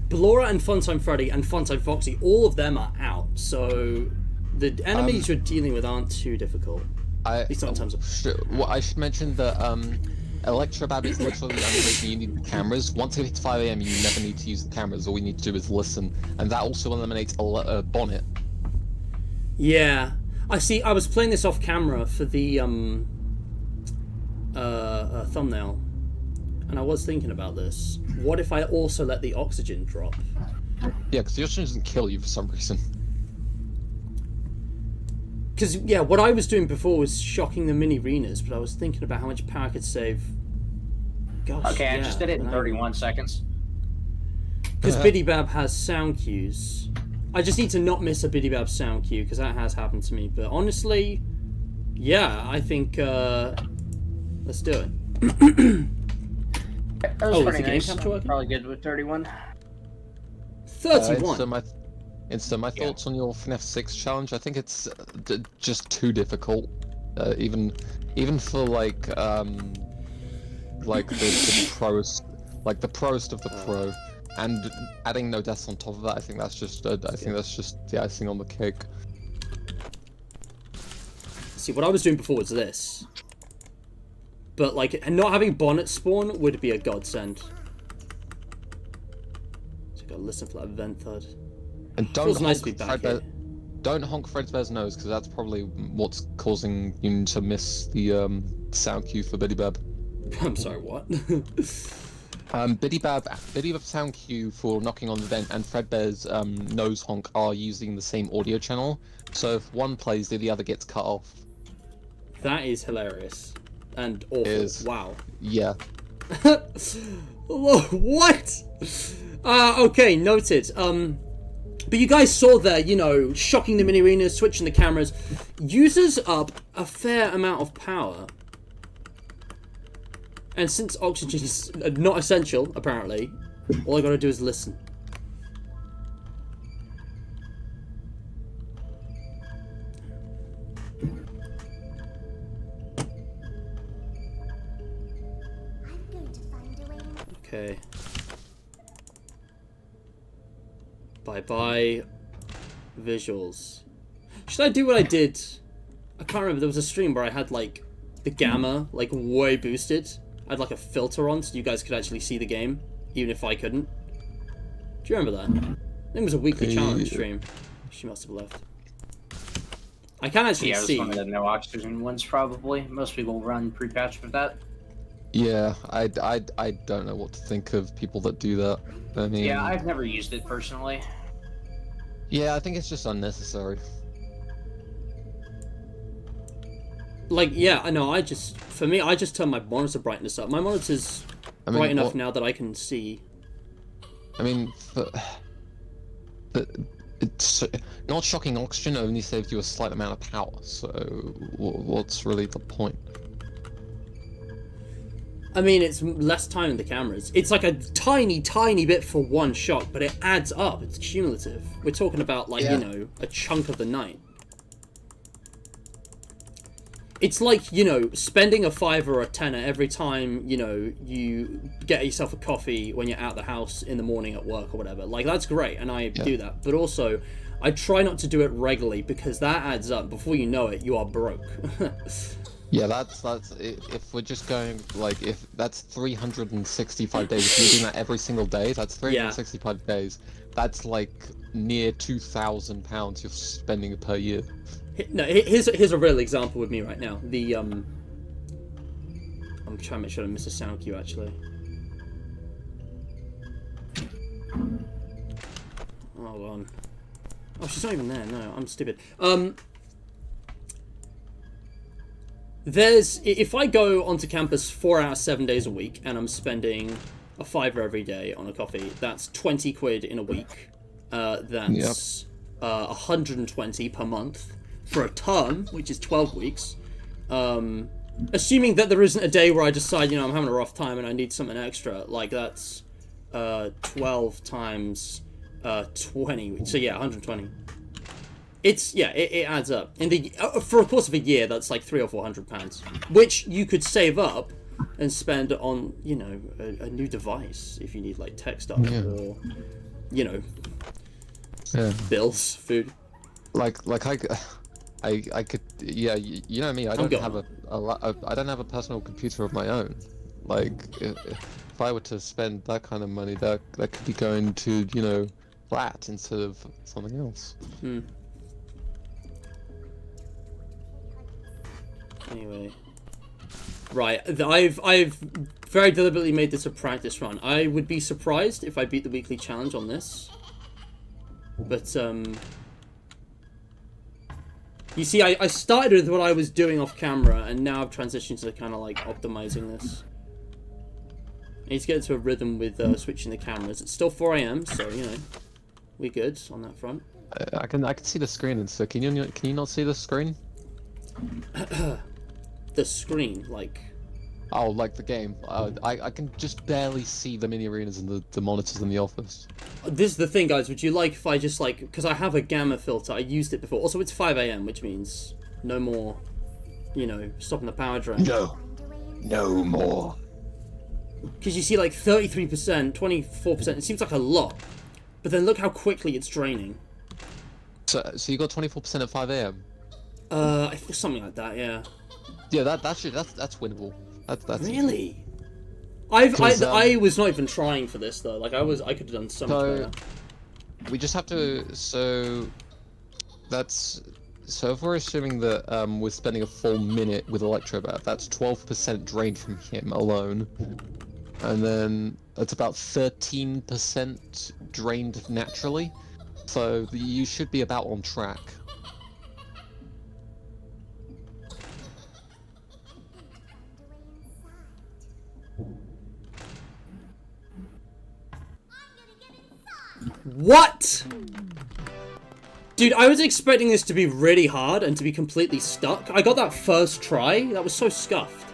Ballora and Funtime Freddy and Funtime Foxy, all of them are out. So the enemies you're dealing with aren't too difficult. At least not in terms of... Well, I should mention that Electrobab is literally the only reason you need the cameras. Once it hits 5 AM, you never need to use the cameras. All we need to do is listen. And that also eliminates Bonnet. Yeah. I see, I was playing this off camera for the thumbnail. And I was thinking about this. What if I also let the oxygen drop? Yeah, because the oxygen doesn't kill you for some reason. Because, yeah, what I was doing before was shocking the mini-renas, but I was thinking about how much power I could save. Gosh, Okay, yeah, I just did it in 31 seconds. Because Bidybab has sound cues. I just need to not miss a Bidybab sound cue, because that has happened to me. But honestly, yeah, I think, let's do it. That was Oh, is pretty the game nice. capture working? Probably good with 31. 31. So my thoughts on your FNAF 6 challenge, I think it's just too difficult. Even for like the pros, like the proest of the pro, and adding no deaths on top of that, I think that's just the icing on the cake. See, what I was doing before was this. But, like, not having Bonnet spawn would be a godsend. So gotta listen for that vent thud. And Feels nice to be back here. Don't honk Fredbear's nose, because that's probably what's causing you to miss the sound cue for Bidybab. I'm sorry, what? Bidybab sound cue for knocking on the vent and Fredbear's nose honk are using the same audio channel, so if one plays, the other gets cut off. That is hilarious. And awful. Wow. Yeah. What? Okay, noted. But you guys saw there, you know, shocking the mini arenas, switching the cameras, uses up a fair amount of power. And since oxygen is not essential, apparently, all I gotta do is listen. Okay. Bye-bye visuals. Should I do what I did? I can't remember. There was a stream where I had, like, the gamma, like, way boosted. I had, like, a filter on so you guys could actually see the game, even if I couldn't. Do you remember that? I think it was a weekly challenge stream. She must have left. I can't actually see. Yeah, it was one of the no oxygen ones, probably. Most people run pre-patch with that. Yeah, I don't know what to think of people that do that. I mean, yeah, I've never used it personally. Yeah, I think it's just unnecessary. Like, yeah, I know, for me, I just turn my monitor brightness up. My monitor's bright enough now that I can see. I mean, it's not shocking oxygen only saves you a slight amount of power, so what's really the point? I mean, it's less time in the cameras. It's like a tiny, tiny bit for one shot, but it adds up. It's cumulative. We're talking about, like, you know, a chunk of the night. It's like, you know, spending a $5 or a $10 every time, you know, you get yourself a coffee when you're out the house in the morning at work or whatever. Like, that's great, and I do that. But also, I try not to do it regularly, because that adds up. Before you know it, you are broke. Yeah, that's if we're just going, like, if that's 365 days, if you're doing that every single day, that's 365 days. That's like near £2,000 you're spending per year. No, here's a real example with me right now. The I'm trying to make sure I don't miss a sound cue actually. Hold on. Oh, she's not even there. No, I'm stupid. If I go onto campus 4 hours, 7 days a week, and I'm spending a $5 every day on a coffee, that's 20 quid in a week. That's 120 per month for a term, which is 12 weeks. Assuming that there isn't a day where I decide, you know, I'm having a rough time and I need something extra, like that's 12 times 20. So yeah, 120. It adds up. For a course of a year, that's like £300 or £400, which you could save up and spend on, you know, a new device if you need like tech stuff or, you know, bills, food. Like I could, yeah, you know me. I don't have I don't have a personal computer of my own. Like if I were to spend that kind of money, that could be going to, you know, that instead of something else. Anyway, right, I've very deliberately made this a practice run. I would be surprised if I beat the weekly challenge on this, but you see, I started with what I was doing off camera, and now I've transitioned to kind of like optimizing this. I need to get into a rhythm with switching the cameras. It's still 4 AM, so you know, we're good on that front. I can see the screen, and so can you not see the screen? The screen, like... Oh, like the game. I can just barely see the mini arenas and the monitors in the office. This is the thing, guys. Would you like if I just, like... Because I have a gamma filter. I used it before. Also, it's 5 AM, which means no more, you know, stopping the power drain. No more. Because you see, like, 33%, 24%. It seems like a lot. But then look how quickly it's draining. So you got 24% at 5 AM? I think something like that, yeah. Yeah, that's winnable. That's really. I was not even trying for this though. Like I could have done so much better. We just have to. So if we're assuming that we're spending a full minute with Electrobat, that's 12% drained from him alone, and then that's about 13% drained naturally. So you should be about on track. What? Dude, I was expecting this to be really hard and to be completely stuck. I got that first try. That was so scuffed.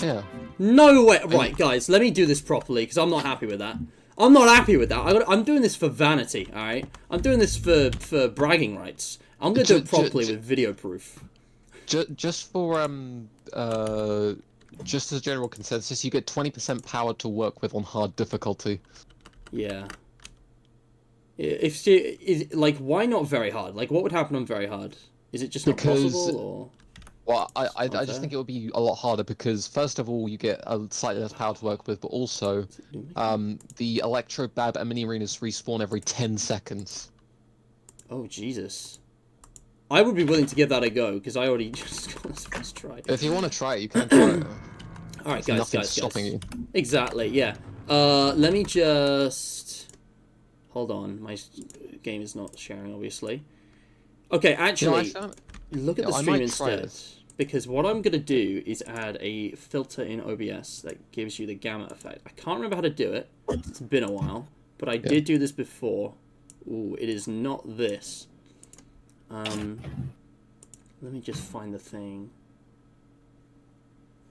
Yeah. No way. Right, guys, let me do this properly, because I'm not happy with that. I'm not happy with that. I'm doing this for vanity, alright? I'm doing this for bragging rights. I'm going to do it properly with video proof. Just for, just as a general consensus, you get 20% power to work with on hard difficulty. Yeah. If she, like, why not very hard? Like, what would happen on very hard? Is it just not possible, or...? Well, I just think it would be a lot harder because, first of all, you get a slightly less power to work with, but also, the Electro, Bab, and Mini Arenas respawn every 10 seconds. Oh, Jesus. I would be willing to give that a go, because I already just got this first try. If you want to try it, you can try it. Alright, Nothing's stopping you. Exactly, yeah. Let me just... Hold on, my game is not sharing, obviously. Okay, actually, look at the stream instead. Because what I'm going to do is add a filter in OBS that gives you the gamma effect. I can't remember how to do it. It's been a while. But I did do this before. Ooh, it is not this. Let me just find the thing.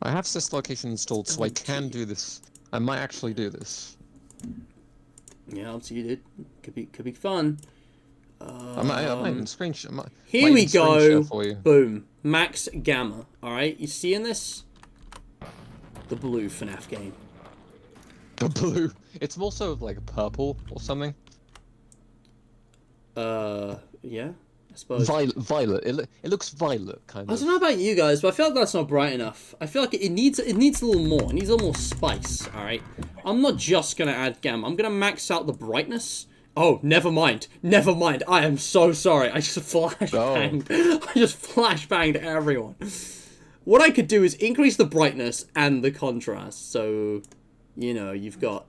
I have this location installed, so I can do this. I might actually do this. Yeah, up to you, dude. Could be fun. I might even screenshot. Here we go. Boom. Max Gamma. Alright, you seeing this? The blue FNAF game. The blue. It's more so like purple or something. Yeah, I suppose. Violet. It looks violet, kind of. I don't know about you guys, but I feel like that's not bright enough. I feel like it needs a little more. It needs a little more spice, alright? I'm not just gonna add gamma. I'm gonna max out the brightness. Oh, never mind. Never mind. I am so sorry. I just flashbanged. I just flashbanged everyone. What I could do is increase the brightness and the contrast. So, you know, you've got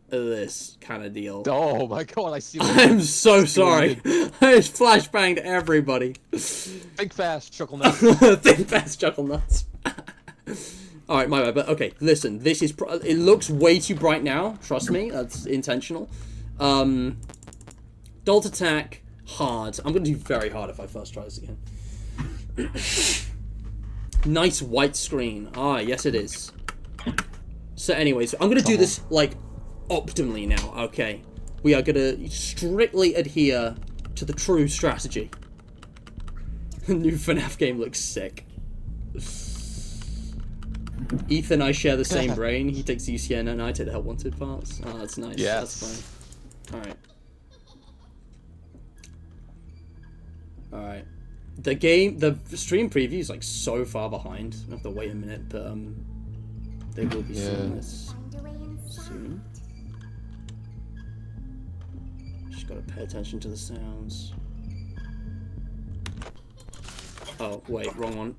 this kind of deal. Oh my god, I see. I'm so sorry. I just flashbanged everybody. Think fast, chuckle nuts. Think fast, chuckle nuts. Alright, my bad. But okay, listen. This is... it looks way too bright now. Trust me. That's intentional. Dolt attack, hard. I'm gonna do very hard if I first try this again. Nice white screen. Ah, yes it is. So anyways, I'm gonna do this, like, optimally now, okay? We are gonna strictly adhere to the true strategy. The new FNAF game looks sick. Ethan and I share the same brain. He takes UCN and I take the Help Wanted parts. Oh, that's nice. Yes. That's fine. Alright. Alright. The stream preview is like so far behind. I have to wait a minute, but they will be seeing this soon. Just gotta pay attention to the sounds. Oh, wait, wrong one.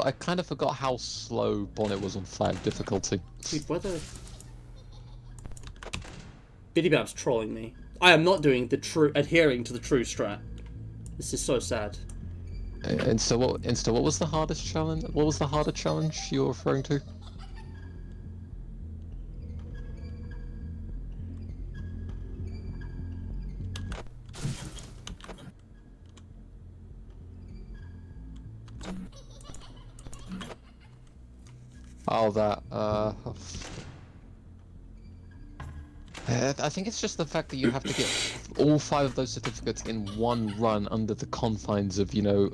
I kind of forgot how slow Bonnet was on 5 difficulty. Dude, whether... Biddy Bab's trolling me. I am not doing the adhering to the true strat. This is so sad. And so what was the hardest challenge? What was the harder challenge you were referring to? Oh, that, I think it's just the fact that you have to get all 5 of those certificates in one run under the confines of, you know,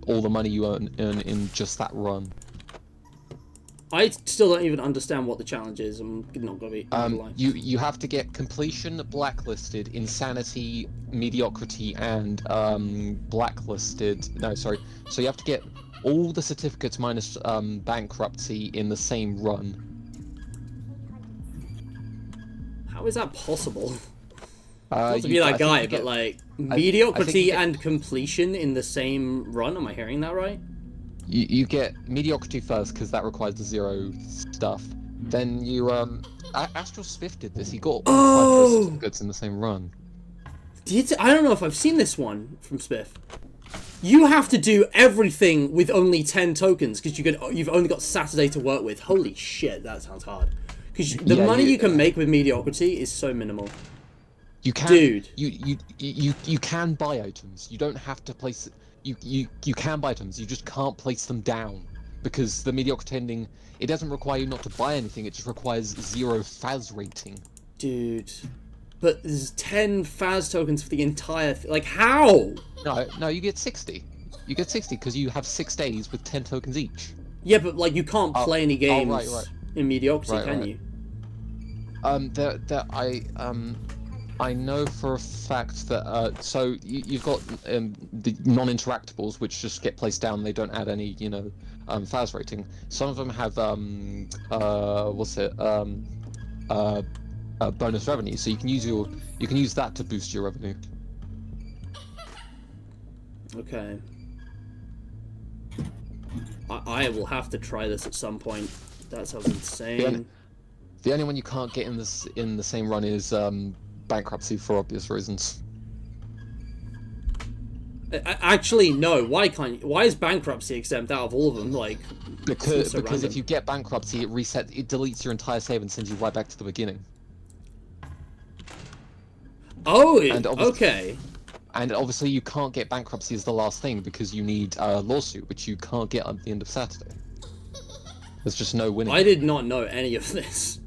all the money you earn in just that run. I still don't even understand what the challenge is. I'm not gonna be. You have to get completion, blacklisted, insanity, mediocrity, and blacklisted. No, sorry. So you have to get all the certificates minus bankruptcy in the same run. How is that possible? Not to be that guy, but like mediocrity and completion in the same run. Am I hearing that right? You get mediocrity first because that requires the 0 stuff. Then you Astral Spiff did this. He got all 5 Oh! certificates in the same run. I don't know if I've seen this one from Spiff. You have to do everything with only 10 tokens because you've only got Saturday to work with. Holy shit, that sounds hard. Because the money you can make with mediocrity is so minimal. You can, dude. You can buy items. You don't have to place. You can buy items. You just can't place them down because the mediocrity ending. It doesn't require you not to buy anything. It just requires 0 Faz rating. Dude, but there's 10 Faz tokens for the entire. Like how? No, you get 60. You get 60 because you have 6 days with 10 tokens each. Yeah, but like you can't play any games right. in mediocrity, can you? I know for a fact that so you've got the non-interactables which just get placed down. They don't add any, Faz rating. Some of them have bonus revenue, so you can use that to boost your revenue. Okay. I will have to try this at some point. That sounds insane. The only one you can't get in the same run is bankruptcy for obvious reasons. Actually, no. Why is bankruptcy exempt out of all of them? Like because if you get bankruptcy, it deletes your entire save and sends you right back to the beginning. Oh, okay. And obviously, you can't get bankruptcy as the last thing because you need a lawsuit, which you can't get at the end of Saturday. There's just no winning. I did not know any of this.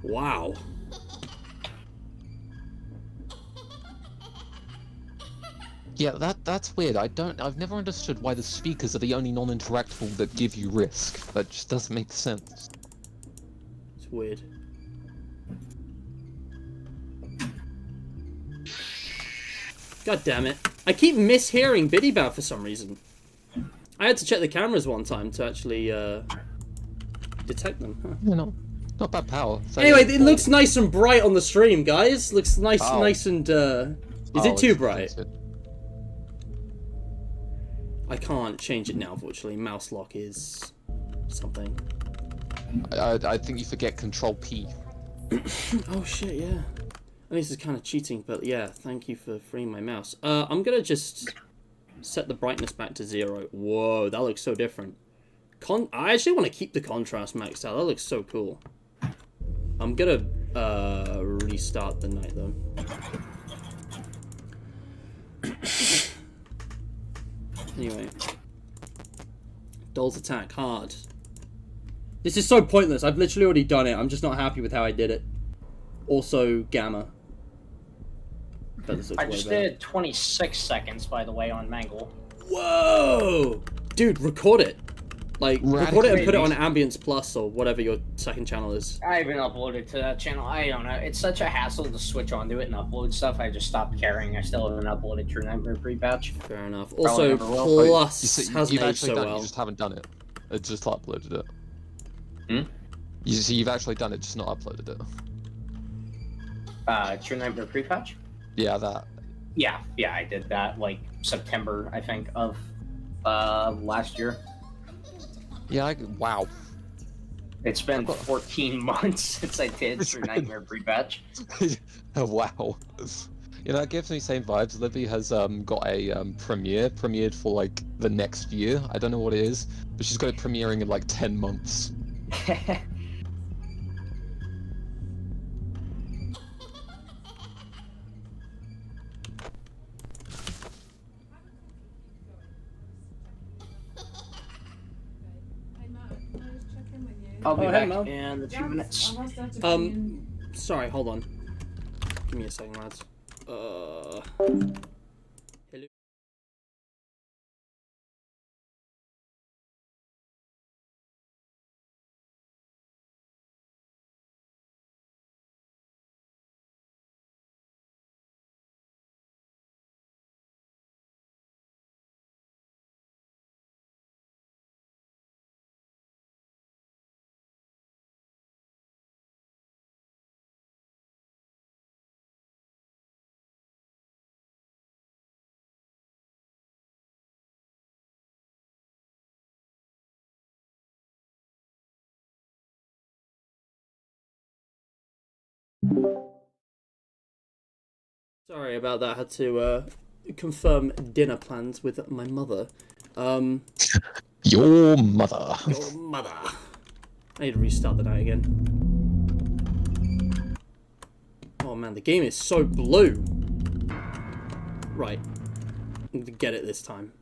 Wow. Yeah, that's weird. I've never understood why the speakers are the only non-interactable that give you risk. That just doesn't make sense. It's weird. God damn it. I keep mishearing Biddybow for some reason. I had to check the cameras one time to actually detect them. Huh. Yeah, not bad power. So anyway, it looks nice and bright on the stream, guys. Looks nice and is it too bright? I can't change it now, unfortunately. Mouse lock is something. I think you forget Control P. Oh shit, yeah. I mean, this is kind of cheating, but yeah, thank you for freeing my mouse. I'm gonna just set the brightness back to 0. Whoa, that looks so different. I actually want to keep the contrast maxed out. That looks so cool. I'm gonna restart the night though. Anyway, Doll's attack hard. This is so pointless. I've literally already done it. I'm just not happy with how I did it. Also, Gamma. I just did 26 seconds, by the way, on Mangle. Whoa! Dude, record it. Like, record it and put it on Ambience Plus or whatever your second channel is. I haven't uploaded to that channel. I don't know. It's such a hassle to switch onto it and upload stuff. I just stopped caring. I still haven't uploaded True Nightmare pre-patch. Fair enough. Also, Plus hasn't aged so well. You just haven't done it. It just uploaded it. Hmm? You've actually done it, just not uploaded it. True Nightmare pre-patch? Yeah, that. Yeah, I did that, like, September, I think, of last year. Yeah, wow. It's been 14 months since I did True Nightmare pre-patch. Wow. You know, it gives me the same vibes. Libby has got a premiered for, like, the next year. I don't know what it is, but she's got it premiering in, like, 10 months. I'll be back in a few minutes. Sorry, hold on. Give me a second, lads. Sorry about that. I had to confirm dinner plans with my mother. Your mother. Your mother. I need to restart the night again. Oh man, the game is so blue. Right. I'm gonna get it this time.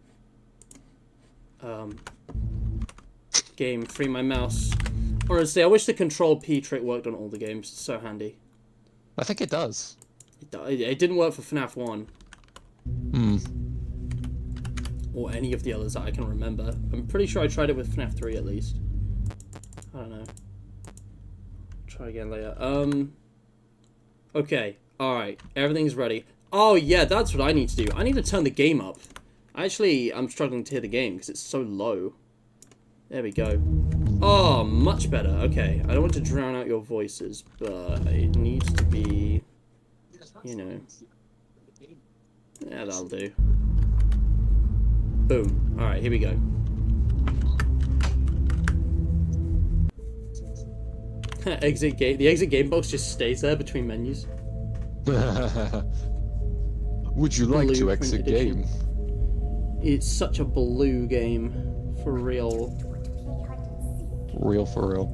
Game, free my mouse. Honestly, I wish the Control P trick worked on all the games. It's so handy. I think it does. It didn't work for FNAF 1. Hmm. Or any of the others that I can remember. I'm pretty sure I tried it with FNAF 3 at least. I don't know. Try again later. Okay. Alright. Everything's ready. Oh yeah, that's what I need to do. I need to turn the game up. Actually, I'm struggling to hear the game because it's so low. There we go. Oh, much better. Okay. I don't want to drown out your voices, but it needs to be... You know. Yeah, that'll do. Boom. Alright, here we go. Exit game. The exit game box just stays there between menus. Would you like to exit game? It's such a blue game. For real. Real for real.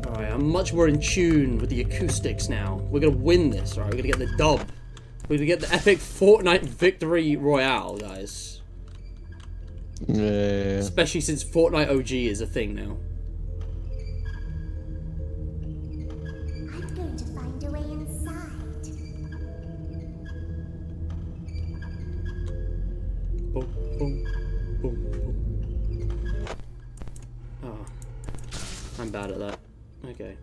Alright, I'm much more in tune with the acoustics now. We're gonna win this, alright? We're gonna get the dub. We're gonna get the epic Fortnite victory royale, guys. Yeah. Especially since Fortnite OG is a thing now. I'm going to find a way inside. Boom, boom, boom, boom. Oh. I'm bad at that. Okay.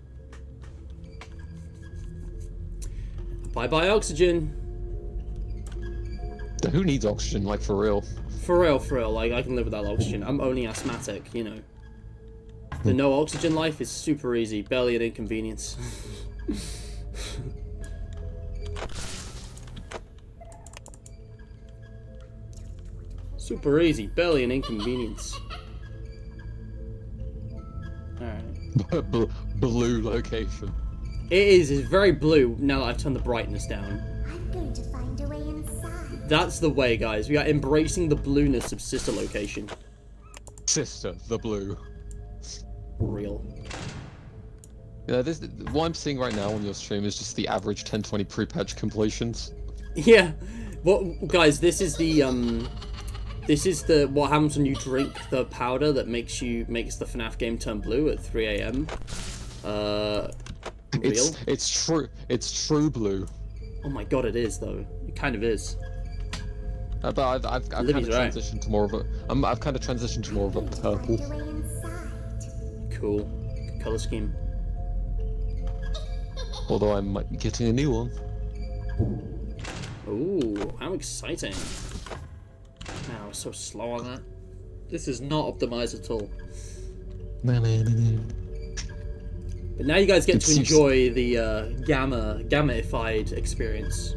Bye-bye oxygen. Who needs oxygen, like, for real? For real, like, I can live without oxygen. I'm only asthmatic, you know. The no oxygen life is super easy, barely an inconvenience. Super easy, barely an inconvenience. Alright. Blue location. It's very blue now that I've turned the brightness down. I'm going to find a way inside. That's the way, guys. We are embracing the blueness of Sister Location. Sister, the blue. Real. Yeah, what I'm seeing right now on your stream is just the average 1020 pre-patch completions. Yeah. Well, guys, this is the what happens when you drink the powder that makes the FNAF game turn blue at 3 AM. Real? It's true blue. Oh my god, it is though. It kind of is. But I've kind of transitioned to more of a I've kind of transitioned to more of a purple. Find a way inside. Cool. Good color scheme. Although I might be getting a new one. Ooh, how exciting. Wow, we're so slow on that. This is not optimized at all. But now you guys get to enjoy the gamma-ified experience.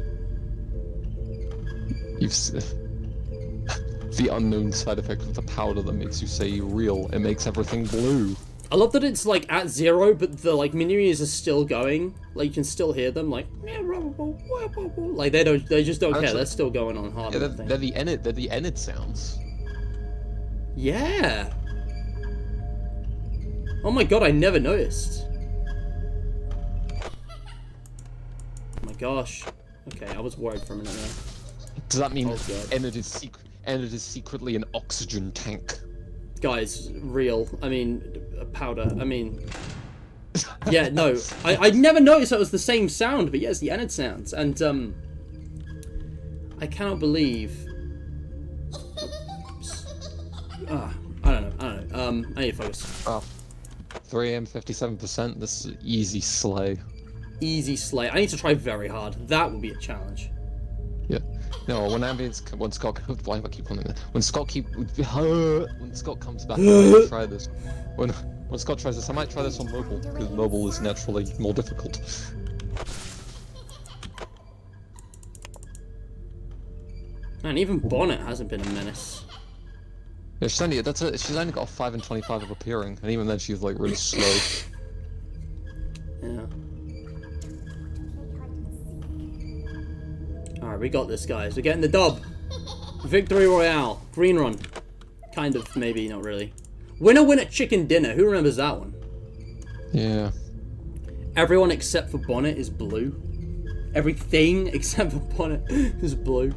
The unknown side effect of the powder that makes you say real. It makes everything blue. I love that it's like at 0, but the like menus are still going. Like you can still hear them. Like they just don't care. They're still going on hard. Yeah, they're the Enid sounds. Yeah. Oh my god, I never noticed. Oh my gosh. Okay, I was worried for a minute there. Does that mean Oh god. Enid is secretly an oxygen tank? Guys, real. I mean, powder. I mean, yeah, no. I never noticed that was the same sound, but yes, the Enid sounds. And, I cannot believe... I don't know. I need to focus. Oh. 3M 57%, this is easy slay. Easy slay. I need to try very hard. That will be a challenge. Yeah. No, when Scott why do I keep on that? When Scott comes back, I might try this. When Scott tries this, I might try this on mobile, because mobile is naturally more difficult. Man, even Bonnet hasn't been a menace. Yeah, she's only got a 5 and 25 of appearing, and even then she's like really slow. Yeah. Alright, we got this, guys. We're getting the dub. Victory Royale. Green run. Kind of, maybe, not really. Winner, winner, chicken dinner. Who remembers that one? Yeah. Everyone except for Bonnet is blue. Everything except for Bonnet is blue.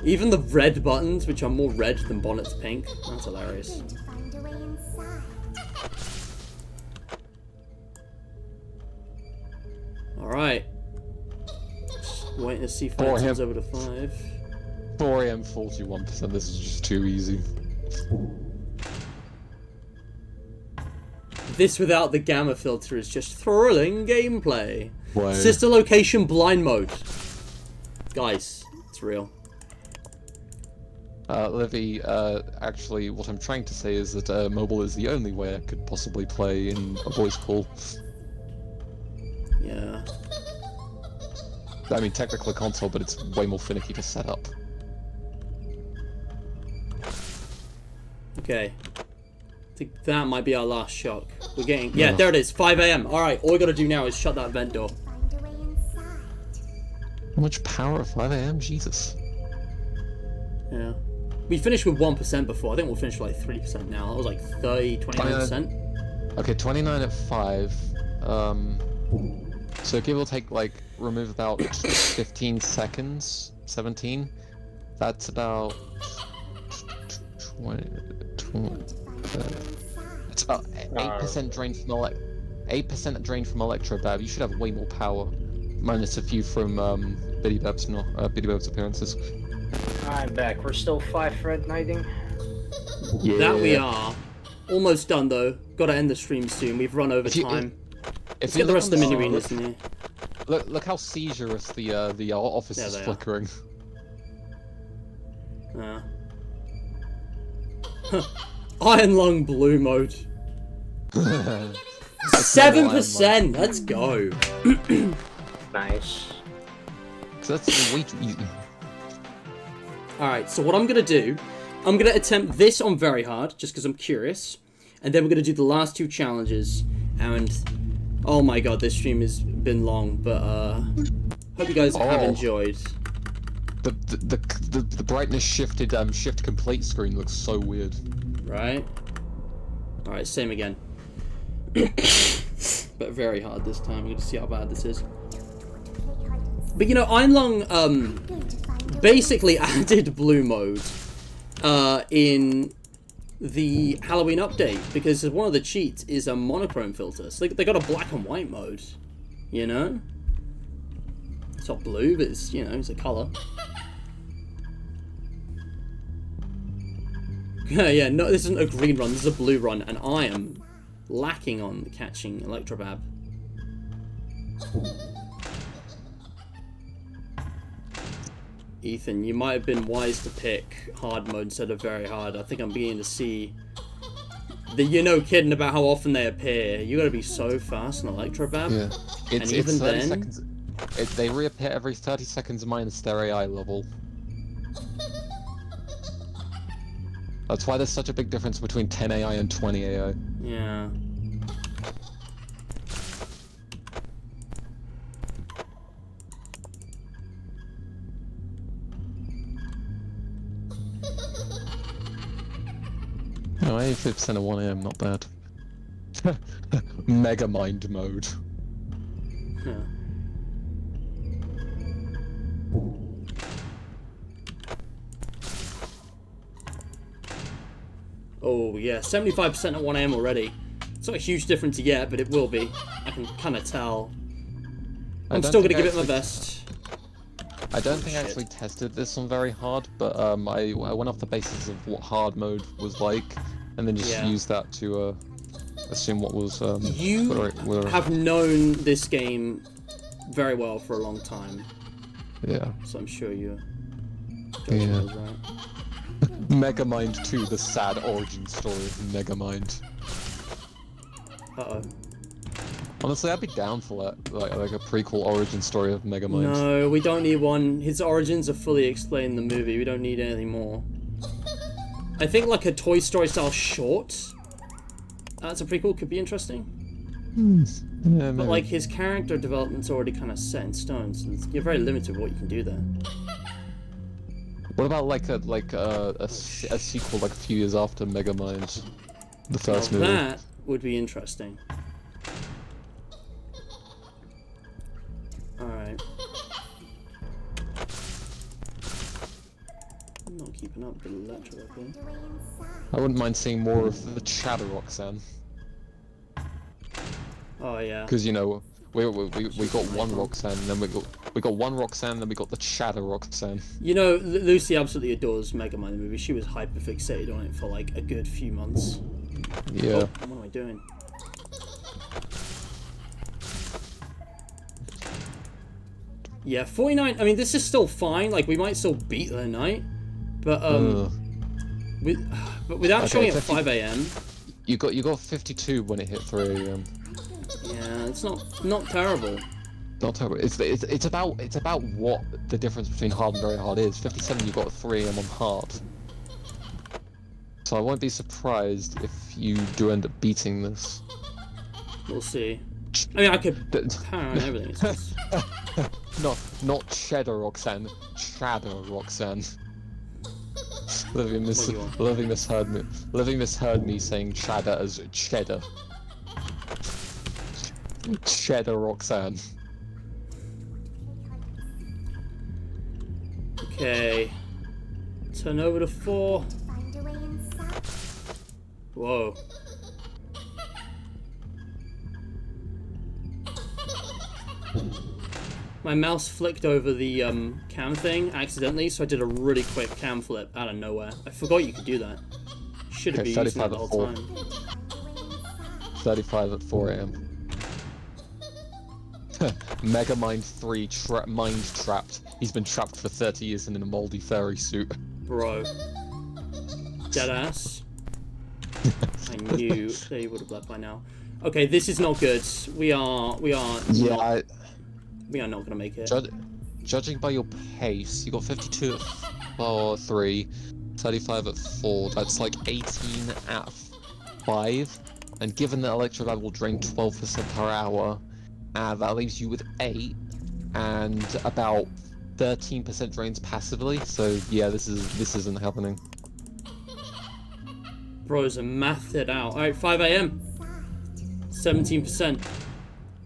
Even the red buttons, which are more red than Bonnet's pink. That's hilarious. I'm going to find a way inside. Alright. Just waiting to see if For it him. turns over to 5. 4 AM 41%. This is just too easy. This without the gamma filter is just thrilling gameplay. Why? Sister location blind mode. Guys, it's real. Livy, actually, what I'm trying to say is that mobile is the only way I could possibly play in a voice call. Yeah. I mean, technically console, but it's way more finicky to set up. Okay. I think that might be our last shock. We're getting... Yeah, there it is. 5 AM. Alright, all we gotta do now is shut that vent door. Find a way inside. How much power at 5 AM? Jesus. Yeah. We finished with 1% before. I think we'll finish with like 3% now. That was like 30, 29%. Okay, 29 at 5. So give or take, like, remove about 15 seconds. 17. That's about... 20... It's about 8% drained from 8% drained from Electrobab. You should have way more power, minus a few from Biddy Bab's appearances. I'm back. We're still 5 red knighting. Yeah. That we are. Almost done though. Gotta end the stream soon. We've run over time. If Let's get the rest of the mini look, arenas in here. look how seizurous the office There is they are. flickering. Iron Lung blue mode. 7%. Let's go. Nice. So that's way too easy. Alright, so what I'm gonna do, I'm gonna attempt this on very hard, just because I'm curious. And then we're gonna do the last 2 challenges. And oh my god, this stream has been long, but hope you guys have enjoyed. The brightness shifted shift complete screen looks so weird. Right? Alright, same again. But very hard this time. We're gonna see how bad this is. But you know, Einlong basically added blue mode in the Halloween update, because one of the cheats is a monochrome filter. So they got a black and white mode, you know? It's not blue, but it's, you know, it's a color. Yeah, no, this isn't a green run, this is a blue run, and I am lacking on catching Electrobab. Ethan, you might have been wise to pick hard mode instead of very hard. I think I'm beginning to see that you're no kidding about how often they appear. You gotta be so fast in Electrobab. Yeah. And even 30 then... seconds. They reappear every 30 seconds minus their AI level. That's why there's such a big difference between 10 AI and 20 AI. Yeah. No, 85% of 1 AM, not bad. Mega Mind mode. Yeah. Oh yeah, 75% at 1 AM already. It's not a huge difference yet, but it will be. I can kind of tell. I'm still gonna give it my best. I don't think I actually tested this on very hard, but I went off the basis of what hard mode was like, and then just used that to assume what was. You have known this game very well for a long time. Yeah. So I'm sure you're. Yeah. Right. Megamind 2, the sad origin story of Megamind. Uh-oh. Honestly, I'd be down for that, like a prequel origin story of Megamind. No, we don't need one. His origins are fully explained in the movie. We don't need anything more. I think like a Toy Story style short. That's a prequel, could be interesting. Yeah, But maybe. like his character development's already kind of set in stone, so you're very limited with what you can do there. What about like a sequel like a few years after Megamind, the first Now movie? that would be interesting. Alright. I'm not keeping up with the electric weapon. Find a way inside. I wouldn't mind seeing more of the Chatter Roxanne, Oh yeah. because you know we got one Roxanne, then we got one Roxanne, then we got the Chatter Roxanne. You know, Lucy absolutely adores Megamind the movie. She was hyper fixated on it for like a good few months. Yeah. Oh, what am I doing? Yeah, 49. I mean, this is still fine. Like, we might still beat the night, but without Okay, showing at 50 5 a.m. You got 52 when it hit 3 a.m. Yeah, it's not terrible. Not terrible. It's about what the difference between hard and very hard is. 57, you got a 3 a.m. on hard. So I won't be surprised if you do end up beating this. We'll see. I mean, I could power on everything. It's just... Not Cheddar Roxanne, Chatter Roxanne. Living misheard me saying Chatter as Cheddar. Cheddar Roxanne. Okay. Turn over to 4. Find a way inside. Whoa. My mouse flicked over the cam thing accidentally, so I did a really quick cam flip out of nowhere. I forgot you could do that. Should have Okay, been using that 35 the at whole 4. time. Find a way inside. 35 at 4 a.m. Megamind 3 mind trapped. He's been trapped for 30 years in a moldy furry suit. Bro. Deadass. I knew they would have left by now. Okay, this is not good. We are Yeah, we are not gonna make it. judging by your pace, you got 52 at 3, 35 at 4. That's like 18 at 5. And given that Electrolab will drain 12% per hour, that leaves you with 8, and about 13% drains passively. So yeah, this isn't happening. Bros are mathed it out. Alright, 5 a.m. 17%.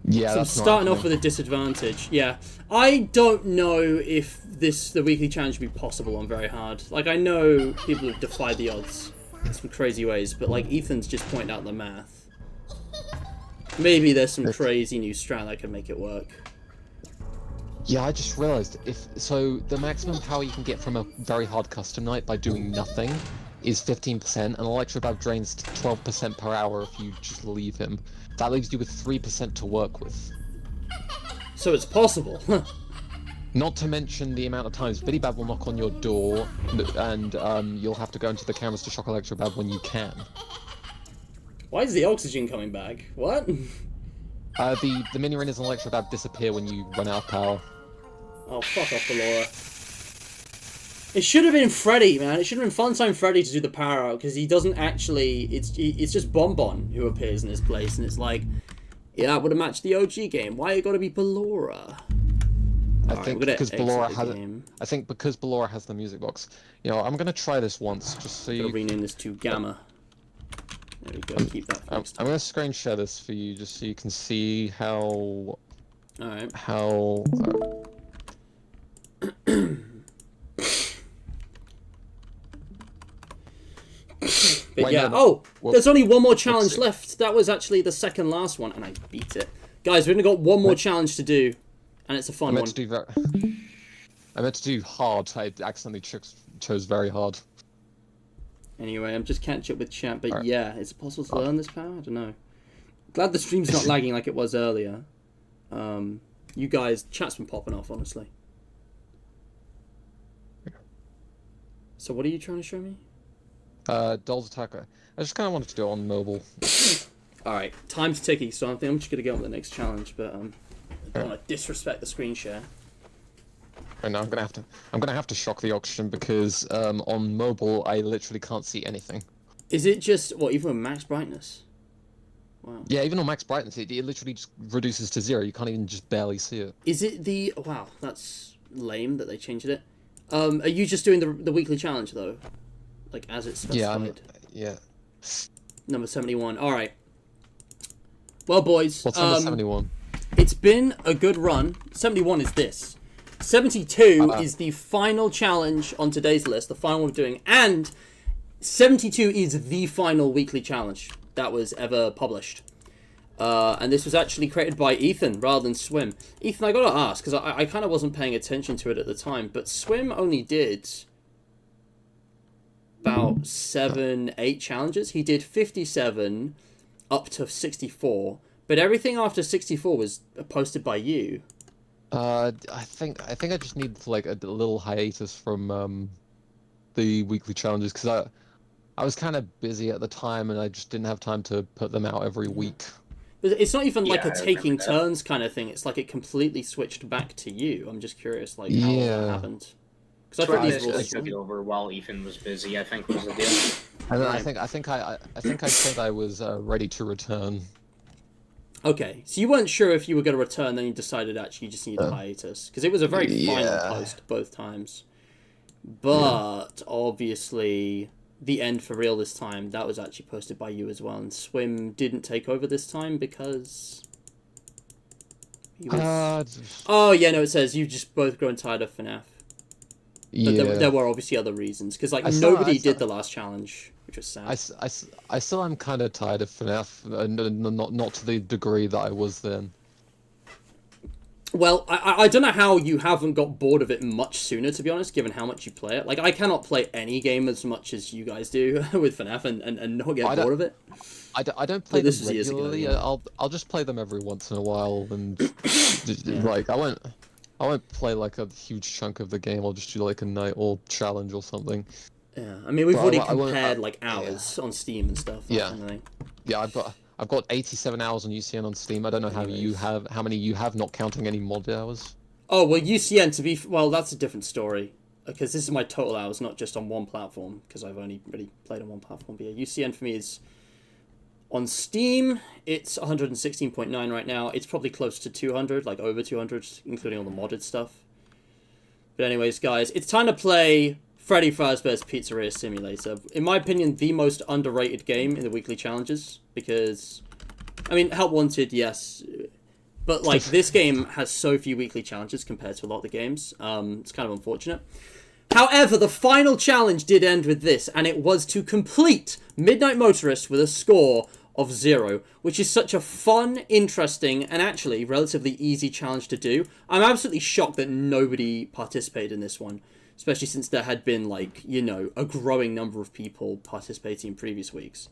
Yeah, So I'm that's not starting off happening. with a disadvantage. Yeah. I don't know if the weekly challenge would be possible on very hard. Like, I know people have defied the odds in some crazy ways, but like Ethan's just pointed out the math. Maybe there's some crazy new strat that could make it work. Yeah, I just realized the maximum power you can get from a very hard custom night by doing nothing is 15%, and Electrobab drains 12% per hour if you just leave him. That leaves you with 3% to work with. So it's possible. Not to mention the amount of times Bidybab will knock on your door, and you'll have to go into the cameras to shock Electrobab when you can. Why is the oxygen coming back? What? The mini rainers and Electrobab disappear when you run out of power. Oh, fuck off, Laura. It should have been Freddy, man. It should have been Funtime Freddy to do the power out, because he doesn't actually... It's just Bonbon who appears in his place, and it's like, yeah, I would have matched the OG game. Why it got to be Ballora? I think because Ballora has the music box. You know, I'm gonna try this once, just so Gotta you... rename this to Gamma. There we go, keep that I'm fixed. gonna screen share this for you, just so you can see how... Alright. How... But Wait, yeah, no. there's only one more challenge Whoopsie. left. That was actually the second last one, and I beat it. Guys, we've only got one more challenge to do, and it's a I fun meant one. to do I meant to do hard. I accidentally chose very hard. Anyway, I'm just catching up with chat, but Alright. yeah, is it possible to learn this power? I don't know. Glad the stream's not lagging like it was earlier. You guys, chat's been popping off, honestly. So what are you trying to show me? Dolls Attacker. I just kind of wanted to do it on mobile. Alright, time's ticking, so I think I'm just going to get on with the next challenge, but I don't want to disrespect the screen share. Right now, I'm gonna have to shock the oxygen because on mobile I literally can't see anything. Is it just, what, even with max brightness? Wow. Yeah, even on max brightness, it literally just reduces to 0. You can't even just barely see it. Is it the... Wow, that's lame that they changed it. Are you just doing the weekly challenge, though? Like, as it's specified? Yeah. Number 71. Alright. Well, boys. What's number 71? It's been a good run. 71 is this. 72 is the final challenge on today's list, the final one we're doing. And 72 is the final weekly challenge that was ever published. And this was actually created by Ethan rather than Swim. Ethan, I gotta ask, because I kind of wasn't paying attention to it at the time, but Swim only did about 7, 8 challenges. He did 57 up to 64, but everything after 64 was posted by you. I think I just need like a little hiatus from the weekly challenges because I was kind of busy at the time and I just didn't have time to put them out every week. But it's not even like Yeah, a I taking remember that. turns kind of thing. It's like it completely switched back to you. I'm just curious, like how that happened. Because I thought these I rules. took it over while Ethan was busy, I think was the deal. And then Right. I think I said I was ready to return. Okay, so you weren't sure if you were going to return, then you decided actually you just needed a hiatus because it was a very final Yeah. post both times. But obviously, the end for real this time that was actually posted by you as well, and Swim didn't take over this time because. He was... Oh yeah, no, it says you've just both grown tired of FNAF. But there were obviously other reasons because like nobody did the last challenge, which was sad. I still am kind of tired of FNAF, not to the degree that I was then. Well, I don't know how you haven't got bored of it much sooner, to be honest, given how much you play it. Like, I cannot play any game as much as you guys do with FNAF and not get bored of it. I don't play them this was years ago, regularly. yeah. I'll just play them every once in a while, and like I won't play like a huge chunk of the game. I'll just do like a night or challenge or something. Yeah, I mean, we've But already I won't- compared like hours on Steam and stuff. Yeah. Kind of thing. Yeah, I've got 87 hours on UCN on Steam. I don't know how many you have, not counting any mod hours. Oh, well, UCN, well, that's a different story. Because this is my total hours, not just on one platform, because I've only really played on one platform. But yeah, UCN for me is... On Steam, it's 116.9 right now. It's probably close to 200, like over 200, including all the modded stuff. But anyways, guys, it's time to play Freddy Fazbear's Pizzeria Simulator. In my opinion, the most underrated game in the weekly challenges. Because, I mean, Help Wanted, yes. But, like, this game has so few weekly challenges compared to a lot of the games. It's kind of unfortunate. However, the final challenge did end with this, and it was to complete Midnight Motorist with a score of 0, which is such a fun, interesting, and actually relatively easy challenge to do. I'm absolutely shocked that nobody participated in this one, especially since there had been, like, you know, a growing number of people participating in previous weeks.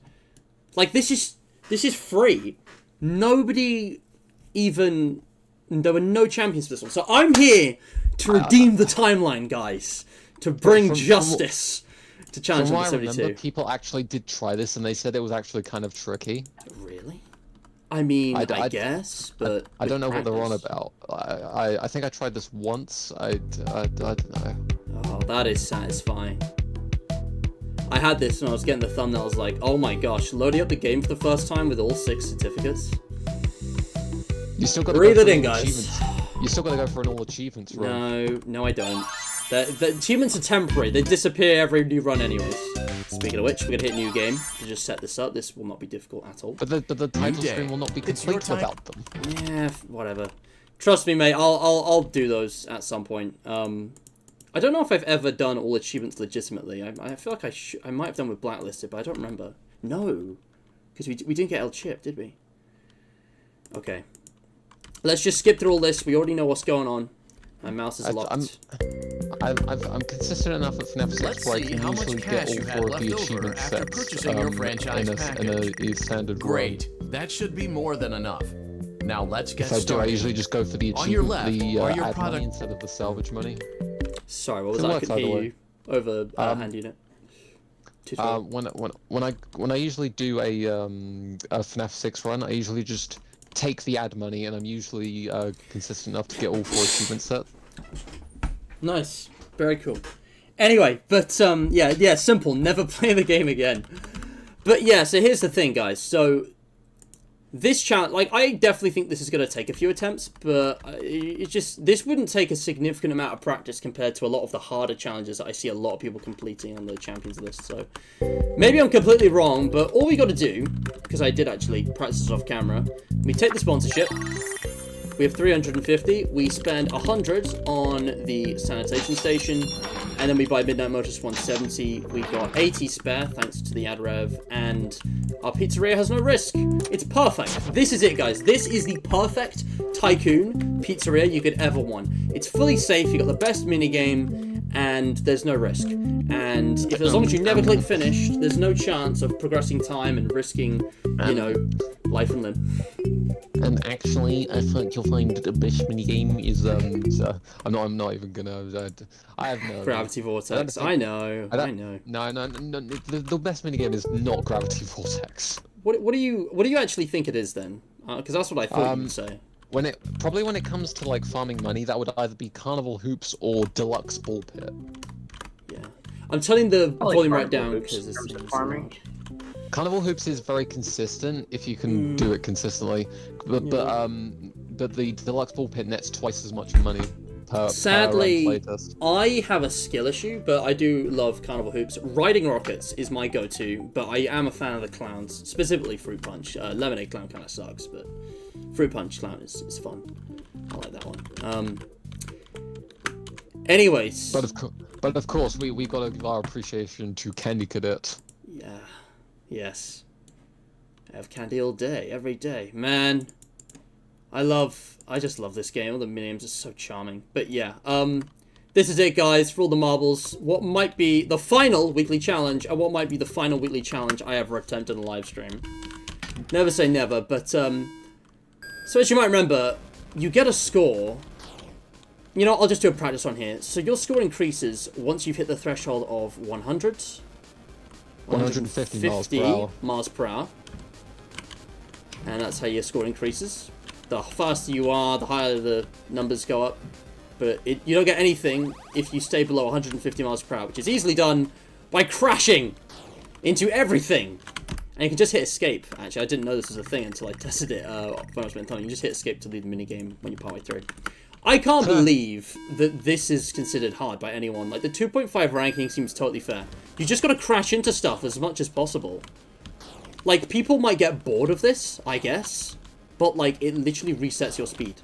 Like, this is free. Nobody even... There were no champions for this one. So I'm here to redeem the timeline, guys. To bring justice to challenge From number what I 72. remember, people actually did try this, and they said it was actually kind of tricky. Really? I mean, I guess, but... I don't know what they're on practice- about. I think I tried this once. I don't know. Oh, that is satisfying. I had this when I was getting the thumbnails, like, oh my gosh, loading up the game for the first time with all 6 certificates. You still got to Breathe go it for in, an guys. achievement. You still got to go for an all achievements run. No, I don't. The achievements are temporary. They disappear every new run anyways. Speaking of which, we're going to hit new game to just set this up. This will not be difficult at all. But the title day. screen will not be It's your complete time. without them. Yeah, whatever. Trust me, mate. I'll do those at some point. I don't know if I've ever done all achievements legitimately. I feel like I might have done with Blacklisted, but I don't remember. No, because we didn't get El Chip, did we? Okay. Let's just skip through all this. We already know what's going on. My mouse is locked. I'm consistent enough at FNAF 6 Let's where I see can how much usually cash get you all had 4 of left the over achievement after sets purchasing your franchise in a standard Great. That should be more than enough. Now let's get run. If I do, I started. usually just go for the On your achievement, left the are your ad money product- instead of the salvage money. Sorry, what was It that? I works couldn't either hear way. you over hand unit. When I usually do a FNAF 6 run, I usually just take the ad money, and I'm usually consistent enough to get all 4 achievement sets. Nice. Very cool. Anyway, but yeah, simple. Never play the game again. But yeah, so here's the thing, guys. So this challenge, like, I definitely think this is going to take a few attempts, but this wouldn't take a significant amount of practice compared to a lot of the harder challenges that I see a lot of people completing on the champions list. So maybe I'm completely wrong, but all we got to do, because I did actually practice this off camera, we take the sponsorship. We have 350, we spend 100 on the sanitation station, and then we buy Midnight Motors 170. We got 80 spare, thanks to the ad rev, and our pizzeria has no risk. It's perfect. This is it, guys. This is the perfect tycoon pizzeria you could ever want. It's fully safe, you got the best minigame, and there's no risk. And if as long as you never click finish, there's no chance of progressing time and risking, you know, life and limb. And actually, I think you'll find the best minigame is I'm not even gonna. I have no Gravity Vortex. I know. No. The best minigame is not Gravity Vortex. What do you actually think it is then? Because that's what I thought you would say. When it comes to like farming money, that would either be Carnival Hoops or Deluxe Ball Pit. Yeah, I'm telling the volume right down because because it's farming. Carnival Hoops is very consistent if you can do it consistently, but the Deluxe Ball Pit nets twice as much money per Sadly, per playtest. I have a skill issue, but I do love Carnival Hoops. Riding Rockets is my go-to, but I am a fan of the clowns, specifically Fruit Punch. Lemonade Clown kind of sucks, but Fruit Punch Clown is fun. I like that one. Anyways. But of course, we gotta give our appreciation to Candy Cadet. Yeah. Yes. I have candy all day, every day. Man, I just love this game. All the minigames are so charming. But yeah, this is it, guys, for all the marbles. What might be the final weekly challenge, and what might be the final weekly challenge I ever attempted on a live stream. Never say never, but, so as you might remember, you get a score. You know, I'll just do a practice on here. So your score increases once you've hit the threshold of 100. 150 miles per hour. And that's how your score increases. The faster you are, the higher the numbers go up. But you don't get anything if you stay below 150 miles per hour, which is easily done by crashing into everything. And you can just hit escape. Actually, I didn't know this was a thing until I tested it when I was playing time. You just hit escape to leave the minigame when you're partway through. I can't believe that this is considered hard by anyone. Like, the 2.5 ranking seems totally fair. You just gotta crash into stuff as much as possible. Like, people might get bored of this, I guess. But, like, it literally resets your speed.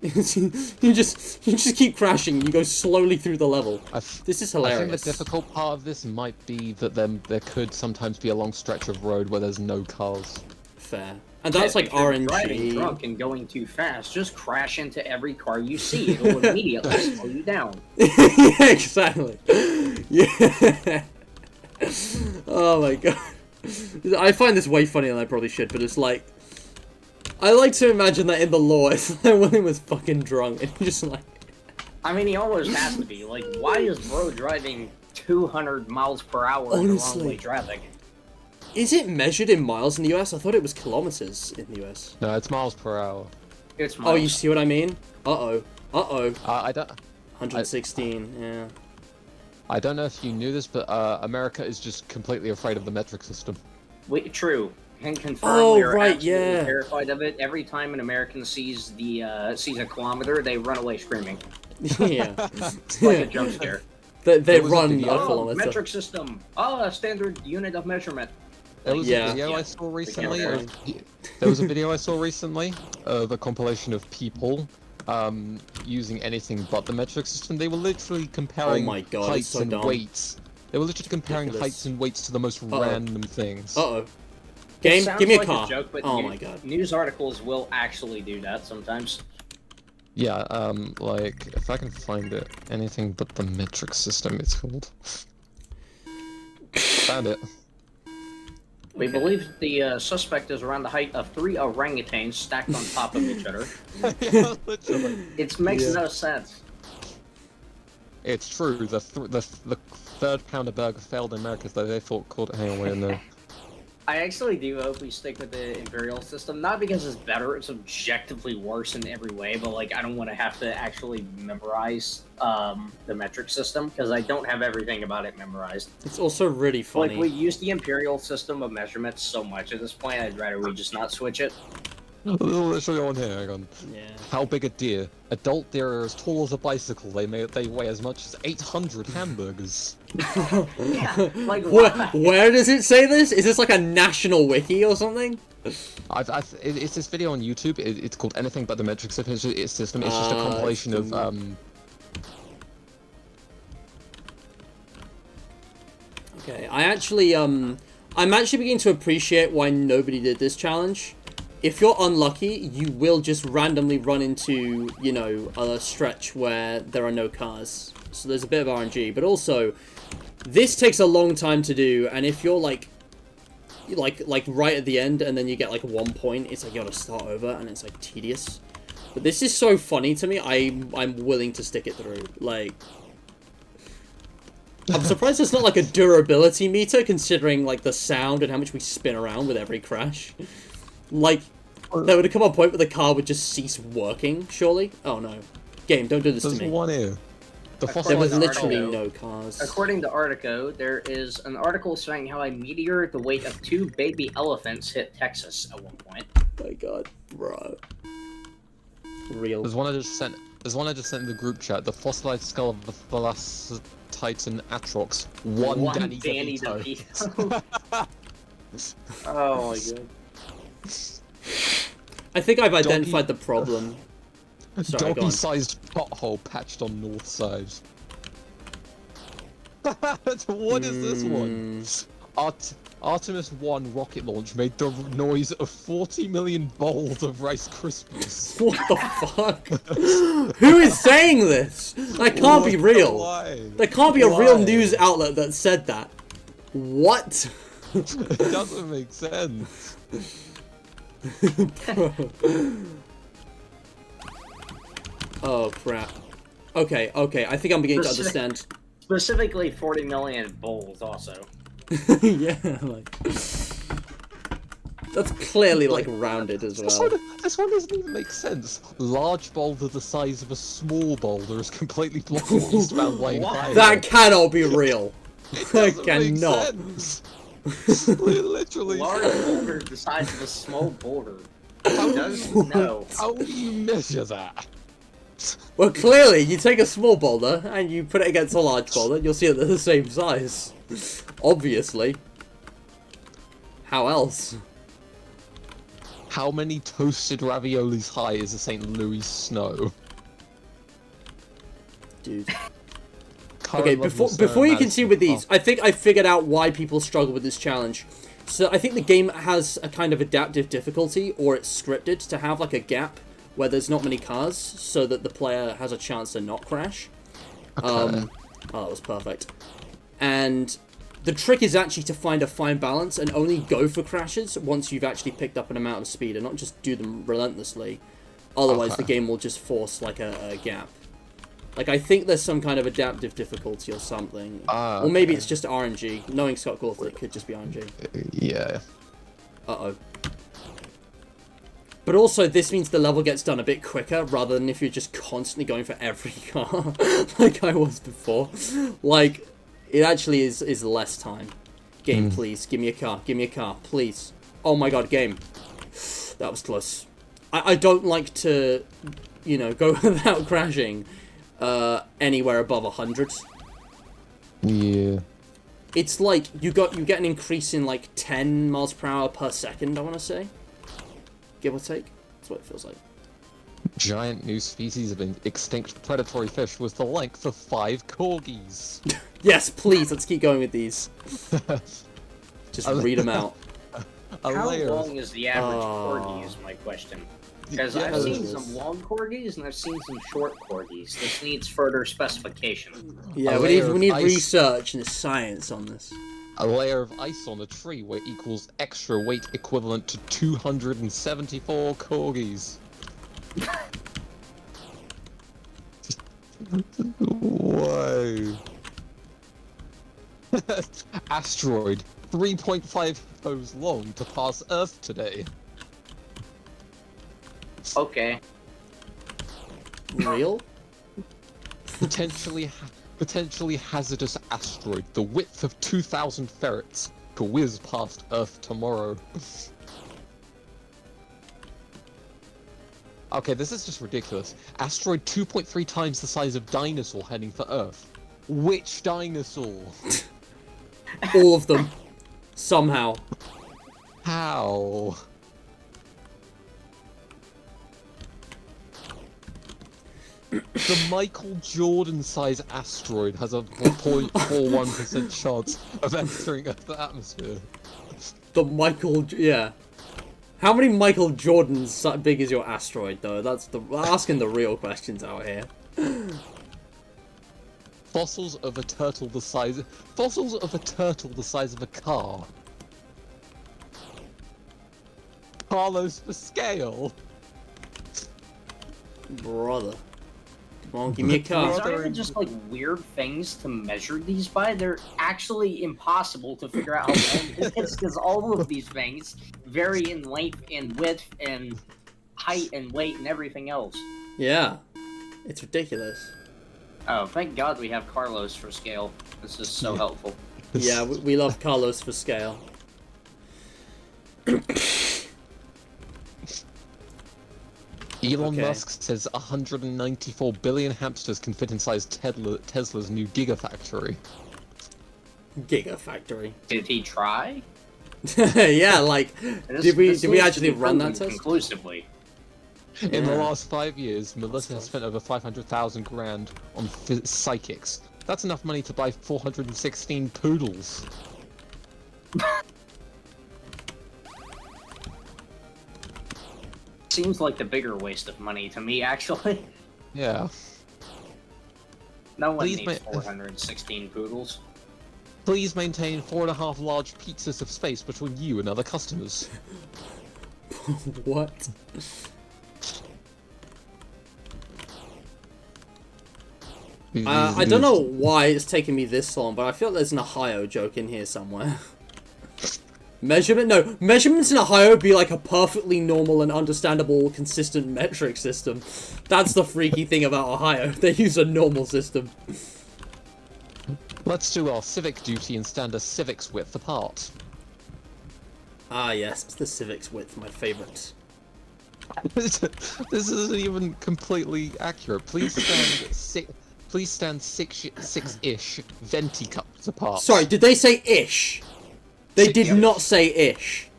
you just keep crashing and you go slowly through the level. This is hilarious. I think the difficult part of this might be that there could sometimes be a long stretch of road where there's no cars. Fair. And that's like RNG. Driving drunk and going too fast, just crash into every car you see. It'll immediately slow you down. Yeah, exactly. Yeah. Oh my god. I find this way funnier than I probably should, but it's like, I like to imagine that in the lore, it's like William was fucking drunk and he just like... I mean, he almost has to be. Like, why is bro driving 200 miles per hour in the wrong way traffic? Is it measured in miles in the US? I thought it was kilometers in the US. No, it's miles per hour. It's miles. Oh, you see what I mean? Uh-oh. I don't... 116, yeah. I don't know if you knew this, but America is just completely afraid of the metric system. Wait, true. Can confirm Oh, we're right, absolutely yeah. terrified of it. Every time an American sees a kilometer, they run away screaming. Yeah. It's like a jump scare. They run a Oh, kilometer. metric system. Oh, a standard unit of measurement. There was Yeah. a video I saw recently. camera. There was a video I saw recently of a compilation of people using anything but the metric system. They were literally comparing Oh my God, it's heights so and dumb. weights. They were literally comparing Ridiculous. heights and weights to the most random things. Uh-oh. It Game, sounds give me a like car. joke, but Oh my god. News articles will actually do that sometimes. Yeah, like, if I can find it, anything but the metric system it's called. Found it. We believe the suspect is around the height of 3 orangutans stacked on top of each other. Literally. It makes no sense. It's true, the third pounder burger failed in America, though they thought called it, hang on, wait, no. I actually do hope we stick with the Imperial system, not because it's better, it's objectively worse in every way, but like I don't want to have to actually memorize the metric system, because I don't have everything about it memorized. It's also really funny. Like, we use the Imperial system of measurements so much at this point, I'd rather we just not switch it. Let's show you on here, hang on. Yeah. How big a deer? Adult deer are as tall as a bicycle. They weigh as much as 800 hamburgers. Yeah, like, Where does it say this? Is this like a national wiki or something? It's this video on YouTube. It's called Anything But the Metric System. It's just a compilation of Okay, I'm actually beginning to appreciate why nobody did this challenge. If you're unlucky, you will just randomly run into, you know, a stretch where there are no cars. So there's a bit of RNG, but also, this takes a long time to do, and if you're like right at the end, and then you get like 1 point, it's like you gotta start over, and it's like tedious. But this is so funny to me, I'm willing to stick it through. Like, I'm surprised it's not like a durability meter, considering like the sound and how much we spin around with every crash. Like, there would have come a point where the car would just cease working, surely? Oh no. Game, don't do this to me. There's one here. There was literally no cars. According to Artico, there is an article saying how a meteor the weight of 2 baby elephants hit Texas at one point. Oh my god, bro. Real. There's one I just sent in the group chat. The fossilized skull of the Titan Atrox. One Danny DeVito. Oh my god. I think I've identified the problem. Sorry, doggy-sized pothole patched on north side. What is this one? Artemis 1 rocket launch made the noise of 40 million bowls of Rice Krispies. What the fuck? Who is saying this? That can't be real. Why? There can't be a real news outlet that said that. What? It doesn't make sense. Oh crap. Okay, I think I'm beginning to understand. Specifically 40 million bowls also. Yeah, like... That's clearly, like, rounded as well. This one doesn't even make sense. Large boulder the size of a small boulder is completely blocking the eastbound lane. That cannot be real. That cannot. Literally. Large boulder the size of a small boulder. How does no? How do you measure that? Well, clearly, you take a small boulder and you put it against a large boulder, and you'll see that they're the same size. Obviously. How else? How many toasted raviolis high is the St. Louis snow? Dude. Okay, before you continue with these, I think I figured out why people struggle with this challenge. So I think the game has a kind of adaptive difficulty, or it's scripted to have like a gap where there's not many cars, so that the player has a chance to not crash. Okay. Oh, that was perfect. And the trick is actually to find a fine balance and only go for crashes once you've actually picked up an amount of speed, and not just do them relentlessly. Otherwise, the game will just force like a gap. Like, I think there's some kind of adaptive difficulty or something. Or maybe it's just RNG. Knowing Scott Gawthey, it could just be RNG. Yeah. Uh-oh. But also, this means the level gets done a bit quicker, rather than if you're just constantly going for every car, like I was before. Like, it actually is less time. Game, please, give me a car, please. Oh my god, game. That was close. I don't like to, you know, go without crashing anywhere above 100. Yeah. It's like, you get an increase in like 10 miles per hour per second, I want to say. Give or take. That's what it feels like. Giant new species of extinct predatory fish with the length of 5 corgis. Yes, please, let's keep going with these. Just read them out. How long is the average corgi is my question. Because I've seen some long corgis and I've seen some short corgis. This needs further specification. Yeah, we need research and science on this. A layer of ice on a tree weight equals extra weight equivalent to 274 corgis. Whoa. Asteroid. 3.5 hippos long to pass Earth today. Okay. Real? Potentially hazardous asteroid, the width of 2,000 ferrets, to whiz past Earth tomorrow. Okay, this is just ridiculous. Asteroid 2.3 times the size of dinosaur heading for Earth. Which dinosaur? All of them. Somehow. How? The Michael Jordan-size asteroid has a 0.41% chance of entering Earth's atmosphere. The Michael... Yeah. How many Michael Jordans big is your asteroid, though? We're asking the real questions out here. Fossils of a turtle the size of a car. Carlos for scale. Brother. Come on, give me a These car. aren't even just like weird things to measure these by. They're actually impossible to figure out how long it is because all of these things vary in length and width and height and weight and everything else. Yeah. It's ridiculous. Oh, thank God we have Carlos for scale. This is so helpful. Yeah, we love Carlos for scale. Elon Okay. Musk says 194 billion hamsters can fit inside Tesla's new Gigafactory. Gigafactory. Did he try? Yeah, like, This- did we this needs to actually be run that proven test? conclusively? In the Yeah. last 5 years, Melissa has spent over 500,000 grand on psychics. That's enough money to buy 416 poodles. Seems like the bigger waste of money to me, actually. Yeah. No one Please needs 416 poodles. Please maintain 4.5 large pizzas of space between you and other customers. What? I don't know why it's taking me this long, but I feel there's an Ohio joke in here somewhere. Measurement? No, measurements in Ohio would be like a perfectly normal and understandable, consistent metric system. That's the freaky thing about Ohio. They use a normal system. Let's do our civic duty and stand a civics width apart. Ah, yes, it's the civics width, my favorite. This isn't even completely accurate. Please stand six-ish venti cups apart. Sorry, did they say ish? They did Yep. not say ish.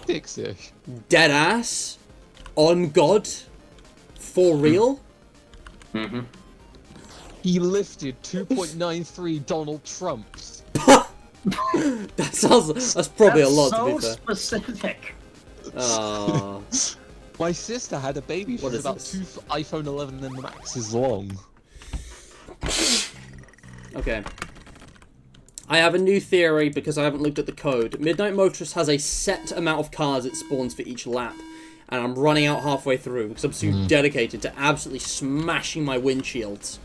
Six-ish. Dead ass? On God? For real? Mm-hmm. He lifted 2.93 Donald Trumps. That's probably a lot, to be so fair. specific. Oh. My sister had a baby. What She's is about this? 2 iPhone 11 and Maxes long. Okay. I have a new theory because I haven't looked at the code. Midnight Motorist has a set amount of cars it spawns for each lap. And I'm running out halfway through because I'm so dedicated to absolutely smashing my windshields.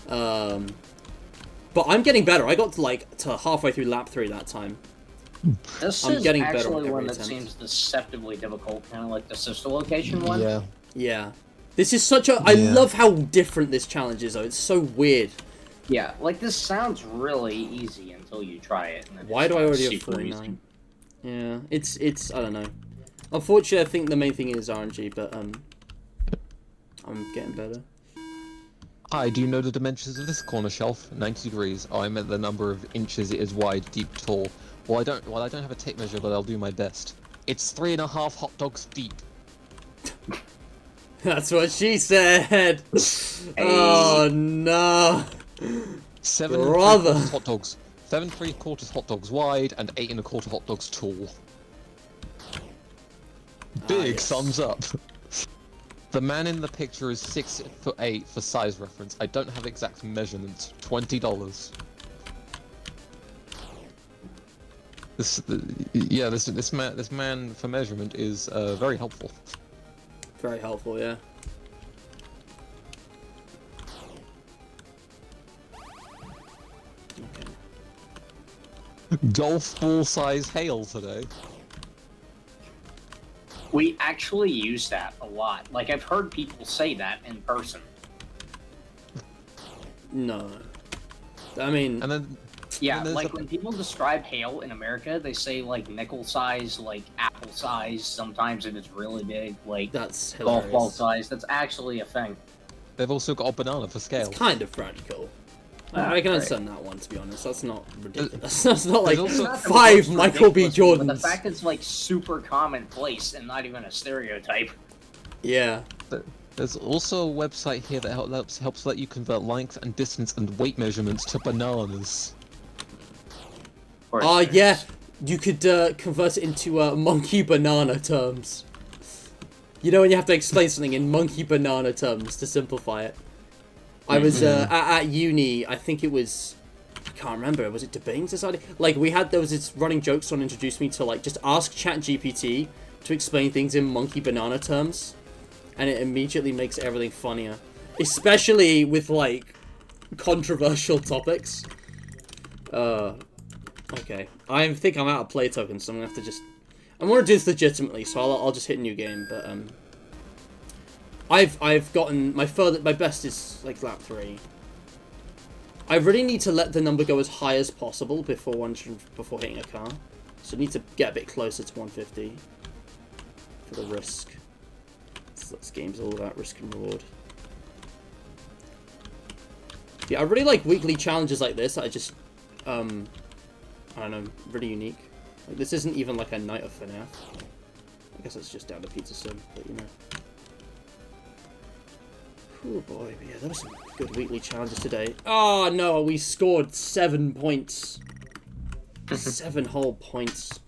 But I'm getting better. I got to halfway through lap 3 that time. This I'm is getting better actually with one every that attempt. seems deceptively difficult, kind of like the sister location one. Yeah. Yeah. This is such a... I love how different this challenge is, though. It's so weird. Yeah, like this sounds really easy until you try it. And then Why it's do I already have super 49? Yeah, it's I don't know. Unfortunately, I think the main thing is RNG, but I'm getting better. Hi, do you know the dimensions of this corner shelf? 90 degrees. Oh, I meant the number of inches it is wide, deep, tall. Well, I don't have a tape measure, but I'll do my best. It's 3.5 hot dogs deep. That's what she said. Oh no. 7 Brother. 3/4 hot dogs. 7 3/4 hot dogs wide and 8 1/4 hot dogs tall. Big yes. thumbs up. The man in the picture is 6'8" for size reference. I don't have exact measurements. $20. This man for measurement is very helpful. Very helpful, yeah. Okay. Golf ball size hail today. We actually use that a lot. Like, I've heard people say that in person. No. I mean... And then... Yeah, and like, when people describe hail in America, they say, like, nickel size, like, apple size, sometimes if it's really big, like, That's golf hilarious. ball size. That's actually a thing. They've also got a banana for scale. It's kind of practical. I can understand that one, to be honest. That's not ridiculous. That's not There's like also- Not the 5 most Michael B. ridiculous one, Jordans. But the fact it's, like, super commonplace and not even a stereotype. Yeah. There's also a website here that helps let you convert length and distance and weight measurements to bananas. Oh, yeah. You could convert it into monkey banana terms. You know when you have to explain something in monkey banana terms to simplify it. I was at uni, I think it was, I can't remember, was it Debating Society? Like, there was this running joke, someone introduced me to, like, just ask ChatGPT to explain things in monkey banana terms, and it immediately makes everything funnier. Especially with, like, controversial topics. Okay. I think I'm out of play tokens, so I'm gonna have to just... I want to do this legitimately, so I'll just hit new game, but, I've gotten my best is like lap 3. I really need to let the number go as high as possible before hitting a car. So I need to get a bit closer to 150 for the risk. This game's all about risk and reward. Yeah, I really like weekly challenges like this. I just I don't know, really unique. Like, this isn't even like a night of FNAF. I guess it's just down to Pizza Sim, but you know. Oh boy, yeah, there were some good weekly challenges today. Oh no, we scored 7 points. 7 whole points.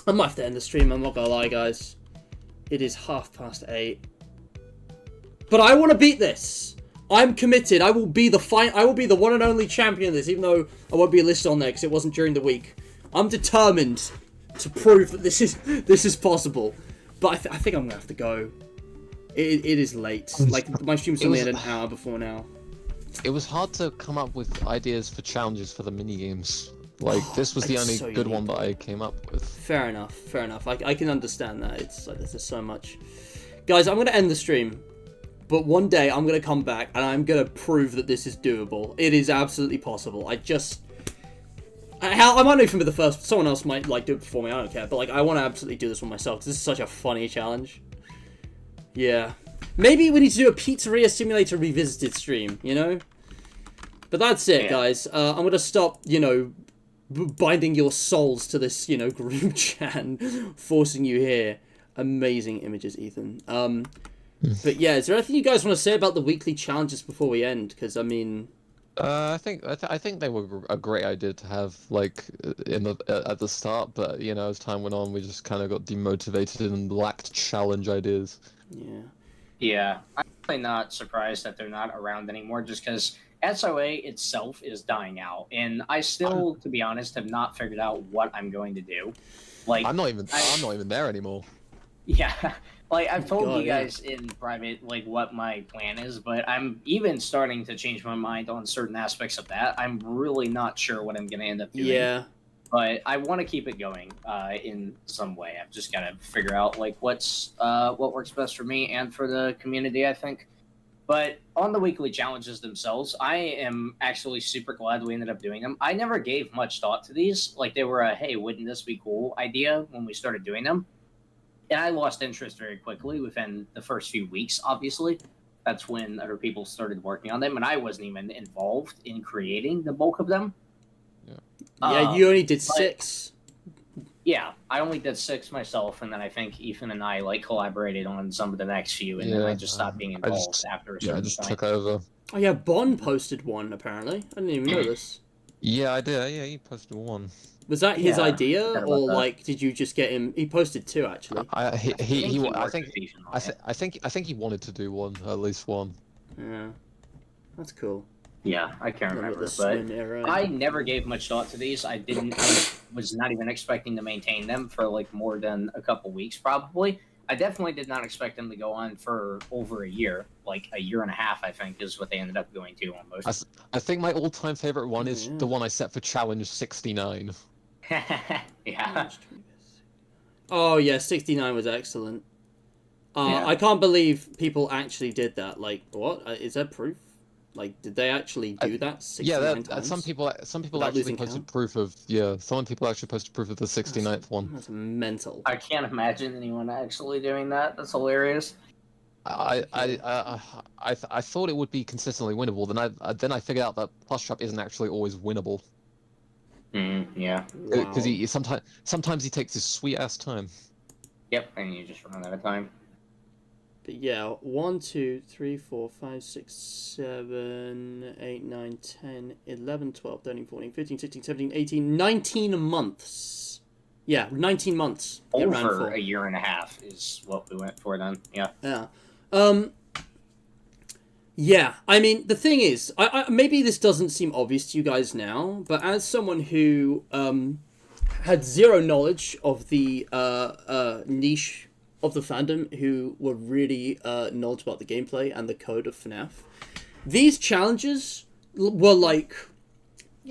I might have to end the stream, I'm not gonna lie, guys. It is 8:30. But I want to beat this! I'm committed, I will be the one and only champion of this, even though I won't be listed on there because it wasn't during the week. I'm determined to prove that this is possible. But I think I'm gonna have to go. It is late. Like, my stream's only at an hour before now. It was hard to come up with ideas for challenges for the minigames. Like, this was the only so good unique. one that I came up with. Fair enough, fair enough. I can understand that. It's like, there's so much. Guys, I'm going to end the stream. But one day, I'm going to come back, and I'm going to prove that this is doable. It is absolutely possible. I might not even be the first. Someone else might, like, do it before me. I don't care. But, like, I want to absolutely do this one myself, because this is such a funny challenge. Yeah. Maybe we need to do a Pizzeria Simulator Revisited stream, you know? But that's it, guys. I'm going to stop, you know, binding your souls to this, you know, group chat, forcing you here. Amazing images, Ethan. But yeah, is there anything you guys want to say about the weekly challenges before we end? Because, I mean... I think they were a great idea to have, like, at the start, but, you know, as time went on, we just kind of got demotivated and lacked challenge ideas. Yeah. Yeah, I'm really not surprised that they're not around anymore, just because SOA itself is dying out, and I still, to be honest, have not figured out what I'm going to do. Like, I'm not even there anymore. Yeah, like, I've told God, you guys in private, like, what my plan is, but I'm even starting to change my mind on certain aspects of that. I'm really not sure what I'm going to end up doing. Yeah. But I want to keep it going in some way. I've just got to figure out, like, what works best for me and for the community, I think. But on the weekly challenges themselves, I am actually super glad we ended up doing them. I never gave much thought to these. Like, they were a, hey, wouldn't this be cool idea when we started doing them. And I lost interest very quickly within the first few weeks, obviously. That's when other people started working on them, and I wasn't even involved in creating the bulk of them. Yeah, you only did 6. Yeah, I only did 6 myself, and then I think Ethan and I, like, collaborated on some of the next few, and then I just stopped being involved after a certain I just point. took over. Oh yeah, Bond posted one, apparently. I didn't even know this. Yeah, I did. Yeah, he posted one. Was that his Yeah, idea, forgot about or, that. like, did you just get him... He posted 2, actually. I think I I think he wanted to do one, at least one. Yeah. That's cool. Yeah, I can't Remember remember, the but swim era. I never gave much thought to these. I was not even expecting to maintain them for, like, more than a couple weeks, probably. I definitely did not expect them to go on for over a year, like a year and a half. I think is what they ended up going to almost. I think my all-time favorite one is Yeah. the one I set for challenge 69. Yeah. Oh yeah, 69 was excellent. Yeah. I can't believe people actually did that. Like, what? Is there proof? Like, did they actually do that 69 times? some people Without actually losing posted count? proof of some people actually posted proof of the 69th one. That's mental. I can't imagine anyone actually doing that. That's hilarious. I thought it would be consistently winnable. Then I figured out that plus trap isn't actually always winnable Yeah. because Wow. he sometimes he takes his sweet ass time. Yep. And you just run out of time. But yeah, 1, 2, 3, 4, 5, 6, 7, 8, 9, 10, 11, 12, 13, 14, 15, 16, 17, 18, 19 months. Yeah, 19 months. it ran Over for. a year and a half is what we went for then. Yeah. Yeah. Yeah, I mean, the thing is, I maybe this doesn't seem obvious to you guys now, but as someone who had zero knowledge of the niche of the fandom, who were really knowledgeable about the gameplay and the code of FNAF, these challenges were like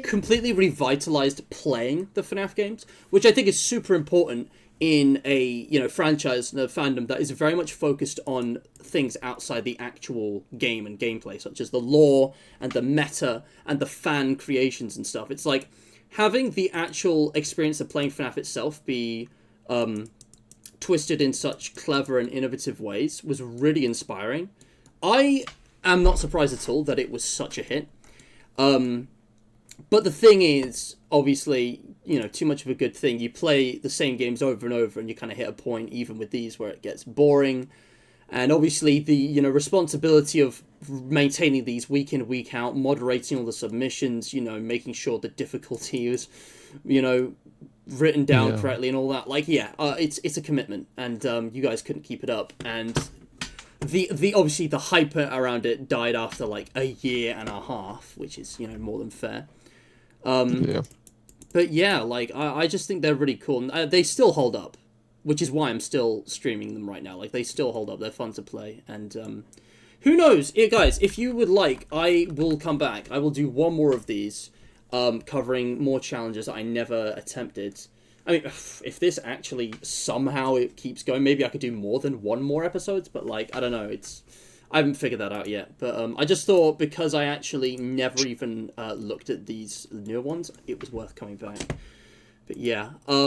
completely revitalized playing the FNAF games, which I think is super important in a franchise and a fandom that is very much focused on things outside the actual game and gameplay, such as the lore and the meta and the fan creations and stuff. It's like having the actual experience of playing FNAF itself be twisted in such clever and innovative ways was really inspiring. I am not surprised at all that it was such a hit. But the thing is, obviously, too much of a good thing. You play the same games over and over, and you kind of hit a point, even with these, where it gets boring. And obviously, the responsibility of maintaining these week in, week out, moderating all the submissions, making sure the difficulty is, written down correctly and all that. Like, it's a commitment, and you guys couldn't keep it up. And the obviously the hype around it died after like a year and a half, which is more than fair. But yeah, like I just think they're really cool, and they still hold up, which is why I'm still streaming them right now. Like, they still hold up. They're fun to play, and who knows, guys? If you would like, I will come back. I will do one more of these, covering more challenges I never attempted. I mean, if this actually somehow it keeps going, maybe I could do more than one more episodes. But like, I don't know. I haven't figured that out yet, but I just thought, because I actually never even looked at these newer ones, it was worth coming back. But yeah, I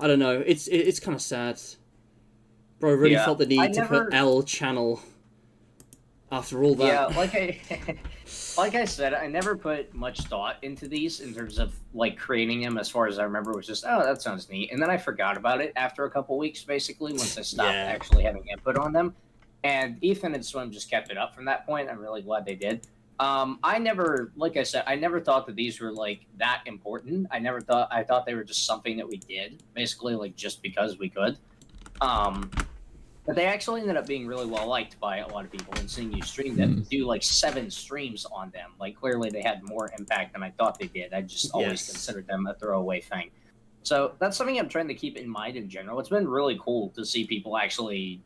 don't know. It's kind of sad, bro. I really felt the need to put L channel after all that. Yeah, like I said, I never put much thought into these in terms of like creating them. As far as I remember, it was just, oh, that sounds neat, and then I forgot about it after a couple weeks, basically, once I stopped actually having input on them. And Ethan and Swim just kept it up from that point. I'm really glad they did. I never, like I said, I never thought that these were like that important. I thought they were just something that we did, basically, like just because we could. But they actually ended up being really well liked by a lot of people, and seeing you stream them, do like 7 streams on them. Like, clearly they had more impact than I thought they did. I just always considered them a throwaway thing. So that's something I'm trying to keep in mind in general. It's been really cool to see people actually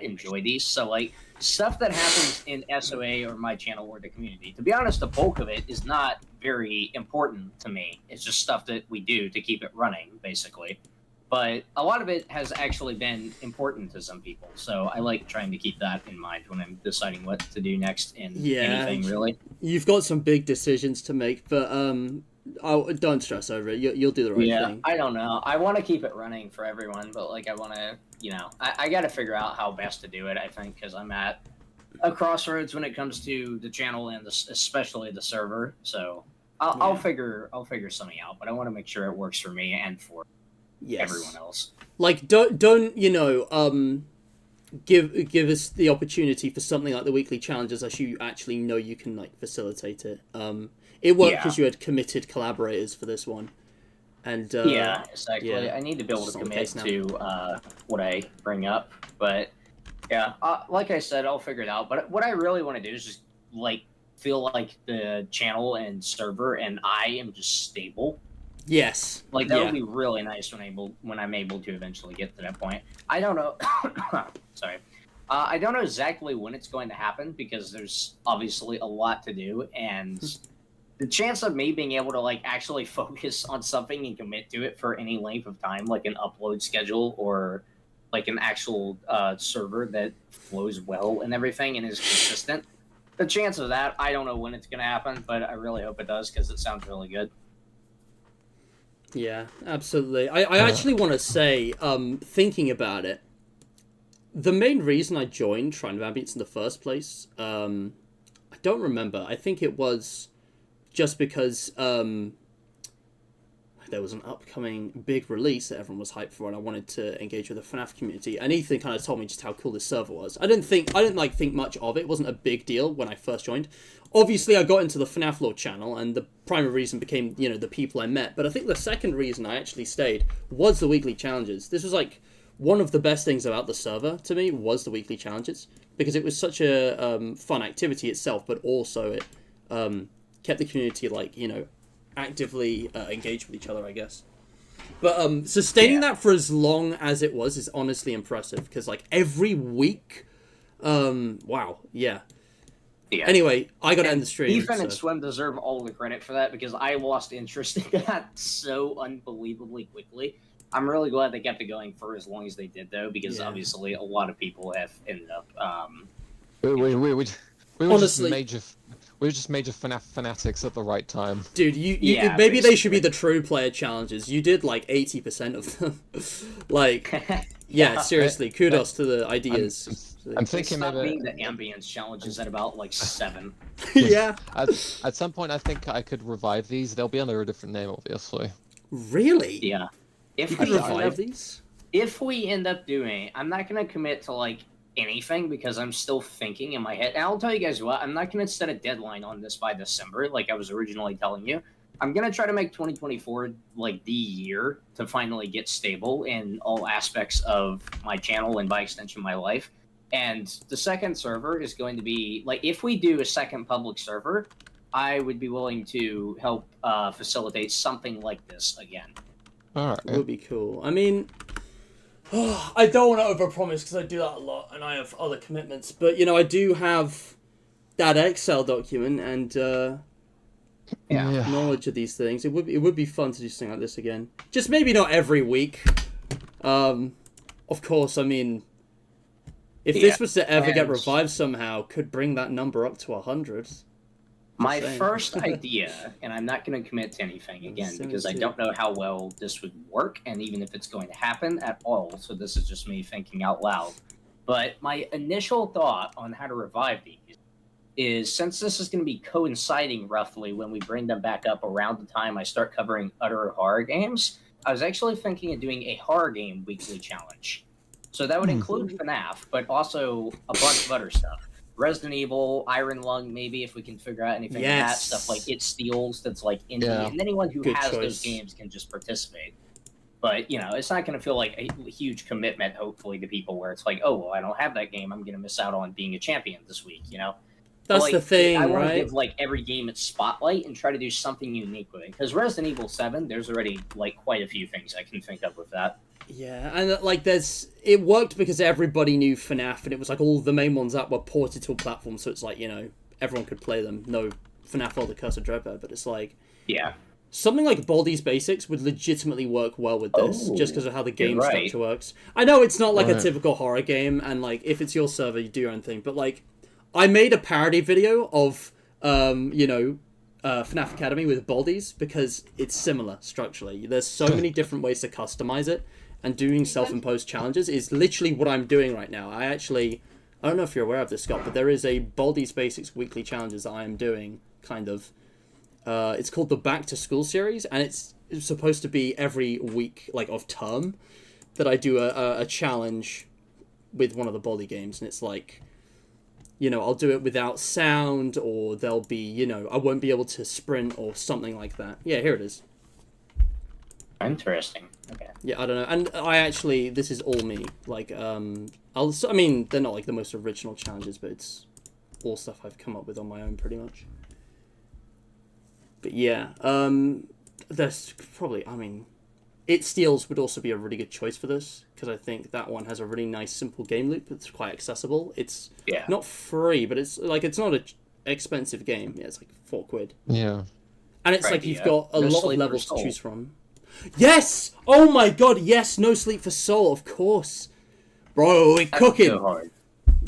enjoy these. So like, stuff that happens in SOA or my channel or the community, to be honest, the bulk of it is not very important to me. It's just stuff that we do to keep it running, basically. But a lot of it has actually been important to some people, so I like trying to keep that in mind when I'm deciding what to do next in anything, really. You've got some big decisions to make, but don't stress over it. You'll do the right thing. I don't know. I want to keep it running for everyone, but like, I want to, I got to figure out how best to do it, I think, because I'm at a crossroads when it comes to the channel and especially the server. So I'll figure something out, but I want to make sure it works for me and for everyone else. Like, don't give us the opportunity for something like the weekly challenges as you actually know you can like facilitate it. It worked because you had committed collaborators for this one, and exactly. I need to be able to commit to what I bring up, but like I said, I'll figure it out. But what I really want to do is just like feel like the channel and server and I am just stable. Yes. Like that yeah. would be really nice when I'm able to eventually get to that point. I don't know. Sorry. I don't know exactly when it's going to happen because there's obviously a lot to do, and the chance of me being able to like actually focus on something and commit to it for any length of time, like an upload schedule or like an actual server that flows well and everything and is consistent. The chance of that, I don't know when it's going to happen, but I really hope it does because it sounds really good. Yeah, absolutely. I actually want to say, thinking about it, the main reason I joined Shrine of Ambience in the first place, I don't remember. I think it was just because there was an upcoming big release that everyone was hyped for, and I wanted to engage with the FNAF community. And Ethan kind of told me just how cool this server was. I didn't think much of it. It wasn't a big deal when I first joined. Obviously, I got into the FNAF Lore channel, and the primary reason became, you know, the people I met. But I think the second reason I actually stayed was the weekly challenges. This was like one of the best things about the server to me was the weekly challenges, because it was such a fun activity itself, but also it kept the community, like, you know, actively engaged with each other, I guess. But sustaining that for as long as it was is honestly impressive, because like every week, wow, yeah. Anyway, I gotta end the stream. Ethan and Swim deserve all the credit for that, because I lost interest in that so unbelievably quickly. I'm really glad they kept it going for as long as they did, though, because obviously a lot of people have ended up. We were honestly, just major FNAF fanatics at the right time. Dude, you maybe they should be the true player challenges. You did like 80% of them. Like, yeah, seriously, kudos to the ideas. I'm thinking maybe maybe being the Ambience challenges at about like 7. Yeah. At some point, I think I could revive these. They'll be under a different name, obviously. Really? Yeah. If you we could revive these? If we end up doing, I'm not gonna commit to like anything because I'm still thinking in my head. And I'll tell you guys what, I'm not going to set a deadline on this by December, like I was originally telling you. I'm going to try to make 2024 like the year to finally get stable in all aspects of my channel and by extension my life. And the second server is going to be like, if we do a second public server, I would be willing to help facilitate something like this again. All right. It would be cool. I mean, I don't want to overpromise because I do that a lot and I have other commitments. But, you know, I do have that Excel document and knowledge of these things. It would be fun to do something like this again. Just maybe not every week. Of course, I mean, if this was to ever get revived somehow, could bring that number up to 100. My first idea, and I'm not going to commit to anything again because I don't know how well this would work, and even if it's going to happen at all, so this is just me thinking out loud. But my initial thought on how to revive these is, since this is going to be coinciding roughly when we bring them back up around the time I start covering other horror games, I was actually thinking of doing a horror game weekly challenge. So that would include FNAF, but also a bunch of other stuff. Resident Evil, Iron Lung, maybe if we can figure out anything like that stuff, like It Steals, that's like indie, and anyone who has those games can just participate. But you know, it's not going to feel like a huge commitment, hopefully, to people where it's like, oh, well, I don't have that game, I'm going to miss out on being a champion this week. You know, that's like, the thing, I want right? to give like every game its spotlight and try to do something unique with it. Because Resident Evil 7, there's already like quite a few things I can think of with that. Yeah, and like it worked because everybody knew FNAF, and it was like all the main ones that were ported to a platform, so it's like, you know, everyone could play them. No FNAF or the Curse of Dreadbird, but it's like, something like Baldi's Basics would legitimately work well with this, just because of how the game structure works. I know it's not like a typical horror game, and like if it's your server, you do your own thing. But like, I made a parody video of FNAF Academy with Baldi's because it's similar structurally. There's so many different ways to customize it. And doing self-imposed challenges is literally what I'm doing right now. I don't know if you're aware of this, Scott, but there is a Baldi's Basics weekly challenges that I am doing, kind of. It's called the Back to School series, and it's supposed to be every week, like, of term, that I do a challenge with one of the Baldi games, and it's like, you know, I'll do it without sound, or there'll be, you know, I won't be able to sprint or something like that. Yeah, here it is. Interesting. Okay. Yeah, I don't know, and I actually, this is all me. Like, I mean, they're not like the most original challenges, but it's all stuff I've come up with on my own, pretty much. But yeah, there's probably, I mean, It Steals would also be a really good choice for this, because I think that one has a really nice, simple game loop that's quite accessible. It's not free, but it's like, it's not an expensive game. Yeah, it's like £4. Yeah. And it's like you've got a No lot of Sleep for levels to Soul. choose from. Yes! Oh my god, yes! No Sleep for Soul, of course. Bro, we're cooking! So hard.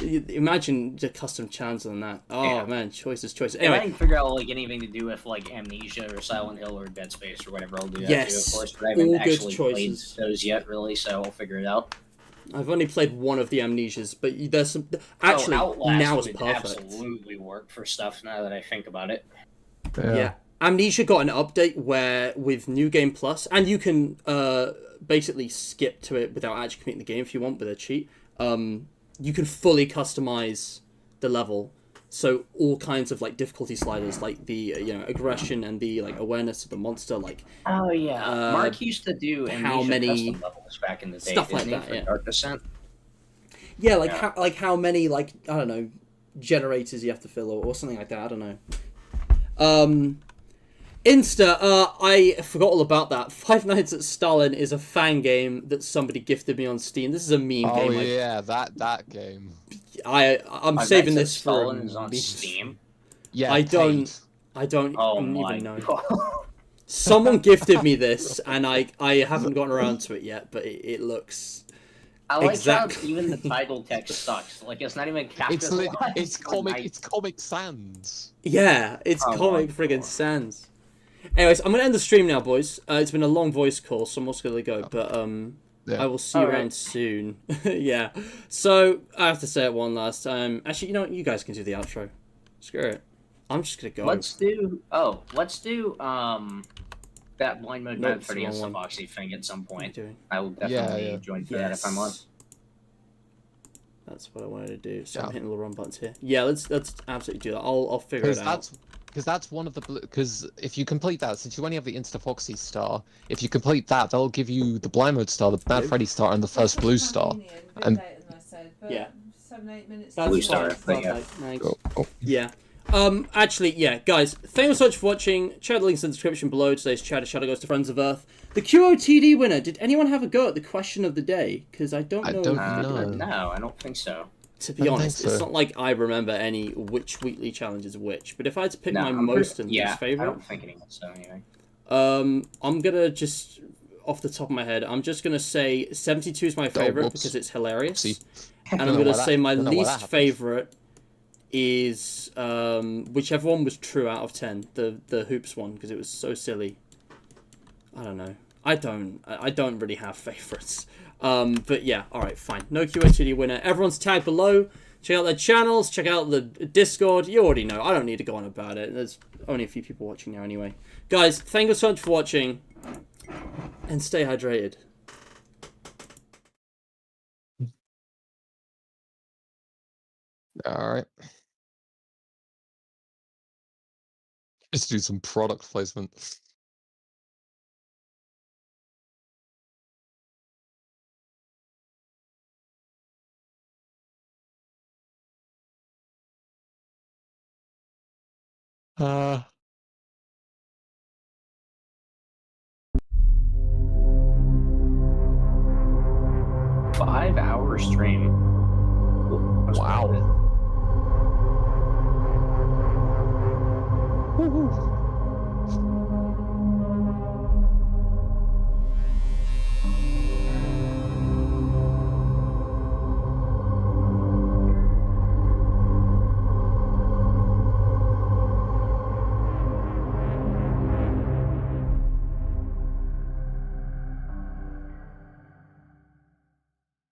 Imagine the custom channels on that. Oh man, choices. If I Anyway, can figure out like anything to do with like Amnesia or Silent Hill or Dead Space or whatever, I'll do that too, Yes, of course. But I haven't all good actually played choices. those yet, really, so I'll figure it out. I've only played one of the Amnesias, but there's some... Actually, Outlast now it's would perfect. absolutely work for stuff now that I think about it. Yeah. Amnesia got an update where with New Game Plus, and you can basically skip to it without actually completing the game if you want with a cheat. You can fully customize the level, so all kinds of like difficulty sliders, like the aggression and the like awareness of the monster, like Oh yeah, Mark used to do how Amnesia many custom levels back in the day, stuff like didn't he, that, for yeah. Dark Descent. yeah, like how many like I don't know generators you have to fill or something like that. I don't know. Insta, I forgot all about that. Five Nights at Stalin is a fan game that somebody gifted me on Steam. This is a meme game. Oh yeah, that game. I'm Five saving Nights at this for Stalin a is on meme. Steam. Yeah, I don't Oh my even know. god. Someone gifted me this, and I haven't gotten around to it yet, but it looks. I like Exactly. how even the title text sucks. Like it's not even It's capitalized. it's comic. Night. It's Comic Sans. Yeah, it's Oh Comic my friggin' God. Sans. Anyways, I'm gonna end the stream now, boys. It's been a long voice call, so I'm also gonna go. But Yeah. I will see you Alright. around soon. Yeah. So I have to say it one last time. Actually, you know what? You guys can do the outro. Screw it. I'm just gonna go. Let's do that blind mode Nope, map for the it's the wrong Instaboxy thing at some What are you point. doing? I will definitely yeah. join for that if I'm on. That's what I wanted to do. So I'm Yeah. hitting the wrong buttons here. Yeah, let's absolutely do that. I'll figure it out. Because that's one of the because if you complete that, since you only have the Instafoxy star, if you complete that, they'll give you the blind mode star, the Bad Freddy star, and the first blue star. And Yeah. 7-8 minutes. That's Blue star, fine. yeah. Perfect. Thanks. oh, Yeah. Actually, yeah, guys, thank you so much for watching. Check out the links in the description below. Today's chat shout out goes to Friends of Earth. The QOTD winner. Did anyone have a go at the question of the day? Because I don't know. No, I don't think so. To I be don't honest, think so. it's not like I remember any which weekly challenge is which. But if I had to pick No, my I'm most pretty- and yeah, least I favorite, don't think anyone so anyway. I'm gonna just off the top of my head, I'm just gonna say 72 is my favorite whoops. because it's hilarious, See. and I'm Don't know gonna why say that- my don't know why that least happened. favorite is whichever one was true out of 10, the hoops one, because it was so silly. I don't know. I don't really have favorites. But yeah, all right, fine. No QOTD winner. Everyone's tagged below. Check out their channels. Check out the Discord. You already know. I don't need to go on about it. There's only a few people watching now anyway. Guys, thank you so much for watching, and stay hydrated. All right. Just do some product placement. Uh. 5-hour stream. Wow. Woo-hoo.